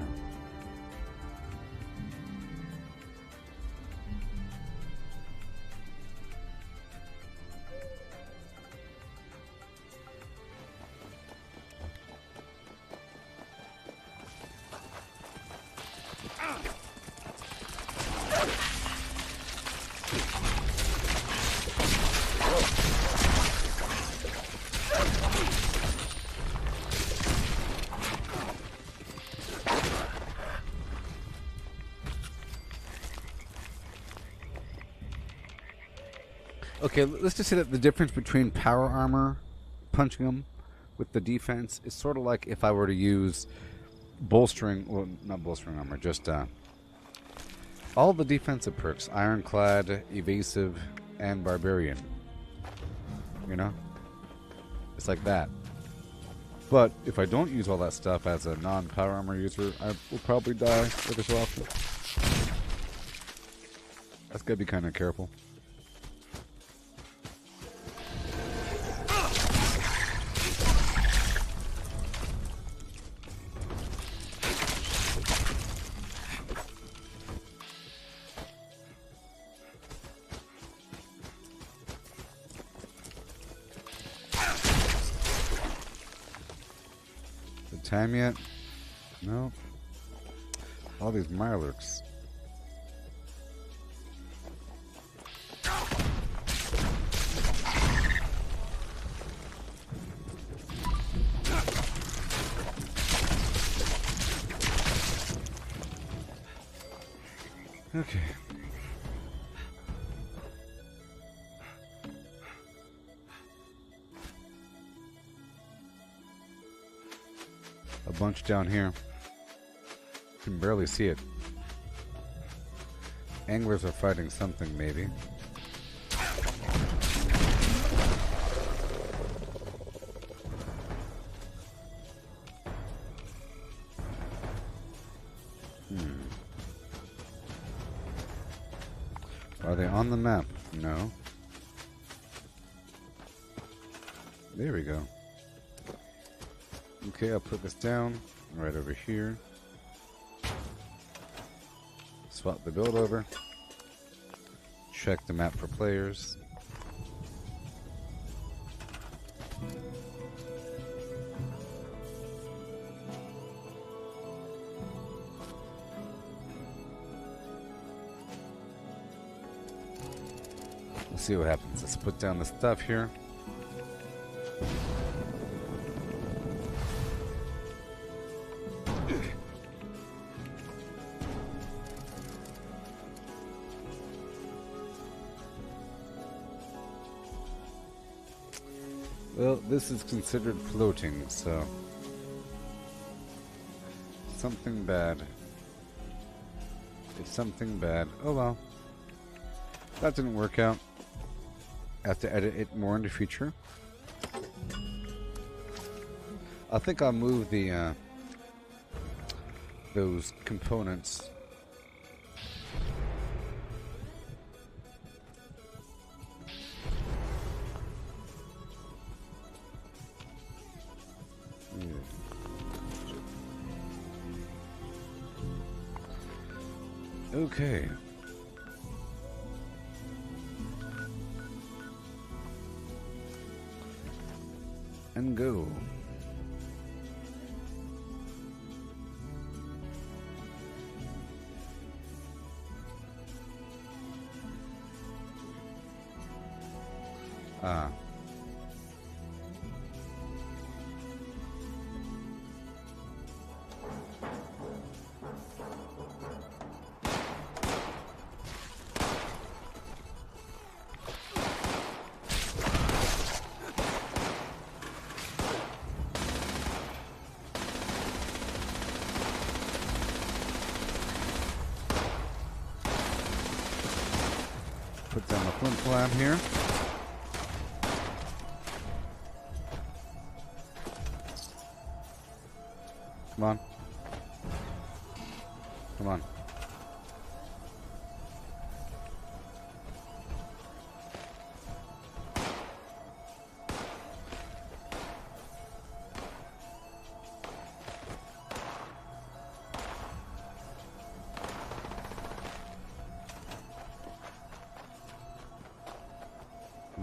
Speaker 1: Okay, let's just say that the difference between power armor, punching them, with the defense is sort of like if I were to use bolstering, well, not bolstering armor, just all the defensive perks, ironclad, evasive, and barbarian. You know? It's like that. But if I don't use all that stuff as a non-power armor user, I will probably die every so often. That's gotta be kind of careful. time yet? No. All these Mirelurks. Okay. A bunch down here. Can barely see it. Anglers are fighting something, maybe. Are they on the map? No. There we go. Okay, I'll put this down right over here. Swap the build over. Check the map for players. Let's see what happens. Let's put down the stuff here. Well, this is considered floating, so something bad. It's something bad. Oh well. That didn't work out. I have to edit it more in the future. I think I'll move the those components. Okay. And go. Ah. Put down the flint flab here. Come on. Come on.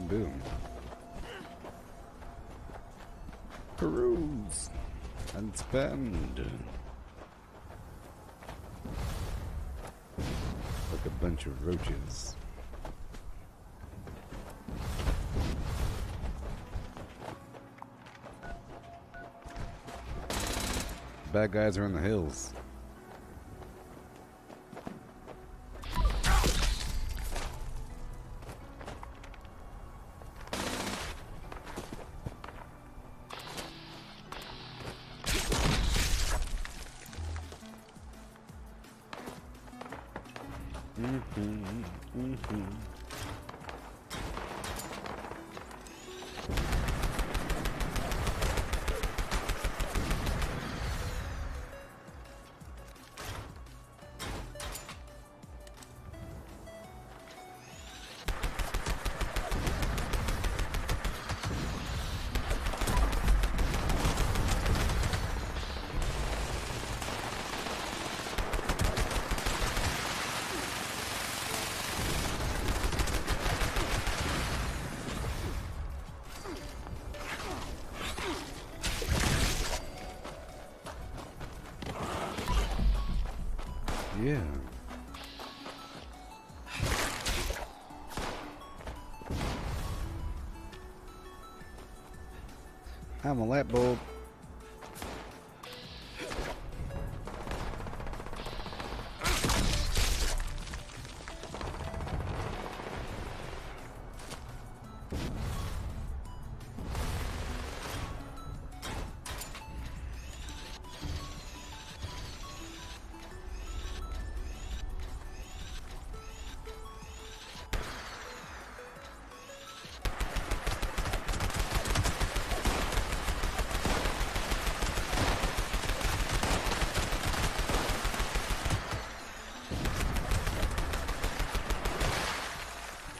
Speaker 1: Boom. Peruse and spend. Like a bunch of roaches. Bad guys are in the hills. Yeah. I'm a light bulb.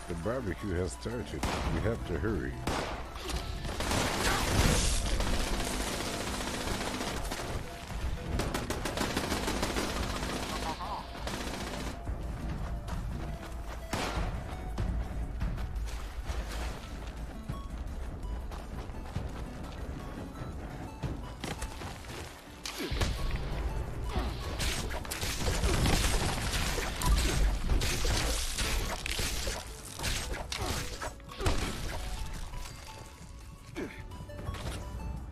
Speaker 1: The barbecue has started. We have to hurry.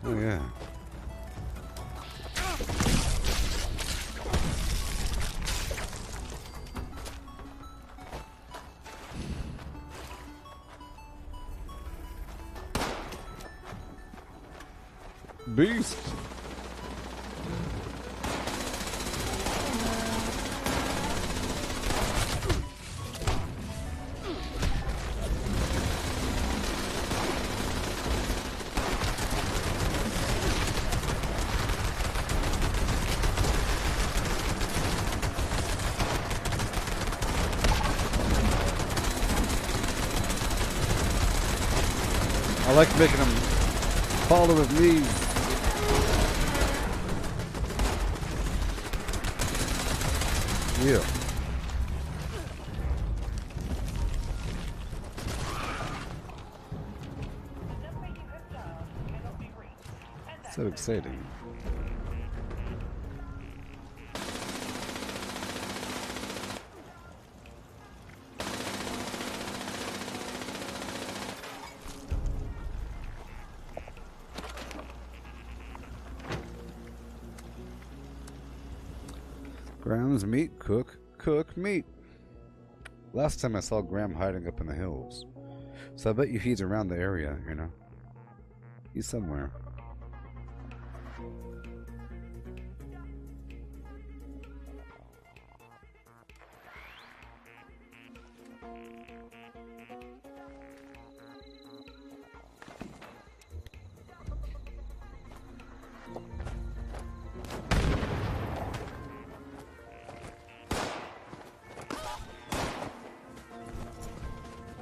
Speaker 1: Oh yeah. Beast. I like making them follow with me. Yeah. So exciting. Graham's meat, cook meat. Last time I saw Graham hiding up in the hills. So I bet you he's around the area, you know. He's somewhere.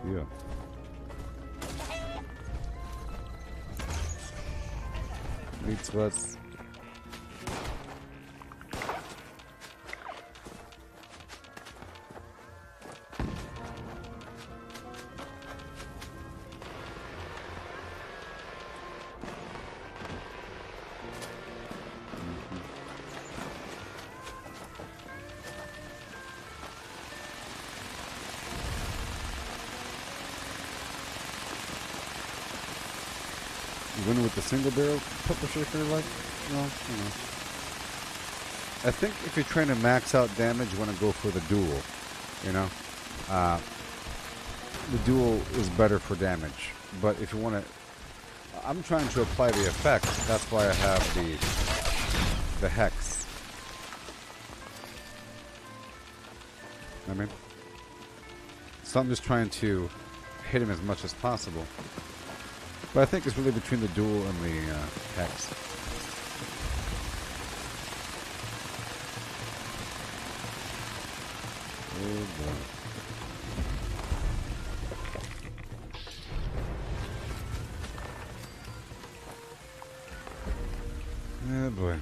Speaker 1: Yeah. Meat sweats. You win with the single barrel pepper shaker, like, well, you know. I think if you're trying to max out damage, you want to go for the dual, you know. The dual is better for damage, but if you want to, I'm trying to apply the effect. That's why I have the hex. I mean, so I'm just trying to hit him as much as possible. But I think it's really between the dual and the hex. Oh boy. Oh boy.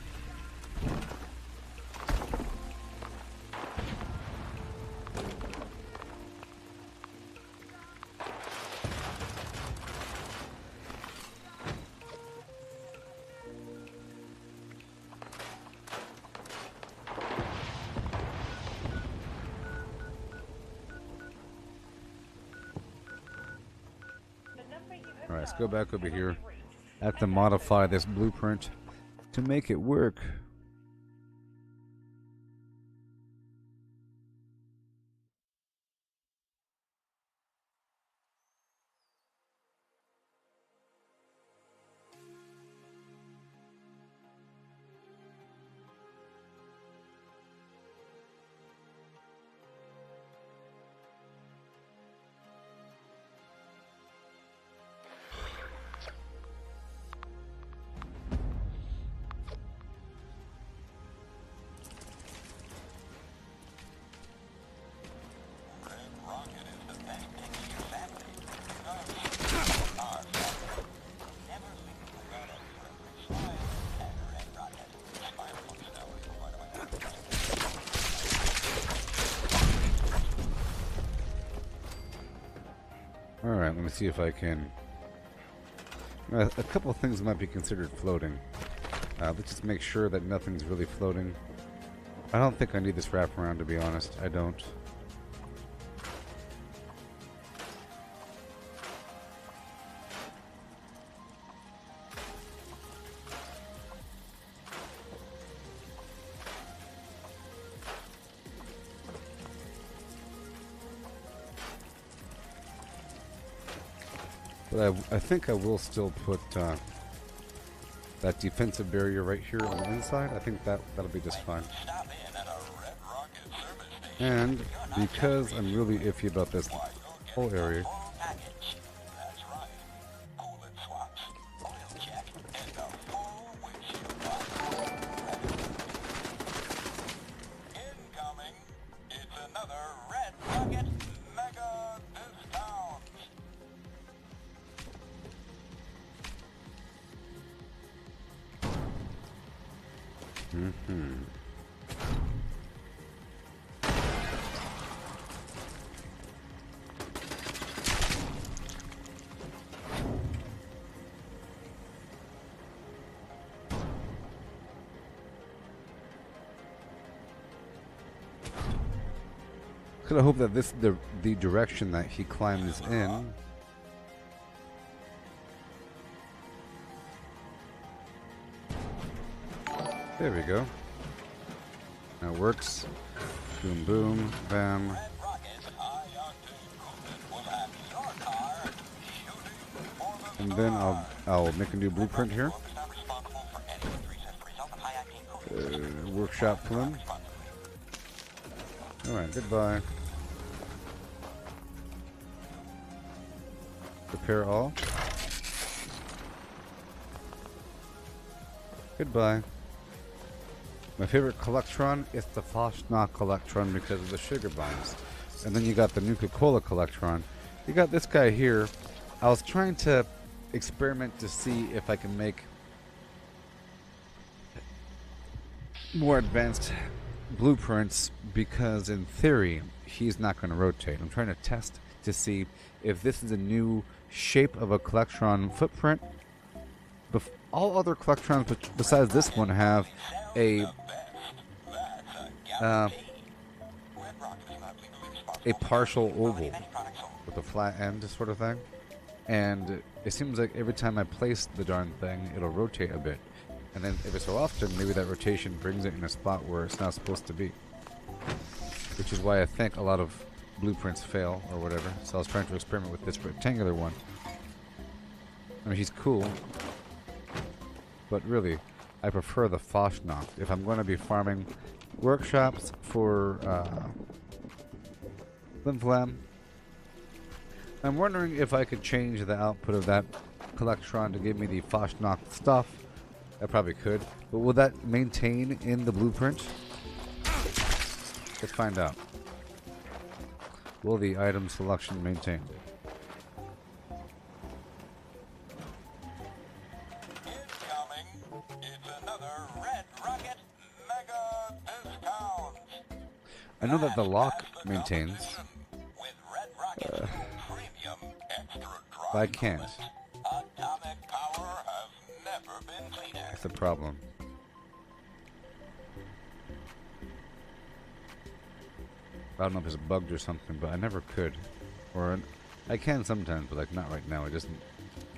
Speaker 1: let's go back over here. I have to modify this blueprint to make it work. Alright, let me see if I can... a couple of things might be considered floating. Let's just make sure that nothing's really floating. I don't think I need this wraparound, to be honest. I don't. But I think I will still put that defensive barrier right here on the inside. I think that'll be just fine. And because I'm really iffy about this whole area, I hope that this the direction that he climbs in. There we go. That works. Boom, boom, bam. And then I'll make a new blueprint here. Workshop plum. All right, goodbye. Repair all. Goodbye. My favorite Collectron is the Foshnock Collectron because of the sugar bombs. And then you got the Nuka-Cola Collectron. You got this guy here. I was trying to experiment to see if I can make more advanced blueprints because in theory he's not going to rotate. I'm trying to test to see if this is a new shape of a Collectron footprint. All other Collectrons besides this one have a partial oval with a flat end sort of thing, and it seems like every time I place the darn thing it'll rotate a bit, and then every so often maybe that rotation brings it in a spot where it's not supposed to be, which is why I think a lot of blueprints fail or whatever. So I was trying to experiment with this rectangular one. I mean, he's cool, but really I prefer the Foshnock if I'm going to be farming workshops for Flim Flam. I'm wondering if I could change the output of that Collectron to give me the Foshnock stuff. I probably could, but will that maintain in the blueprint? Let's find out. Will the item selection maintain?
Speaker 9: Incoming. It's another Red Rocket Mega Discount.
Speaker 1: I know that the lock maintains.
Speaker 9: With Red Rocket Premium Extra
Speaker 1: But I can't.
Speaker 9: Atomic power has never been cleaner.
Speaker 1: That's the problem. I don't know if it's bugged or something, but I never could. Or I can sometimes, but like not right now. It doesn't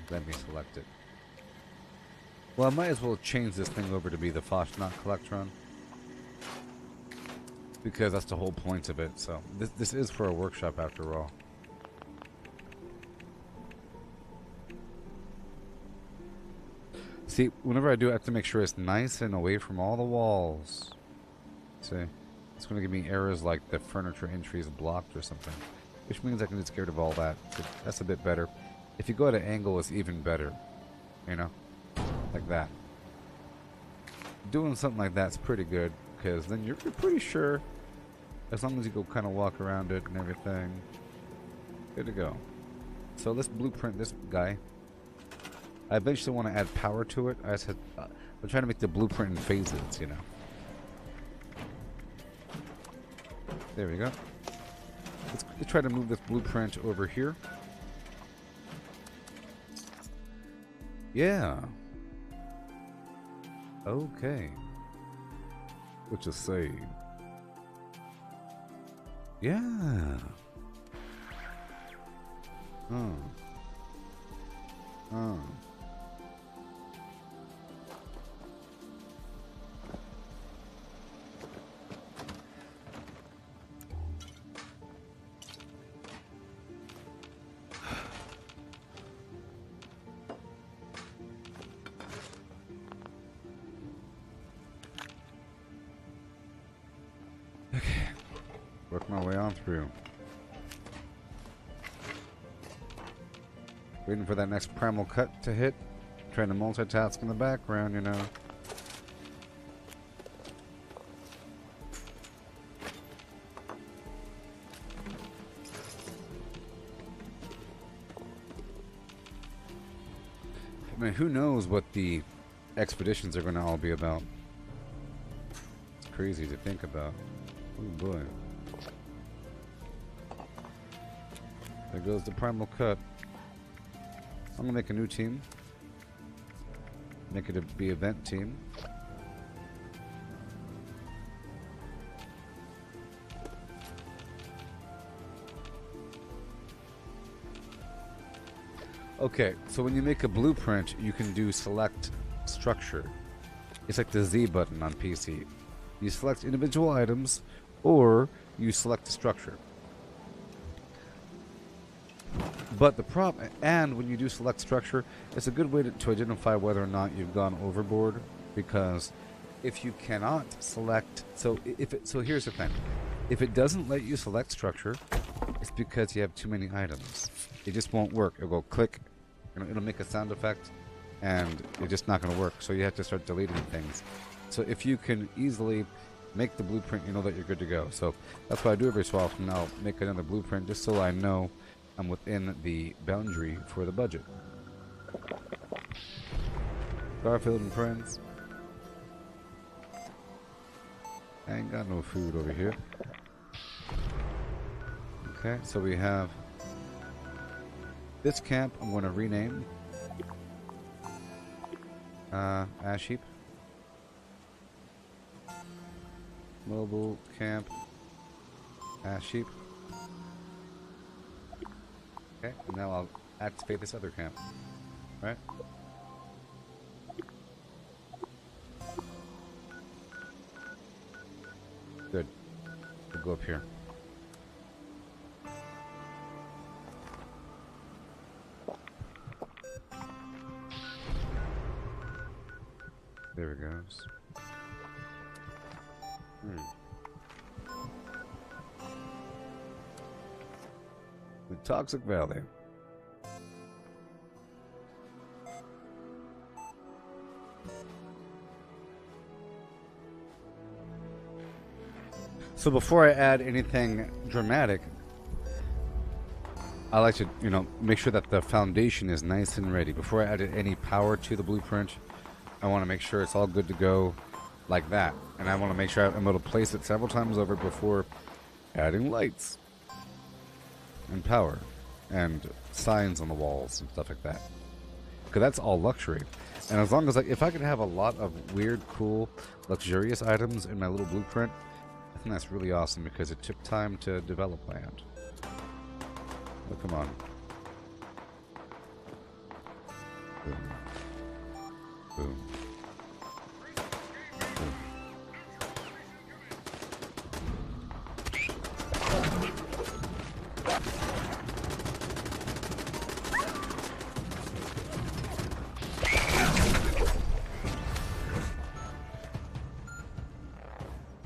Speaker 1: let me select it. Well, I might as well change this thing over to be the Foshnot Collectron, because that's the whole point of it. So this is for a workshop after all. See, whenever I do, I have to make sure it's nice and away from all the walls. See, it's going to give me errors like the furniture entry is blocked or something, which means I can just get rid of all that. So that's a bit better. If you go at an angle, it's even better. You know, like that. Doing something like that's pretty good, because then you're pretty sure, as long as you go kind of walk around it and everything, good to go. So let's blueprint this guy. I eventually want to add power to it. I'm trying to make the blueprint in phases, you know. There we go. Let's try to move this blueprint over here. Yeah. Okay. What you say? Yeah. Work my way on through. Waiting for that next primal cut to hit. Trying to multitask in the background, you know. I mean, who knows what the expeditions are going to all be about. It's crazy to think about. Oh boy. There goes the primal cut. I'm gonna make a new team. Make it a be event team. Okay, so when you make a blueprint, you can do select structure. It's like the Z button on PC. You select individual items, or you select the structure. But the problem, and when you do select structure, it's a good way to identify whether or not you've gone overboard, because if you cannot select, so here's the thing: if it doesn't let you select structure, it's because you have too many items. It just won't work. It'll go click, and it'll make a sound effect, and it's just not going to work. So you have to start deleting things. So if you can easily make the blueprint, you know that you're good to go. So that's what I do every so often. I'll make another blueprint just so I know I'm within the boundary for the budget. Garfield and friends. I ain't got no food over here. Okay, so we have this camp. I'm going to rename Ash Heap. Mobile camp Ash Heap. Okay, and now I'll activate this other camp. Right? Good. We'll go up here. There it goes. The Toxic Valley. So before I add anything dramatic, I like to, make sure that the foundation is nice and ready. Before I add any power to the blueprint, I want to make sure it's all good to go like that. And I want to make sure I'm able to place it several times over before adding lights and power and signs on the walls and stuff like that. Because that's all luxury. And as long as, if I could have a lot of weird, cool, luxurious items in my little blueprint, I think that's really awesome because it took time to develop land. Oh, come on. Boom.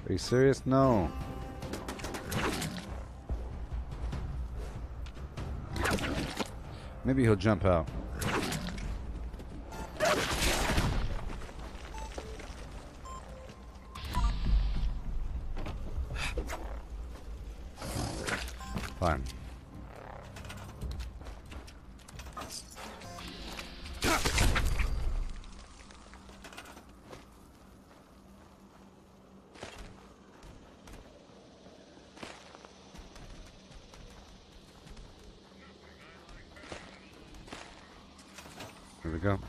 Speaker 1: Are you serious? No. Maybe he'll jump out. Fine. Here we go.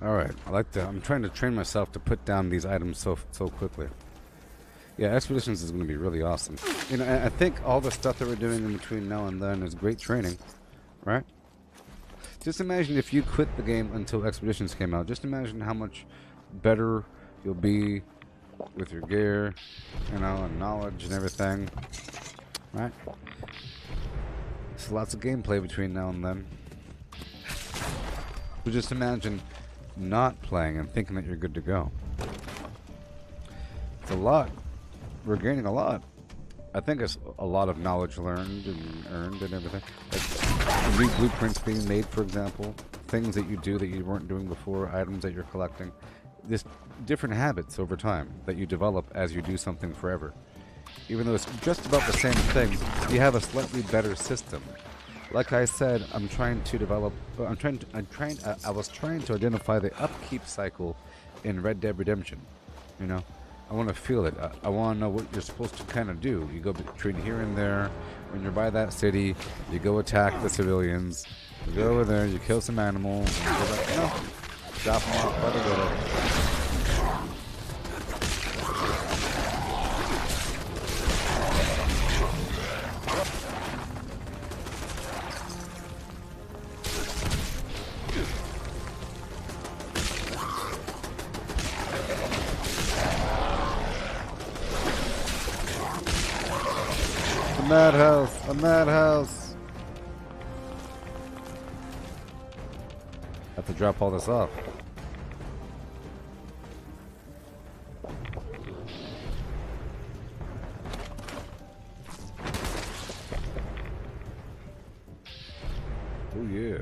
Speaker 1: All right, I'm trying to train myself to put down these items so quickly. Yeah, Expeditions is going to be really awesome. You know, I think all the stuff that we're doing in between now and then is great training, right? Just imagine if you quit the game until Expeditions came out. Just imagine how much better you'll be with your gear, you know, and knowledge and everything, right? There's lots of gameplay between now and then. But just imagine not playing and thinking that you're good to go. It's a lot. We're gaining a lot. I think it's a lot of knowledge learned and earned and everything. Like new blueprints being made, for example. Things that you do that you weren't doing before. Items that you're collecting. Just different habits over time that you develop as you do something forever. Even though it's just about the same thing, you have a slightly better system. Like I said, I'm trying to develop. I was trying to identify the upkeep cycle in Red Dead Redemption. You know, I want to feel it. I want to know what you're supposed to kind of do. You go between here and there. When you're by that city, you go attack the civilians. You go over there, you kill some animals, and you go back. You know, drop them off by the widow. Madhouse! A madhouse! Have to drop all this off. Oh yeah.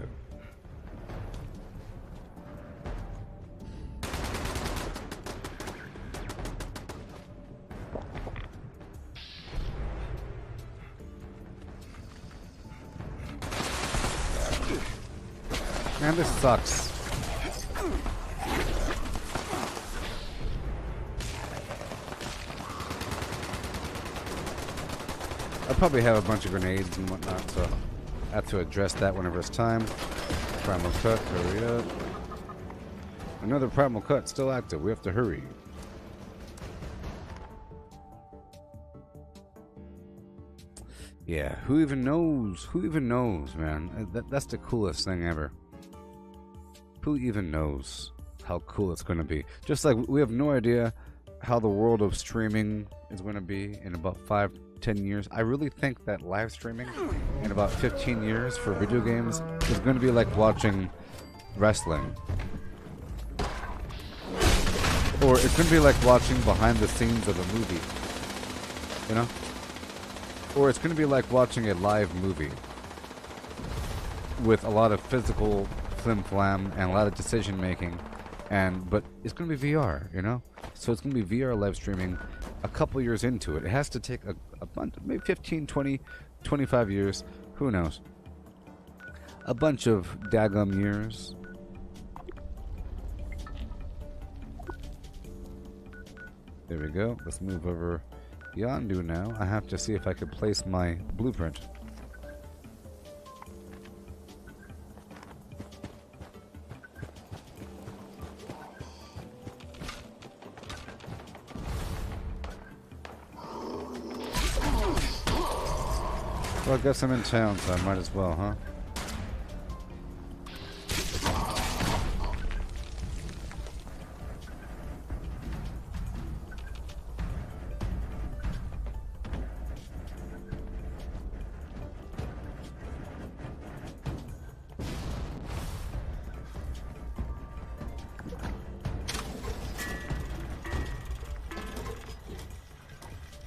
Speaker 1: Man, this sucks. I probably have a bunch of grenades and whatnot, so I have to address that whenever it's time. Primal cut, hurry up. Another primal cut still active. We have to hurry. Yeah, who even knows? Who even knows, man? That's the coolest thing ever. Who even knows how cool it's going to be? Just like we have no idea how the world of streaming is going to be in about 5-10 years. I really think that live streaming in about 15 years for video games is going to be like watching wrestling. Or it's going to be like watching behind the scenes of a movie. You know? Or it's going to be like watching a live movie with a lot of physical flim-flam and a lot of decision making, but it's going to be VR, you know? So it's going to be VR live streaming a couple years into it. It has to take a bunch, maybe 15, 20, 25 years, who knows? A bunch of daggum years. There we go. Let's move over Yondu now. I have to see if I can place my blueprint. Well, I guess I'm in town, so I might as well, huh?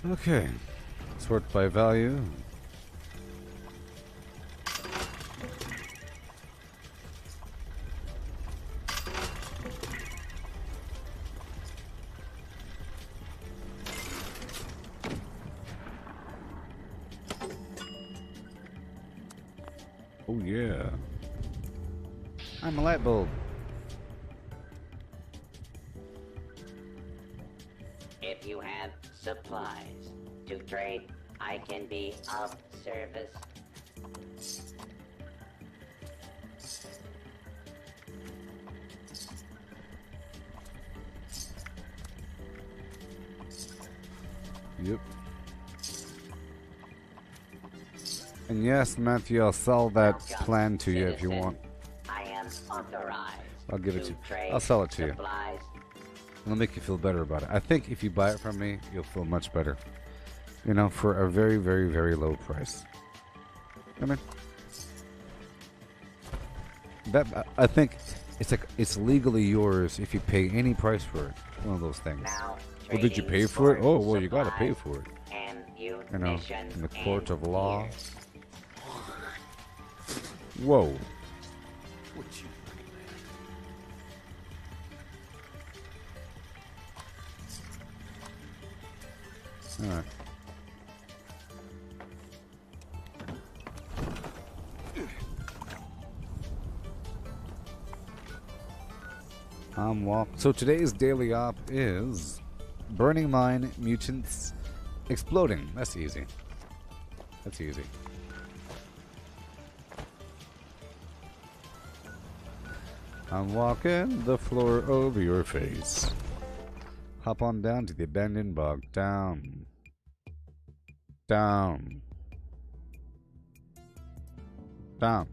Speaker 1: Okay. Sort by value. Oh yeah. I'm a light bulb.
Speaker 4: If you have supplies to trade, I can be of service.
Speaker 1: Yep. And yes, Matthew, I'll sell that
Speaker 4: Welcome,
Speaker 1: plan to you if you
Speaker 4: citizen.
Speaker 1: want.
Speaker 4: I am authorized.
Speaker 1: I'll give it to you.
Speaker 4: Trade
Speaker 1: I'll sell it to you.
Speaker 4: supplies.
Speaker 1: It'll make you feel better about it. I think if you buy it from me, you'll feel much better. You know, for a very, very, very low price. I mean, that I think it's like it's legally yours if you pay any price for it. One of those things.
Speaker 4: Now,
Speaker 1: Well, did you pay for it? Oh, well, you gotta pay for it. You know, in the court of law. Whoa. Alright. So today's daily op is burning mine, mutants, exploding. That's easy. That's easy. I'm walking the floor over your face. Hop on down to the abandoned bog. Down. Down. Down.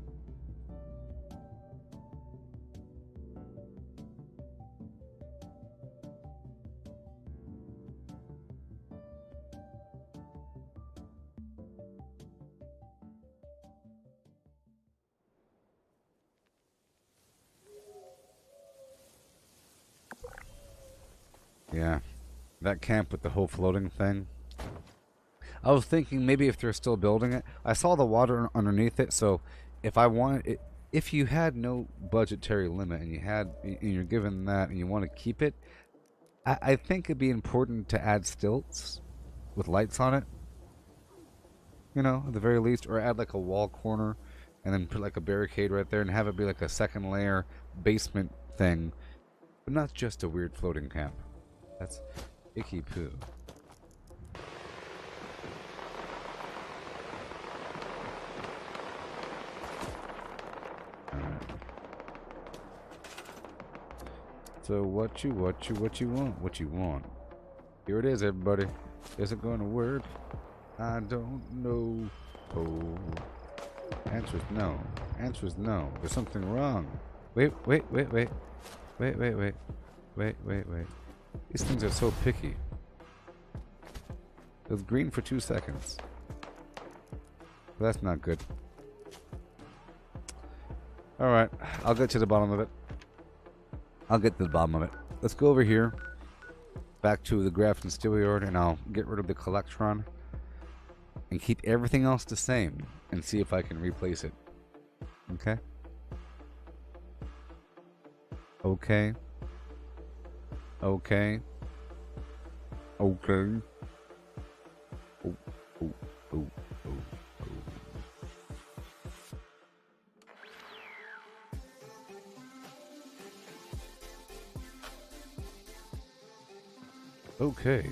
Speaker 1: Yeah, that camp with the whole floating thing. I was thinking maybe if they're still building it. I saw the water underneath it, so if I wanted it, if you had no budgetary limit and you're given that and you want to keep it, I think it'd be important to add stilts with lights on it. You know, at the very least, or add like a wall corner and then put like a barricade right there and have it be like a second layer basement thing, but not just a weird floating camp. That's icky poo. Alright. So what you want? Here it is, everybody. Is it going to work? I don't know. Oh. Answer's no. Answer's no. There's something wrong. Wait. These things are so picky. It was green for 2 seconds. But that's not good. Alright, I'll get to the bottom of it. Let's go over here. Back to the Grafton Steelyard, and I'll get rid of the Collectron. And keep everything else the same. And see if I can replace it. Okay? Okay. Okay. Okay. Oh, oh, oh, oh, oh. Okay.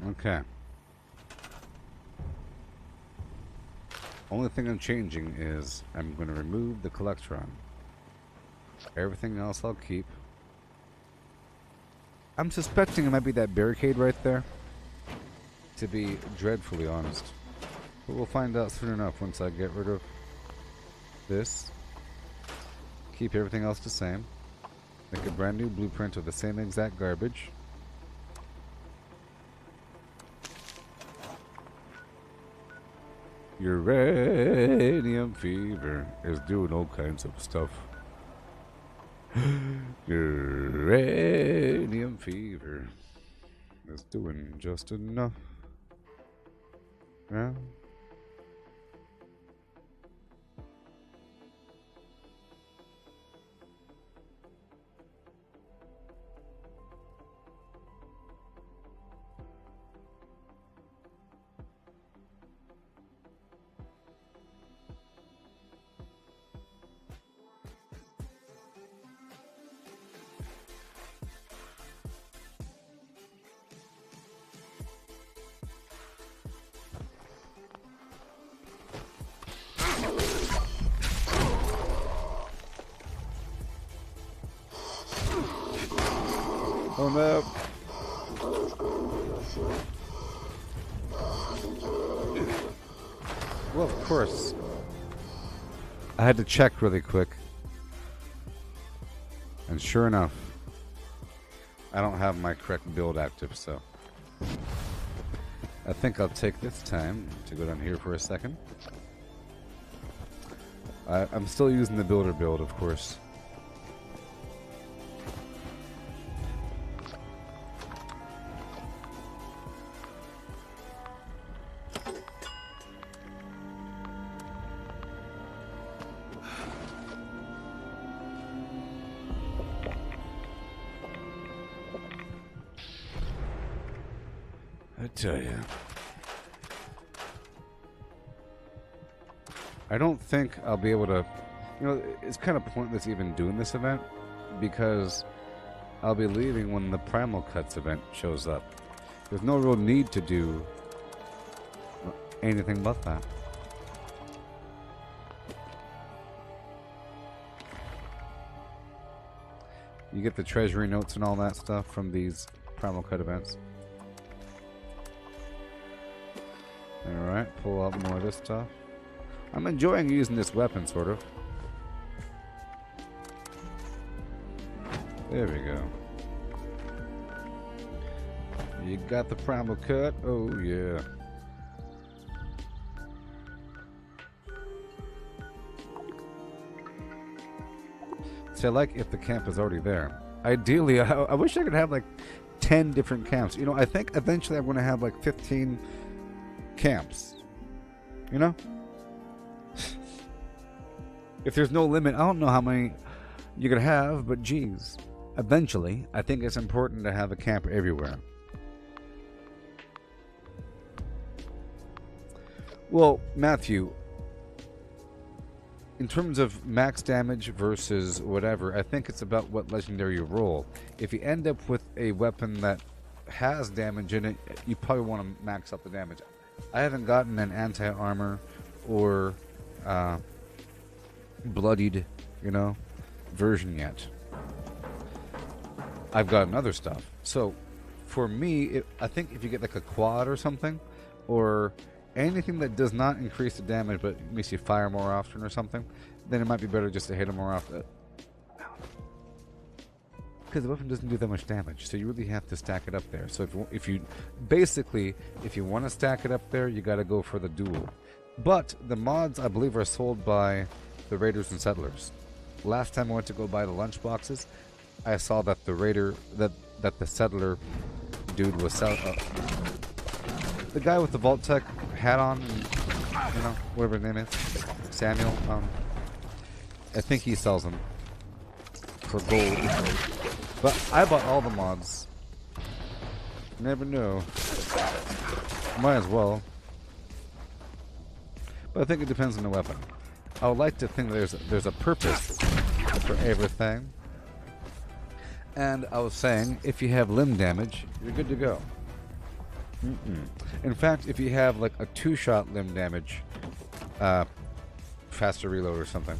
Speaker 1: Okay. Only thing I'm changing is I'm going to remove the Collectron. Everything else I'll keep. I'm suspecting it might be that barricade right there. to be dreadfully honest. But we'll find out soon enough once I get rid of this. Keep everything else the same. Make a brand new blueprint of the same exact garbage. Uranium fever is doing all kinds of stuff. Uranium fever is doing just enough. Yeah. Oh no. Well, of course. I had to check really quick. And sure enough, I don't have my correct build active, so I think I'll take this time to go down here for a second. I'm still using the builder build, of course. I tell you, I don't think I'll be able to, you know, it's kind of pointless even doing this event because I'll be leaving when the Primal Cuts event shows up. There's no real need to do anything but that. You get the treasury notes and all that stuff from these Primal Cut events. Alright, pull out more of this stuff. I'm enjoying using this weapon, sort of. There we go. You got the Primal Cut? Oh, yeah. See, I like if the camp is already there. Ideally, I wish I could have like 10 different camps. You know, I think eventually I'm going to have like 15 camps. You know? If there's no limit, I don't know how many you could have, but geez. Eventually, I think it's important to have a camp everywhere. Well, Matthew, in terms of max damage versus whatever, I think it's about what legendary you roll. If you end up with a weapon that has damage in it, you probably want to max out the damage. I haven't gotten an anti-armor or bloodied, you know, version yet. I've gotten other stuff. So, for me, I think if you get like a quad or something, or anything that does not increase the damage but makes you fire more often or something, then it might be better just to hit them more often. Because the weapon doesn't do that much damage, so you really have to stack it up there. So if you want to stack it up there, you got to go for the duel. But the mods, I believe, are sold by the Raiders and Settlers. Last time I went to go buy the lunch boxes, I saw that the Raider, that the Settler dude was selling. The guy with the Vault Tech hat on, and, you know, whatever his name is, Samuel. I think he sells them for gold. But I bought all the mods. Never know. Might as well. But I think it depends on the weapon. I would like to think there's a purpose for everything. And I was saying, if you have limb damage, you're good to go. In fact, if you have like a 2-shot limb damage, faster reload or something,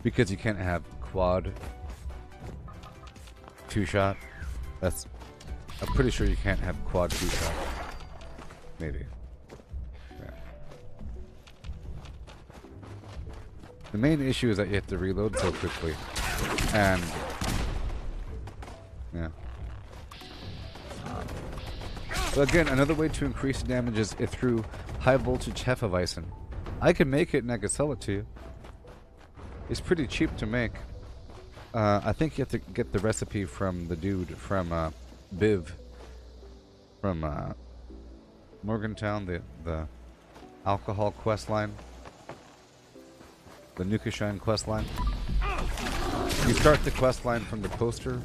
Speaker 1: because you can't have quad 2-shot. I'm pretty sure you can't have quad 2-shot. Maybe. Yeah. The main issue is that you have to reload so quickly. And... yeah. But again, another way to increase damage is through high voltage Hefeweizen. I can make it and I can sell it to you. It's pretty cheap to make. I think you have to get the recipe from the dude from Biv. From Morgantown, the alcohol quest line. The Nukashine quest line. You start the quest line from the poster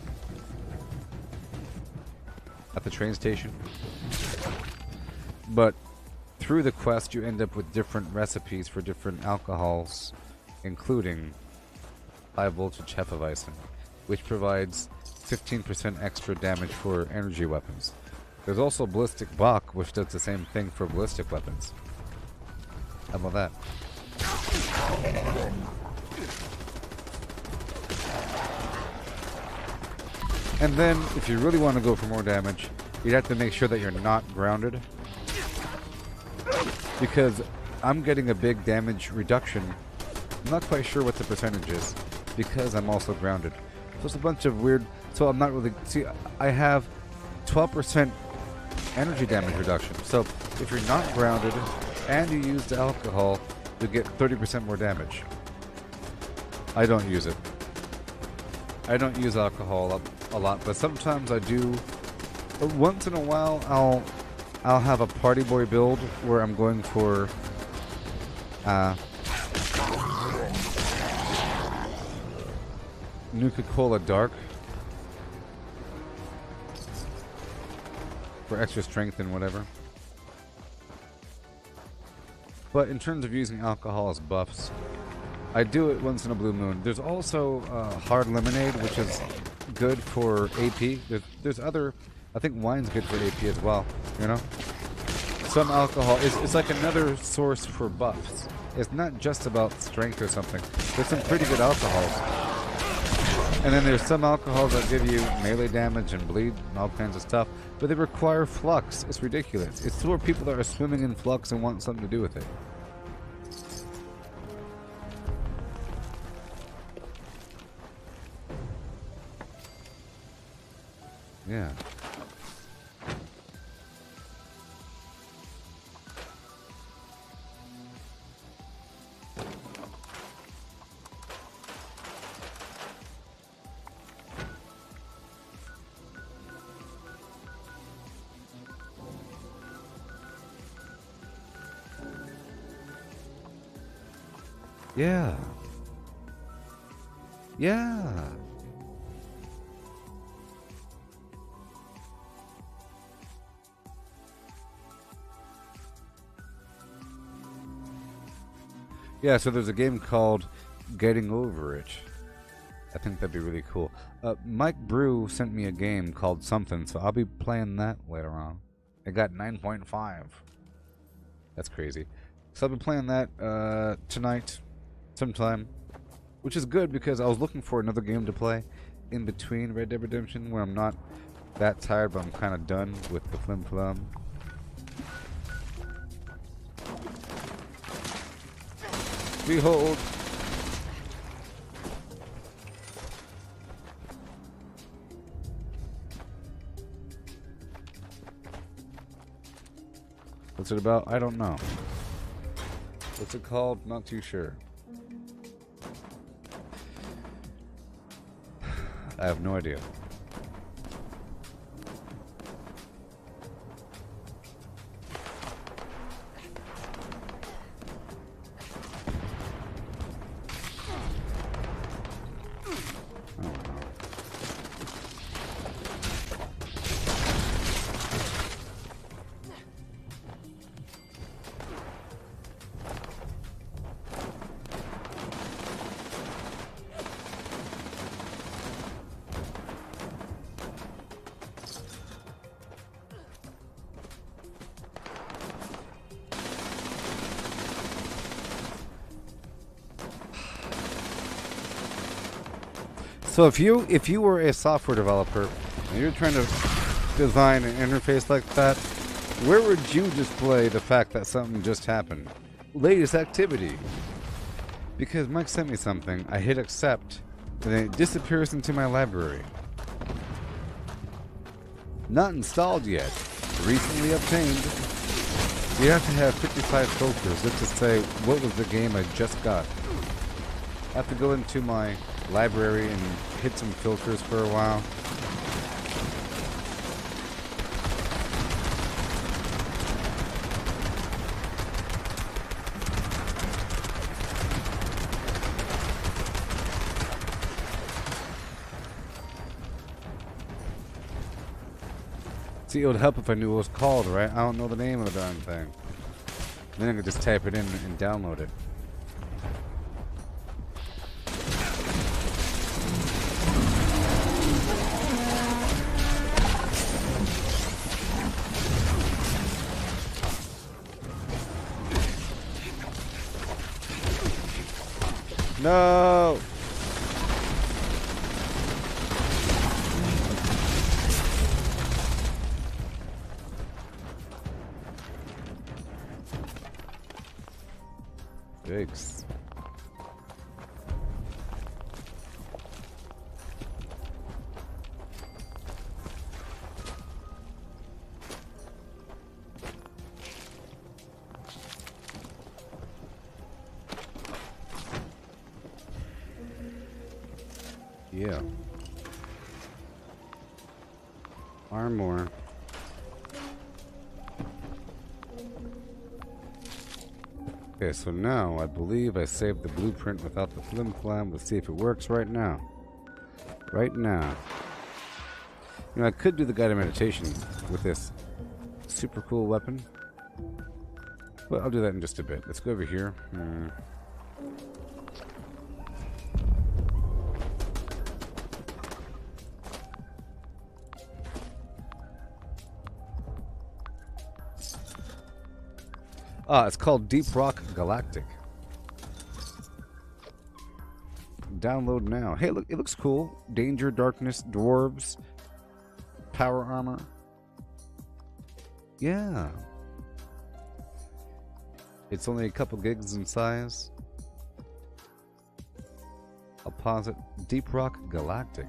Speaker 1: at the train station. But through the quest you end up with different recipes for different alcohols, including high voltage Hefeweizen, which provides 15% extra damage for energy weapons. There's also Ballistic Bach, which does the same thing for ballistic weapons. How about that? And then, if you really want to go for more damage, you'd have to make sure that you're not grounded. Because I'm getting a big damage reduction. I'm not quite sure what the percentage is, because I'm also grounded. So it's a bunch of weird... So I'm not really... See, I have 12% energy damage reduction. So if you're not grounded and you use the alcohol, you get 30% more damage. I don't use it. I don't use alcohol a lot, but sometimes I do. Once in a while, I'll have a party boy build where I'm going for Nuka-Cola Dark for extra strength and whatever. But in terms of using alcohol as buffs, I do it once in a blue moon. There's also hard lemonade, which is good for AP. There's other... I think wine's good for AP as well, you know? Some alcohol... It's like another source for buffs. It's not just about strength or something. There's some pretty good alcohols. And then there's some alcohols that give you melee damage and bleed and all kinds of stuff, but they require flux. It's ridiculous. It's for people that are swimming in flux and want something to do with it. Yeah. Yeah. Yeah. Yeah, so there's a game called Getting Over It. I think that'd be really cool. Mike Brew sent me a game called something, so I'll be playing that later on. It got 9.5. That's crazy. So I'll be playing that tonight, sometime. Which is good because I was looking for another game to play in between Red Dead Redemption where I'm not that tired, but I'm kind of done with the flim flum. Behold. What's it about? I don't know. What's it called? Not too sure. I have no idea. So if you were a software developer and you're trying to design an interface like that, Where would you display the fact that something just happened? Latest activity. Because Mike sent me something, I hit accept, and then it disappears into my library. Not installed yet. Recently obtained. You have to have 55 filters just to say what was the game I just got. I have to go into my library and hit some filters for a while. See, it would help if I knew what it was called, right? I don't know the name of the darn thing. Then I could just type it in and download it. No! Yikes. Yeah. Armor. Okay, so now I believe I saved the blueprint without the flim flam. Let's see if it works right now. Right now. You know, I could do the guided meditation with this super cool weapon. But I'll do that in just a bit. Let's go over here. Ah, it's called Deep Rock Galactic. Download now. Hey, look, it looks cool. Danger, darkness, dwarves, power armor. Yeah. It's only a couple gigs in size. I'll pause it. Deep Rock Galactic.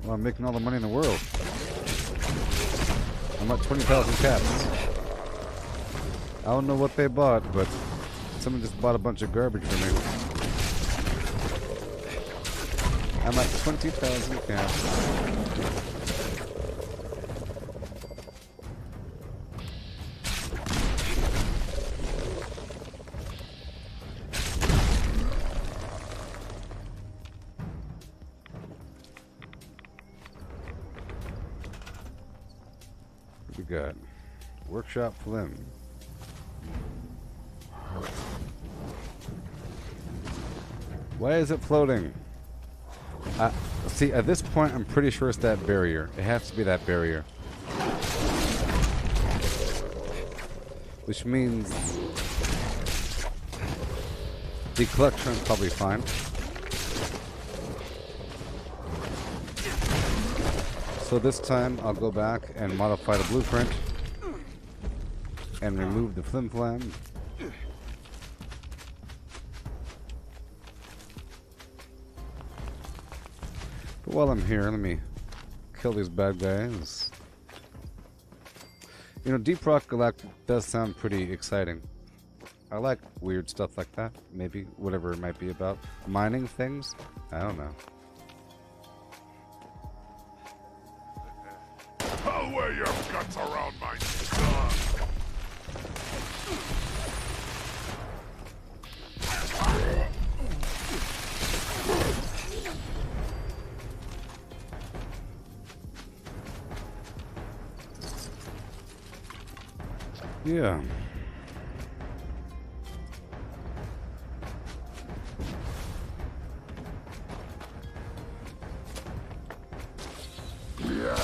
Speaker 1: Well, I'm making all the money in the world. I'm at 20,000 caps. I don't know what they bought, but someone just bought a bunch of garbage for me. I'm at 20,000 caps. We got Workshop Flim. Why is it floating? See, at this point, I'm pretty sure it's that barrier. It has to be that barrier. Which means the collection is probably fine. So this time, I'll go back and modify the blueprint and remove the flim flam. But while I'm here, let me kill these bad guys. You know, Deep Rock Galactic does sound pretty exciting. I like weird stuff like that. Maybe whatever it might be about. Mining things? I don't know.
Speaker 6: I'll wear your guts around my son.
Speaker 1: Yeah.
Speaker 6: Yeah.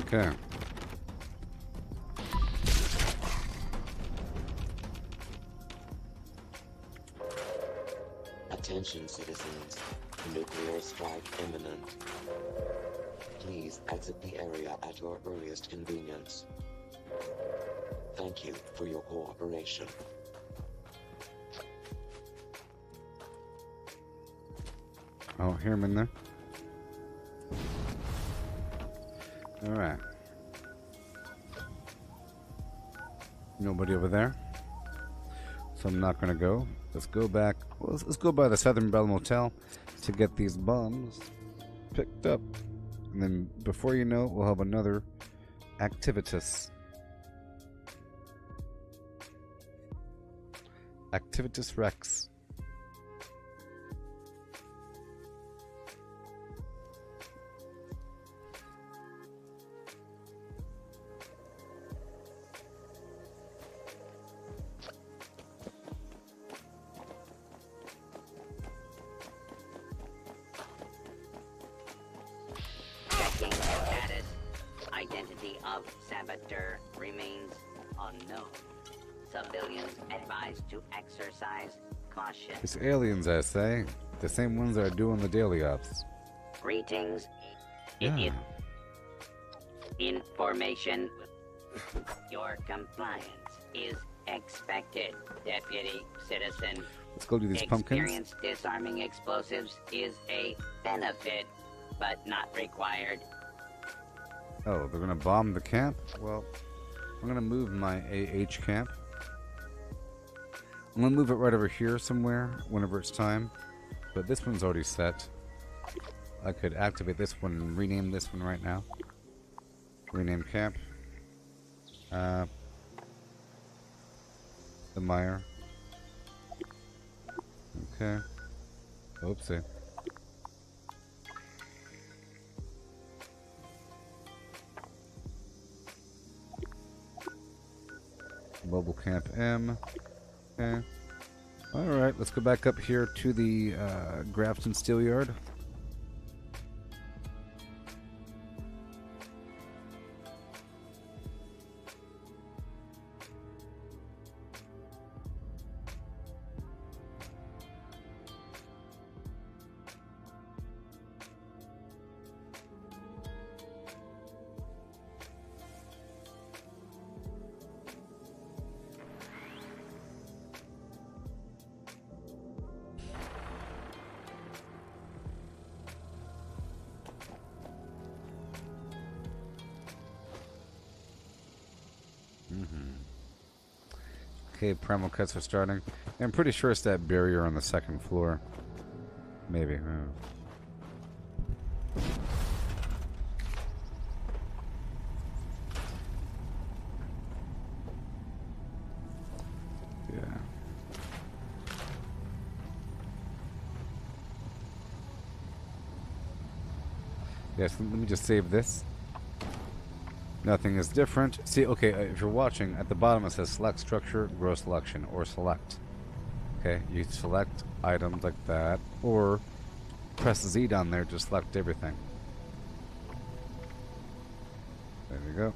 Speaker 1: Okay.
Speaker 3: Attention citizens, nuclear strike imminent. Please exit the area at your earliest convenience. Thank you for your cooperation.
Speaker 1: Oh, hear him in there. Alright. Nobody over there. So I'm not gonna go. Let's go back. Well, let's go by the Southern Belle Motel to get these bombs picked up. And then before you know it, we'll have another Activitas. Activitas Rex.
Speaker 4: Checking status. Identity of saboteur remains unknown. Civilians advised to exercise caution.
Speaker 1: It's aliens, I say. The same ones that are doing the daily ops.
Speaker 4: Greetings.
Speaker 1: Yeah.
Speaker 4: Information. Your compliance is expected, Deputy Citizen.
Speaker 1: Let's go do these pumpkins.
Speaker 4: Experience disarming explosives is a benefit, but not required.
Speaker 1: Oh, they're gonna bomb the camp? Well, I'm gonna move my AH camp. I'm gonna move it right over here somewhere whenever it's time. But this one's already set. I could activate this one and rename this one right now. Rename camp. The Meyer. Okay. Oopsie. Mobile Camp M. Okay. Alright, let's go back up here to the Grafton Steel Yard. Okay, primal cuts are starting. I'm pretty sure it's that barrier on the second floor. Maybe. Yeah. Yes, let me just save this. Nothing is different. See, okay, if you're watching, at the bottom it says select structure, grow selection, or select. Okay, you select items like that, or press Z down there to select everything. There we go.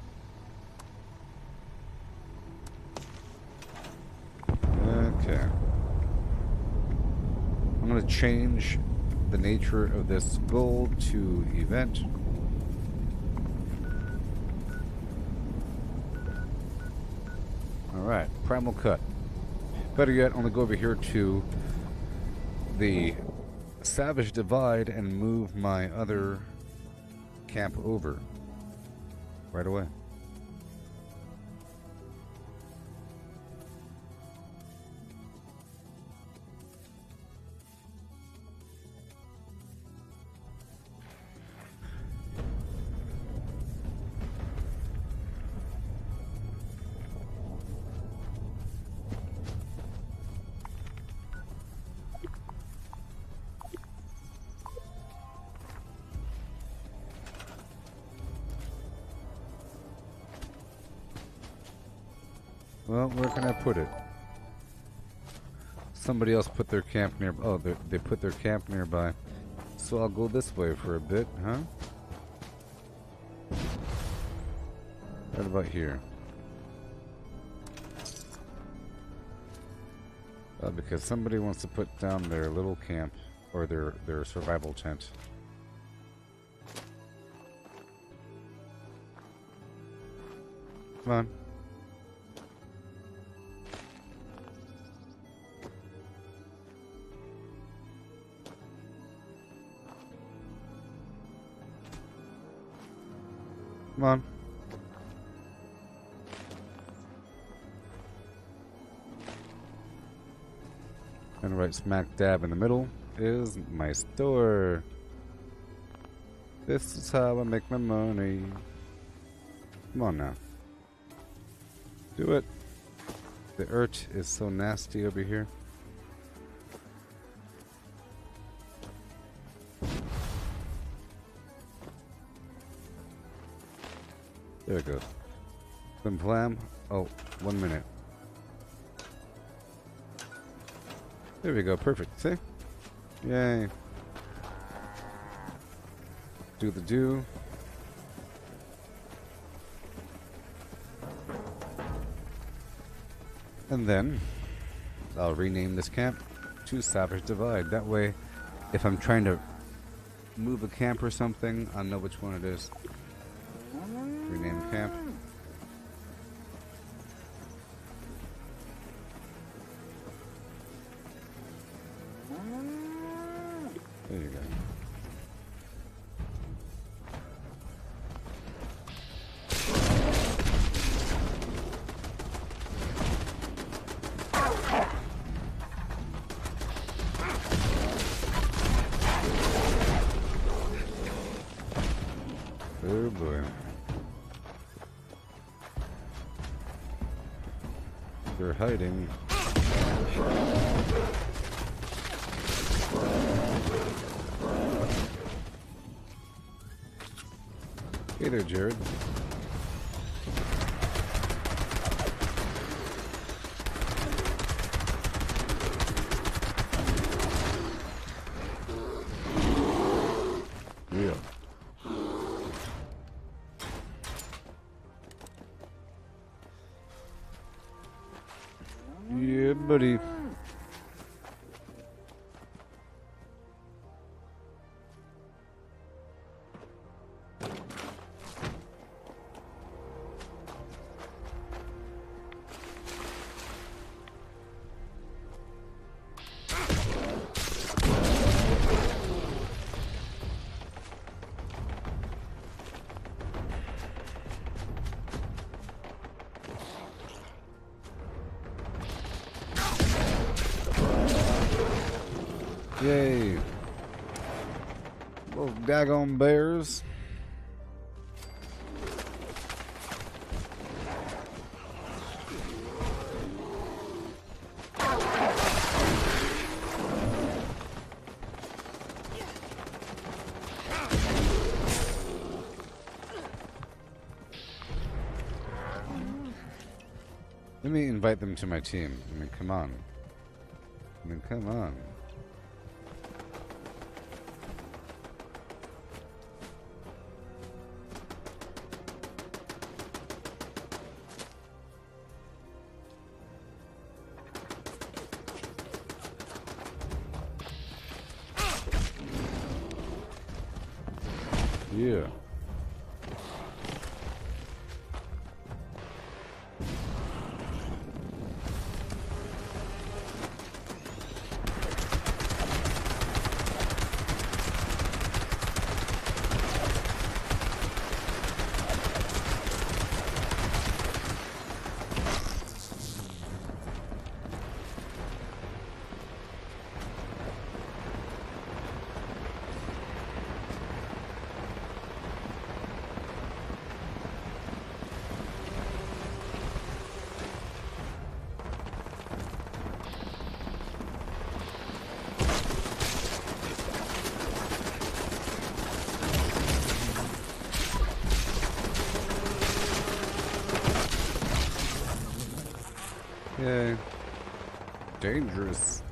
Speaker 1: Okay. I'm going to change the nature of this goal to event. Alright, primal cut. Better yet, only go over here to the Savage Divide and move my other camp over right away. Well, where can I put it? Somebody else put their camp near. Oh, they put their camp nearby. So I'll go this way for a bit, huh? Right about here. Because somebody wants to put down their little camp or their survival tent. Come on. Come on. And right smack dab in the middle is my store. This is how I make my money. Come on now. Do it. The earth is so nasty over here. There it goes. Some plam. Oh, 1 minute. There we go. Perfect. See? Yay. Do the do. And then I'll rename this camp to Savage Divide. That way, if I'm trying to move a camp or something, I know which one it is. Rename camp. There you go. Oh boy. They're hiding. Hey there, Jared. Yeah. Yeah, buddy. Yay. Those daggone bears. Let me invite them to my team. I mean, come on. I mean, come on. Yeah. Yay. Dangerous.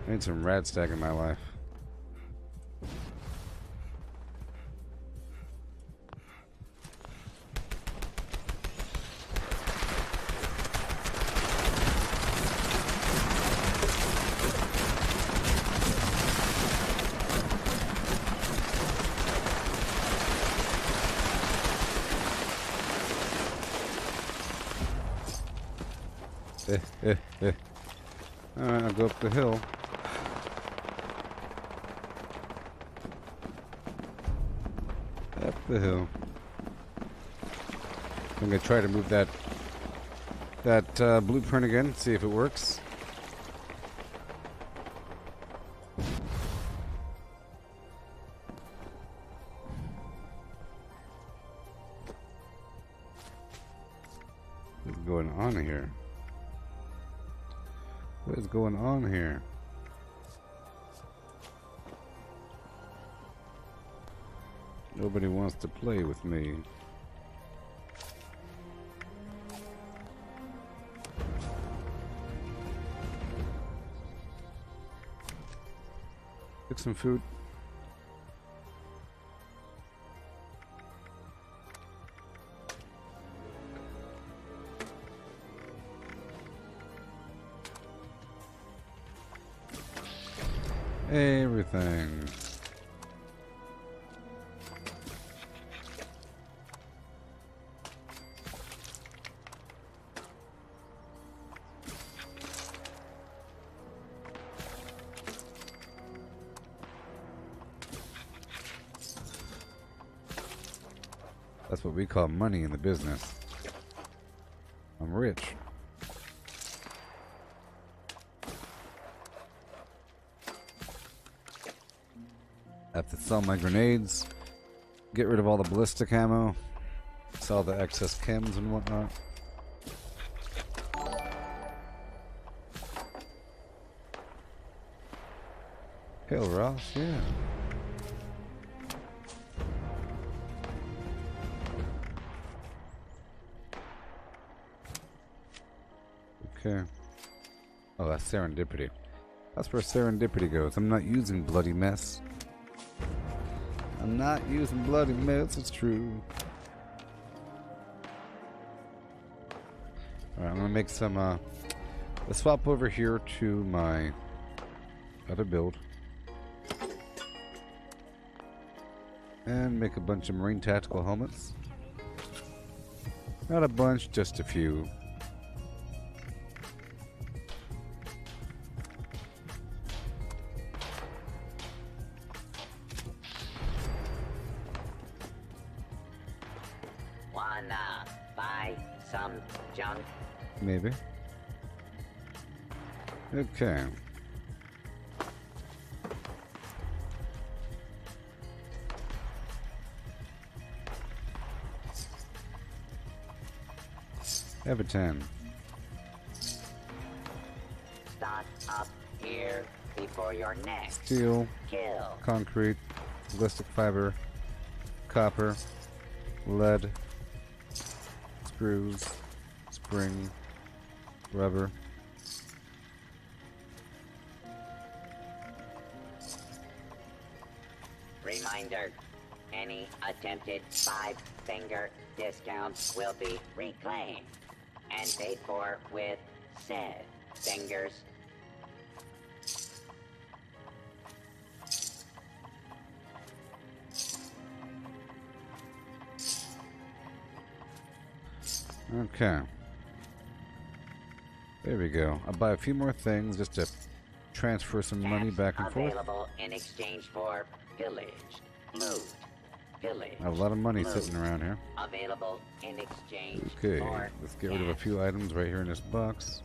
Speaker 1: I need some rad stack in my life. Alright, I'll go up the hill. Up the hill. I'm gonna try to move that blueprint again, see if it works. What's going on here? What is going on here? Nobody wants to play with me. Cook some food. Everything. That's what we call money in the business. I'm rich. I have to sell my grenades, get rid of all the ballistic ammo, sell the excess chems and whatnot. Hail Ross, yeah. Okay. Oh, that's serendipity. That's where serendipity goes. I'm not using bloody mess. I'm not using bloody mess, it's true. Alright, I'm gonna make some, let's swap over here to my other build. And make a bunch of Marine Tactical helmets. Not a bunch, just a few.
Speaker 4: Wanna buy some junk?
Speaker 1: Maybe. Okay. Have a 10.
Speaker 4: Stock up here before your next
Speaker 1: Steel,
Speaker 4: kill.
Speaker 1: concrete, ballistic fiber, copper, lead, screws, spring, rubber.
Speaker 4: Reminder, any attempted 5-finger discounts will be reclaimed and paid for with said fingers.
Speaker 1: Okay. There we go. I'll buy a few more things just to transfer some money back and forth.
Speaker 4: Available in exchange for pillage, loot, pillage.
Speaker 1: I have a lot of money
Speaker 4: loot.
Speaker 1: sitting around here.
Speaker 4: Available in exchange
Speaker 1: Okay,
Speaker 4: for
Speaker 1: let's get rid of a few items right here in this box.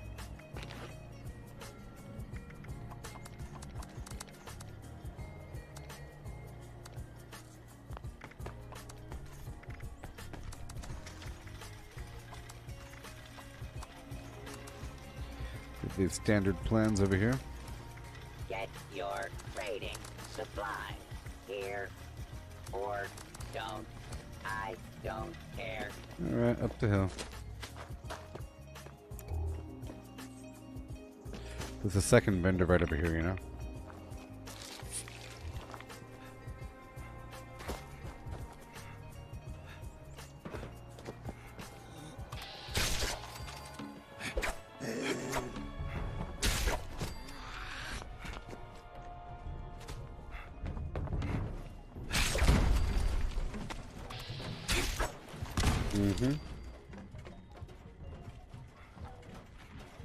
Speaker 1: Get these standard plans over here.
Speaker 4: Get your rating supply here or don't. I don't care.
Speaker 1: Alright, up the hill. There's a second vendor right over here, you know?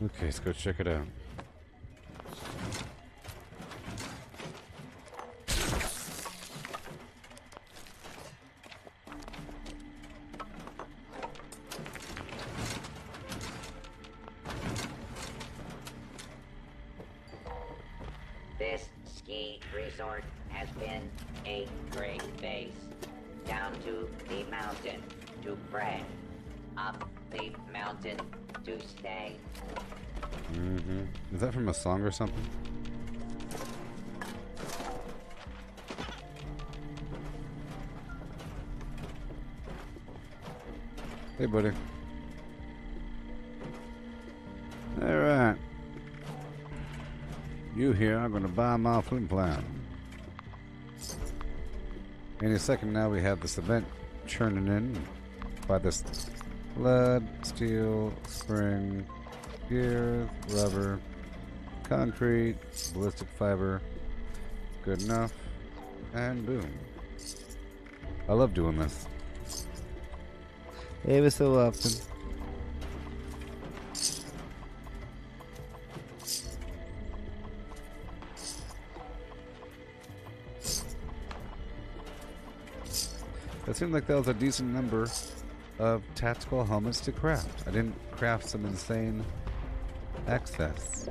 Speaker 1: Okay, let's go check it out.
Speaker 4: This ski resort has been a great base. Down to the mountain to brag. Up the mountain to stay.
Speaker 1: Mm-hmm. Is that from a song or something? Hey, buddy. Alright. You here are gonna buy my flim flam. Any second now we have this event churning in. By this lead, steel, spring, gears, rubber, concrete, ballistic fiber. Good enough. And boom. I love doing this. Every so often. It seemed like that was a decent number of tactical helmets to craft. I didn't craft some insane excess.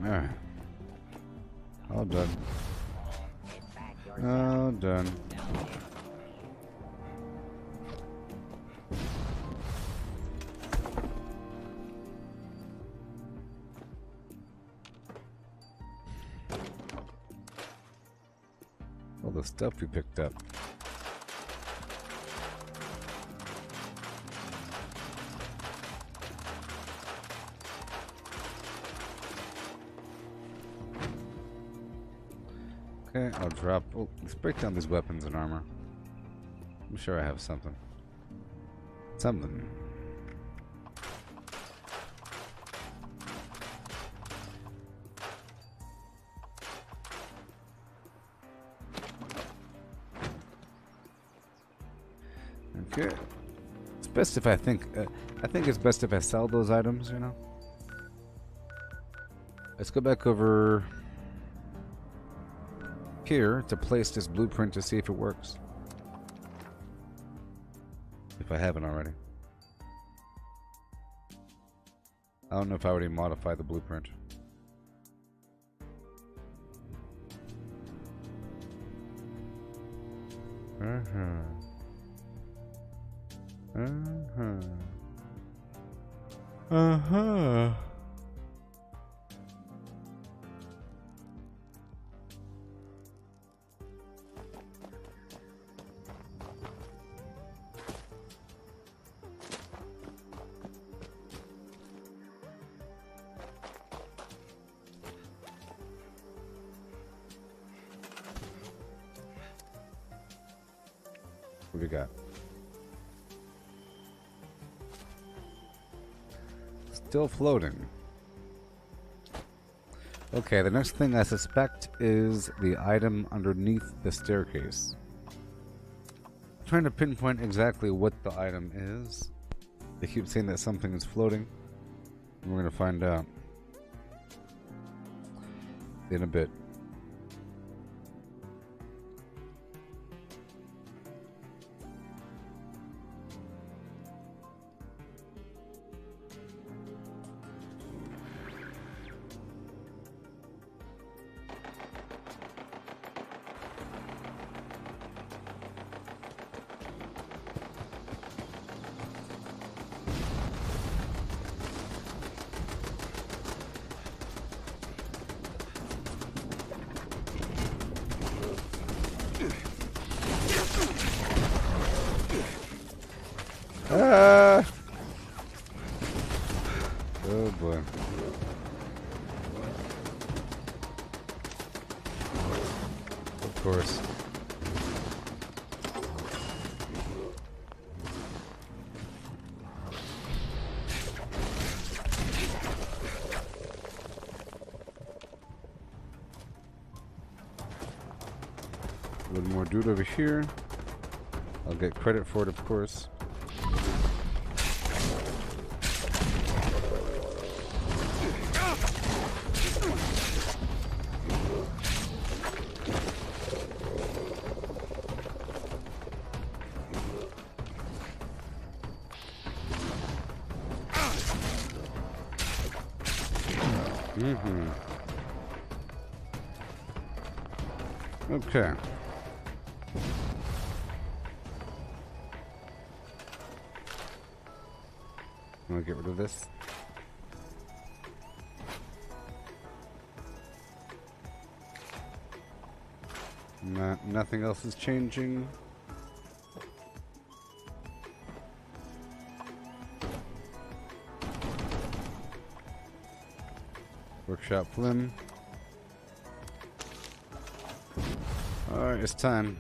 Speaker 1: Alright. All done. All done. All the stuff we picked up. Okay, I'll drop. Oh, let's break down these weapons and armor. I'm sure I have something. Something. Okay. It's best if I think it's best if I sell those items, you know? Let's go back over here to place this blueprint to see if it works. If I haven't already. I don't know if I already modified the blueprint. What we got? Still floating. Okay, the next thing I suspect is the item underneath the staircase. I'm trying to pinpoint exactly what the item is. They keep saying that something is floating. And we're gonna find out in a bit. Ah! Oh boy. Of course. One more dude over here. I'll get credit for it, of course. Okay. I'm gonna get rid of this. Nothing else is changing. Workshop Flim. Alright, it's time.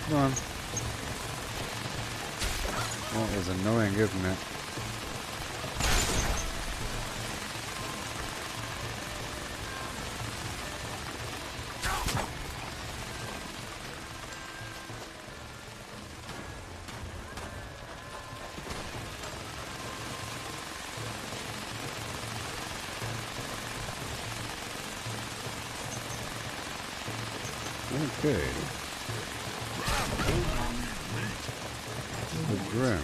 Speaker 1: Come on. That is annoying, isn't it? Okay. The Grim.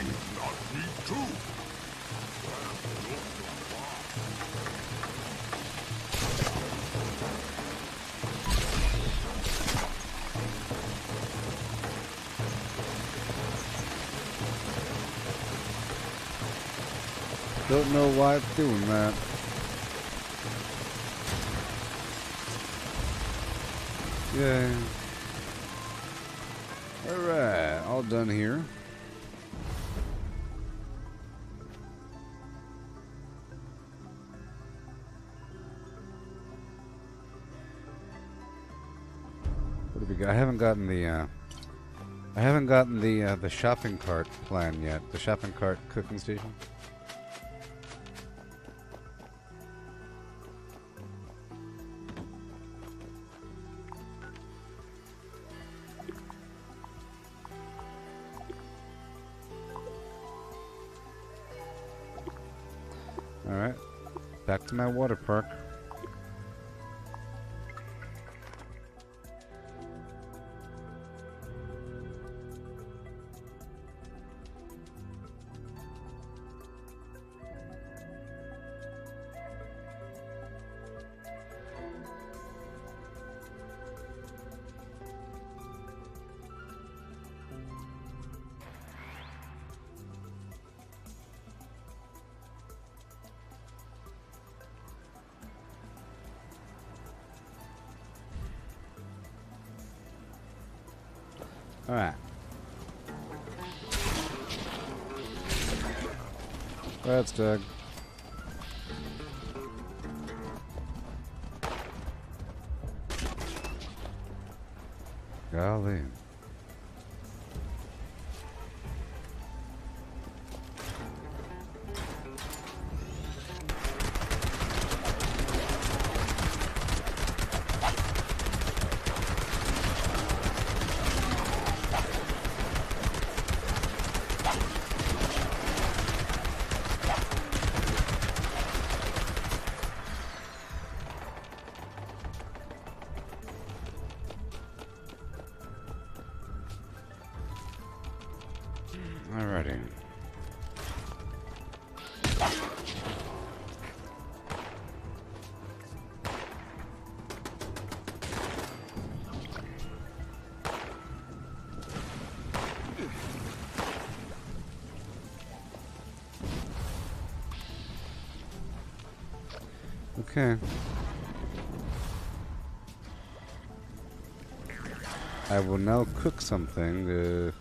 Speaker 1: Don't know why it's doing that. Yeah. Alright, all done here. What do we got? I haven't gotten the shopping cart plan yet. The shopping cart cooking station. Alright, back to my water park. Alright. That's Doug. Golly. Alrighty. Okay. I will now cook something.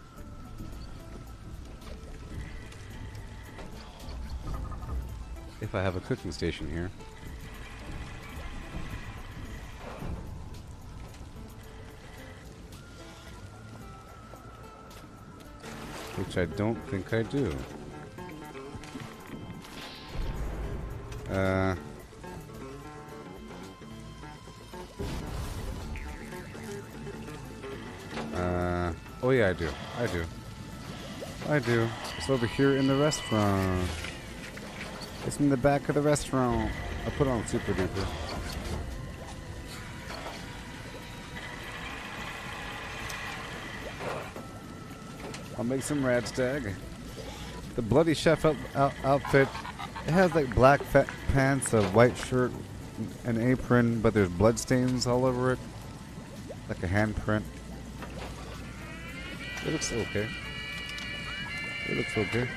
Speaker 1: If I have a cooking station here. Which I don't think I do. Oh yeah, I do. I do. It's over here in the restaurant. It's in the back of the restaurant. I put it on super duper. I'll make some radstag. The bloody chef outfit. It has like black pants, a white shirt, an apron, but there's blood stains all over it. Like a handprint. It looks okay. It looks okay.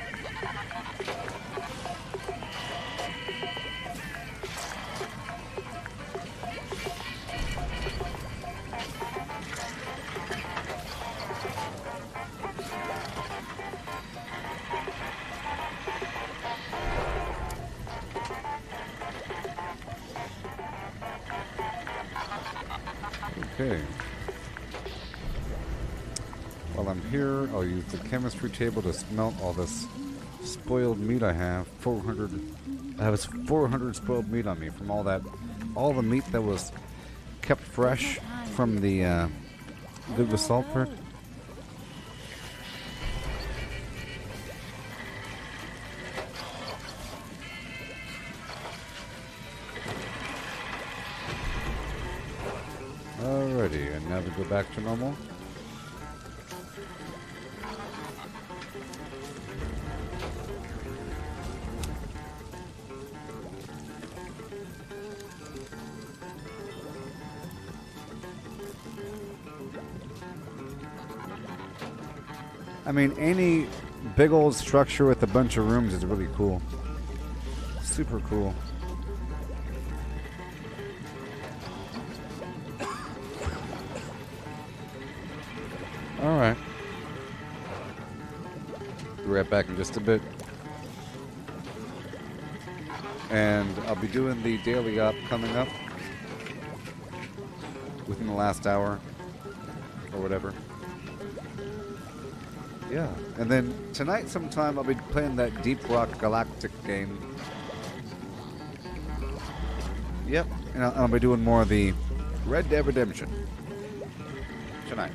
Speaker 1: Okay. While I'm here, I'll use the chemistry table to smelt all this spoiled meat I have. 400. I have 400 spoiled meat on me from all the meat that was kept fresh from the good with salt perk. Alrighty, and now we go back to normal. I mean, any big old structure with a bunch of rooms is really cool. Super cool. Alright. Be right back in just a bit. And I'll be doing the daily op coming up within the last hour or whatever. Yeah, and then tonight sometime I'll be playing that Deep Rock Galactic game. Yep, and I'll be doing more of the Red Dead Redemption tonight.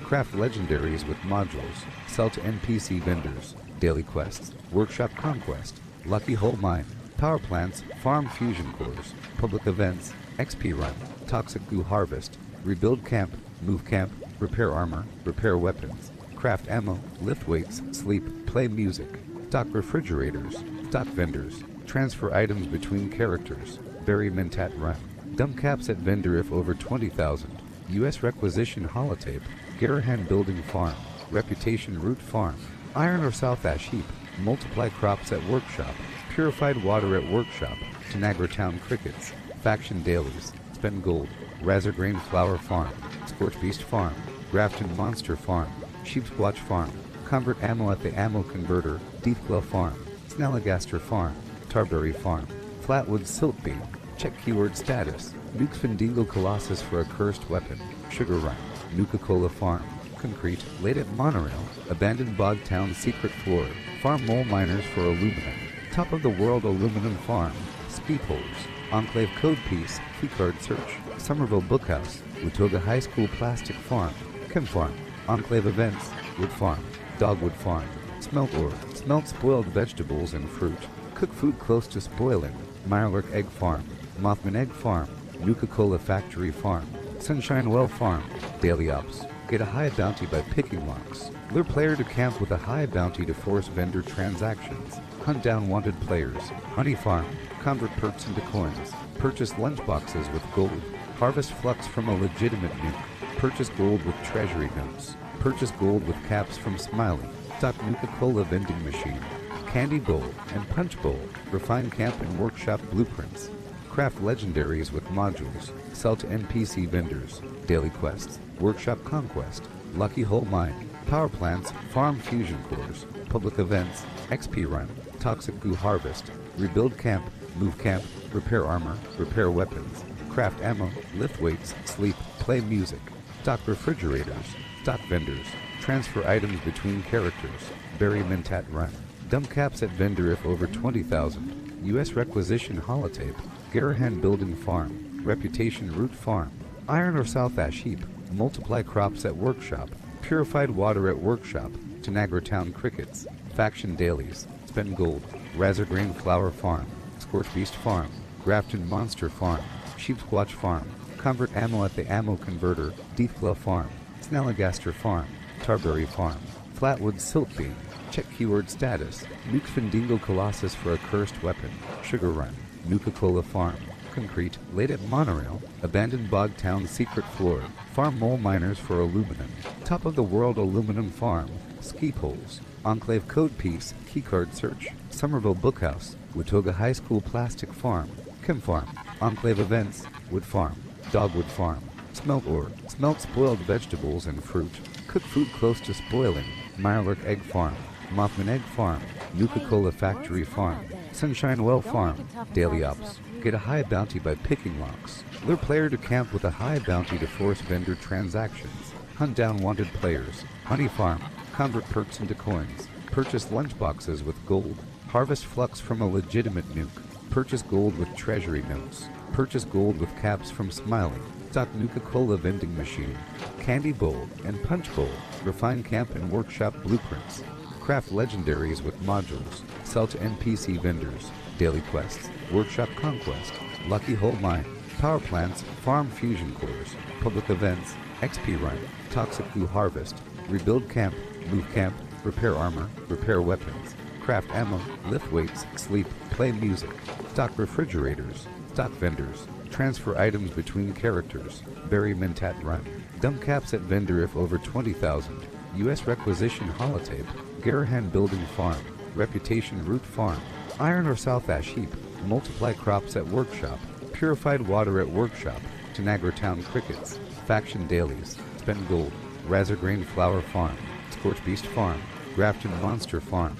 Speaker 1: Craft legendaries with modules. Sell to NPC vendors. Daily quests. Workshop conquest. Lucky hole mine. Power plants. Farm fusion cores. Public events. XP run. Toxic goo harvest. Rebuild camp. Move camp. Repair armor. Repair weapons. Craft ammo. Lift weights. Sleep. Play music. Stock refrigerators. Stock vendors. Transfer items between characters. Bury Mentat run. Dump caps at vendor if over 20,000. U.S. requisition holotape. Garahan building farm. Reputation root farm. Iron or South Ash heap. Multiply crops at workshop. Purified water at workshop. Tanagra town crickets. Faction dailies. Spend gold. Razorgrain flower farm. Scorch beast farm. Grafton monster farm. Sheepsplotch farm. Convert ammo at the ammo converter. Deepglow farm. Snalligaster farm. Tarberry farm. Flatwood silk beam. Check keyword status. Nukes Findingo Colossus for a cursed weapon. Sugar Run. Nuka-Cola Farm. Concrete. Late at Monorail. Abandoned Bog Town Secret Floor. Farm mole miners for aluminum. Top of the World Aluminum Farm. Speed holders. Enclave Code Piece. Keycard Search. Somerville Bookhouse. Watoga High School Plastic Farm. Chem Farm. Enclave Events. Wood Farm. Dogwood Farm. Smelt ore. Smelt spoiled vegetables and fruit. Cook food close to spoiling. Mirelurk Egg Farm. Mothman Egg Farm. Nuka-Cola Factory Farm. Sunshine Well Farm. Daily Ops. Get a high bounty by picking locks. Lure player to camp with a high bounty to force vendor transactions. Hunt down wanted players. Honey farm. Convert perks into coins. Purchase lunchboxes with gold. Harvest flux from a legitimate nuke. Purchase gold with treasury notes. Purchase gold with caps from Smiley. Stock Nuka-Cola vending machine. Candy bowl and punch bowl. Refine camp and workshop blueprints. Craft legendaries with modules. Sell to NPC vendors. Daily quests. Workshop conquest. Lucky hole mine. Power plants. Farm fusion cores. Public events. XP run. Toxic goo harvest. Rebuild camp. Move camp. Repair armor. Repair weapons. Craft ammo. Lift weights. Sleep. Play music. Stock refrigerators. Stock vendors. Transfer items between characters. Bury Mentat run. Dump caps at vendor if over 20,000. U.S. requisition holotape. Garahan building farm. Reputation root farm. Iron or South Ash heap. Multiply crops at workshop. Purified water at workshop. Tanagra Town crickets. Faction dailies. Spend gold. Razorgrain flower farm. Scorch Beast farm. Grafton monster farm. Sheep Squatch farm. Convert ammo at the ammo converter. Deathglow farm. Snalagaster farm. Tarberry farm. Flatwood silt beam. Check keyword status. Nuke Findingo Colossus for a cursed weapon. Sugar run. Nuka-Cola farm. Concrete. Laid at monorail. Abandoned bog town secret floor. Farm mole miners for aluminum. Top of the world aluminum farm. Ski poles. Enclave code piece. Keycard search. Somerville Bookhouse. Watoga High School plastic farm. Chem farm. Enclave events. Wood farm. Dogwood farm. Smelt ore. Smelt spoiled vegetables and fruit. Cook food close to spoiling. Mirelurk egg farm. Mothman egg farm. Nuka-Cola factory farm. Sunshine Well farm. Daily ops. Get a high bounty by picking locks. Lure player to camp with a high bounty to force vendor transactions. Hunt down wanted players. Honey farm. Convert perks into coins. Purchase lunchboxes with gold. Harvest flux from a legitimate nuke. Purchase gold with treasury notes. Purchase gold with caps from Smiley. Stock Nuka-Cola vending machine. Candy bowl and punch bowl. Refine camp and workshop blueprints. Craft legendaries with modules. Sell to NPC vendors. Daily quests. Workshop conquest. Lucky hole mine. Power plants. Farm fusion cores. Public events. XP run. Toxic goo harvest. Rebuild camp. Move camp. Repair armor. Repair weapons. Craft ammo. Lift weights. Sleep. Play music. Stock refrigerators. Stock vendors. Transfer items between characters. Bury Mentat run. Dump caps at vendor if over 20,000. U.S. requisition holotape. Garahan building farm. Reputation root farm. Iron or South Ash heap. Multiply crops at workshop. Purified water at workshop. Tanagra Town crickets. Faction dailies. Spend gold. Razorgrain flower farm. Scorch Beast farm. Grafton monster farm.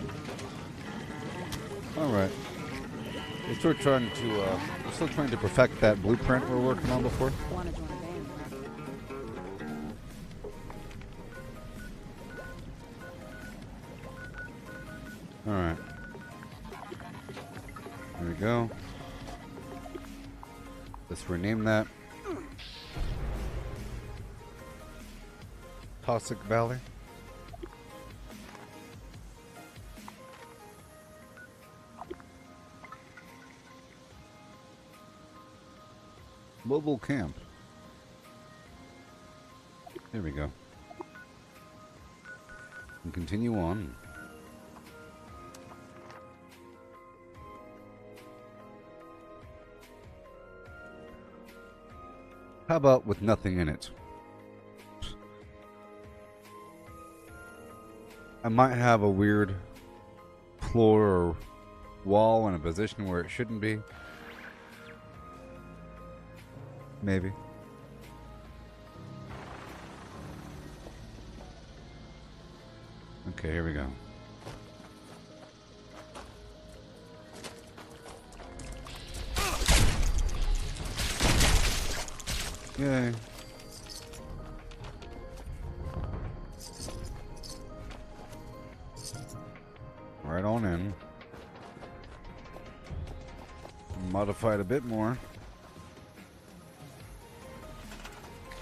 Speaker 10: All right. We're still trying to perfect that blueprint we were working on before.
Speaker 5: Wanna join a band, right?
Speaker 10: All right. There we go. Let's rename that. Toxic Valley. Mobile camp. There we go. And continue on. How about with nothing in it? I might have a weird floor or wall in a position where it shouldn't be. Maybe. Okay, here we go. Yay. Right on in. Modify it a bit more.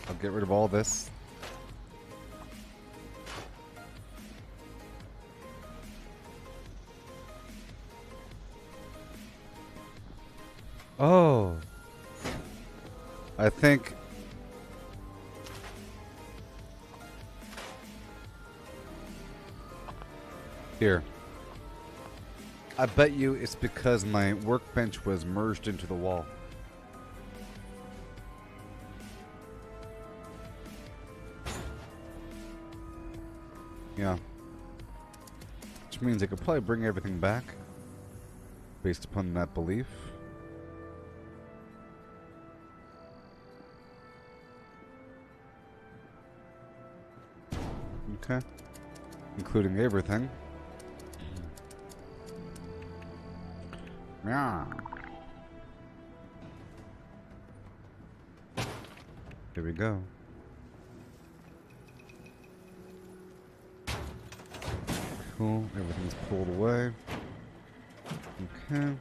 Speaker 10: I'll get rid of all this. Oh. I think
Speaker 1: Here. I bet you it's because my workbench was merged into the wall. Yeah. Which means I could probably bring everything back based upon that belief. Okay. Including everything. Yeah. Here we go. Cool. Everything's pulled away. Okay.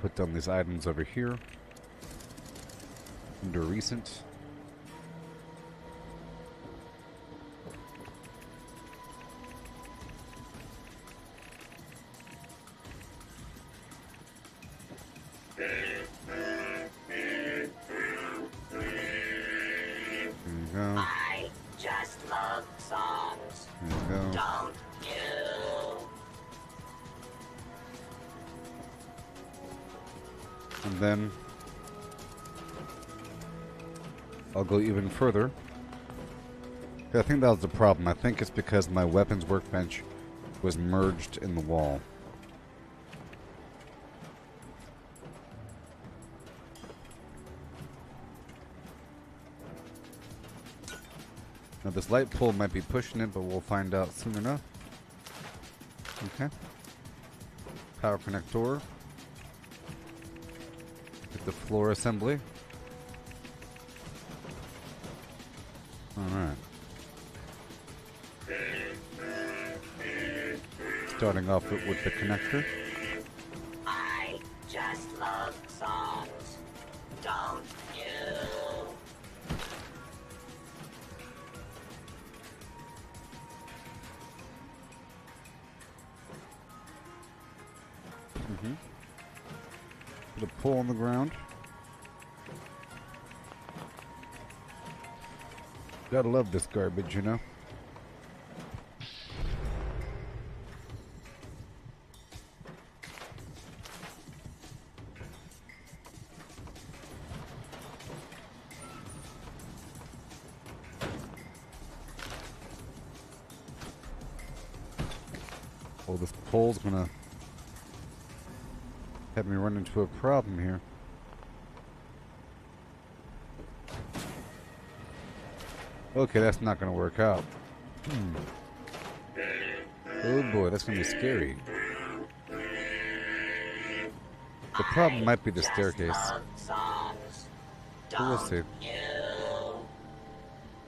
Speaker 1: Put down these items over here. Under recent.
Speaker 4: I just love songs.
Speaker 1: There you go.
Speaker 4: Don't you?
Speaker 1: And then I'll go even further. I think that was the problem. I think it's because my weapons workbench was merged in the wall. Now this light pole might be pushing it, but we'll find out soon enough. Okay. Power connector. Get the floor assembly. Alright. Starting off with the connector.
Speaker 4: I just love songs. Don't you?
Speaker 1: Put a pole on the ground. Gotta love this garbage, you know? Oh, this pole's gonna have me run into a problem here. Okay, that's not gonna work out. Oh boy, that's gonna be scary. The problem might be the staircase. But we'll see.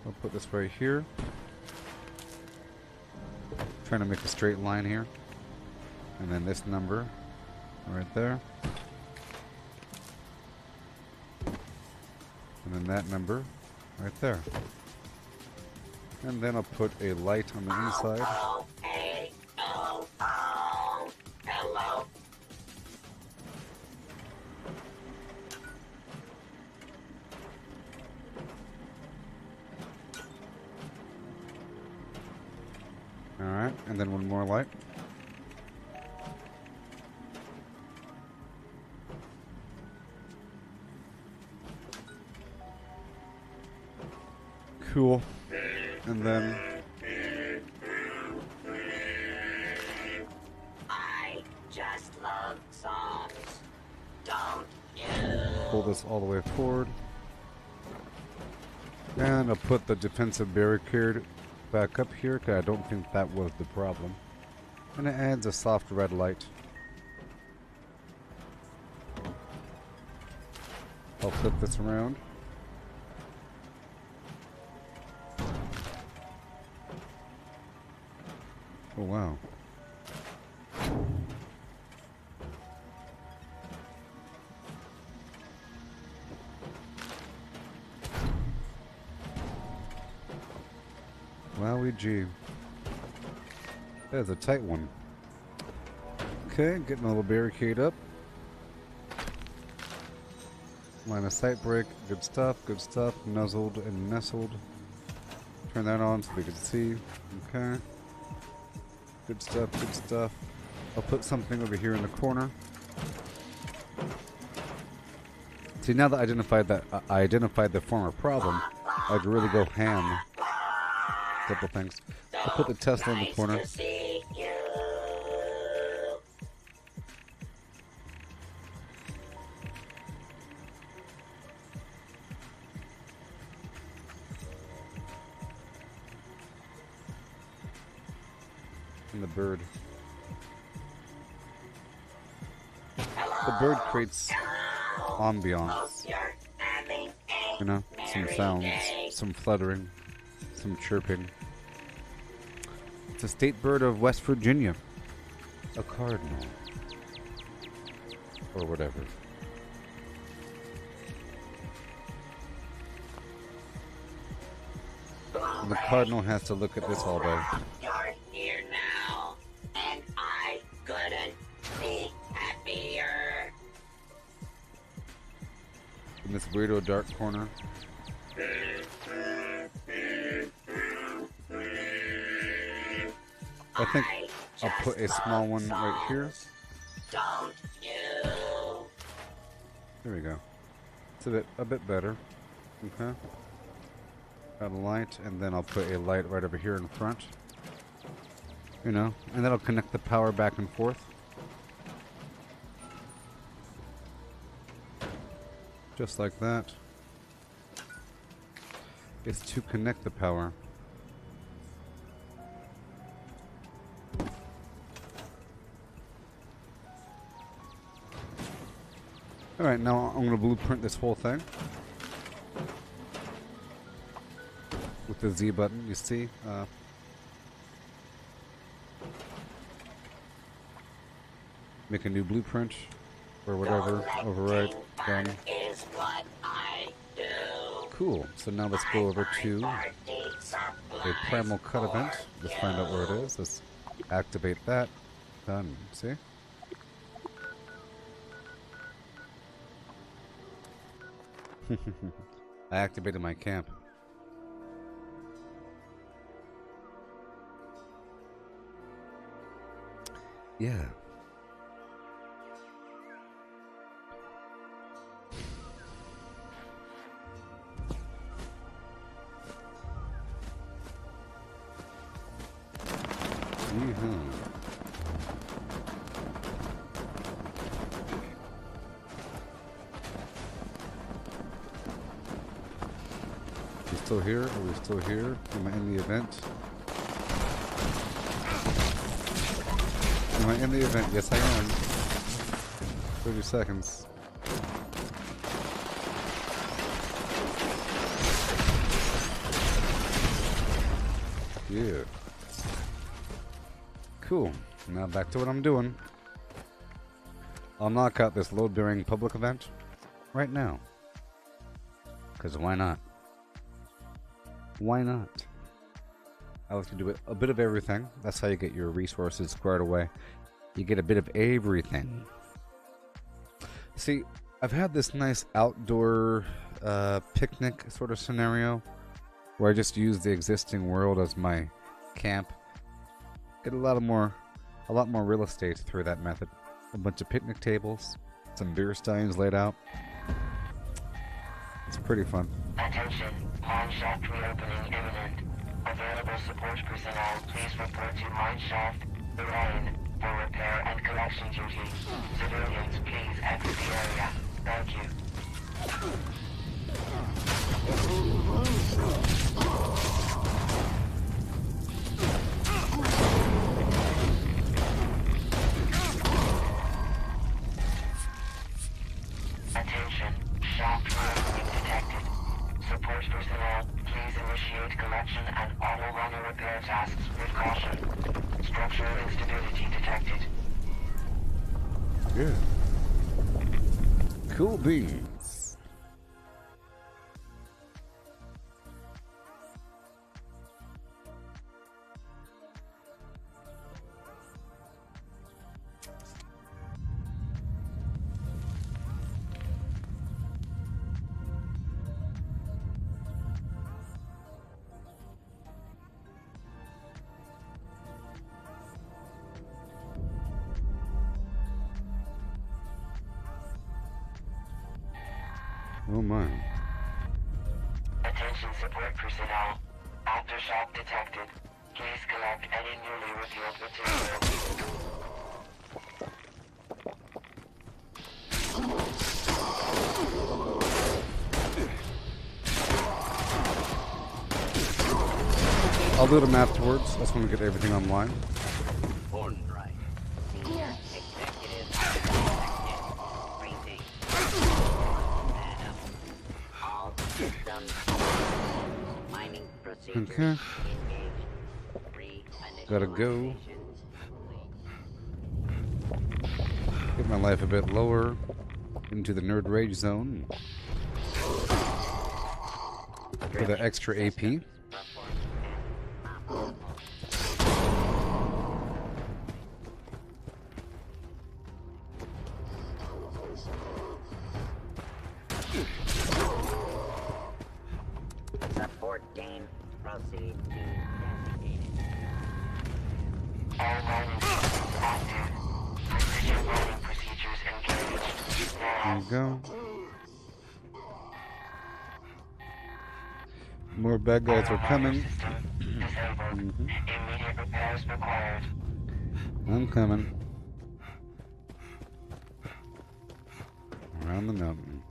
Speaker 1: I'll put this right here. Trying to make a straight line here. And then this number right there. And then that number right there. And then I'll put a light on the inside.
Speaker 4: Hello.
Speaker 1: Alright, and then one more light. Cool. And then
Speaker 4: I just love songs. Don't you?
Speaker 1: pull this all the way forward. And I'll put the defensive barricade back up here, because I don't think that was the problem. And it adds a soft red light. I'll flip this around. Oh wow. Wowie gee. That's a tight one. Okay, getting a little barricade up. Line of sight break, good stuff, nuzzled and nestled. Turn that on so we can see. Okay.
Speaker 10: Good stuff, good stuff. I'll put something over here in the corner. See, now that I identified the former problem, I could really go ham. Couple things. I'll put the Tesla in the corner. And the bird. The bird creates ambiance. You know, some sounds, some fluttering, some chirping. It's a state bird of West Virginia. A cardinal. Or whatever. And the cardinal has to look at this all day.
Speaker 4: You're here now, and I couldn't be happier.
Speaker 10: In this weirdo dark corner. I think I'll put a small one right here.
Speaker 4: Don't you?
Speaker 10: There we go. It's a bit better. Okay. Got a light, and then I'll put a light right over here in front. You know, and that'll connect the power back and forth. Just like that. It's to connect the power. Alright, now I'm going to blueprint this whole thing. With the Z button, you see? Make a new blueprint. Or whatever. Overwrite. Done.
Speaker 4: Is what I do.
Speaker 10: Cool. So now let's go over to a primal cut event. Let's find out where it is. Let's activate that. Done. See? I activated my camp. Yeah. We still here? Are we still here? Am I in the event? Am I in the event? Yes, I am. 30 seconds. Yeah. Cool. Now back to what I'm doing. I'll knock out this load-bearing public event right now. Because why not? Why not? I like to do a bit of everything. That's how you get your resources squared away. You get a bit of everything. See, I've had this nice outdoor picnic sort of scenario where I just use the existing world as my camp. Get a lot more real estate through that method. A bunch of picnic tables, some beer steins laid out. It's pretty fun.
Speaker 3: Attention, mine shaft reopening imminent. Available support personnel, please report to mine shaft, the line, for repair and collection duty. Civilians, please exit the area. Thank you. Attention, shaft reopening detected. Support personnel, please initiate collection and auto-runner repair tasks with caution. Structural instability detected.
Speaker 10: Yeah. Cool beans. Oh my.
Speaker 3: Attention support personnel. Aftershock detected. Please collect any newly revealed material.
Speaker 10: I'll do them afterwards. I just want to get everything online.
Speaker 4: Right. Senior executive briefing. All systems mining procedures
Speaker 10: Okay.
Speaker 4: engaged.
Speaker 10: Gotta go.
Speaker 4: Reinitialization complete.
Speaker 10: Get my life a bit lower into the nerd rage zone. For the extra AP.
Speaker 4: Support gain. Proceed to designated.
Speaker 3: All mining systems active. Precision mining procedures engaged.
Speaker 10: There
Speaker 3: Now.
Speaker 10: you go. More bad guys are coming.
Speaker 3: Disabled. Immediate repairs required.
Speaker 10: I'm coming. Around the mountain.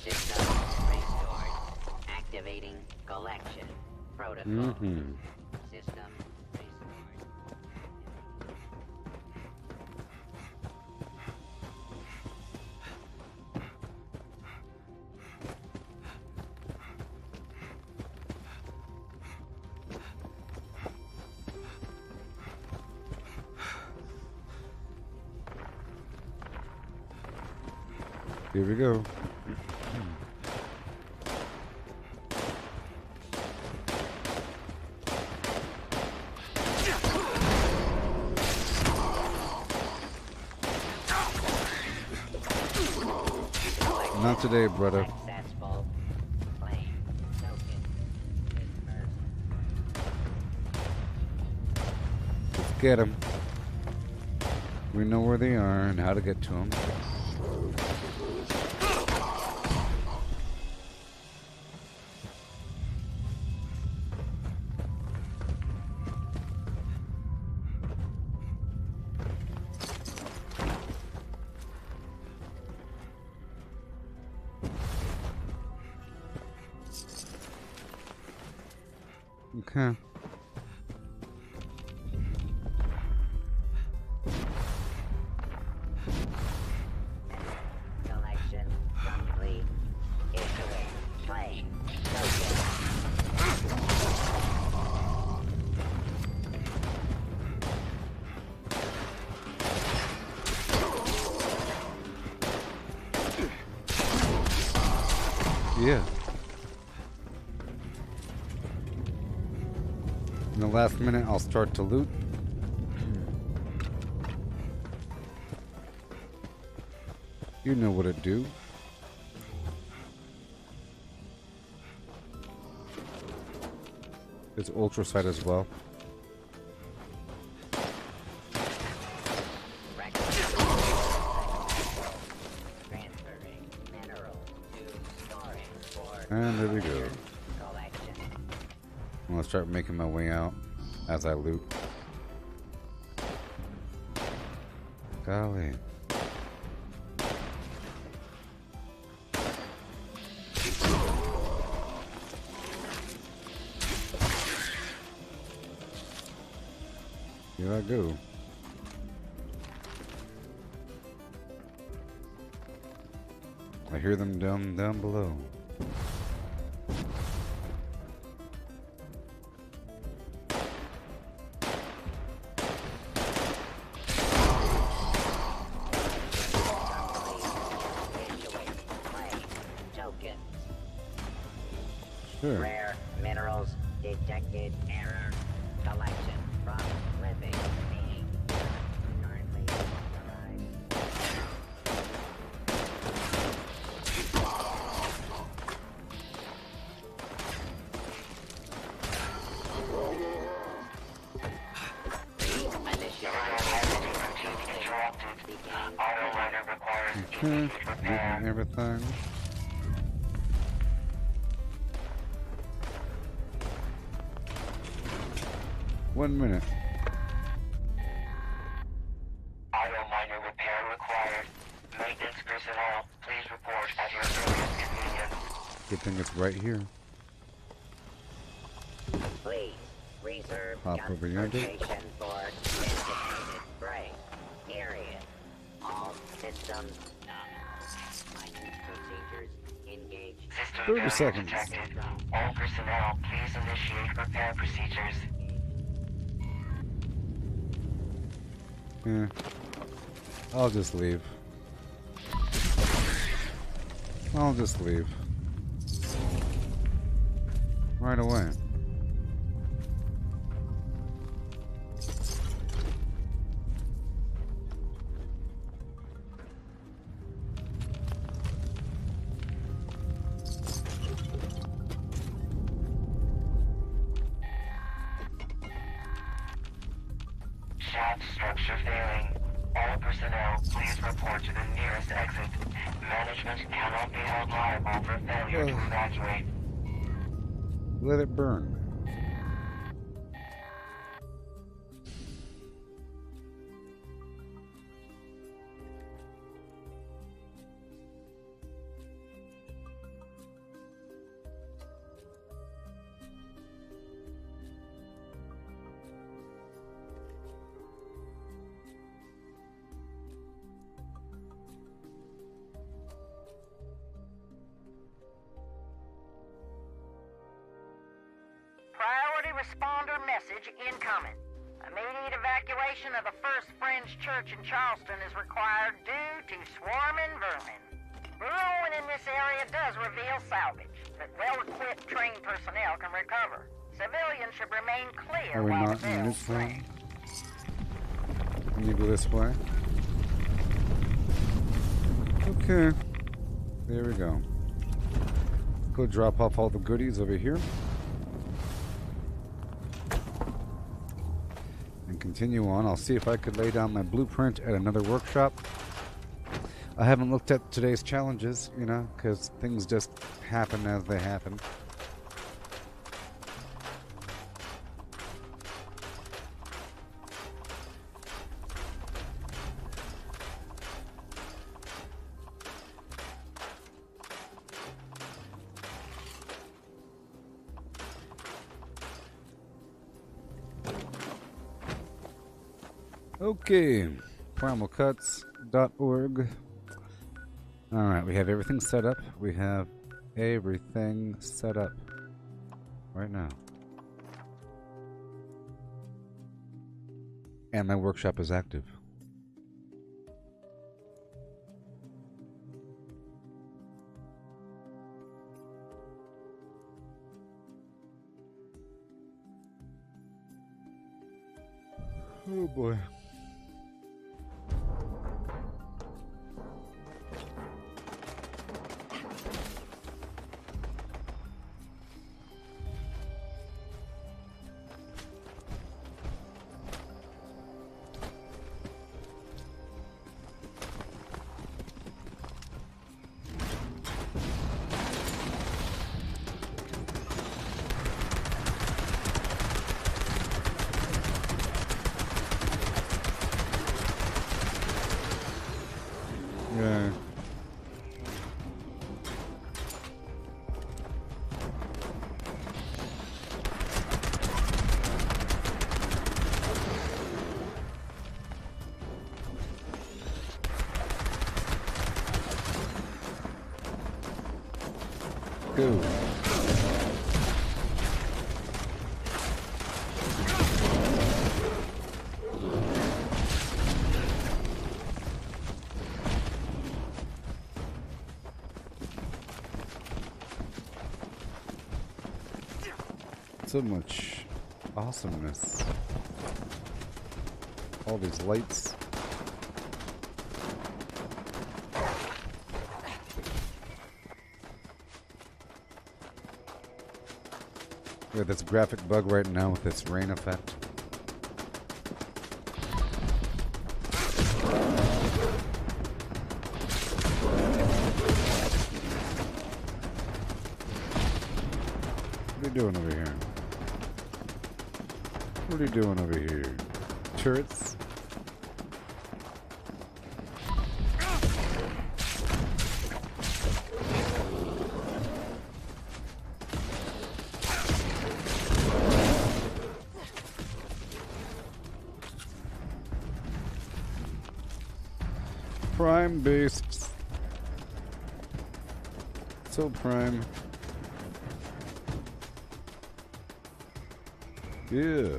Speaker 4: System restored. Activating collection protocol.
Speaker 10: Mm-hmm.
Speaker 4: System restored.
Speaker 10: Here we go. Not today, brother.
Speaker 4: Successful. Claim token dispersed.
Speaker 10: Let's get them. We know where they are and how to get to them. Okay.
Speaker 4: Collection complete. Issuing claim token.
Speaker 10: Yeah. In the last minute, I'll start to loot. You know what it do. It's ultra sight as well.
Speaker 4: Transferring mineral to storage for
Speaker 10: And there we go.
Speaker 4: collection.
Speaker 10: I'm gonna start making my way out as I loot. Golly. Here I go. I hear them down below.
Speaker 4: Token.
Speaker 10: Sure.
Speaker 4: Rare minerals detected error. Collection from living being. Currently authorized.
Speaker 10: Okay, getting everything. One minute.
Speaker 3: Auto miner repair required. Maintenance personnel, please report at your earliest convenience.
Speaker 10: Good thing it's right here.
Speaker 4: Please reserve
Speaker 10: Hop over yonder.
Speaker 4: transportation for designated break. Period. All systems mining procedures engaged.
Speaker 3: System
Speaker 10: 30
Speaker 3: failure
Speaker 10: seconds.
Speaker 3: detected. All personnel, please initiate repair procedures.
Speaker 10: Yeah. I'll just leave. I'll just leave. Right away.
Speaker 3: Shaft structure failing. All personnel, please report to the nearest exit. Management cannot be held liable for failure to evacuate.
Speaker 10: Let it burn.
Speaker 11: Priority responder message incoming. Immediate evacuation of the First Friends Church in Charleston is required due to swarming vermin. Burrowing in this area does reveal salvage that well-equipped trained personnel can recover. Civilians should remain clear
Speaker 10: Are we
Speaker 11: while
Speaker 10: not
Speaker 11: the
Speaker 10: in
Speaker 11: bells
Speaker 10: this
Speaker 11: ring.
Speaker 10: one? Can you go this way? Okay. There we go. Go drop off all the goodies over here. And continue on. I'll see if I could lay down my blueprint at another workshop. I haven't looked at today's challenges, you know, because things just happen as they happen. Okay, primalcuts.org. Alright, we have everything set up. We have everything set up right now. And my workshop is active. Oh boy. Yeah. Go. So much awesomeness. All these lights. We have this graphic bug right now with this rain effect. doing over here? What are you doing over here? Turrets? Prime based. So prime. Yeah.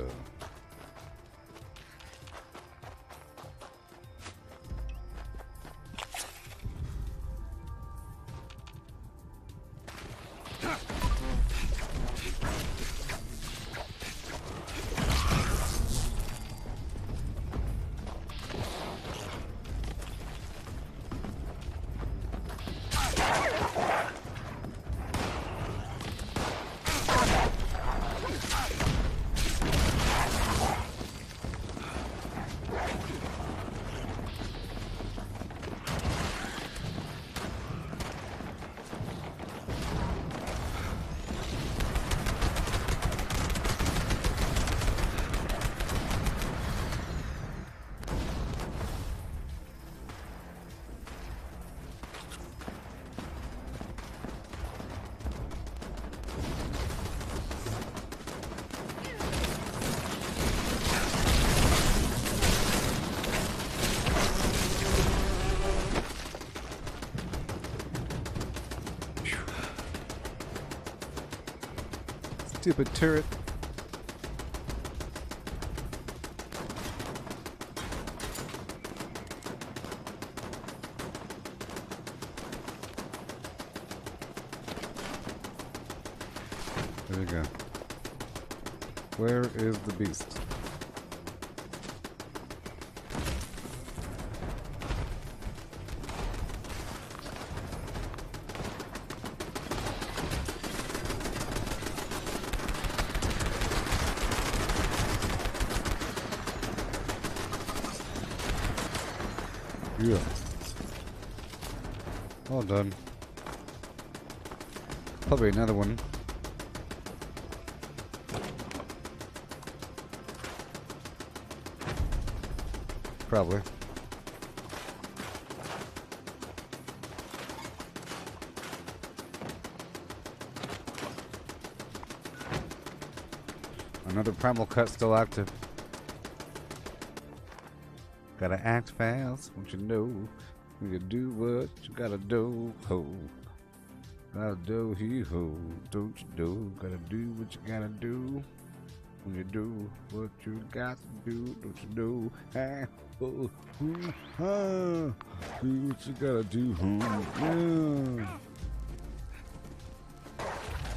Speaker 10: Stupid turret. There we go. Where is the beast? Yeah. All done. Probably another one. Probably. Another primal cut still active. Gotta act fast, what you know. You do what you gotta do, ho. Gotta do, he ho. Don't you do? Gotta do what you gotta do. When you do what you got to do, don't you know? Ah, oh, ah. Do what you gotta do, ho. Yeah.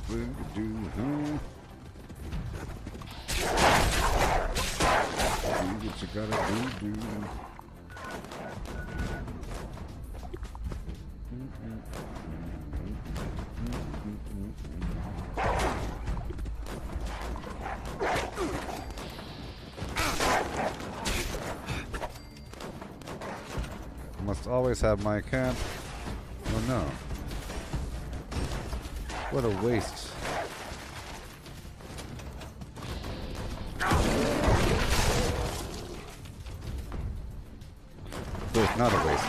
Speaker 10: What you do, ho. Do what you gotta do. Must always have my camp. Oh no. What a waste. It's not a waste.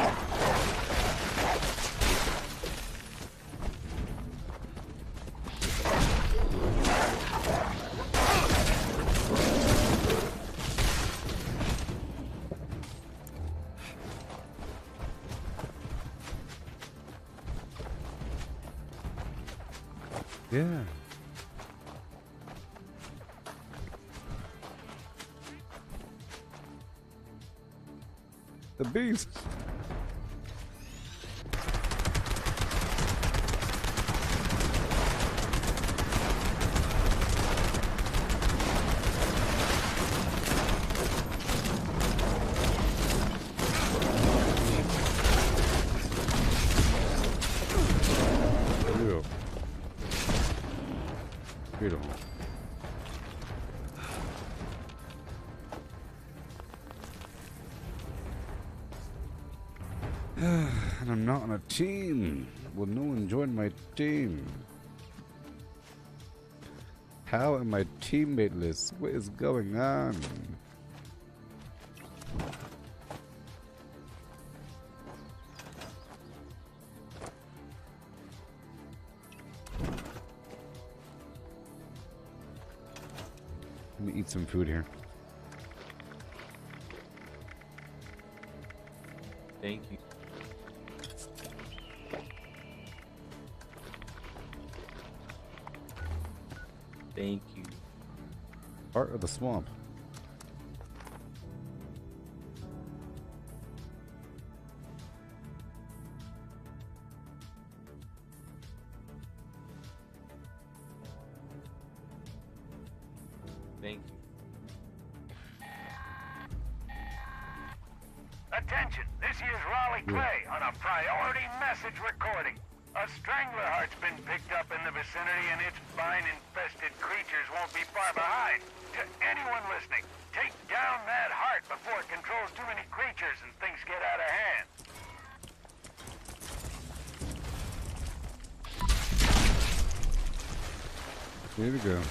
Speaker 10: Yeah. The beast. Beautiful. And I'm not on a team. Well, no one joined my team. How am I teammateless? What is going on? Let me eat some food here.
Speaker 7: Thank you. Thank you.
Speaker 10: Part of the swamp.
Speaker 7: Thank you.
Speaker 8: Attention, this here's Raleigh Clay on a priority message recording. A strangler heart's been picked up in the vicinity and its vine-infested creatures won't be far behind. To anyone listening, take down that heart before it controls too many creatures and things get out of hand.
Speaker 10: Here we go.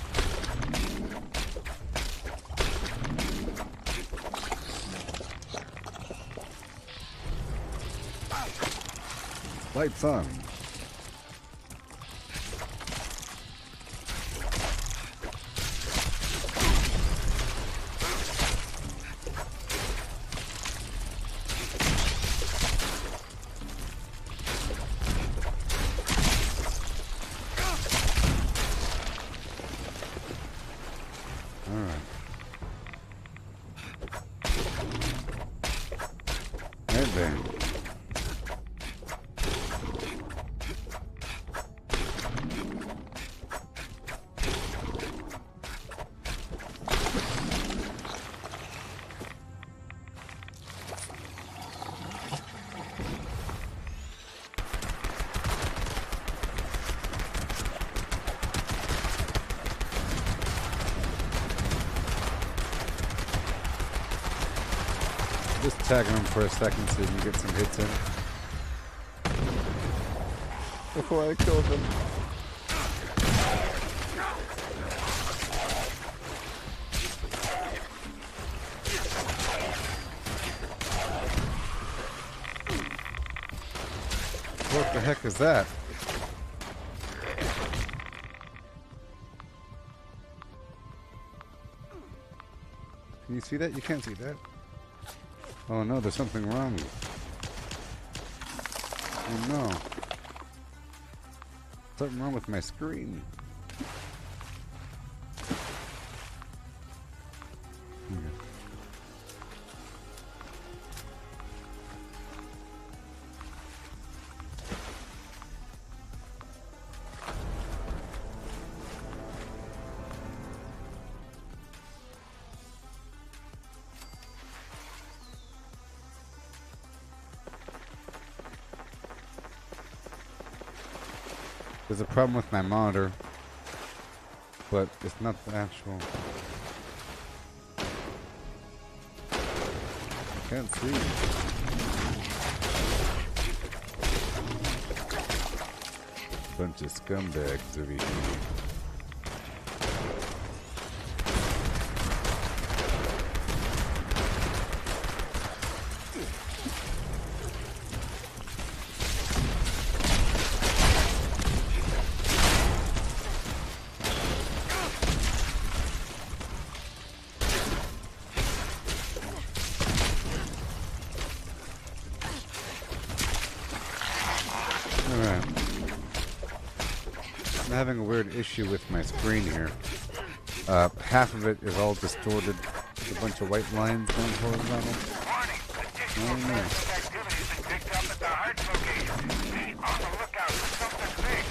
Speaker 10: Lights on. Alright. Headband. Just tagging him for a second so you can get some hits in. Before I kill them. What the heck is that? Can you see that? You can't see that. Oh no, there's something wrong. Oh no. Something wrong with my screen. Okay. There's a problem with my monitor, but it's not the actual. I can't see. Bunch of scumbags over here. Alright. I'm having a weird issue with my screen here. Half of it is all distorted. There's a bunch of white lines going horizontal. Oh no.
Speaker 8: Activity's been picked up at the heart location. Be on the lookout for something big.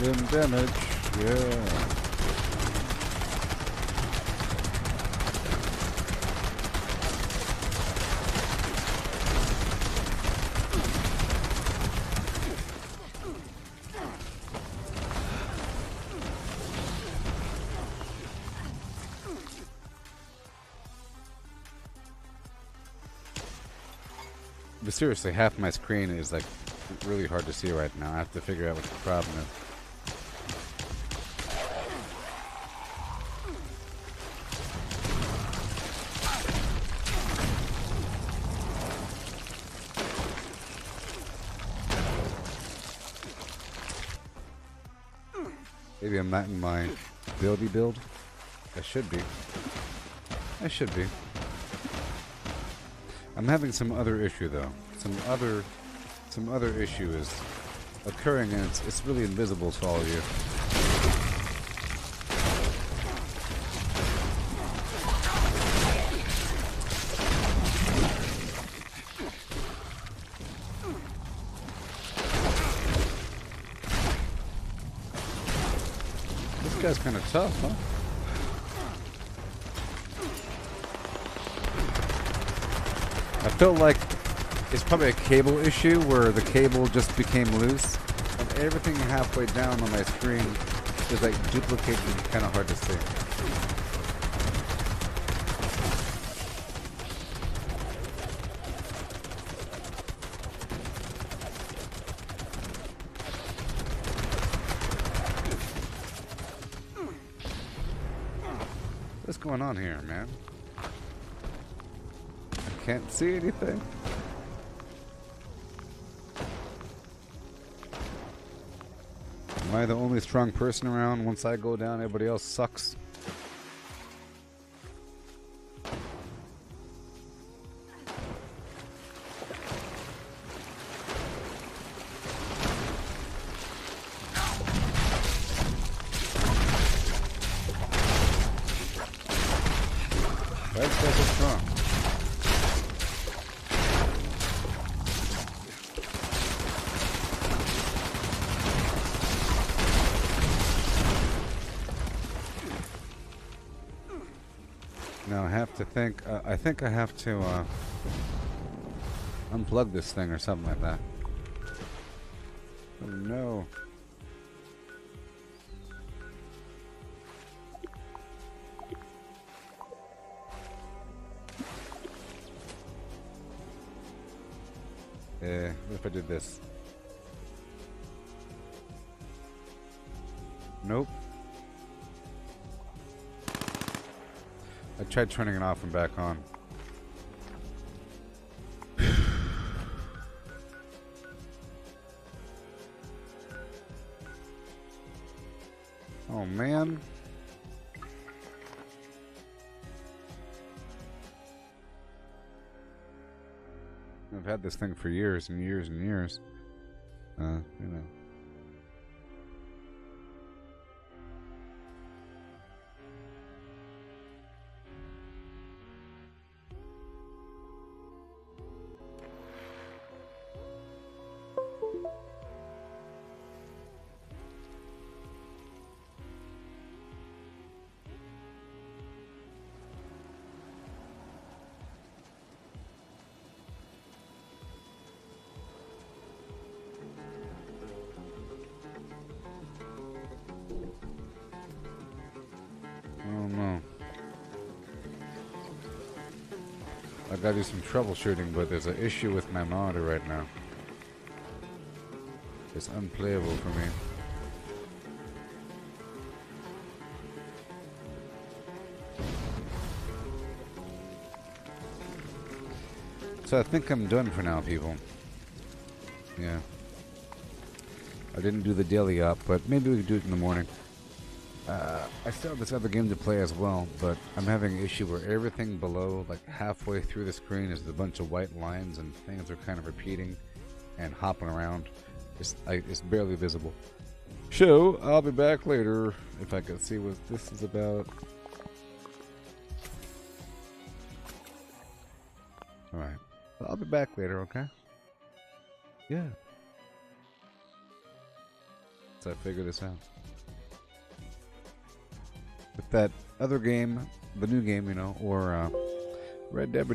Speaker 10: Limb damage, yeah. But seriously, half my screen is like really hard to see right now. I have to figure out what the problem is. Maybe I'm not in my buildy build. I should be. I should be. I'm having some other issue though. Some other issue is occurring, and it's really invisible to all of you. This guy's kind of tough, huh? I feel like it's probably a cable issue where the cable just became loose, and everything halfway down on my screen is like duplicated and kind of hard to see. What's going on here, man? I can't see anything. Am I the only strong person around? Once I go down, everybody else sucks. Why is that so strong? Now I have to think, I think I have to unplug this thing or something like that. Oh no. What if I did this? Nope. I tried turning it off and back on. Oh man. I've had this thing for years and years and years. You know. I gotta do some troubleshooting, but there's an issue with my monitor right now. It's unplayable for me. So I think I'm done for now, people. Yeah. I didn't do the daily up, but maybe we could do it in the morning. I still have this other game to play as well, but I'm having an issue where everything below, like halfway through the screen, is a bunch of white lines and things are kind of repeating and hopping around. It's barely visible. So, I'll be back later if I can see what this is about. Alright. I'll be back later, okay? Yeah. So I figure this out. With that other game, the new game, you know, or Red Dead